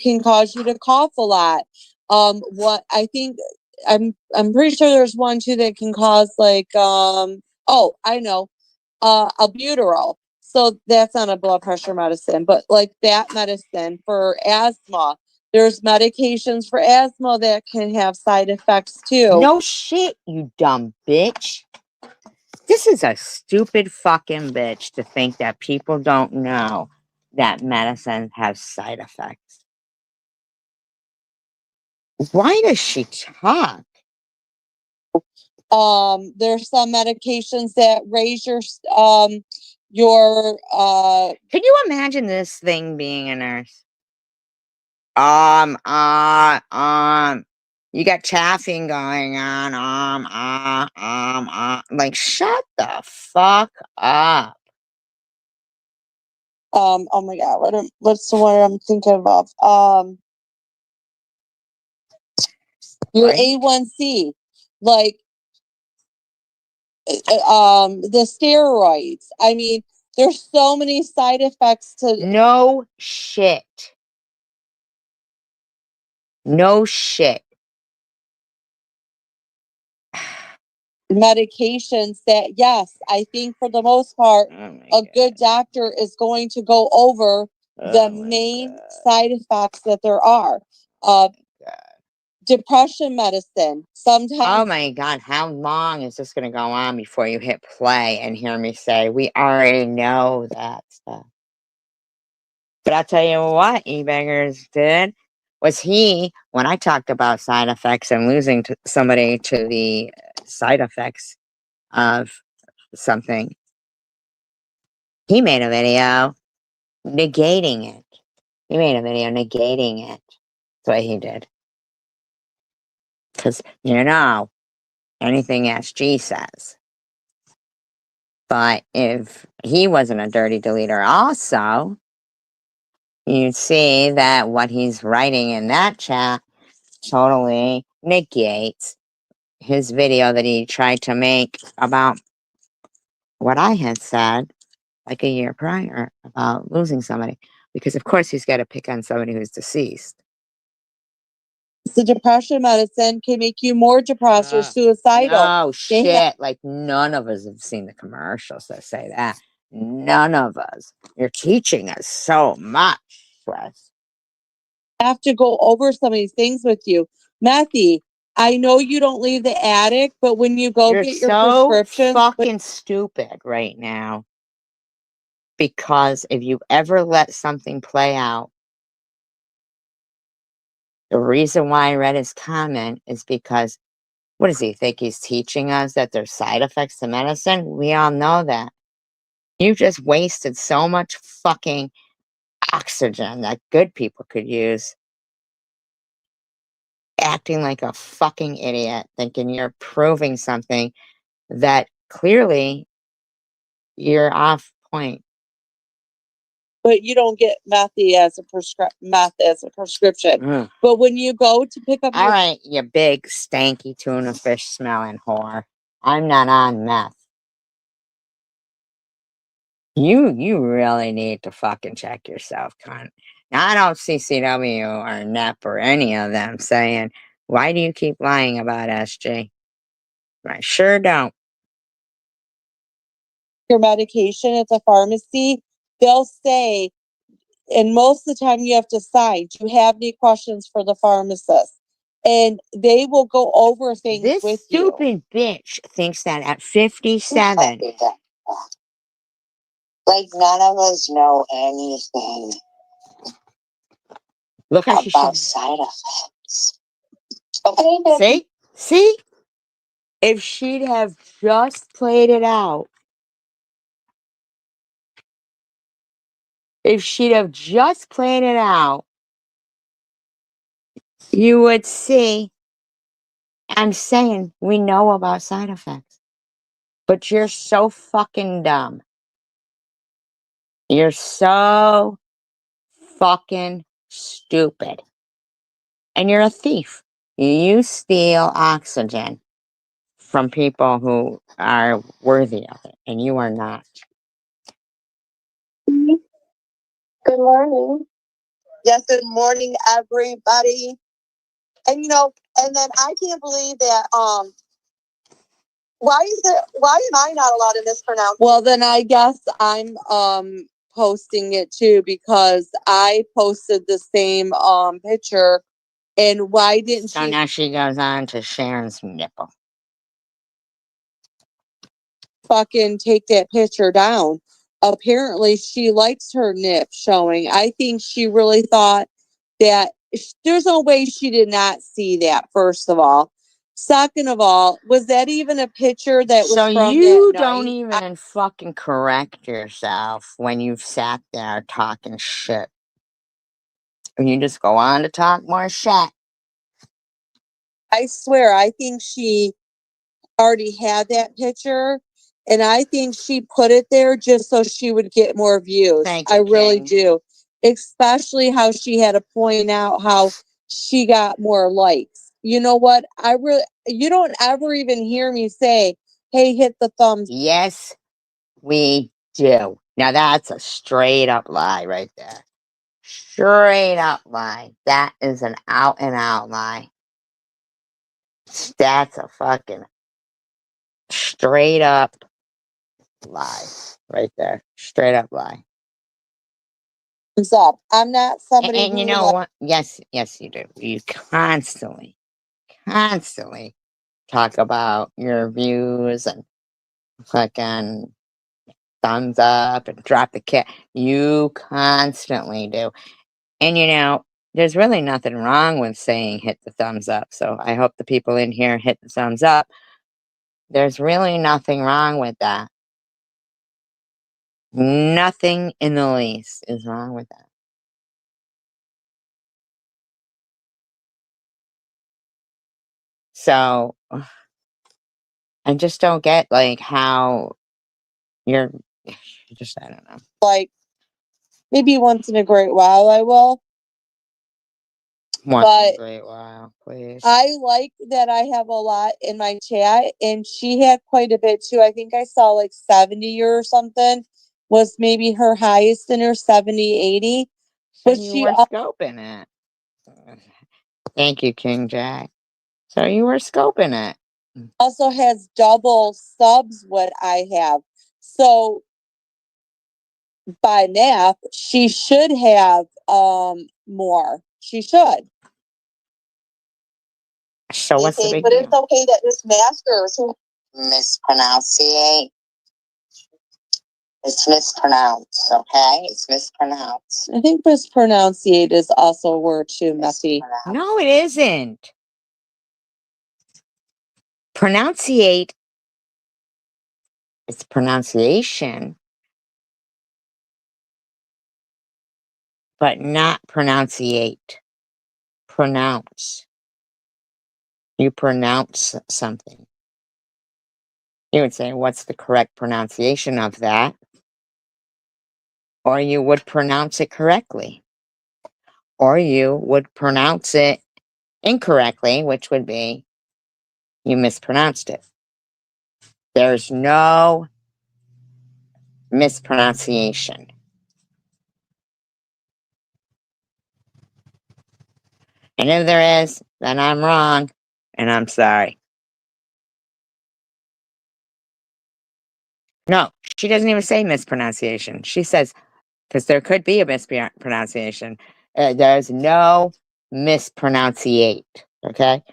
Can cause you to cough a lot. What I think I'm pretty sure there's one too that can cause like oh, I know, albuterol. So that's not a blood pressure medicine, but like that medicine for asthma. There's medications for asthma that can have side effects too.
No shit, you dumb bitch. This is a stupid fucking bitch to think that people don't know that medicine has side effects. Why does she talk?
There's some medications that raise your
Can you imagine this thing being a nurse? You got chaffing going on. Like, shut the fuck up.
Oh my God, what's the one I'm thinking of? Your A1C, like, the steroids. I mean, there's so many side effects to.
No shit. No shit.
Medications that, yes, I think for the most part, a good doctor is going to go over the main side effects that there are. Depression medicine. Sometimes.
Oh my God, how long is this going to go on before you hit play and hear me say, we already know that stuff? But I'll tell you what E-Beggars did was when I talked about side effects and losing somebody to the side effects of something, he made a video negating it. He made a video negating it. That's what he did. Because, anything SG says. But if he wasn't a dirty deleter also, you'd see that what he's writing in that chat totally negates his video that he tried to make about what I had said like a year prior about losing somebody. Because of course he's got to pick on somebody who's deceased.
The depression medicine can make you more depressed or suicidal.
Oh shit, like none of us have seen the commercials that say that. None of us. You're teaching us so much, Wes.
Have to go over some of these things with you. Matthew, I know you don't leave the attic, but when you go
You're
get your
so
prescriptions,
fucking stupid right now. Because if you ever let something play out, the reason why I read his comment is because, what does he think he's teaching us that there's side effects to medicine? We all know that. You just wasted so much fucking oxygen that good people could use, acting like a fucking idiot, thinking you're proving something that clearly you're off point.
but you don't get meth as a prescription.
Mm.
But when you go to pick up
All right, you big stanky tuna fish smelling whore. I'm not on meth. You really need to fucking check yourself, cunt. Now, I don't see CW or NEP or any of them saying, why do you keep lying about SG? I sure don't.
your medication at the pharmacy, they'll say, and most of the time you have to sign, do you have any questions for the pharmacist? And they will go over things
This
with you.
stupid bitch thinks that at 57.
Like none of us know anything
Look how
about side effects. Okay,
See? If she'd have just played it out, you would see. I'm saying we know about side effects, but you're so fucking dumb. You're so fucking stupid. And you're a thief. You steal oxygen from people who are worthy of it, and you are not.
Good morning. Yes, good morning, everybody. And and then I can't believe that why am I not allowed to mispronounce? Well, then I guess I'm posting it too because I posted the same picture. And why didn't
So now she goes on to Sharon's nipple.
fucking take that picture down? Apparently she likes her nip showing. I think she really thought that there's no way she did not see that, first of all. Second of all, was that even a picture that was
So
from
you
that
don't
night?
even fucking correct yourself when you've sat there talking shit. And you just go on to talk more shit.
I swear, I think she already had that picture, and I think she put it there just so she would get more views.
Thank you,
I really
King.
do. Especially how she had to point out how she got more likes. You know what? You don't ever even hear me say, hey, hit the thumbs.
Yes, we do. Now that's a straight up lie right there. Straight up lie. That is an out and out lie. That's a fucking straight up lie right there. Straight up lie.
Up. I'm not somebody
And you know what? Yes, you do. You constantly talk about your views and fucking thumbs up and drop the cat. You constantly do. And there's really nothing wrong with saying hit the thumbs up. So I hope the people in here hit the thumbs up. There's really nothing wrong with that. Nothing in the least is wrong with that. So I just don't get how you're just, I don't know.
Like maybe once in a great while I will.
Once in a great while, please.
I like that I have a lot in my chat, and she had quite a bit too. I think I saw like 70 or something was maybe her highest in her 70, 80.
But you were scoping it. Thank you, King Jack. So you were scoping it.
Also has double subs what I have. So by math, she should have more. She should.
So what's the big
but
deal?
it's okay that this masters who mispronunciate. It's mispronounced, okay? It's mispronounced. I think mispronunciate is also a word too, messy.
No, it isn't. Pronunciate. It's pronunciation, but not pronunciate. Pronounce. You pronounce something. You would say, what's the correct pronunciation of that? Or you would pronounce it correctly. Or you would pronounce it incorrectly, which would be you mispronounced it. There's no mispronunciation. And if there is, then I'm wrong, and I'm sorry. No, she doesn't even say mispronunciation. She says, because there could be a mispronunciation. There's no mispronunciate, okay?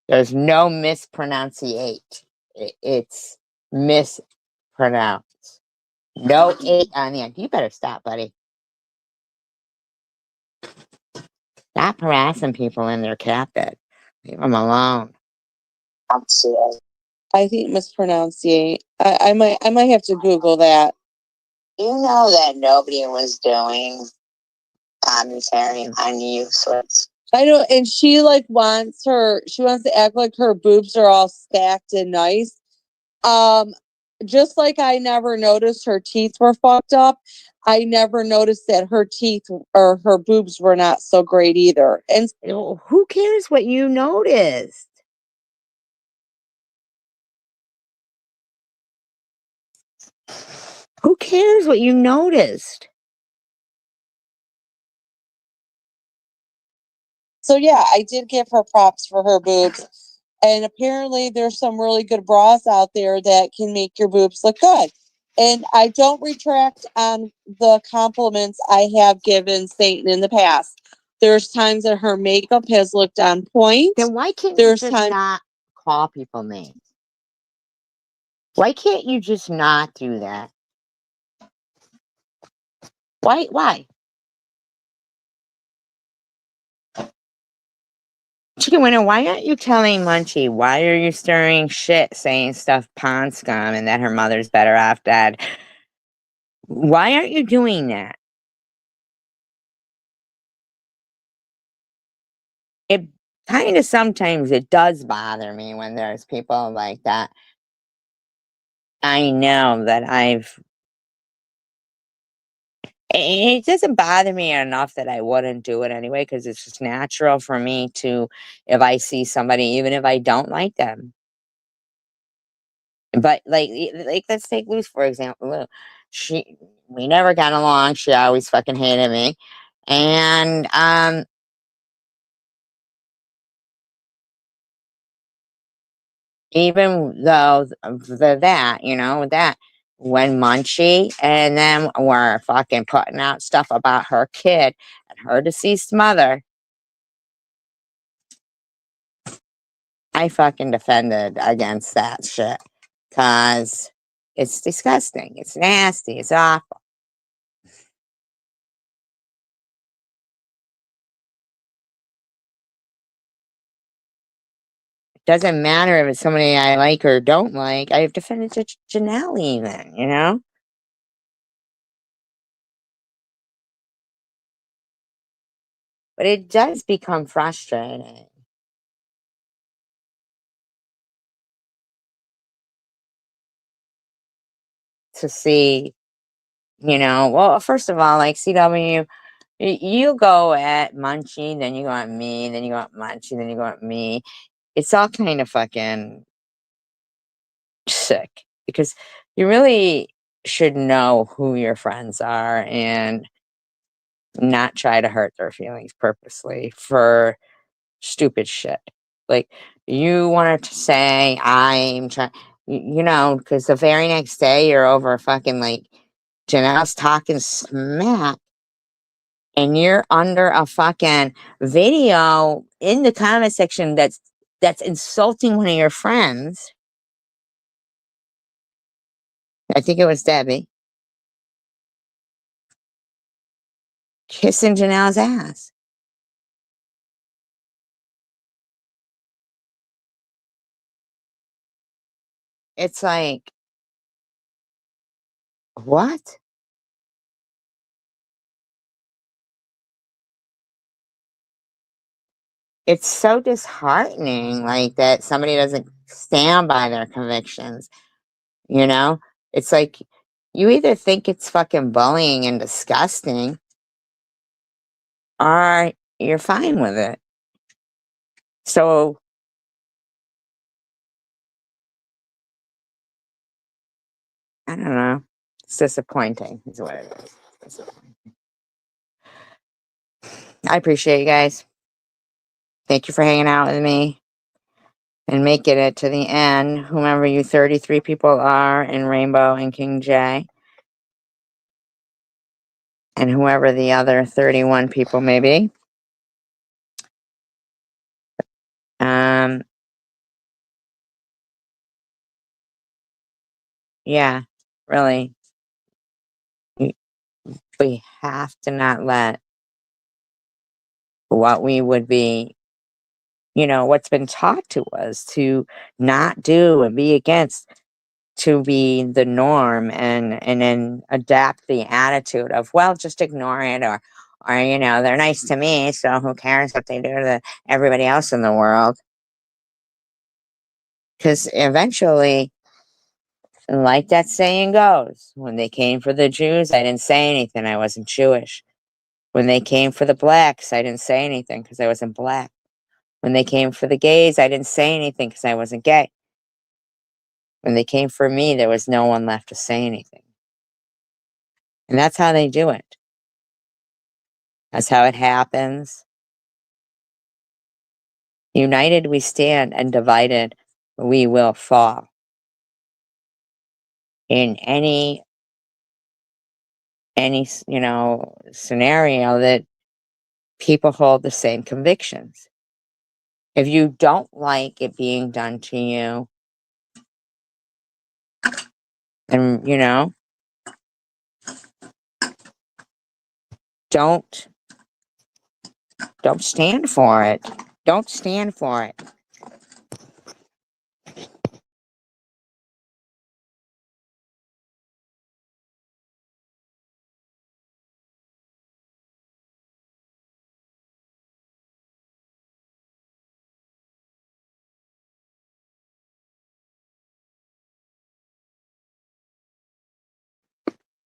There's no mispronunciate. It's mispronounced. No 8 on the end. You better stop, buddy. Stop harassing people in their cat bed. Leave them alone.
I think mispronunciate. I might have to Google that. You know that nobody was doing commentary on useless. I know, and she wants to act like her boobs are all stacked and nice. Just like I never noticed her teeth were fucked up, I never noticed that her teeth or her boobs were not so great either. And
who cares what you noticed? Who cares what you noticed?
So yeah, I did give her props for her boobs. And apparently there's some really good bras out there that can make your boobs look good. And I don't retract on the compliments I have given Satan in the past. There's times that her makeup has looked on point.
Then why can't you just not call people names? Why can't you just not do that? Why? Chicken Winner, why aren't you telling Munchie? Why are you stirring shit saying stuff pond scum and that her mother's better off dead? Why aren't you doing that? It kind of sometimes it does bother me when there's people like that. I know that it doesn't bother me enough that I wouldn't do it anyway, because it's just natural for me to, if I see somebody, even if I don't like them. But like let's take Luz, for example. Lou, we never got along. She always fucking hated me. And even though that when Munchie and them were fucking putting out stuff about her kid and her deceased mother, I fucking defended against that shit. Cause it's disgusting. It's nasty. It's awful. Doesn't matter if it's somebody I like or don't like. I've defended Janelle even, But it does become frustrating. To see, well, first of all, like CW, you go at Munchie, then you go at me, then you go at Munchie, then you go at me. It's all kind of fucking sick because you really should know who your friends are and not try to hurt their feelings purposely for stupid shit. Like, you wanted to say, I'm trying, because the very next day you're over fucking like Janelle's talking smack and you're under a fucking video in the comment section that's that's insulting one of your friends, I think it was Debbie, kissing Janelle's ass. It's like, what? It's so disheartening, like, that somebody doesn't stand by their convictions, you know? It's like, you either think it's fucking bullying and disgusting, or you're fine with it. So, I don't know. It's disappointing, is what it is. Disappointing. I appreciate you guys. Thank you for hanging out with me and making it to the end. Whomever you 33 people are in Rainbow and King J. And whoever the other 31 people may be. Yeah, really. We have to not let what we would be, what's been taught to us to not do and be against, to be the norm, and then adapt the attitude of, well, just ignore it, or they're nice to me, so who cares what they do to everybody else in the world. Because eventually, like that saying goes, when they came for the Jews, I didn't say anything, I wasn't Jewish. When they came for the blacks, I didn't say anything because I wasn't black. When they came for the gays, I didn't say anything because I wasn't gay. When they came for me, there was no one left to say anything. And that's how they do it. That's how it happens. United we stand, and divided we will fall. In any scenario that people hold the same convictions. If you don't like it being done to you, and don't stand for it. Don't stand for it.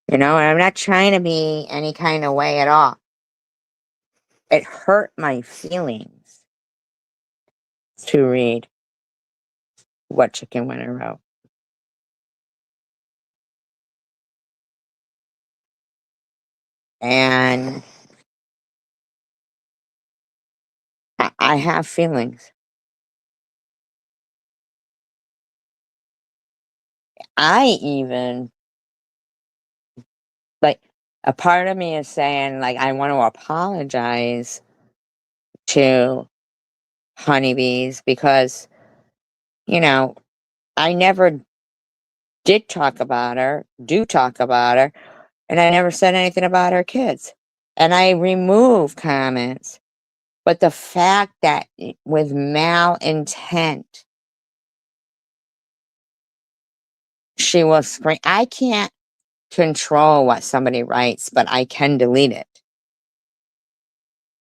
And I'm not trying to be any kind of way at all. It hurt my feelings to read what Chicken Winner wrote. And I have feelings. I even, like, a part of me is saying, like, I want to apologize to Honeybees because, I never did talk about her, do talk about her, and I never said anything about her kids. And I remove comments. But the fact that with malintent, she will screen. I can't control what somebody writes, but I can delete it.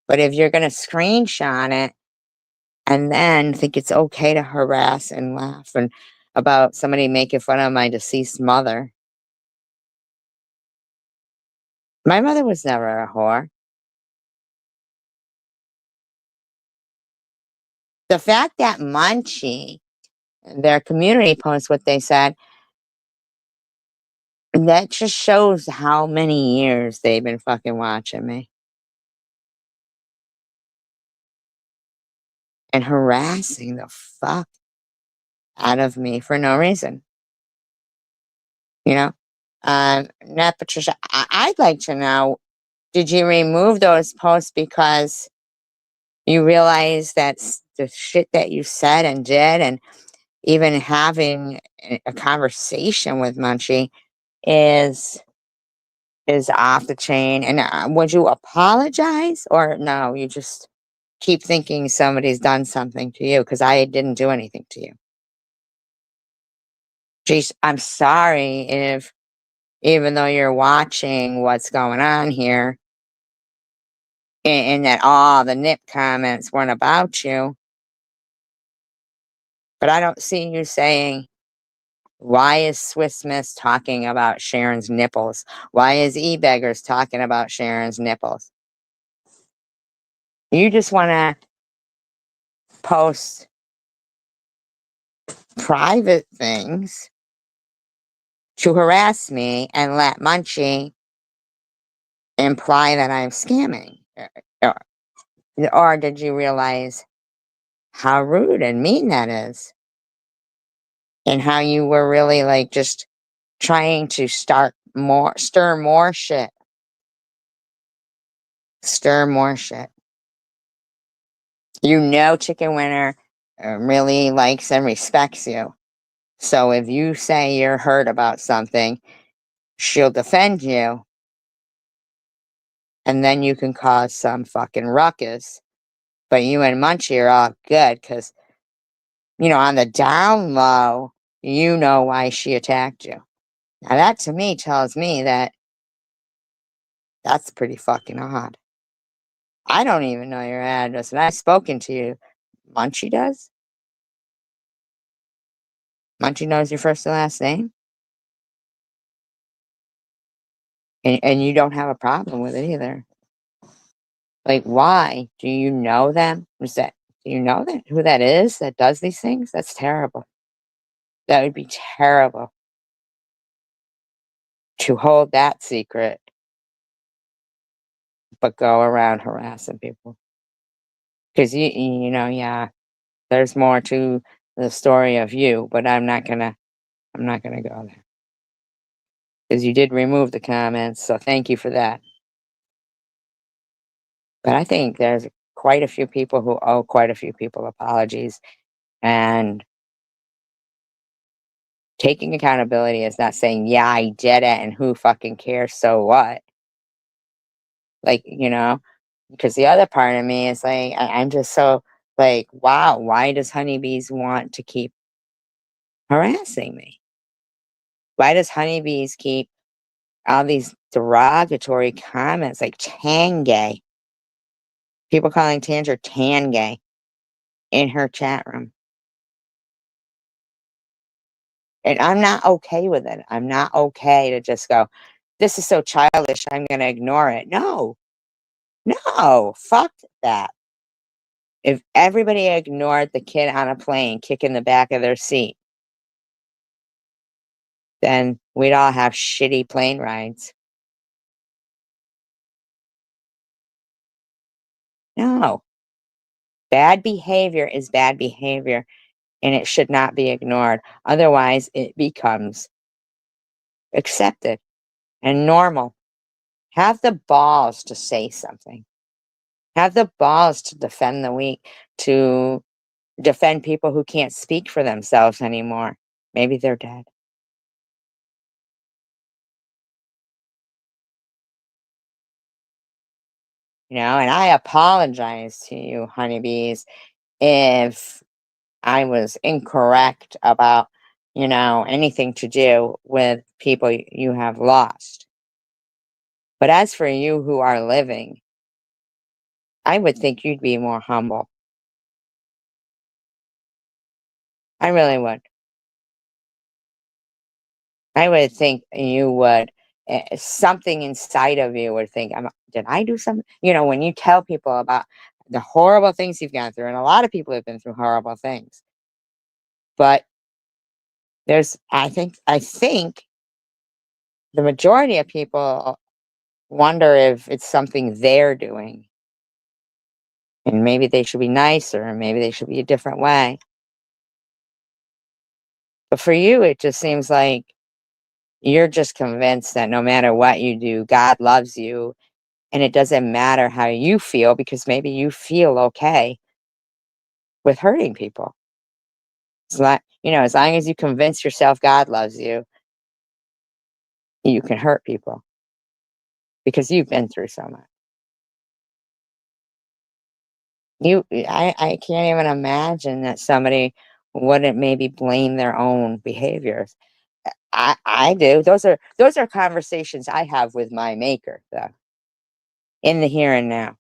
But if you're going to screenshot it and then think it's okay to harass and laugh and about somebody making fun of my deceased mother. My mother was never a whore. The fact that Munchie, their community post what they said, that just shows how many years they've been fucking watching me. And harassing the fuck out of me for no reason. Now, Patricia, I'd like to know, did you remove those posts because you realize that the shit that you said and did, and even having a conversation with Munchie is off the chain. And would you apologize, or no? You just keep thinking somebody's done something to you, because I didn't do anything to you. Geez, I'm sorry if, even though you're watching what's going on here, and that all the nip comments weren't about you, but I don't see you saying, why is Swiss Miss talking about Sharon's nipples? Why is E-Beggars talking about Sharon's nipples? You just want to post private things to harass me and let Munchie imply that I'm scamming. Or did you realize how rude and mean that is? And how you were really like just trying to stir more shit. Stir more shit. You know Chicken Winner really likes and respects you. So if you say you're hurt about something, she'll defend you. And then you can cause some fucking ruckus. But you and Munchie are all good because, you know, on the down low, you know why she attacked you. Now that to me tells me that that's pretty fucking odd. I don't even know your address, and I've spoken to you. Munchie does? Munchie knows your first and last name? And you don't have a problem with it either. Like, why? Do you know them? Do you know that who that is that does these things? That's terrible. That would be terrible to hold that secret, but go around harassing people. Because you know, yeah, there's more to the story of you, but I'm not gonna go there. Because you did remove the comments, so thank you for that. But I think there's quite a few people who owe quite a few people apologies, and taking accountability is not saying, yeah, I did it and who fucking cares, so what? Like, you know, because the other part of me is like, I'm just so like, wow, why does Honeybees want to keep harassing me? Why does Honeybees keep all these derogatory comments like Tangay? People calling Tanger Tangay in her chat room. And I'm not okay with it. I'm not okay to just go, this is so childish, I'm going to ignore it. No, fuck that. If everybody ignored the kid on a plane kicking the back of their seat, then we'd all have shitty plane rides. No. Bad behavior is bad behavior, and it should not be ignored. Otherwise, it becomes accepted and normal. Have the balls to say something. Have the balls to defend the weak, to defend people who can't speak for themselves anymore. Maybe they're dead. You know, and I apologize to you, honeybees, if I was incorrect about, you know, anything to do with people you have lost. But as for you who are living, I would think you'd be more humble. I really would. I would think you would, something inside of you would think, did I do something? You know, when you tell people about the horrible things you've gone through, and a lot of people have been through horrible things, but I think the majority of people wonder if it's something they're doing. And maybe they should be nicer, and maybe they should be a different way. But for you, it just seems like you're just convinced that no matter what you do, God loves you. And it doesn't matter how you feel, because maybe you feel okay. with hurting people. It's not, as long as you convince yourself God loves you, you can hurt people because you've been through so much. I can't even imagine that somebody wouldn't maybe blame their own behaviors. I do. Those are conversations I have with my maker, though, in the here and now.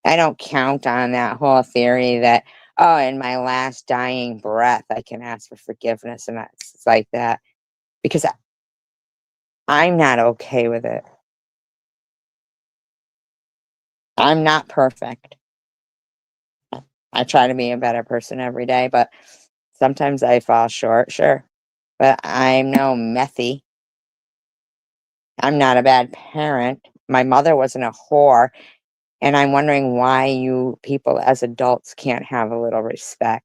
I don't count on that whole theory that, oh, in my last dying breath, I can ask for forgiveness and it's like that, because I'm not okay with it. I'm not perfect. I try to be a better person every day, but sometimes I fall short, sure. But I'm no methy. I'm not a bad parent. My mother wasn't a whore. And I'm wondering why you people as adults can't have a little respect.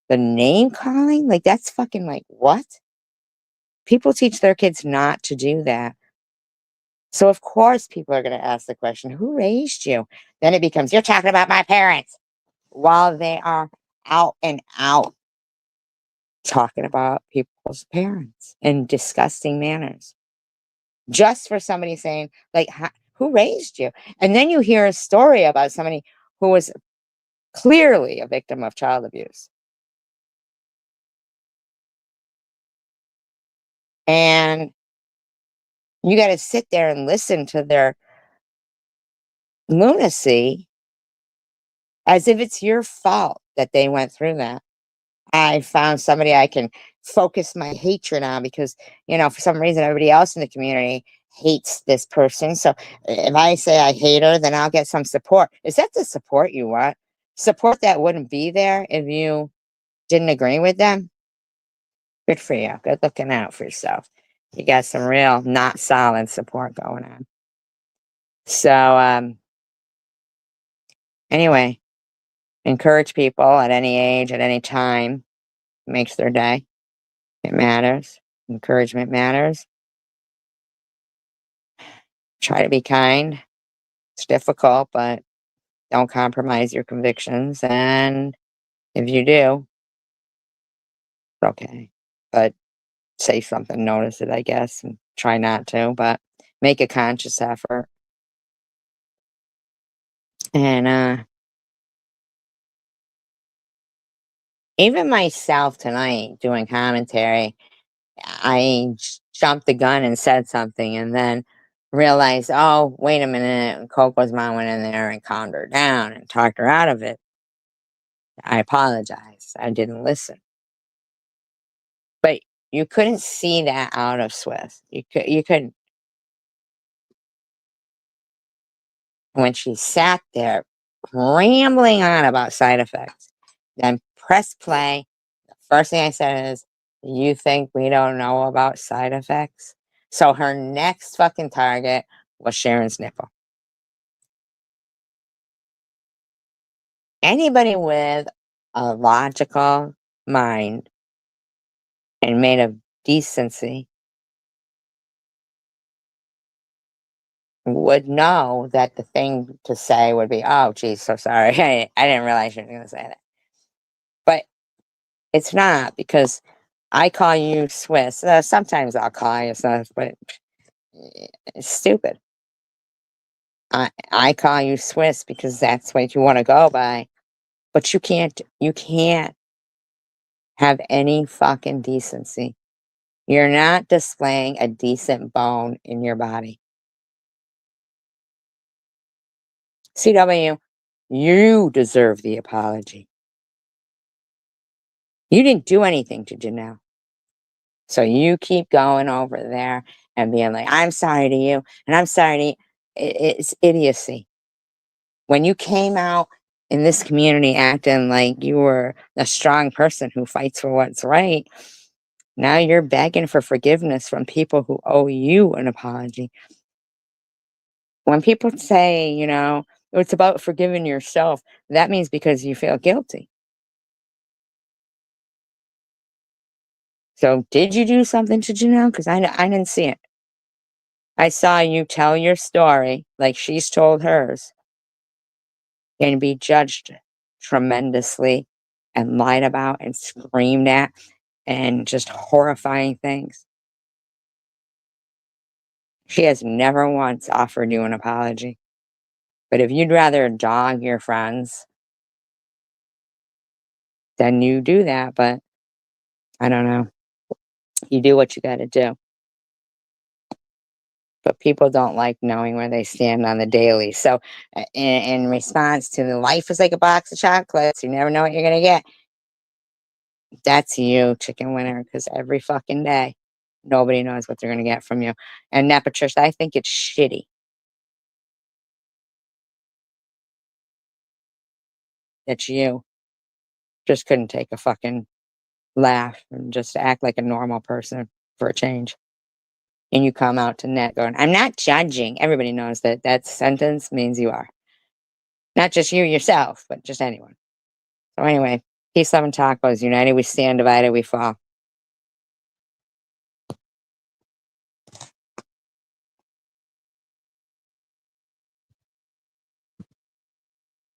The name calling? Like, that's fucking like, what? People teach their kids not to do that. So, of course, people are going to ask the question, who raised you? Then it becomes, you're talking about my parents. While they are out and out talking about people's parents in disgusting manners. Just for somebody saying, like, who raised you? And then you hear a story about somebody who was clearly a victim of child abuse. And you got to sit there and listen to their lunacy as if it's your fault that they went through that. I found somebody I can focus my hatred on because, for some reason, everybody else in the community hates this person. So if I say I hate her, then I'll get some support. Is that the support you want? Support that wouldn't be there if you didn't agree with them? Good for you. Good looking out for yourself. You got some real not solid support going on. So, anyway, encourage people at any age, at any time. Makes their day. It matters. Encouragement matters. Try to be kind. It's difficult, but don't compromise your convictions. And if you do, it's okay. But say something, notice it, I guess, and try not to, but make a conscious effort. And even myself tonight doing commentary, I jumped the gun and said something and then realized, oh, wait a minute. And Coco's mom went in there and calmed her down and talked her out of it. I apologize. I didn't listen. But you couldn't see that out of Swiss. You couldn't. When she sat there rambling on about side effects, then press play. The first thing I said is, you think we don't know about side effects? So her next fucking target was Sharon's nipple. Anybody with a logical mind and made of decency would know that the thing to say would be, oh, geez, so sorry. I didn't realize you were going to say that. But it's not, because I call you Swiss. Sometimes I'll call you stuff, but it's stupid. I call you Swiss because that's what you want to go by. But you can't have any fucking decency. You're not displaying a decent bone in your body. CW, you deserve the apology. You didn't do anything to Janelle. So you keep going over there and being like, I'm sorry to you, and I'm sorry to you. It's idiocy. When you came out in this community acting like you were a strong person who fights for what's right, now you're begging for forgiveness from people who owe you an apology. When people say, it's about forgiving yourself, that means because you feel guilty. So did you do something to Janelle? Because I didn't see it. I saw you tell your story like she's told hers and be judged tremendously and lied about and screamed at and just horrifying things. She has never once offered you an apology. But if you'd rather dog your friends, then you do that. But I don't know. You do what you got to do. But people don't like knowing where they stand on the daily. So, in response to the life is like a box of chocolates, you never know what you're going to get. That's you, chicken winner, because every fucking day, nobody knows what they're going to get from you. And that, Patricia, I think it's shitty. That you just couldn't take a fucking laugh and just act like a normal person for a change. And you come out to net going, I'm not judging. Everybody knows that that sentence means you are. Not just you yourself, but just anyone. So anyway, peace, love, and tacos. United we stand, divided we fall.